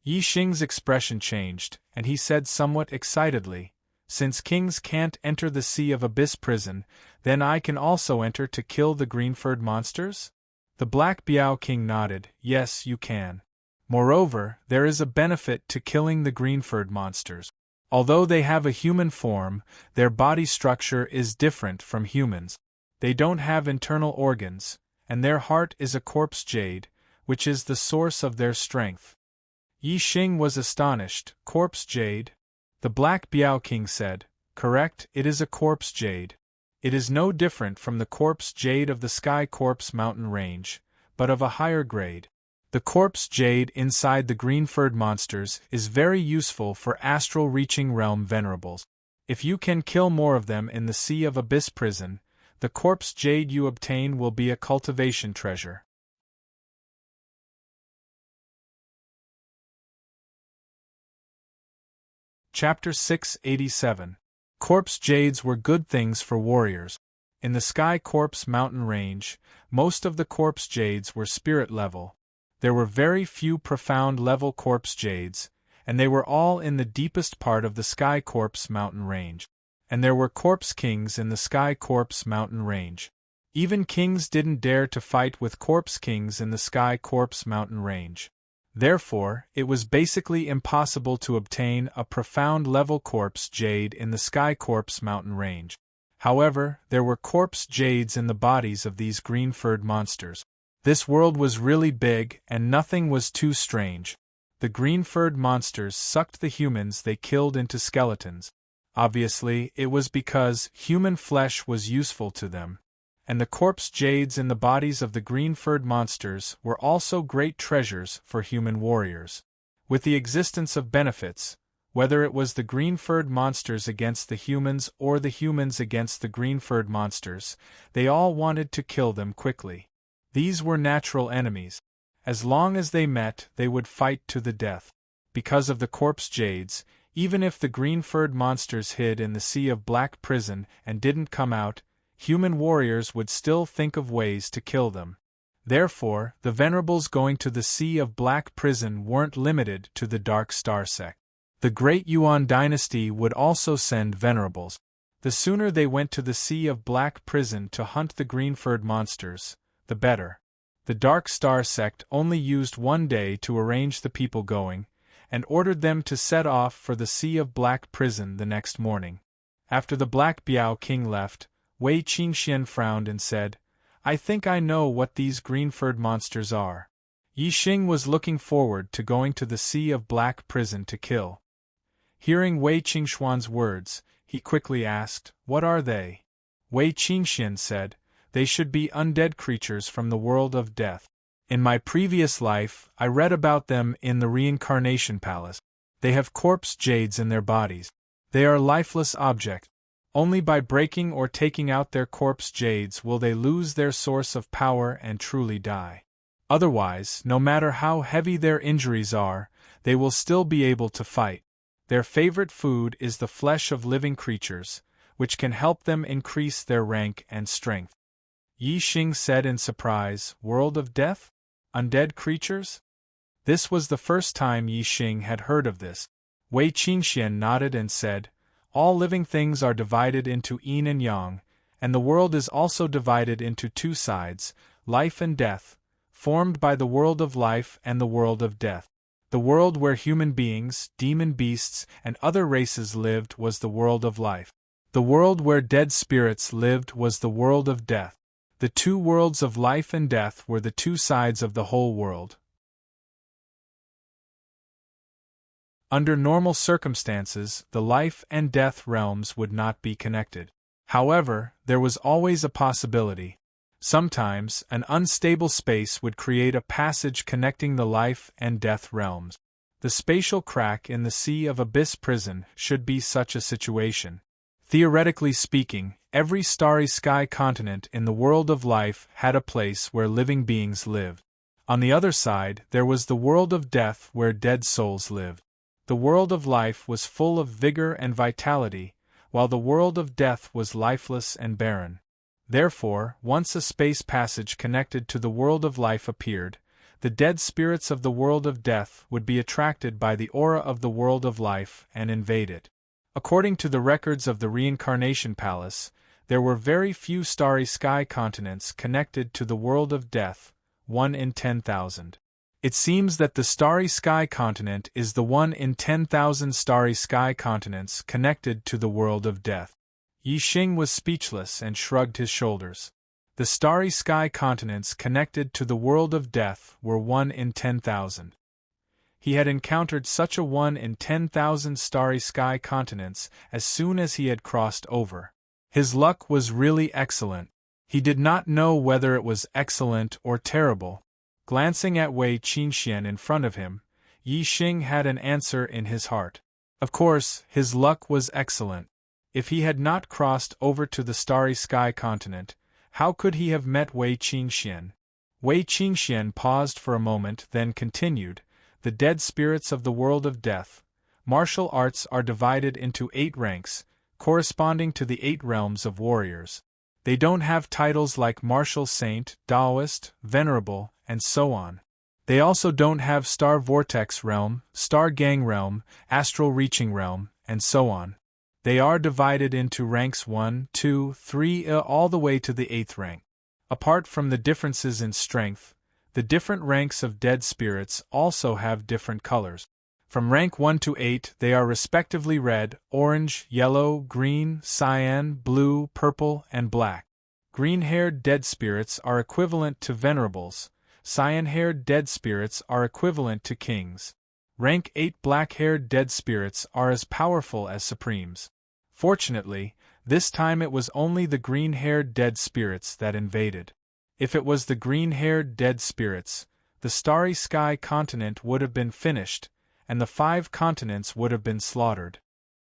Yixing's expression changed, and he said somewhat excitedly, "Since kings can't enter the Sea of Abyss prison, then I can also enter to kill the green-furred monsters?" The Black Biao King nodded, "Yes, you can. Moreover, there is a benefit to killing the green-furred monsters. Although they have a human form, their body structure is different from humans. They don't have internal organs, and their heart is a corpse jade, which is the source of their strength. Yi Xing was astonished. Corpse jade? The Black Biao King said, correct, it is a corpse jade. It is no different from the corpse jade of the Sky Corpse mountain range, but of a higher grade. The corpse jade inside the green-furred monsters is very useful for astral-reaching realm venerables. If you can kill more of them in the Sea of Abyss prison, the corpse jade you obtain will be a cultivation treasure. Chapter 687. Corpse jades were good things for warriors. In the Sky Corpse mountain range, most of the corpse jades were spirit level. There were very few profound level corpse jades, and they were all in the deepest part of the Sky Corpse mountain range. And there were corpse kings in the Sky Corpse mountain range. Even kings didn't dare to fight with corpse kings in the Sky Corpse mountain range. Therefore, it was basically impossible to obtain a profound level corpse jade in the Sky Corpse mountain range. However, there were corpse jades in the bodies of these green-furred monsters. This world was really big, and nothing was too strange. The green-furred monsters sucked the humans they killed into skeletons. Obviously, it was because human flesh was useful to them. And the corpse jades in the bodies of the green-furred monsters were also great treasures for human warriors. With the existence of benefits, whether it was the green-furred monsters against the humans or the humans against the green-furred monsters, they all wanted to kill them quickly. These were natural enemies. As long as they met, they would fight to the death. Because of the corpse jades, even if the green-furred monsters hid in the Sea of Black prison and didn't come out, human warriors would still think of ways to kill them. Therefore, the venerables going to the Sea of Black prison weren't limited to the Dark Star sect. The Great Yuan dynasty would also send venerables. The sooner they went to the Sea of Black prison to hunt the green-furred monsters, the better. The Dark Star sect only used 1 day to arrange the people going, and ordered them to set off for the Sea of Black prison the next morning. After the Black Biao King left, Wei Qingxian frowned and said, I think I know what these green-furred monsters are. Yi Xing was looking forward to going to the Sea of Black prison to kill. Hearing Wei Qingxuan's words, he quickly asked, what are they? Wei Qingxian said, they should be undead creatures from the world of death. In my previous life, I read about them in the reincarnation palace. They have corpse jades in their bodies. They are lifeless objects. Only by breaking or taking out their corpse jades will they lose their source of power and truly die. Otherwise, no matter how heavy their injuries are, they will still be able to fight. Their favorite food is the flesh of living creatures, which can help them increase their rank and strength. Yi Xing said in surprise, World of Death? Undead creatures? This was the first time Yi Xing had heard of this. Wei Qingxian nodded and said, all living things are divided into yin and yang, and the world is also divided into 2 sides, life and death, formed by the world of life and the world of death. The world where human beings, demon beasts, and other races lived was the world of life. The world where dead spirits lived was the world of death. The 2 worlds of life and death were the 2 sides of the whole world. Under normal circumstances, the life and death realms would not be connected. However, there was always a possibility. Sometimes, an unstable space would create a passage connecting the life and death realms. The spatial crack in the Sea of Abyss prison should be such a situation. Theoretically speaking, every starry sky continent in the world of life had a place where living beings lived. On the other side, there was the world of death where dead souls lived. The world of life was full of vigor and vitality, while the world of death was lifeless and barren. Therefore, once a space passage connected to the world of life appeared, the dead spirits of the world of death would be attracted by the aura of the world of life and invade it. According to the records of the reincarnation palace, there were very few starry sky continents connected to the world of death, 1 in 10,000. It seems that the starry sky continent is the one in 10,000 starry sky continents connected to the world of death. Yi Xing was speechless and shrugged his shoulders. The starry sky continents connected to the world of death were 1 in 10,000. He had encountered such a 1 in 10,000 starry sky continents as soon as he had crossed over. His luck was really excellent. He did not know whether it was excellent or terrible. Glancing at Wei Qingxian in front of him, Yi Xing had an answer in his heart. Of course, his luck was excellent. If he had not crossed over to the starry sky continent, how could he have met Wei Qingxian? Wei Qingxian paused for a moment, then continued, "The dead spirits of the world of death. Martial arts are divided into 8 ranks, corresponding to the 8 realms of warriors. They don't have titles like martial saint, Taoist, venerable, and so on. They also don't have star vortex realm, star gang realm, astral reaching realm, and so on. They are divided into ranks 1, 2, 3, all the way to the 8th rank. Apart from the differences in strength, the different ranks of dead spirits also have different colors. From rank 1 to 8 they are respectively red, orange, yellow, green, cyan, blue, purple, and black. Green-haired dead spirits are equivalent to venerables. Cyan-haired dead spirits are equivalent to kings. Rank 8 black-haired dead spirits are as powerful as supremes. Fortunately, this time it was only the green-haired dead spirits that invaded. If it was the green-haired dead spirits, the starry sky continent would have been finished, and the 5 continents would have been slaughtered.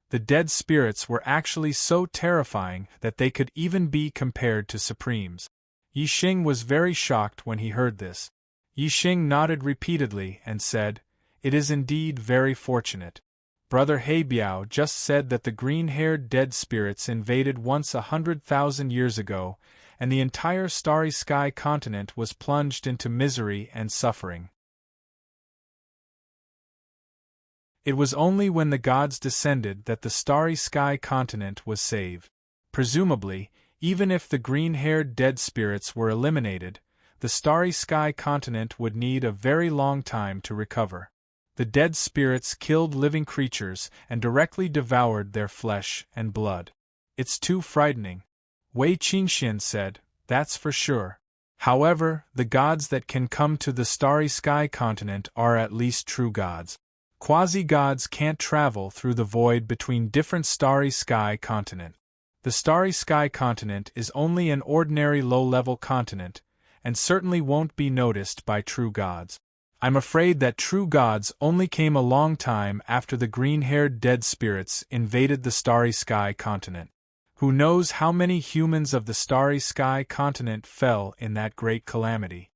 The dead spirits were actually so terrifying that they could even be compared to supremes. Yi Xing was very shocked when he heard this. Yi Xing nodded repeatedly and said, "It is indeed very fortunate. Brother Heibiao just said that the green-haired dead spirits invaded once 100,000 years ago, and the entire starry sky continent was plunged into misery and suffering. It was only when the gods descended that the starry sky continent was saved. Presumably, even if the green-haired dead spirits were eliminated, the starry sky continent would need a very long time to recover. The dead spirits killed living creatures and directly devoured their flesh and blood. It's too frightening." Wei Qingxian said, "That's for sure. However, the gods that can come to the starry sky continent are at least true gods. Quasi-gods can't travel through the void between different starry sky continents. The starry sky continent is only an ordinary low-level continent, and certainly won't be noticed by true gods. I'm afraid that true gods only came a long time after the green-haired dead spirits invaded the starry sky continent. Who knows how many humans of the starry sky continent fell in that great calamity?"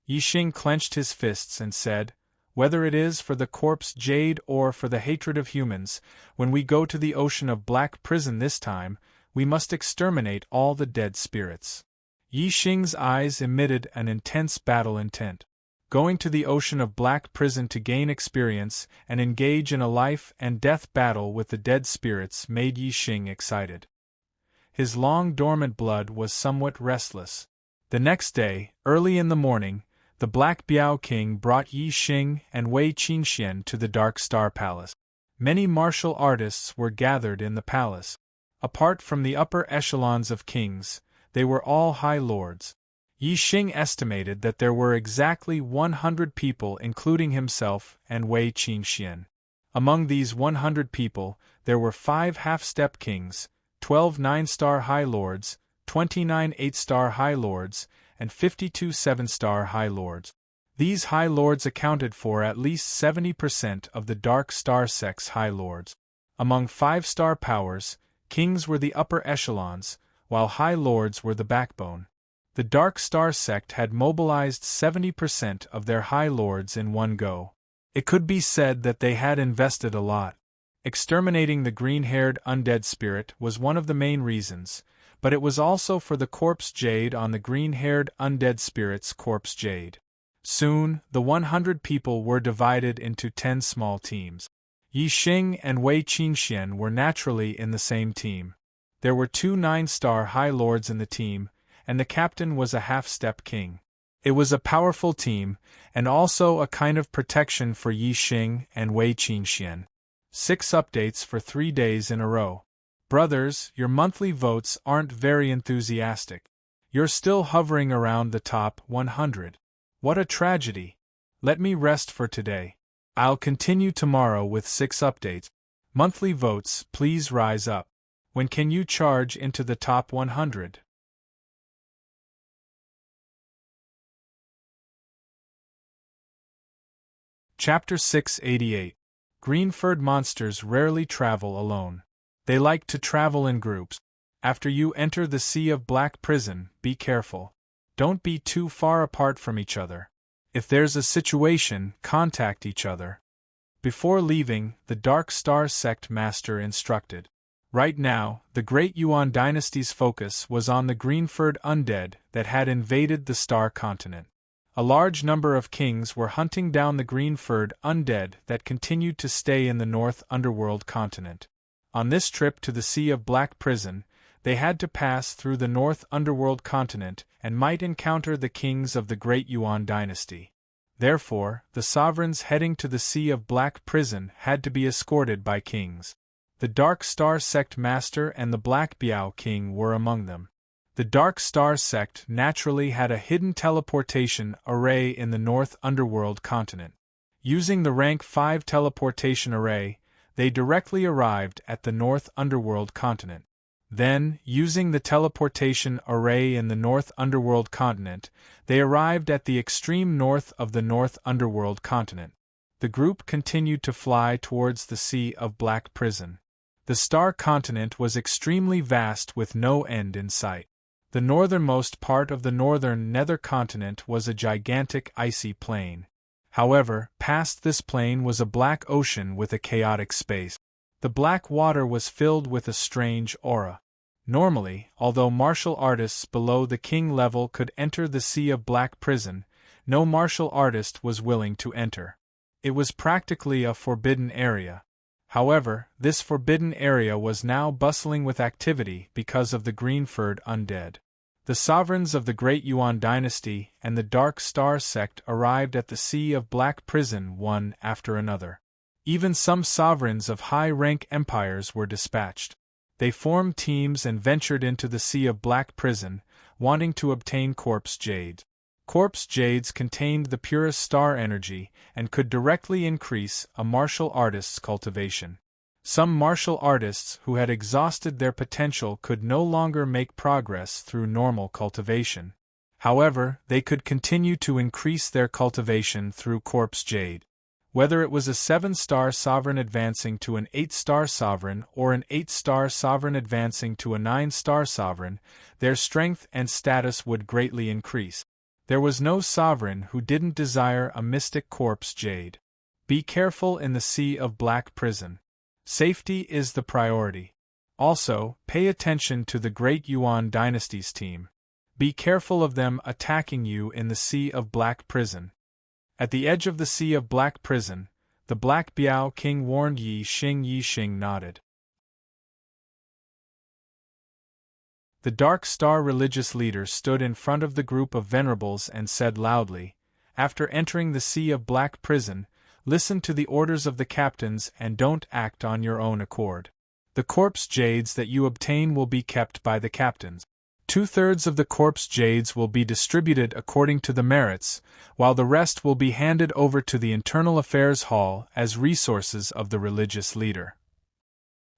Yi Xing clenched his fists and said, "Whether it is for the corpse jade or for the hatred of humans, when we go to the ocean of black prison this time, we must exterminate all the dead spirits." Yi Xing's eyes emitted an intense battle intent. Going to the ocean of black prison to gain experience and engage in a life-and-death battle with the dead spirits made Yi Xing excited. His long-dormant blood was somewhat restless. The next day, early in the morning, the Black Biao King brought Yi Xing and Wei Qingxian to the Dark Star Palace. Many martial artists were gathered in the palace. Apart from the upper echelons of kings, they were all high lords. Yi Xing estimated that there were exactly 100 people, including himself and Wei Qingxian. Among these 100 people, there were 5 half-step kings, 12 9-star high lords, 29 8-star high lords, and 52 7-star high lords. These high lords accounted for at least 70% of the Dark Star Sect's high lords. Among 5-star powers, kings were the upper echelons, while high lords were the backbone. The Dark Star Sect had mobilized 70% of their high lords in one go. It could be said that they had invested a lot. Exterminating the green-haired undead spirit was one of the main reasons, but it was also for the corpse jade on the green-haired undead spirit's corpse jade. Soon, the 100 people were divided into 10 small teams. Yi Xing and Wei Qingxian were naturally in the same team. There were 2 9-star high lords in the team, and the captain was a half-step king. It was a powerful team, and also a kind of protection for Yi Xing and Wei Qingxian. 6 updates for 3 days in a row. Brothers, your monthly votes aren't very enthusiastic. You're still hovering around the top 100. What a tragedy. Let me rest for today. I'll continue tomorrow with 6 updates. Monthly votes, please rise up. When can you charge into the top 100? Chapter 688. Green-furred monsters rarely travel alone. They like to travel in groups. After you enter the Sea of Black Prison, be careful. Don't be too far apart from each other. If there's a situation, contact each other. Before leaving, the Dark Star Sect Master instructed. Right now, the Great Yuan Dynasty's focus was on the green-furred undead that had invaded the Star Continent. A large number of kings were hunting down the green-furred undead that continued to stay in the North Underworld continent. On this trip to the Sea of Black Prison, they had to pass through the North Underworld continent and might encounter the kings of the Great Yuan Dynasty. Therefore, the sovereigns heading to the Sea of Black Prison had to be escorted by kings. The Dark Star Sect Master and the Black Biao King were among them. The Dark Star Sect naturally had a hidden teleportation array in the North Underworld continent. Using the Rank 5 teleportation array, they directly arrived at the North Underworld continent. Then, using the teleportation array in the North Underworld continent, they arrived at the extreme north of the North Underworld continent. The group continued to fly towards the Sea of Black Prison. The Star Continent was extremely vast with no end in sight. The northernmost part of the northern nether continent was a gigantic icy plain. However, past this plain was a black ocean with a chaotic space. The black water was filled with a strange aura. Normally, although martial artists below the king level could enter the Sea of Black Prison, no martial artist was willing to enter. It was practically a forbidden area. However, this forbidden area was now bustling with activity because of the green-furred undead. The sovereigns of the Great Yuan Dynasty and the Dark Star Sect arrived at the Sea of Black Prison one after another. Even some sovereigns of high-rank empires were dispatched. They formed teams and ventured into the Sea of Black Prison, wanting to obtain corpse jades. Corpse jades contained the purest star energy and could directly increase a martial artist's cultivation. Some martial artists who had exhausted their potential could no longer make progress through normal cultivation. However, they could continue to increase their cultivation through corpse jade. Whether it was a 7-star sovereign advancing to an 8-star sovereign or an 8-star sovereign advancing to a 9-star sovereign, their strength and status would greatly increase. There was no sovereign who didn't desire a mystic corpse jade. Be careful in the Sea of Black Prison. Safety is the priority. Also, pay attention to the Great Yuan Dynasty's team. Be careful of them attacking you in the Sea of Black Prison. At the edge of the Sea of Black Prison, the Black Biao King warned Yi Xing. Yi Xing nodded. The Dark Star religious leader stood in front of the group of venerables and said loudly, "After entering the Sea of Black Prison, listen to the orders of the captains and don't act on your own accord. The corpse jades that you obtain will be kept by the captains. 2/3 of the corpse jades will be distributed according to the merits, while the rest will be handed over to the Internal Affairs Hall as resources of the religious leader."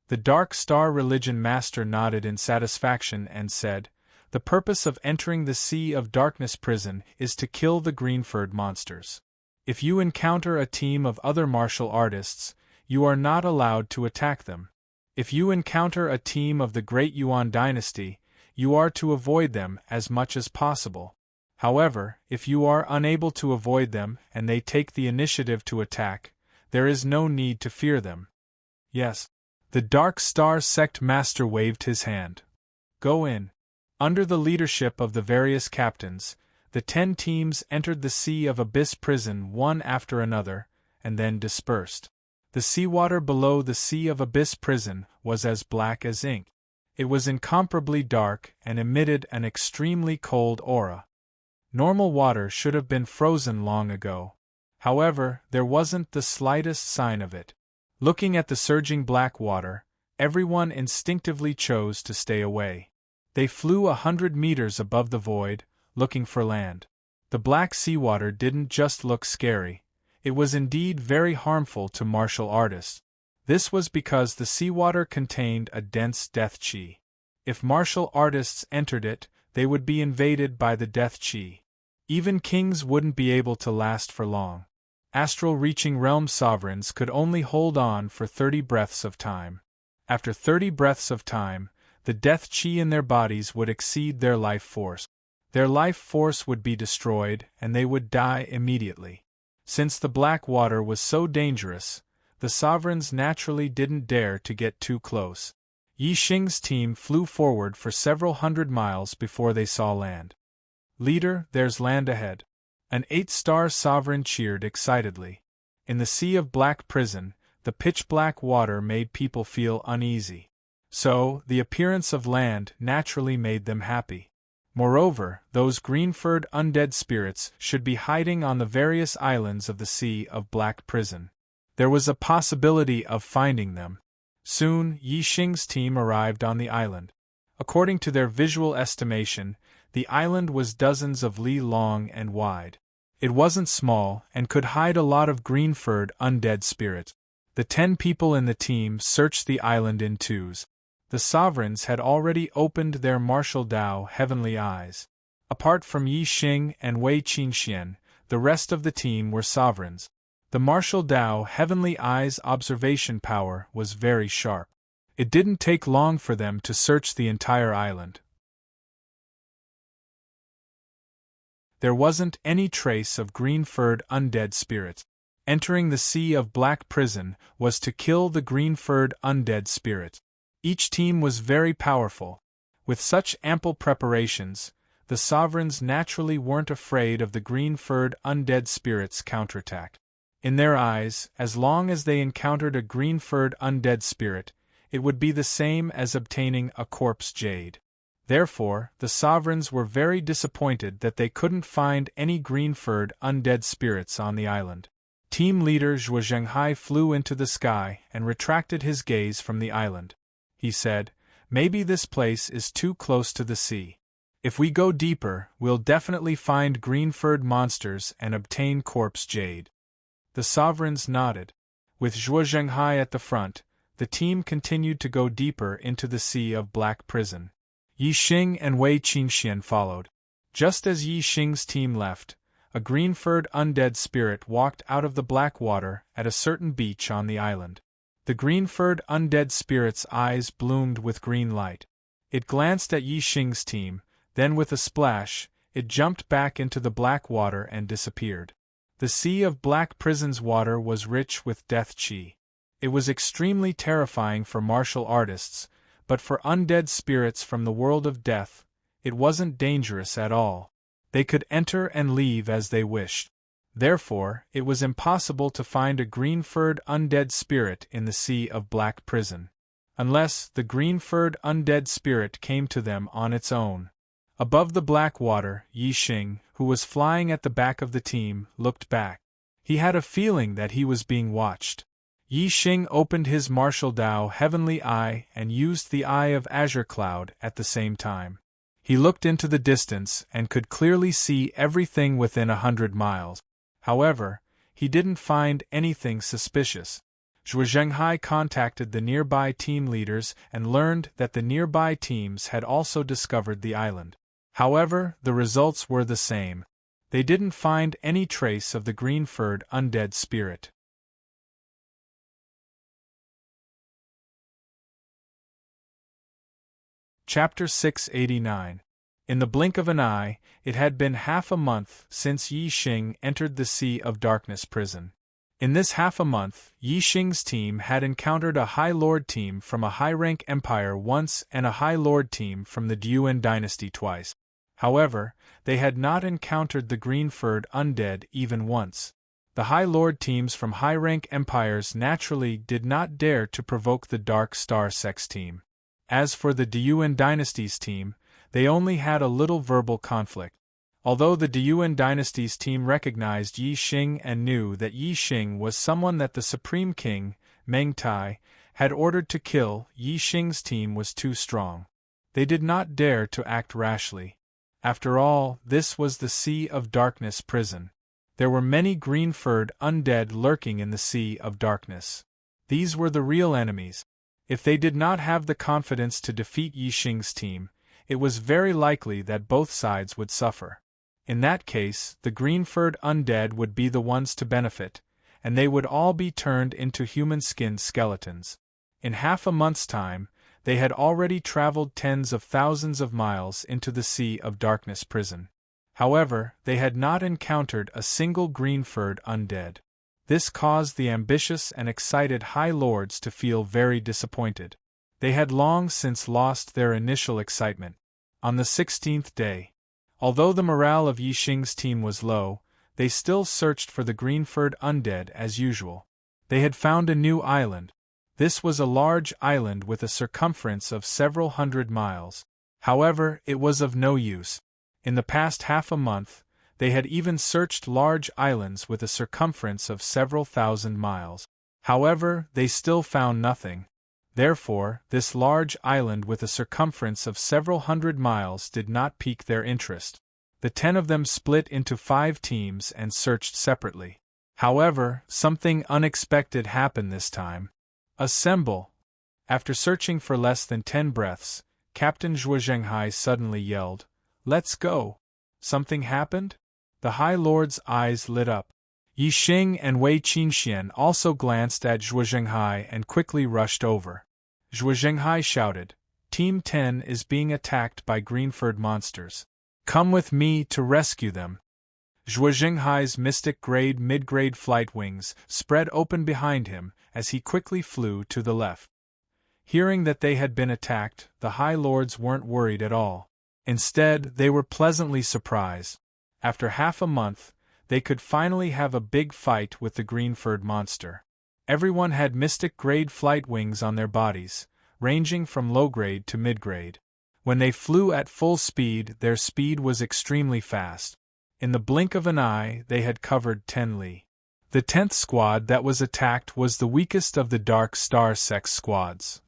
The Dark Star Religion Master nodded in satisfaction and said, "The purpose of entering the Sea of Darkness Prison is to kill the green-furred monsters. If you encounter a team of other martial artists, you are not allowed to attack them. If you encounter a team of the Great Yuan Dynasty, you are to avoid them as much as possible. However, if you are unable to avoid them and they take the initiative to attack, there is no need to fear them." "Yes." The Dark Star Sect Master waved his hand. "Go in." Under the leadership of the various captains, the 10 teams entered the Sea of Abyss Prison one after another, and then dispersed. The seawater below the Sea of Abyss Prison was as black as ink. It was incomparably dark and emitted an extremely cold aura. Normal water should have been frozen long ago. However, there wasn't the slightest sign of it. Looking at the surging black water, everyone instinctively chose to stay away. They flew 100 meters above the void, looking for land. The black seawater didn't just look scary, it was indeed very harmful to martial artists. This was because the seawater contained a dense death chi. If martial artists entered it, they would be invaded by the death chi. Even kings wouldn't be able to last for long. Astral-reaching realm sovereigns could only hold on for 30 breaths of time. After 30 breaths of time, the death chi in their bodies would exceed their life force. Their life force would be destroyed and they would die immediately. Since the black water was so dangerous, the sovereigns naturally didn't dare to get too close. Yi Xing's team flew forward for several hundred miles before they saw land. "Leader, there's land ahead." An 8-star sovereign cheered excitedly. In the sea of black prison, the pitch-black water made people feel uneasy. So, the appearance of land naturally made them happy. Moreover, those green-furred undead spirits should be hiding on the various islands of the Sea of Black Prison. There was a possibility of finding them. Soon, Yi Xing's team arrived on the island. According to their visual estimation, the island was dozens of li long and wide. It wasn't small and could hide a lot of green-furred undead spirits. The 10 people in the team searched the island in twos. The sovereigns had already opened their martial Dao heavenly eyes. Apart from Yi Xing and Wei Qingxian, the rest of the team were sovereigns. The martial Dao heavenly eyes' observation power was very sharp. It didn't take long for them to search the entire island. There wasn't any trace of green-furred undead spirits. Entering the Sea of Black Prison was to kill the green-furred undead spirits. Each team was very powerful. With such ample preparations, the sovereigns naturally weren't afraid of the green-furred undead spirits' counterattack. In their eyes, as long as they encountered a green-furred undead spirit, it would be the same as obtaining a corpse jade. Therefore, the sovereigns were very disappointed that they couldn't find any green-furred undead spirits on the island. Team leader Zhuo Zhenghai flew into the sky and retracted his gaze from the island. He said, "Maybe this place is too close to the sea. If we go deeper, we'll definitely find green-furred monsters and obtain corpse jade." The sovereigns nodded. With Zhuo Zhenghai at the front, the team continued to go deeper into the Sea of Black Prison. Yi Xing and Wei Qingxian followed. Just as Yi Xing's team left, a green-furred undead spirit walked out of the black water at a certain beach on the island. The green-furred undead spirit's eyes bloomed with green light. It glanced at Yi Xing's team, then with a splash, it jumped back into the black water and disappeared. The Sea of Black Prison's water was rich with death chi. It was extremely terrifying for martial artists, but for undead spirits from the world of death, it wasn't dangerous at all. They could enter and leave as they wished. Therefore, it was impossible to find a green-furred undead spirit in the Sea of Black Prison. Unless the green-furred undead spirit came to them on its own. Above the black water, Yi Xing, who was flying at the back of the team, looked back. He had a feeling that he was being watched. Yi Xing opened his martial Dao heavenly eye and used the Eye of Azure Cloud at the same time. He looked into the distance and could clearly see everything within 100 miles. However, he didn't find anything suspicious. Zhuo Zhenghai contacted the nearby team leaders and learned that the nearby teams had also discovered the island. However, the results were the same. They didn't find any trace of the green-furred undead spirit. Chapter 689. In the blink of an eye, it had been half a month since Yi Xing entered the Sea of Darkness prison. In this half a month, Yi Xing's team had encountered a High Lord team from a high-rank empire once and a High Lord team from the Yuan dynasty twice. However, they had not encountered the green-furred undead even once. The High Lord teams from high-rank empires naturally did not dare to provoke the Dark Star Sex team. As for the Yuan dynasty's team, they only had a little verbal conflict. Although the Deyuan dynasty's team recognized Yi Xing and knew that Yi Xing was someone that the Supreme King, Meng Tai, had ordered to kill, Yi Xing's team was too strong. They did not dare to act rashly. After all, this was the Sea of Darkness prison. There were many green-furred undead lurking in the Sea of Darkness. These were the real enemies. If they did not have the confidence to defeat Yi Xing's team, it was very likely that both sides would suffer. In that case, the green-furred undead would be the ones to benefit, and they would all be turned into human-skinned skeletons. In half a month's time, they had already traveled tens of thousands of miles into the Sea of Darkness prison. However, they had not encountered a single green-furred undead. This caused the ambitious and excited High Lords to feel very disappointed. They had long since lost their initial excitement. On the 16th day, although the morale of Yi Xing's team was low, they still searched for the green-furred undead as usual. They had found a new island. This was a large island with a circumference of several hundred miles. However, it was of no use. In the past half a month, they had even searched large islands with a circumference of several thousand miles. However, they still found nothing. Therefore, this large island with a circumference of several hundred miles did not pique their interest. The 10 of them split into 5 teams and searched separately. However, something unexpected happened this time. Assemble! After searching for less than 10 breaths, Captain Zhuo Zhenghai suddenly yelled, "Let's go!" Something happened? The High Lord's eyes lit up. Yi Xing and Wei Qinxian also glanced at Zhuo Zhenghai and quickly rushed over. Zhuo Zhenghai shouted, "Team 10 is being attacked by green-furred monsters. Come with me to rescue them." Zhuo Zhenghai's mystic grade mid-grade flight wings spread open behind him as he quickly flew to the left. Hearing that they had been attacked, the High Lords weren't worried at all. Instead, they were pleasantly surprised. After half a month, they could finally have a big fight with the green-furred monster. Everyone had mystic-grade flight wings on their bodies, ranging from low-grade to mid-grade. When they flew at full speed, their speed was extremely fast. In the blink of an eye, they had covered 10 li. The 10th squad that was attacked was the weakest of the Dark Star Sect squads.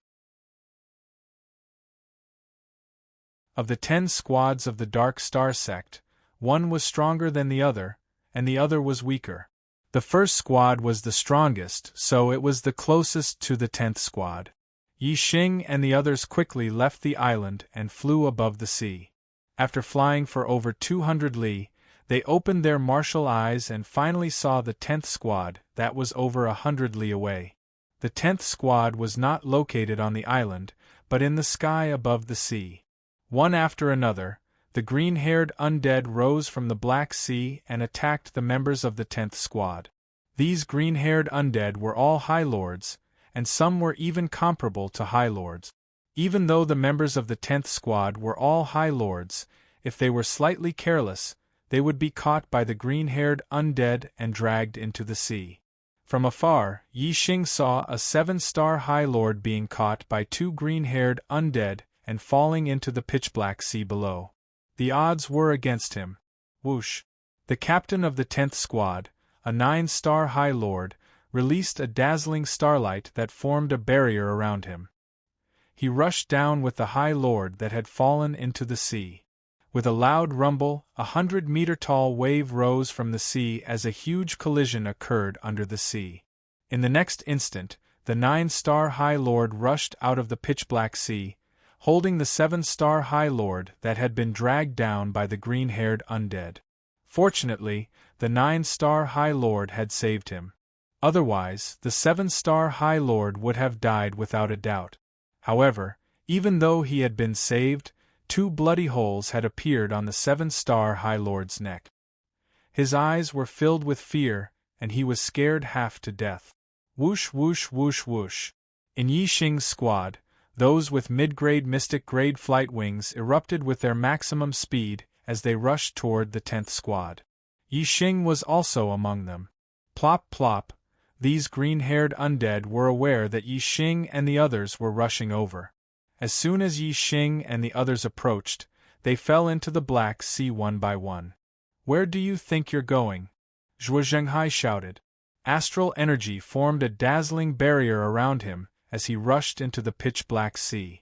Of the 10 squads of the Dark Star Sect, one was stronger than the other, and the other was weaker. The first squad was the strongest, so it was the closest to the 10th squad. Yi Xing and the others quickly left the island and flew above the sea. After flying for over 200 li, they opened their martial eyes and finally saw the 10th squad that was over 100 li away. The 10th squad was not located on the island, but in the sky above the sea. One after another, the green-haired undead rose from the Black Sea and attacked the members of the 10th squad. These green-haired undead were all High Lords, and some were even comparable to High Lords. Even though the members of the 10th squad were all High Lords, if they were slightly careless, they would be caught by the green-haired undead and dragged into the sea. From afar, Yi Xing saw a 7-star High Lord being caught by 2 green-haired undead and falling into the pitch-black sea below. The odds were against him. Whoosh! The captain of the 10th squad, a 9-star High Lord, released a dazzling starlight that formed a barrier around him. He rushed down with the High Lord that had fallen into the sea. With a loud rumble, a 100-meter-tall wave rose from the sea as a huge collision occurred under the sea. In the next instant, the 9-star High Lord rushed out of the pitch-black sea, holding the 7-star High Lord that had been dragged down by the green-haired undead. Fortunately, the 9-star High Lord had saved him. Otherwise, the 7-star High Lord would have died without a doubt. However, even though he had been saved, 2 bloody holes had appeared on the 7-star High Lord's neck. His eyes were filled with fear, and he was scared half to death. Whoosh whoosh whoosh whoosh. In Yi Xing's squad, those with mid-grade mystic-grade flight wings erupted with their maximum speed as they rushed toward the 10th squad. Yi Xing was also among them. Plop plop, these green-haired undead were aware that Yi Xing and the others were rushing over. As soon as Yi Xing and the others approached, they fell into the Black Sea one by one. Where do you think you're going? Zhuo Zhenghai shouted. Astral energy formed a dazzling barrier around him as he rushed into the pitch-black sea.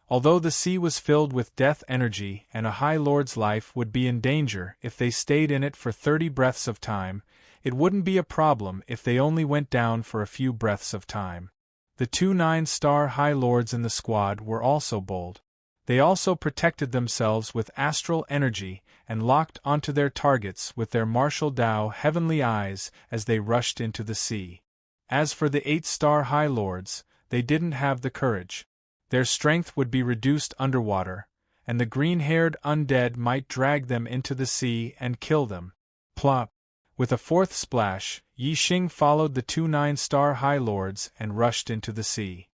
Although the sea was filled with death energy and a High Lord's life would be in danger if they stayed in it for 30 breaths of time, it wouldn't be a problem if they only went down for a few breaths of time. The 2 9-star High Lords in the squad were also bold. They also protected themselves with astral energy and locked onto their targets with their martial Dao heavenly eyes as they rushed into the sea. As for the 8-star High Lords, they didn't have the courage. Their strength would be reduced underwater, and the green-haired undead might drag them into the sea and kill them. Plop! With a 4th splash, Yi Xing followed the 2 9-star High Lords and rushed into the sea.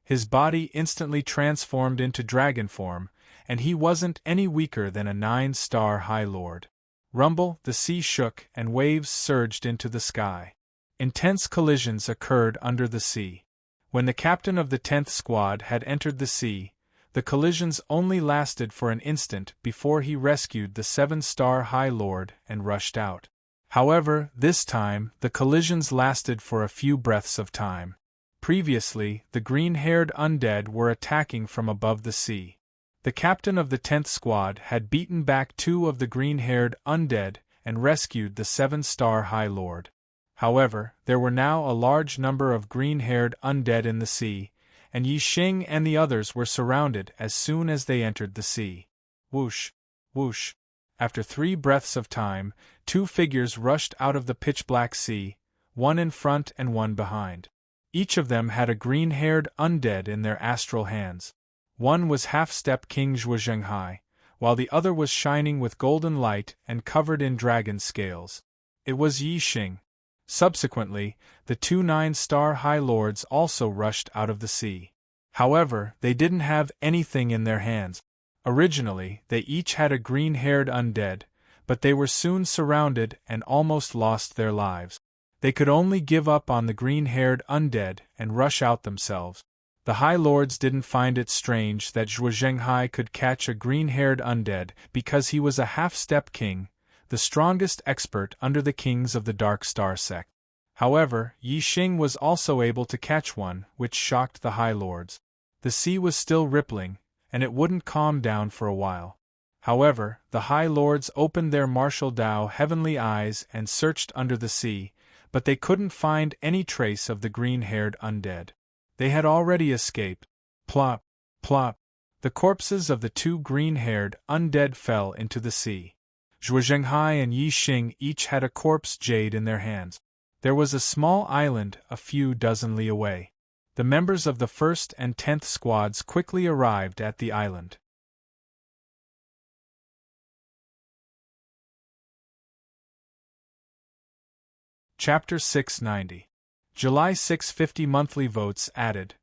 His body instantly transformed into dragon form, and he wasn't any weaker than a 9-star High Lord. Rumble, the sea shook and waves surged into the sky. Intense collisions occurred under the sea. When the captain of the 10th squad had entered the sea, the collisions only lasted for an instant before he rescued the 7-star High Lord and rushed out. However, this time, the collisions lasted for a few breaths of time. Previously, the green-haired undead were attacking from above the sea. The captain of the 10th squad had beaten back 2 of the green-haired undead and rescued the 7-star High Lord. However, there were now a large number of green-haired undead in the sea, and Yi Xing and the others were surrounded as soon as they entered the sea. Whoosh! Whoosh! After 3 breaths of time, 2 figures rushed out of the pitch-black sea, one in front and one behind. Each of them had a green-haired undead in their astral hands. One was half-step King Zhuo Zhenghai, while the other was shining with golden light and covered in dragon scales. It was Yi Xing. Subsequently, the 2 9-star High Lords also rushed out of the sea. However, they didn't have anything in their hands. Originally, they each had a green-haired undead, but they were soon surrounded and almost lost their lives. They could only give up on the green-haired undead and rush out themselves. The High Lords didn't find it strange that Zhuo Zhenghai could catch a green-haired undead because he was a half-step king, the strongest expert under the kings of the Dark Star sect. However, Yi Xing was also able to catch one, which shocked the High Lords. The sea was still rippling, and it wouldn't calm down for a while. However, the High Lords opened their martial Dao heavenly eyes and searched under the sea, but they couldn't find any trace of the green-haired undead. They had already escaped. Plop! Plop! The corpses of the 2 green-haired undead fell into the sea. Zhuo Zhenghai and Yi Xing each had a corpse jade in their hands. There was a small island a few dozen li away. The members of the 1st and 10th squads quickly arrived at the island. Chapter 690. July 650 monthly votes added.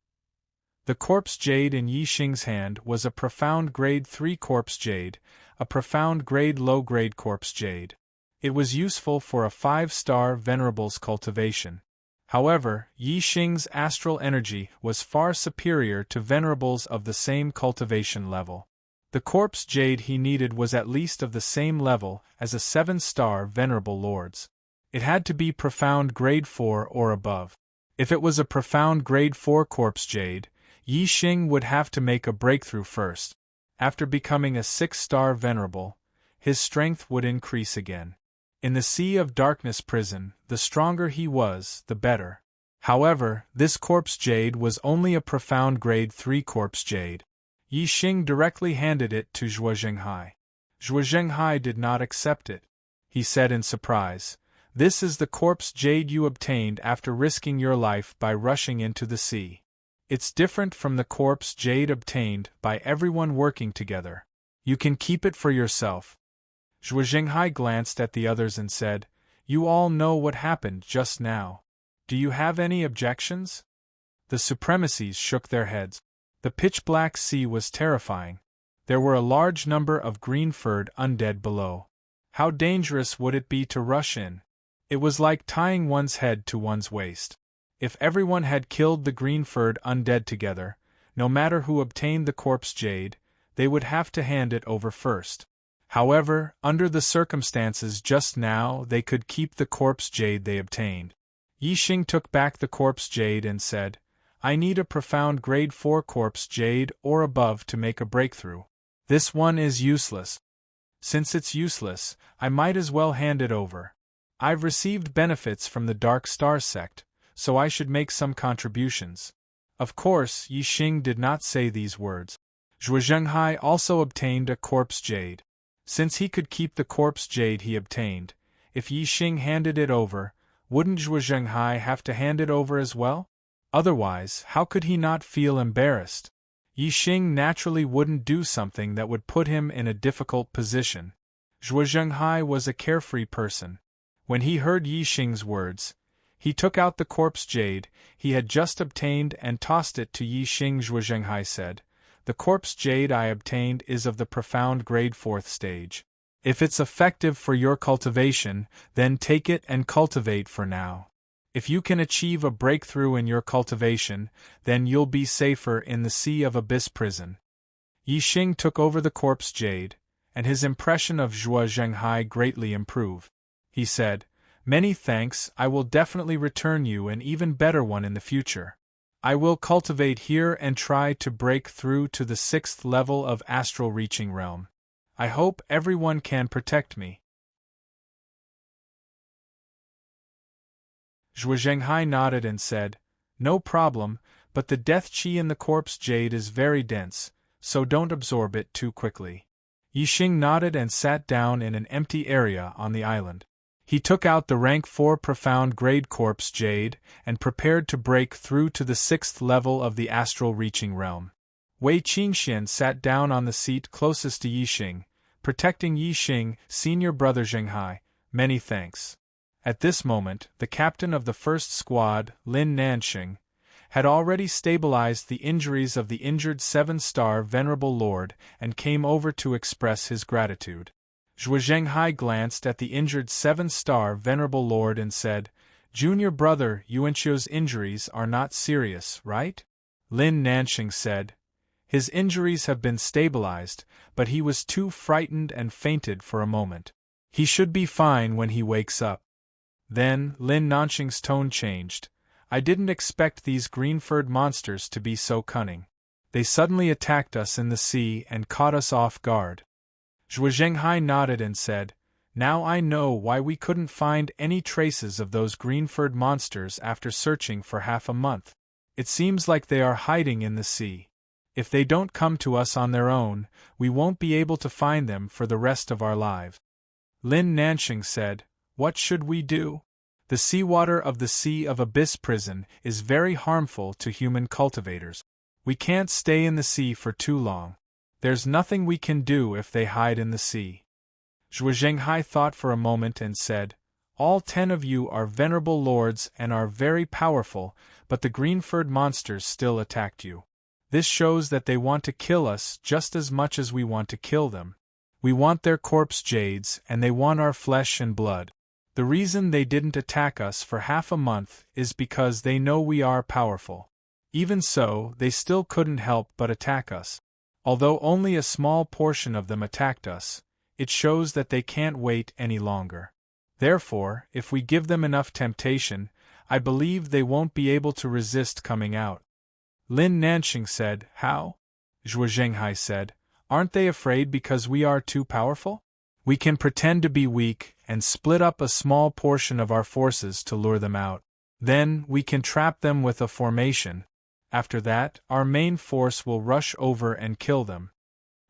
The corpse jade in Yi Xing's hand was a profound grade 3 corpse jade, a profound grade low grade corpse jade. It was useful for a 5-star venerable's cultivation. However, Yi Xing's astral energy was far superior to venerables of the same cultivation level. The corpse jade he needed was at least of the same level as a 7-star venerable lord's. It had to be profound grade 4 or above. If it was a profound grade 4 corpse jade, Yi Xing would have to make a breakthrough first. After becoming a 6-star venerable, his strength would increase again. In the Sea of Darkness prison, the stronger he was, the better. However, this corpse jade was only a profound grade 3 corpse jade. Yi Xing directly handed it to Zhuo Zhenghai. Zhuo Zhenghai did not accept it. He said in surprise, "This is the corpse jade you obtained after risking your life by rushing into the sea. It's different from the corpse jade obtained by everyone working together. You can keep it for yourself." Zhuo Zhenghai glanced at the others and said, "You all know what happened just now. Do you have any objections?" The supremacies shook their heads. The pitch-black sea was terrifying. There were a large number of green-furred undead below. How dangerous would it be to rush in? It was like tying one's head to one's waist. If everyone had killed the green-furred undead together, no matter who obtained the corpse jade, they would have to hand it over first. However, under the circumstances just now, they could keep the corpse jade they obtained. Yixing took back the corpse jade and said, I need a profound grade 4 corpse jade or above to make a breakthrough. This one is useless. Since it's useless, I might as well hand it over. I've received benefits from the Dark Star sect, so I should make some contributions. Of course, Yixing did not say these words. Zhuo Zhenghai also obtained a corpse jade. Since he could keep the corpse jade he obtained, if Yixing handed it over, wouldn't Zhuo Zhenghai have to hand it over as well? Otherwise, how could he not feel embarrassed? Yixing naturally wouldn't do something that would put him in a difficult position. Zhuo Zhenghai was a carefree person. When he heard Yixing's words, he took out the corpse jade he had just obtained and tossed it to Yixing. Zhuo Zhenghai said, The corpse jade I obtained is of the profound grade 4th stage. If it's effective for your cultivation, then take it and cultivate for now. If you can achieve a breakthrough in your cultivation, then you'll be safer in the Sea of Abyss prison. Yixing took over the corpse jade, and his impression of Zhuo Zhenghai greatly improved. He said, Many thanks, I will definitely return you an even better one in the future. I will cultivate here and try to break through to the 6th level of astral reaching realm. I hope everyone can protect me. Zhuo Zhenghai nodded and said, No problem, but the death qi in the corpse jade is very dense, so don't absorb it too quickly. Yixing nodded and sat down in an empty area on the island. He took out the rank 4 profound grade corpse jade and prepared to break through to the 6th level of the astral reaching realm. Wei Qingxian sat down on the seat closest to Yixing, protecting Yixing, senior brother Zhenghai. Many thanks. At this moment, the captain of the first squad, Lin Nanxing, had already stabilized the injuries of the injured 7-star Venerable Lord and came over to express his gratitude. Zhuo Zhenghai glanced at the injured 7-star Venerable Lord and said, Junior brother Yuanqiu's injuries are not serious, right? Lin Nanxing said, His injuries have been stabilized, but he was too frightened and fainted for a moment. He should be fine when he wakes up. Then, Lin Nanxing's tone changed. I didn't expect these green-furred monsters to be so cunning. They suddenly attacked us in the sea and caught us off guard. Zhuo Zhenghai nodded and said, Now I know why we couldn't find any traces of those green-furred monsters after searching for half a month. It seems like they are hiding in the sea. If they don't come to us on their own, we won't be able to find them for the rest of our lives. Lin Nanxing said, What should we do? The seawater of the Sea of Abyss prison is very harmful to human cultivators. We can't stay in the sea for too long. There's nothing we can do if they hide in the sea. Zhuo Zhenghai thought for a moment and said, All 10 of you are venerable lords and are very powerful, but the green-furred monsters still attacked you. This shows that they want to kill us just as much as we want to kill them. We want their corpse jades and they want our flesh and blood. The reason they didn't attack us for half a month is because they know we are powerful. Even so, they still couldn't help but attack us. Although only a small portion of them attacked us, it shows that they can't wait any longer. Therefore, if we give them enough temptation, I believe they won't be able to resist coming out. Lin Nanxing said, How? Zhuo Zhenghai said, Aren't they afraid because we are too powerful? We can pretend to be weak and split up a small portion of our forces to lure them out. Then, we can trap them with a formation. After that, our main force will rush over and kill them.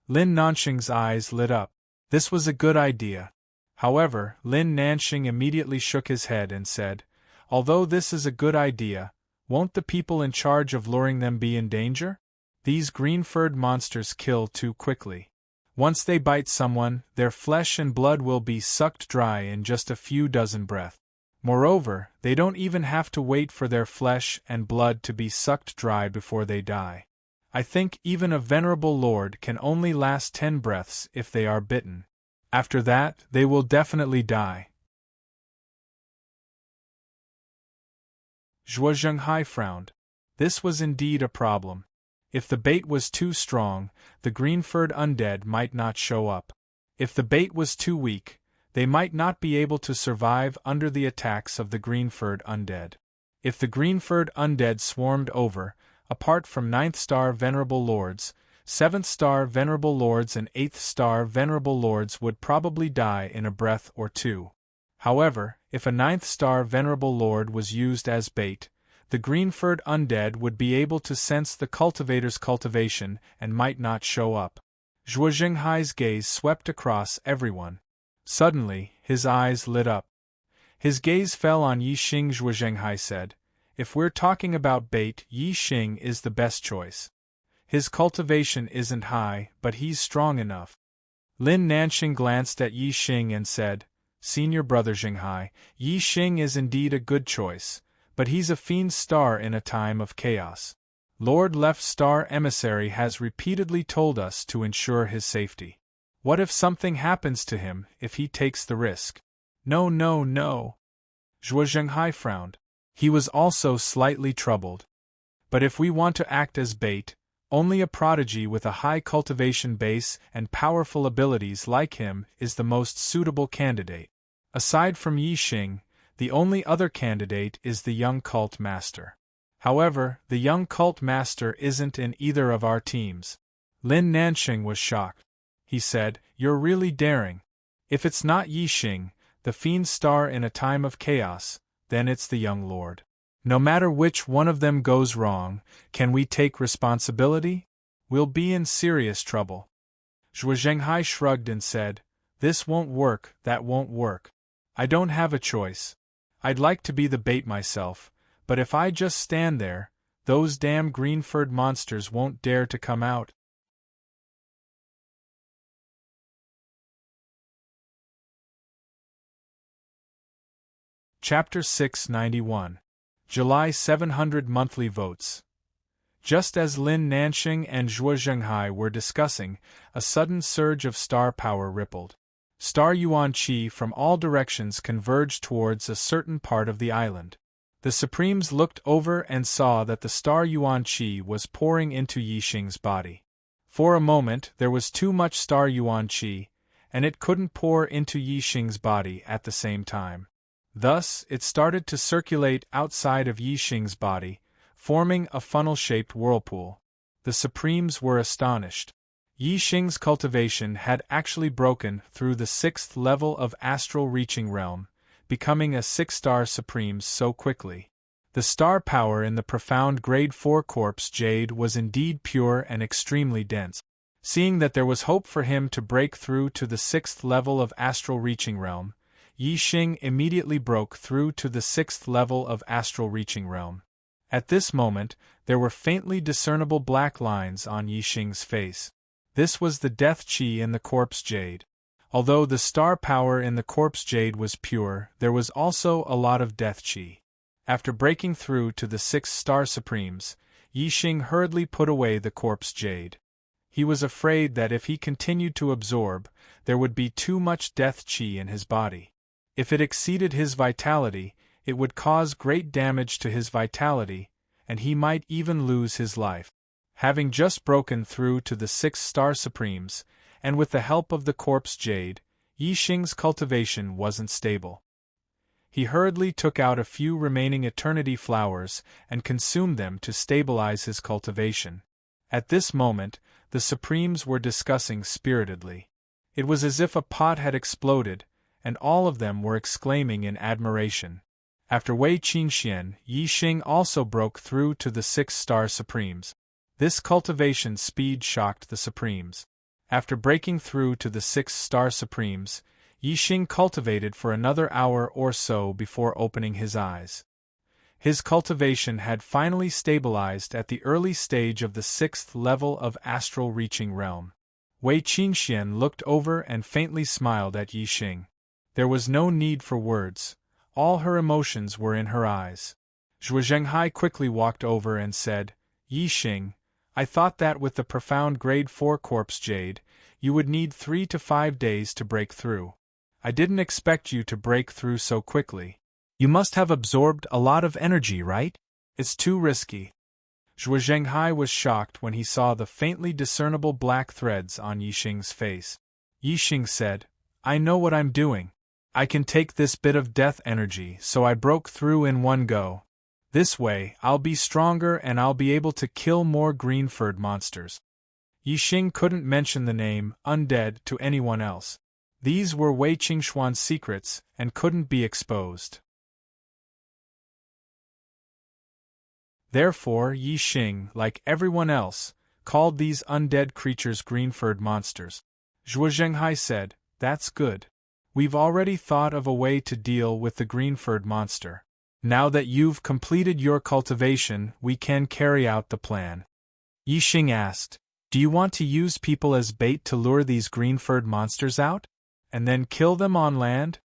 Lin Nanxing's eyes lit up. This was a good idea. However, Lin Nanxing immediately shook his head and said, Although this is a good idea, won't the people in charge of luring them be in danger? These green-furred monsters kill too quickly. Once they bite someone, their flesh and blood will be sucked dry in just a few dozen breaths. Moreover, they don't even have to wait for their flesh and blood to be sucked dry before they die. I think even a venerable lord can only last 10 breaths if they are bitten. After that, they will definitely die. Zhuo Zhenghai frowned. This was indeed a problem. If the bait was too strong, the green-furred undead might not show up. If the bait was too weak, they might not be able to survive under the attacks of the green-furred undead. If the green-furred undead swarmed over, apart from 9th star Venerable Lords, 7th star Venerable Lords and 8th star Venerable Lords would probably die in a breath or two. However, if a 9th star Venerable Lord was used as bait, the green-furred undead would be able to sense the cultivator's cultivation and might not show up. Zhuo Zhenghai's gaze swept across everyone. Suddenly, his eyes lit up. His gaze fell on Yi Xing. Zhuo Zhenghai said, "If we're talking about bait, Yi Xing is the best choice. His cultivation isn't high, but he's strong enough." Lin Nanxing glanced at Yi Xing and said, "Senior brother Zhenghai, Yi Xing is indeed a good choice, but he's a fiend star in a time of chaos. Lord Left Star Emissary has repeatedly told us to ensure his safety. What if something happens to him if he takes the risk?" No. Zhuo Zhenghai frowned. He was also slightly troubled. But if we want to act as bait, only a prodigy with a high cultivation base and powerful abilities like him is the most suitable candidate. Aside from Yi Xing, the only other candidate is the young cult master. However, the young cult master isn't in either of our teams. Lin Nanxing was shocked. He said, "You're really daring. If it's not Yi Xing, the fiend star in a time of chaos, then it's the young lord. No matter which one of them goes wrong, can we take responsibility? We'll be in serious trouble." Zhuo Zhenghai shrugged and said, "This won't work, that won't work. I don't have a choice. I'd like to be the bait myself, but if I just stand there, those damn green-furred monsters won't dare to come out." Chapter 691. July 700 Monthly Votes. Just as Lin Nanxing and Zhuo Zhenghai were discussing, a sudden surge of star power rippled. Star yuan qi from all directions converged towards a certain part of the island. The Supremes looked over and saw that the star yuan qi was pouring into Yi Xing's body. For a moment there was too much star yuan qi, and it couldn't pour into Yi Xing's body at the same time. Thus, it started to circulate outside of Yi Xing's body, forming a funnel-shaped whirlpool. The Supremes were astonished. Yi Xing's cultivation had actually broken through the 6th level of astral reaching realm, becoming a 6-star Supreme so quickly. The star power in the profound Grade 4 corpse jade was indeed pure and extremely dense. Seeing that there was hope for him to break through to the 6th level of astral reaching realm, Yi Xing immediately broke through to the 6th level of astral reaching realm. At this moment, there were faintly discernible black lines on Yi Xing's face. This was the death qi in the corpse jade. Although the star power in the corpse jade was pure, there was also a lot of death qi. After breaking through to the 6-star Supremes, Yi Xing hurriedly put away the corpse jade. He was afraid that if he continued to absorb, there would be too much death qi in his body. If it exceeded his vitality, it would cause great damage to his vitality, and he might even lose his life. Having just broken through to the 6-star Supremes, and with the help of the corpse jade, Yi Xing's cultivation wasn't stable. He hurriedly took out a few remaining eternity flowers and consumed them to stabilize his cultivation. At this moment, the Supremes were discussing spiritedly. It was as if a pot had exploded, and all of them were exclaiming in admiration. After Wei Qingxian, Yi Xing also broke through to the 6-star Supremes. This cultivation speed shocked the Supremes. After breaking through to the 6-star Supremes, Yi Xing cultivated for another hour or so before opening his eyes. His cultivation had finally stabilized at the early stage of the 6th level of astral reaching realm. Wei Qingxian looked over and faintly smiled at Yi Xing. There was no need for words. All her emotions were in her eyes. Zhuo Zhenghai quickly walked over and said, "Yi Xing, I thought that with the profound Grade 4 corpse jade, you would need 3 to 5 days to break through. I didn't expect you to break through so quickly. You must have absorbed a lot of energy, right? It's too risky." Zhuo Zhenghai was shocked when he saw the faintly discernible black threads on Yixing's face. Yixing said, "I know what I'm doing. I can take this bit of death energy, so I broke through in one go. This way, I'll be stronger and I'll be able to kill more green-furred monsters." Yixing couldn't mention the name undead to anyone else. These were Wei Qingxuan's secrets and couldn't be exposed. Therefore, Yixing, like everyone else, called these undead creatures green-furred monsters. Zhuo Zhenghai said, "That's good. We've already thought of a way to deal with the green-furred monster. Now that you've completed your cultivation, we can carry out the plan." Yixing asked, "Do you want to use people as bait to lure these green-furred monsters out? And then kill them on land?"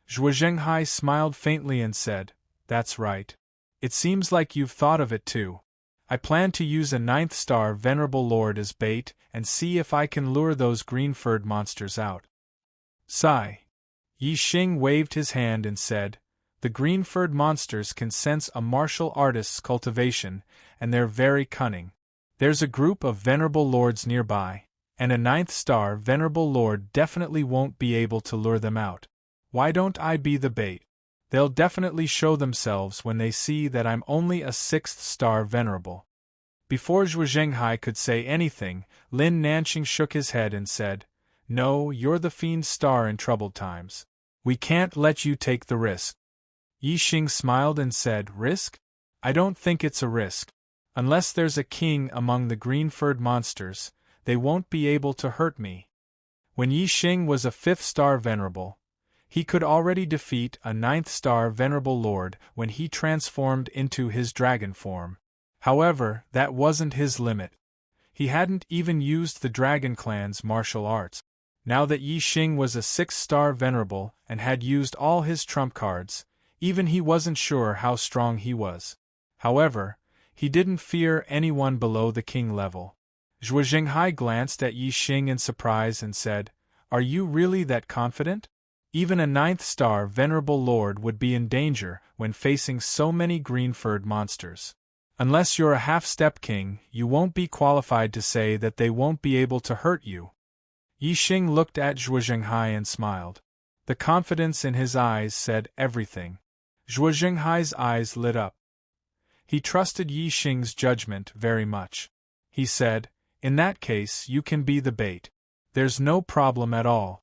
Zhuo Zhenghai smiled faintly and said, "That's right. It seems like you've thought of it too. I plan to use a 9th star Venerable Lord as bait and see if I can lure those green-furred monsters out." Sigh. Yixing waved his hand and said, "The green-furred monsters can sense a martial artist's cultivation, and they're very cunning. There's a group of Venerable Lords nearby, and a 9th star Venerable Lord definitely won't be able to lure them out. Why don't I be the bait? They'll definitely show themselves when they see that I'm only a 6th star Venerable." Before Zhuo Zhenghai could say anything, Lin Nanxing shook his head and said, "No, you're the fiend star in troubled times. We can't let you take the risk." Yixing smiled and said, "Risk? I don't think it's a risk. Unless there's a king among the green-furred monsters, they won't be able to hurt me." When Yixing was a 5th star Venerable, he could already defeat a 9th star Venerable Lord when he transformed into his dragon form. However, that wasn't his limit. He hadn't even used the Dragon Clan's martial arts. Now that Yixing was a 6th star Venerable and had used all his trump cards, even he wasn't sure how strong he was. However, he didn't fear anyone below the king level. Zhuo Zhenghai glanced at Yixing in surprise and said, "Are you really that confident? Even a 9th star Venerable Lord would be in danger when facing so many green-furred monsters. Unless you're a half-step king, you won't be qualified to say that they won't be able to hurt you." Yixing looked at Zhuo Zhenghai and smiled. The confidence in his eyes said everything. Zhuo Zhenghai's eyes lit up. He trusted Yixing's judgment very much. He said, "In that case, you can be the bait. There's no problem at all."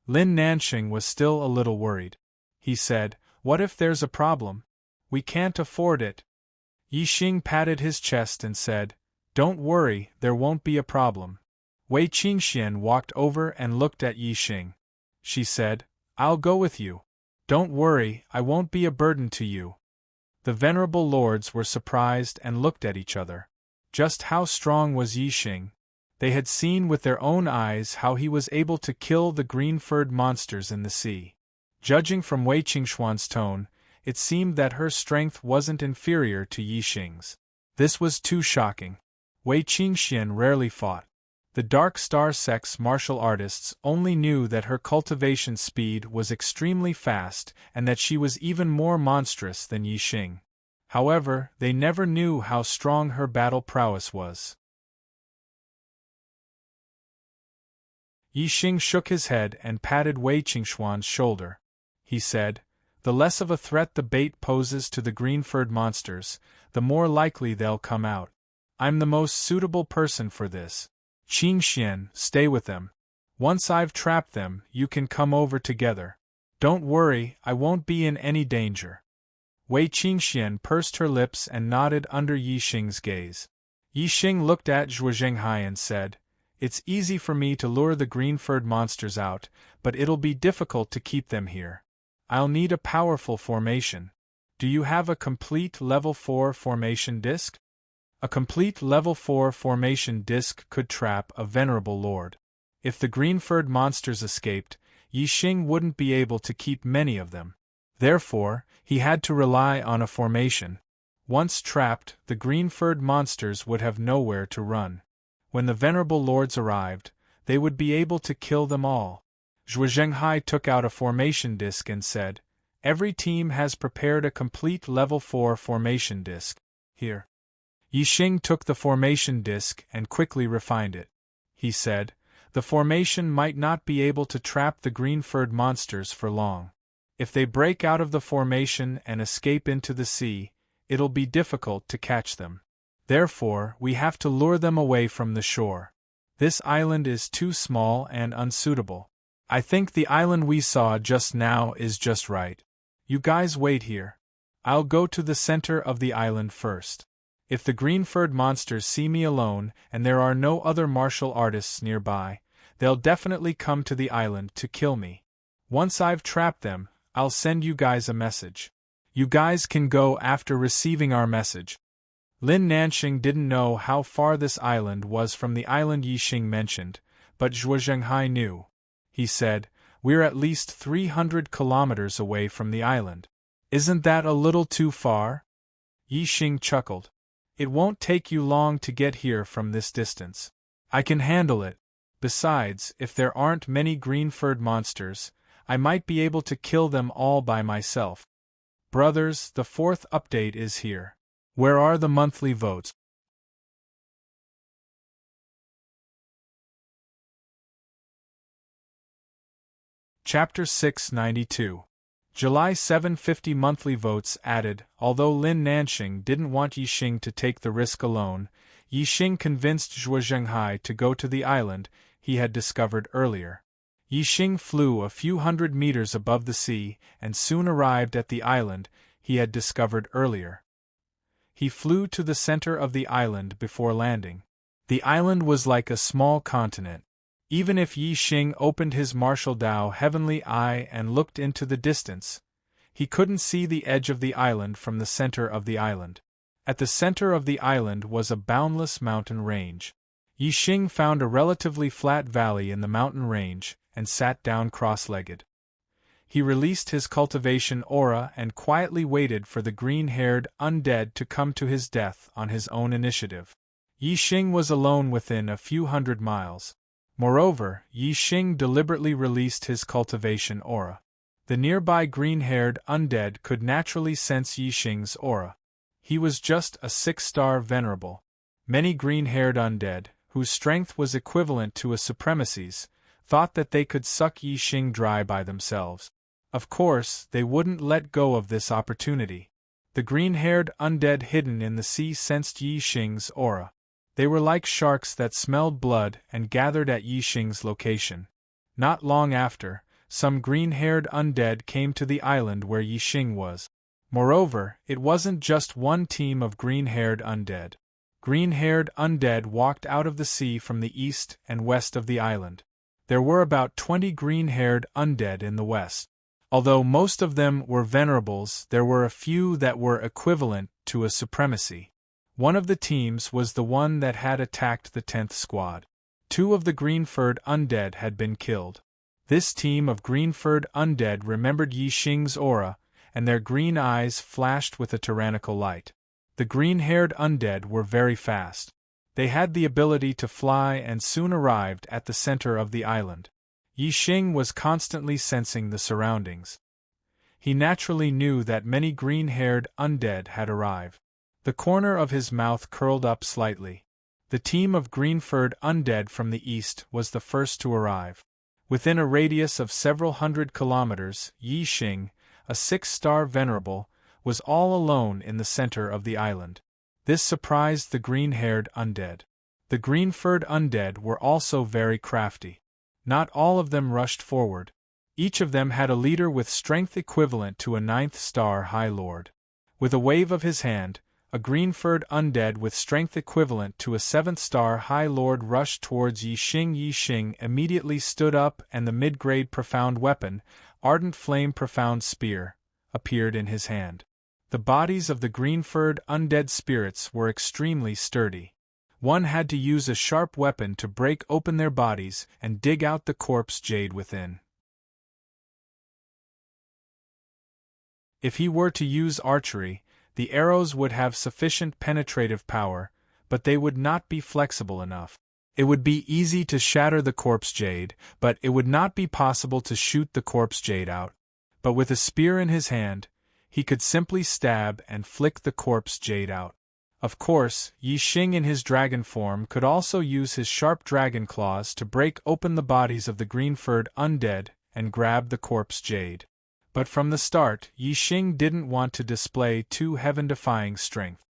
Lin Nanxing was still a little worried. He said, "What if there's a problem? We can't afford it." Yixing patted his chest and said, "Don't worry, there won't be a problem." Wei Qingxian walked over and looked at Yixing. She said, "I'll go with you. Don't worry, I won't be a burden to you." The Venerable Lords were surprised and looked at each other. Just how strong was Yixing? They had seen with their own eyes how he was able to kill the green-furred monsters in the sea. Judging from Wei Qingxuan's tone, it seemed that her strength wasn't inferior to Yixing's. This was too shocking. Wei Qingxian rarely fought. The Dark Star Sect's martial artists only knew that her cultivation speed was extremely fast and that she was even more monstrous than Yixing. However, they never knew how strong her battle prowess was. Yixing shook his head and patted Wei Qingxuan's shoulder. He said, "The less of a threat the bait poses to the green-furred monsters, the more likely they'll come out. I'm the most suitable person for this. Qingxian, stay with them. Once I've trapped them, you can come over together. Don't worry, I won't be in any danger." Wei Qingxian pursed her lips and nodded under Yixing's gaze. Yixing looked at Zhuo Zhenghai and said, "It's easy for me to lure the green-furred monsters out, but it'll be difficult to keep them here. I'll need a powerful formation. Do you have a complete level 4 formation disc?" A complete level 4 formation disc could trap a Venerable Lord. If the green-furred monsters escaped, Yixing wouldn't be able to keep many of them. Therefore, he had to rely on a formation. Once trapped, the green-furred monsters would have nowhere to run. When the Venerable Lords arrived, they would be able to kill them all. Zhuo Zhenghai took out a formation disc and said, "Every team has prepared a complete level 4 formation disc. Here." Yixing took the formation disc and quickly refined it. He said, "The formation might not be able to trap the green-furred monsters for long. If they break out of the formation and escape into the sea, it'll be difficult to catch them. Therefore, we have to lure them away from the shore. This island is too small and unsuitable. I think the island we saw just now is just right. You guys wait here. I'll go to the center of the island first. If the green-furred monsters see me alone and there are no other martial artists nearby, they'll definitely come to the island to kill me. Once I've trapped them, I'll send you guys a message. You guys can go after receiving our message." Lin Nanxing didn't know how far this island was from the island Yixing mentioned, but Zhuo Zhenghai knew. He said, "We're at least 300 kilometers away from the island. Isn't that a little too far?" Yixing chuckled. "It won't take you long to get here from this distance. I can handle it. Besides, if there aren't many green-furred monsters, I might be able to kill them all by myself." Brothers, the fourth update is here. Where are the monthly votes? Chapter 692. July 750 monthly votes added. Although Lin Nanxing didn't want Yixing to take the risk alone, Yixing convinced Zhuo Zhenghai to go to the island he had discovered earlier. Yixing flew a few hundred meters above the sea and soon arrived at the island he had discovered earlier. He flew to the center of the island before landing. The island was like a small continent. Even if Yixing opened his martial Dao heavenly eye and looked into the distance, he couldn't see the edge of the island from the center of the island. At the center of the island was a boundless mountain range. Yixing found a relatively flat valley in the mountain range and sat down cross-legged. He released his cultivation aura and quietly waited for the green-haired undead to come to his death on his own initiative. Yixing was alone within a few hundred miles. Moreover, Yixing deliberately released his cultivation aura. The nearby green-haired undead could naturally sense Yixing's aura. He was just a 6-star venerable. Many green-haired undead, whose strength was equivalent to a supremacy's, thought that they could suck Yixing dry by themselves. Of course, they wouldn't let go of this opportunity. The green-haired undead hidden in the sea sensed Yixing's aura. They were like sharks that smelled blood and gathered at Yixing's location. Not long after, some green-haired undead came to the island where Yixing was. Moreover, it wasn't just one team of green-haired undead. Green-haired undead walked out of the sea from the east and west of the island. There were about 20 green-haired undead in the west. Although most of them were venerables, there were a few that were equivalent to a supremacy. One of the teams was the one that had attacked the 10th squad. 2 of the green-furred undead had been killed. This team of green-furred undead remembered Yixing's aura, and their green eyes flashed with a tyrannical light. The green-haired undead were very fast. They had the ability to fly and soon arrived at the center of the island. Yixing was constantly sensing the surroundings. He naturally knew that many green-haired undead had arrived. The corner of his mouth curled up slightly. The team of green-furred undead from the east was the first to arrive. Within a radius of several hundred kilometers, Yixing, a 6-star venerable, was all alone in the center of the island. This surprised the green-haired undead. The green-furred undead were also very crafty. Not all of them rushed forward. Each of them had a leader with strength equivalent to a 9th-star High Lord. With a wave of his hand, a green-furred undead with strength equivalent to a 7th-star High Lord rushed towards Yixing. Yixing immediately stood up and the mid-grade profound weapon, Ardent Flame Profound Spear, appeared in his hand. The bodies of the green-furred undead spirits were extremely sturdy. One had to use a sharp weapon to break open their bodies and dig out the corpse jade within. If he were to use archery, the arrows would have sufficient penetrative power, but they would not be flexible enough. It would be easy to shatter the corpse jade, but it would not be possible to shoot the corpse jade out. But with a spear in his hand, he could simply stab and flick the corpse jade out. Of course, Yi Xing in his dragon form could also use his sharp dragon claws to break open the bodies of the green-furred undead and grab the corpse jade. But from the start, Yi Xing didn't want to display too heaven-defying strength.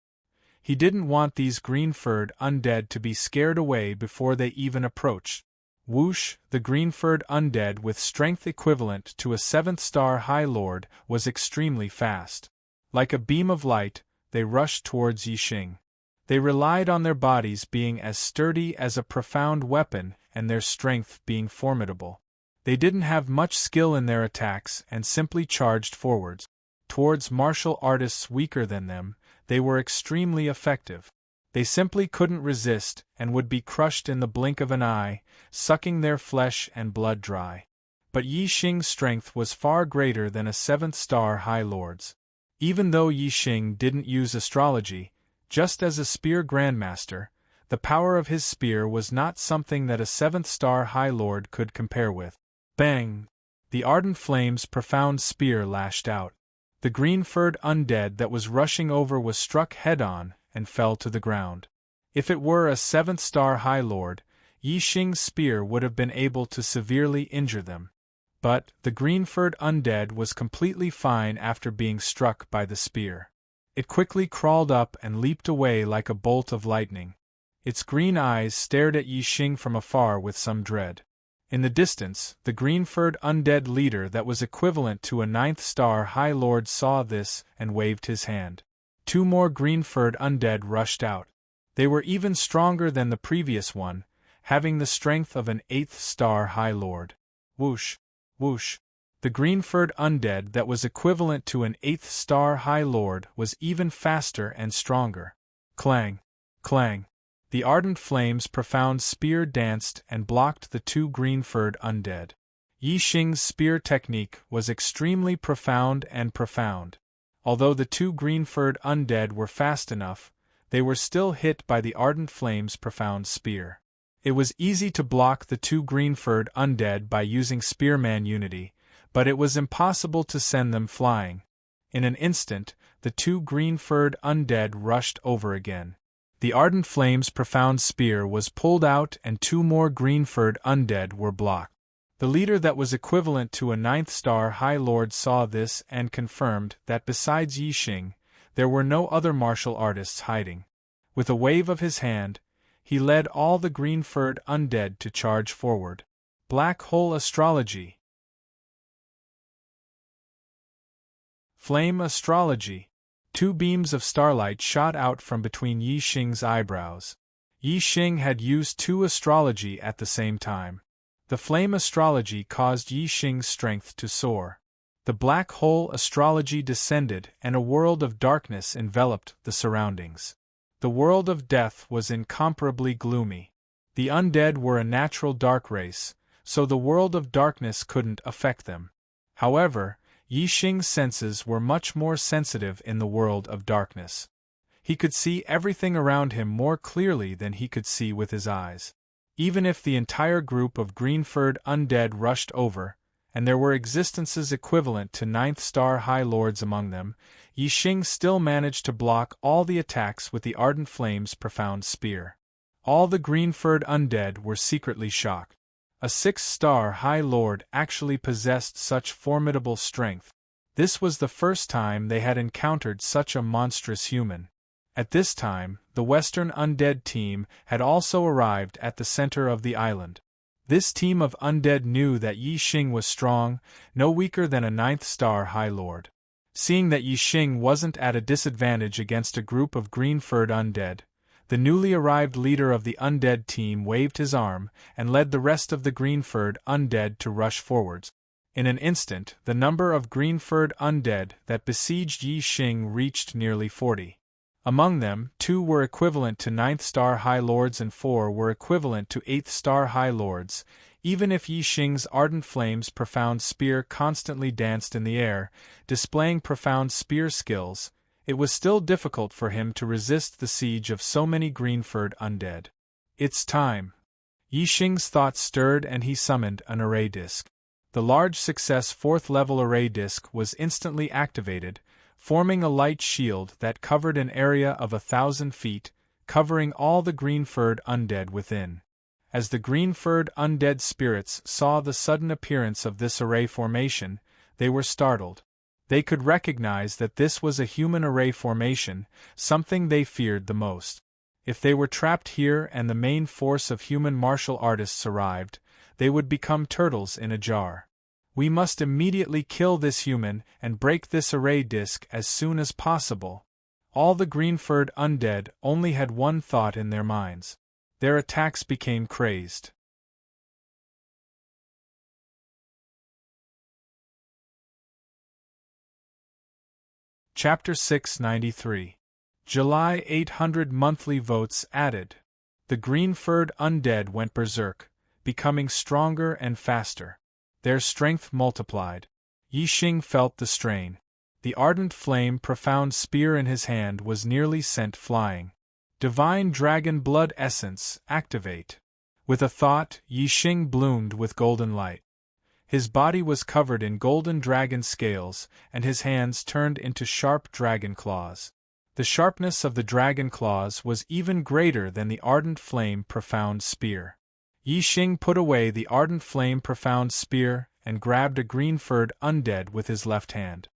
He didn't want these green-furred undead to be scared away before they even approached. Whoosh, the green-furred undead with strength equivalent to a 7th-star High Lord was extremely fast. Like a beam of light, they rushed towards Yi Xing. They relied on their bodies being as sturdy as a profound weapon and their strength being formidable. They didn't have much skill in their attacks and simply charged forwards. Towards martial artists weaker than them, they were extremely effective. They simply couldn't resist and would be crushed in the blink of an eye, sucking their flesh and blood dry. But Yi Xing's strength was far greater than a 7th-star High Lord's. Even though Yi Xing didn't use astrology, just as a spear grandmaster, the power of his spear was not something that a 7th-star High Lord could compare with. Bang! The ardent flame's profound spear lashed out. The green-furred undead that was rushing over was struck head-on and fell to the ground. If it were a 7th-star High Lord, Yi Xing's spear would have been able to severely injure them. But the green-furred undead was completely fine after being struck by the spear. It quickly crawled up and leaped away like a bolt of lightning. Its green eyes stared at Yi Xing from afar with some dread. In the distance, the green-furred undead leader that was equivalent to a 9th-star High Lord saw this and waved his hand. 2 more green-furred undead rushed out. They were even stronger than the previous one, having the strength of an 8th-star High Lord. Whoosh! Whoosh! The green-furred undead that was equivalent to an 8th-star High Lord was even faster and stronger. Clang! Clang! The ardent flame's profound spear danced and blocked the 2 green-furred undead. Yi Xing's spear technique was extremely profound. Although the 2 green-furred undead were fast enough, they were still hit by the ardent flame's profound spear. It was easy to block the 2 green-furred undead by using Spearman Unity, but it was impossible to send them flying. In an instant, the 2 green-furred undead rushed over again. The ardent flame's profound spear was pulled out and 2 more green-furred undead were blocked. The leader that was equivalent to a 9th-star High Lord saw this and confirmed that besides Yi Xing, there were no other martial artists hiding. With a wave of his hand, he led all the green-furred undead to charge forward. Black Hole Astrology. Flame Astrology. 2 beams of starlight shot out from between Yi Xing's eyebrows. Yi Xing had used 2 astrology at the same time. The flame astrology caused Yi Xing's strength to soar. The black hole astrology descended and a world of darkness enveloped the surroundings. The world of death was incomparably gloomy. The undead were a natural dark race, so the world of darkness couldn't affect them. However, Yi Xing's senses were much more sensitive in the world of darkness. He could see everything around him more clearly than he could see with his eyes. Even if the entire group of green-furred undead rushed over, and there were existences equivalent to 9th-star High Lords among them, Yi Xing still managed to block all the attacks with the ardent flame's profound spear. All the green-furred undead were secretly shocked. A 6th-star High Lord actually possessed such formidable strength. This was the first time they had encountered such a monstrous human. At this time, the Western Undead team had also arrived at the center of the island. This team of undead knew that Yi Xing was strong, no weaker than a 9th-star High Lord. Seeing that Yi Xing wasn't at a disadvantage against a group of green-furred undead, the newly arrived leader of the undead team waved his arm and led the rest of the green-furred undead to rush forwards. In an instant, the number of green-furred undead that besieged Yi Xing reached nearly 40. Among them, 2 were equivalent to 9th-star High Lords and 4 were equivalent to 8th-star High Lords. Even if Yi Xing's ardent flame's profound spear constantly danced in the air, displaying profound spear skills, it was still difficult for him to resist the siege of so many green-furred undead. It's time. Yi Xing's thoughts stirred and he summoned an array disc. The large success 4th-level array disc was instantly activated, forming a light shield that covered an area of 1,000 feet, covering all the green-furred undead within. As the green-furred undead spirits saw the sudden appearance of this array formation, they were startled. They could recognize that this was a human array formation, something they feared the most. If they were trapped here and the main force of human martial artists arrived, they would become turtles in a jar. We must immediately kill this human and break this array disk as soon as possible. All the green-furred undead only had one thought in their minds. Their attacks became crazed. Chapter 693. July 800 monthly votes added. The green-furred undead went berserk, becoming stronger and faster. Their strength multiplied. Yi Xing felt the strain. The ardent flame profound spear in his hand was nearly sent flying. Divine Dragon Blood Essence, activate. With a thought, Yi Xing bloomed with golden light. His body was covered in golden dragon scales, and his hands turned into sharp dragon claws. The sharpness of the dragon claws was even greater than the ardent flame profound spear. Yi Xing put away the ardent flame profound spear and grabbed a green-furred undead with his left hand.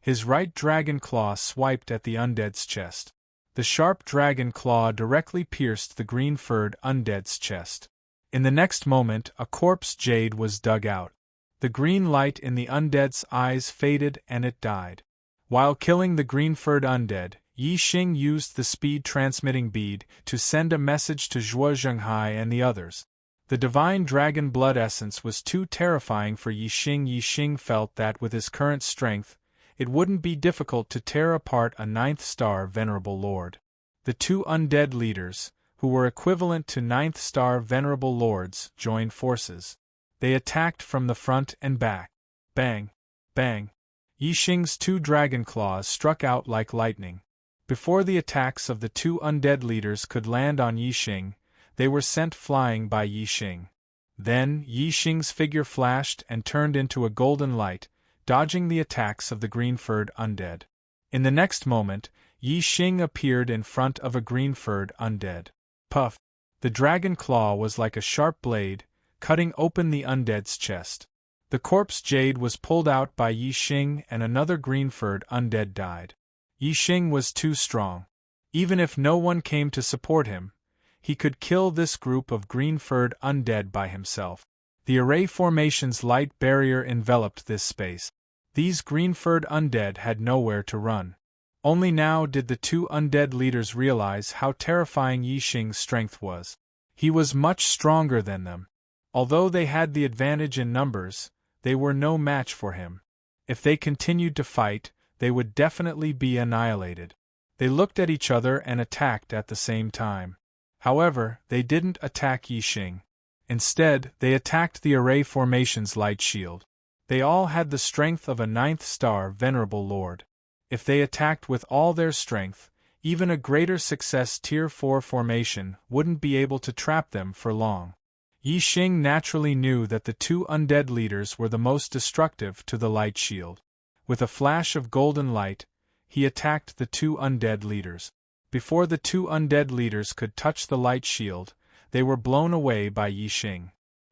His right dragon claw swiped at the undead's chest. The sharp dragon claw directly pierced the green-furred undead's chest. In the next moment, a corpse jade was dug out. The green light in the undead's eyes faded and it died. While killing the green-furred undead, Yi Xing used the speed-transmitting bead to send a message to Zhuo Zhenghai and the others. The divine dragon blood essence was too terrifying for Yi Xing. Yi Xing felt that with his current strength, it wouldn't be difficult to tear apart a 9th-star Venerable Lord. The two undead leaders, who were equivalent to 9th-star Venerable Lords, joined forces. They attacked from the front and back. Bang! Bang! Yi Xing's two dragon claws struck out like lightning. Before the attacks of the two undead leaders could land on Yi Xing, they were sent flying by Yi Xing. Then, Yi Xing's figure flashed and turned into a golden light, dodging the attacks of the green-furred undead. In the next moment, Yi Xing appeared in front of a green-furred undead. Puff! The dragon claw was like a sharp blade, cutting open the undead's chest. The corpse jade was pulled out by Yi Xing and another green-furred undead died. Yi Xing was too strong. Even if no one came to support him, he could kill this group of green-furred undead by himself. The array formation's light barrier enveloped this space. These green-furred undead had nowhere to run. Only now did the two undead leaders realize how terrifying Yi Xing's strength was. He was much stronger than them. Although they had the advantage in numbers, they were no match for him. If they continued to fight, they would definitely be annihilated. They looked at each other and attacked at the same time. However, they didn't attack Yi Xing. Instead, they attacked the array formation's light shield. They all had the strength of a 9th-star Venerable Lord. If they attacked with all their strength, even a greater success Tier 4 formation wouldn't be able to trap them for long. Yi Xing naturally knew that the two undead leaders were the most destructive to the light shield. With a flash of golden light, he attacked the two undead leaders. Before the two undead leaders could touch the light shield, they were blown away by Yi Xing.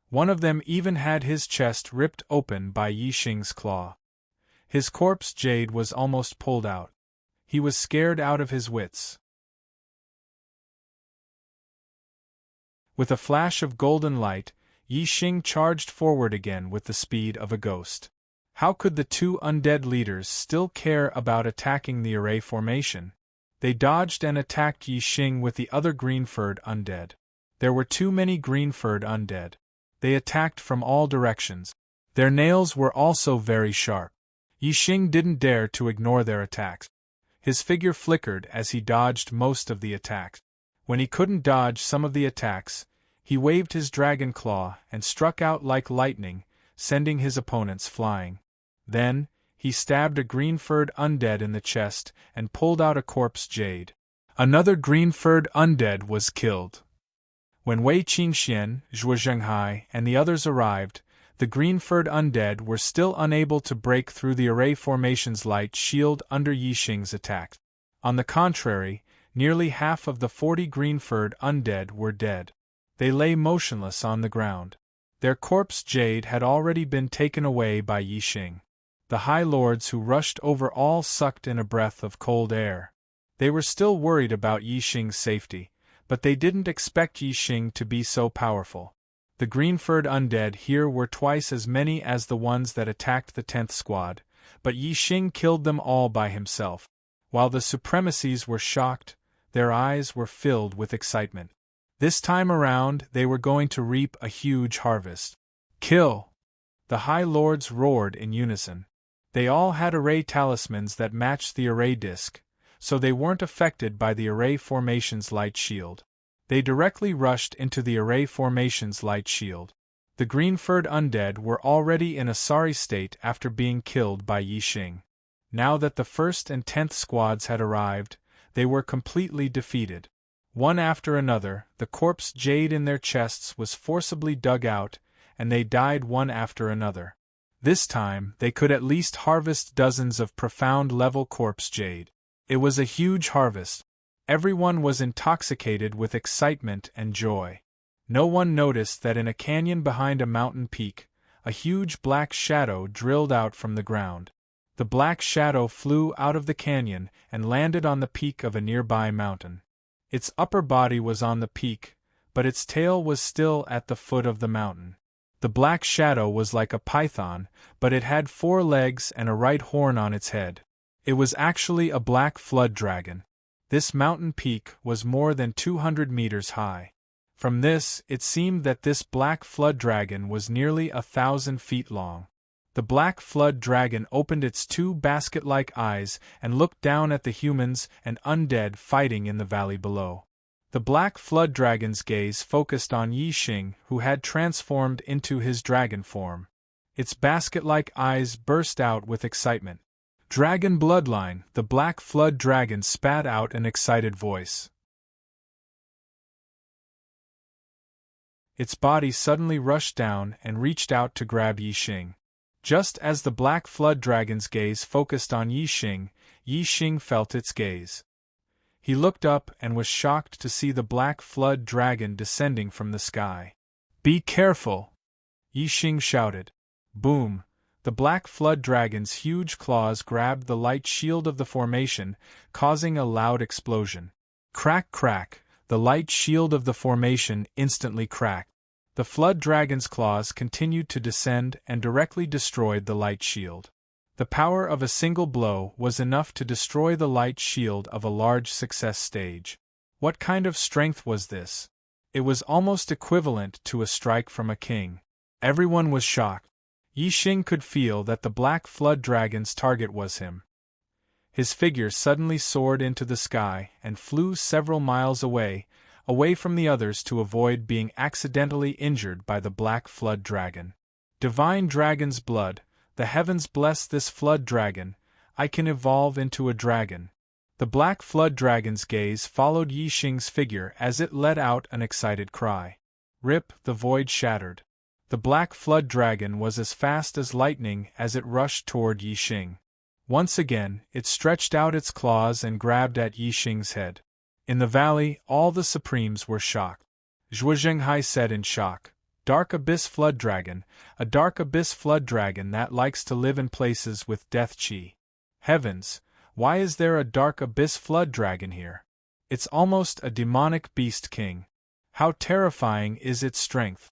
One of them even had his chest ripped open by Yi Xing's claw. His corpse jade was almost pulled out. He was scared out of his wits. With a flash of golden light, Yi Xing charged forward again with the speed of a ghost. How could the two undead leaders still care about attacking the array formation? They dodged and attacked Yi Xing with the other green-furred undead. There were too many green-furred undead. They attacked from all directions. Their nails were also very sharp. Yi Xing didn't dare to ignore their attacks. His figure flickered as he dodged most of the attacks. When he couldn't dodge some of the attacks, he waved his dragon claw and struck out like lightning, sending his opponents flying. Then, he stabbed a green-furred undead in the chest and pulled out a corpse jade. Another green-furred undead was killed. When Wei Qingxian, Zhuo Zhenghai, and the others arrived, The green-furred undead were still unable to break through the array formation's light shield under Yixing's attack. On the contrary, nearly half of the 40 green-furred undead were dead. They lay motionless on the ground. Their corpse jade had already been taken away by Yixing. The High Lords who rushed over all sucked in a breath of cold air. They were still worried about Yixing's safety, but they didn't expect Yixing to be so powerful. The green-furred undead here were twice as many as the ones that attacked the 10th squad, but Yixing killed them all by himself. While the supremacies were shocked, their eyes were filled with excitement. This time around, they were going to reap a huge harvest. Kill! The High Lords roared in unison. They all had array talismans that matched the array disc, so they weren't affected by the array formation's light shield. They directly rushed into the array formation's light shield. The green-furred undead were already in a sorry state after being killed by Yixing. Now that the 1st and 10th squads had arrived, they were completely defeated. One after another, the corpse jade in their chests was forcibly dug out, and they died one after another. This time, they could at least harvest dozens of profound-level corpse jade. It was a huge harvest. Everyone was intoxicated with excitement and joy. No one noticed that in a canyon behind a mountain peak, a huge black shadow drilled out from the ground. The black shadow flew out of the canyon and landed on the peak of a nearby mountain. Its upper body was on the peak, but its tail was still at the foot of the mountain. The black shadow was like a python, but it had 4 legs and a right horn on its head. It was actually a black flood dragon. This mountain peak was more than 200 meters high. From this, it seemed that this black flood dragon was nearly 1,000 feet long. The black flood dragon opened its 2 basket-like eyes and looked down at the humans and undead fighting in the valley below. The black flood dragon's gaze focused on Yixing, who had transformed into his dragon form. Its basket-like eyes burst out with excitement. "Dragon bloodline!" The black flood dragon spat out an excited voice. Its body suddenly rushed down and reached out to grab Yixing. Just as the black flood dragon's gaze focused on Yixing, Yixing felt its gaze. He looked up and was shocked to see the black flood dragon descending from the sky. "Be careful!" Yixing shouted. Boom! The black flood dragon's huge claws grabbed the light shield of the formation, causing a loud explosion. Crack, crack! The light shield of the formation instantly cracked. The flood dragon's claws continued to descend and directly destroyed the light shield. The power of a single blow was enough to destroy the light shield of a large success stage. What kind of strength was this? It was almost equivalent to a strike from a king. Everyone was shocked. Yixing could feel that the black flood dragon's target was him. His figure suddenly soared into the sky and flew several miles away from the others to avoid being accidentally injured by the black flood dragon. "Divine dragon's blood, the heavens bless this flood dragon, I can evolve into a dragon." The black flood dragon's gaze followed Yixing's figure as it let out an excited cry. Rip! The void shattered. The black flood dragon was as fast as lightning as it rushed toward Yixing. Once again, it stretched out its claws and grabbed at Yixing's head. In the valley, all the Supremes were shocked. Zhuo Zhenghai said in shock, "Dark Abyss Flood Dragon, a Dark Abyss Flood Dragon that likes to live in places with death chi. Heavens, why is there a Dark Abyss Flood Dragon here? It's almost a demonic beast king. How terrifying is its strength."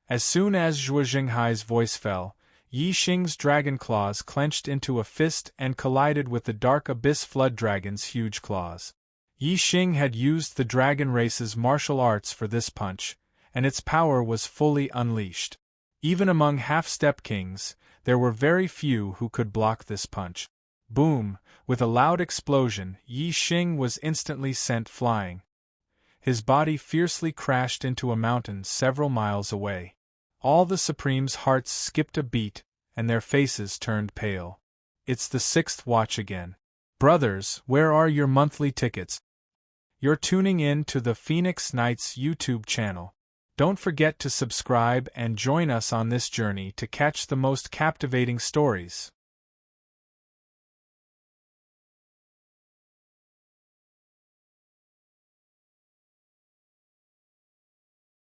As soon as Zhuo Zhenghai's voice fell, Yixing's dragon claws clenched into a fist and collided with the Dark Abyss Flood Dragon's huge claws. Yixing had used the dragon race's martial arts for this punch, and its power was fully unleashed. Even among half-step kings, there were very few who could block this punch. Boom! With a loud explosion, Yixing was instantly sent flying. His body fiercely crashed into a mountain several miles away. All the Supremes' hearts skipped a beat, and their faces turned pale. It's the 6th watch again. Brothers, where are your monthly tickets? You're tuning in to the Phoenix Knights YouTube channel. Don't forget to subscribe and join us on this journey to catch the most captivating stories.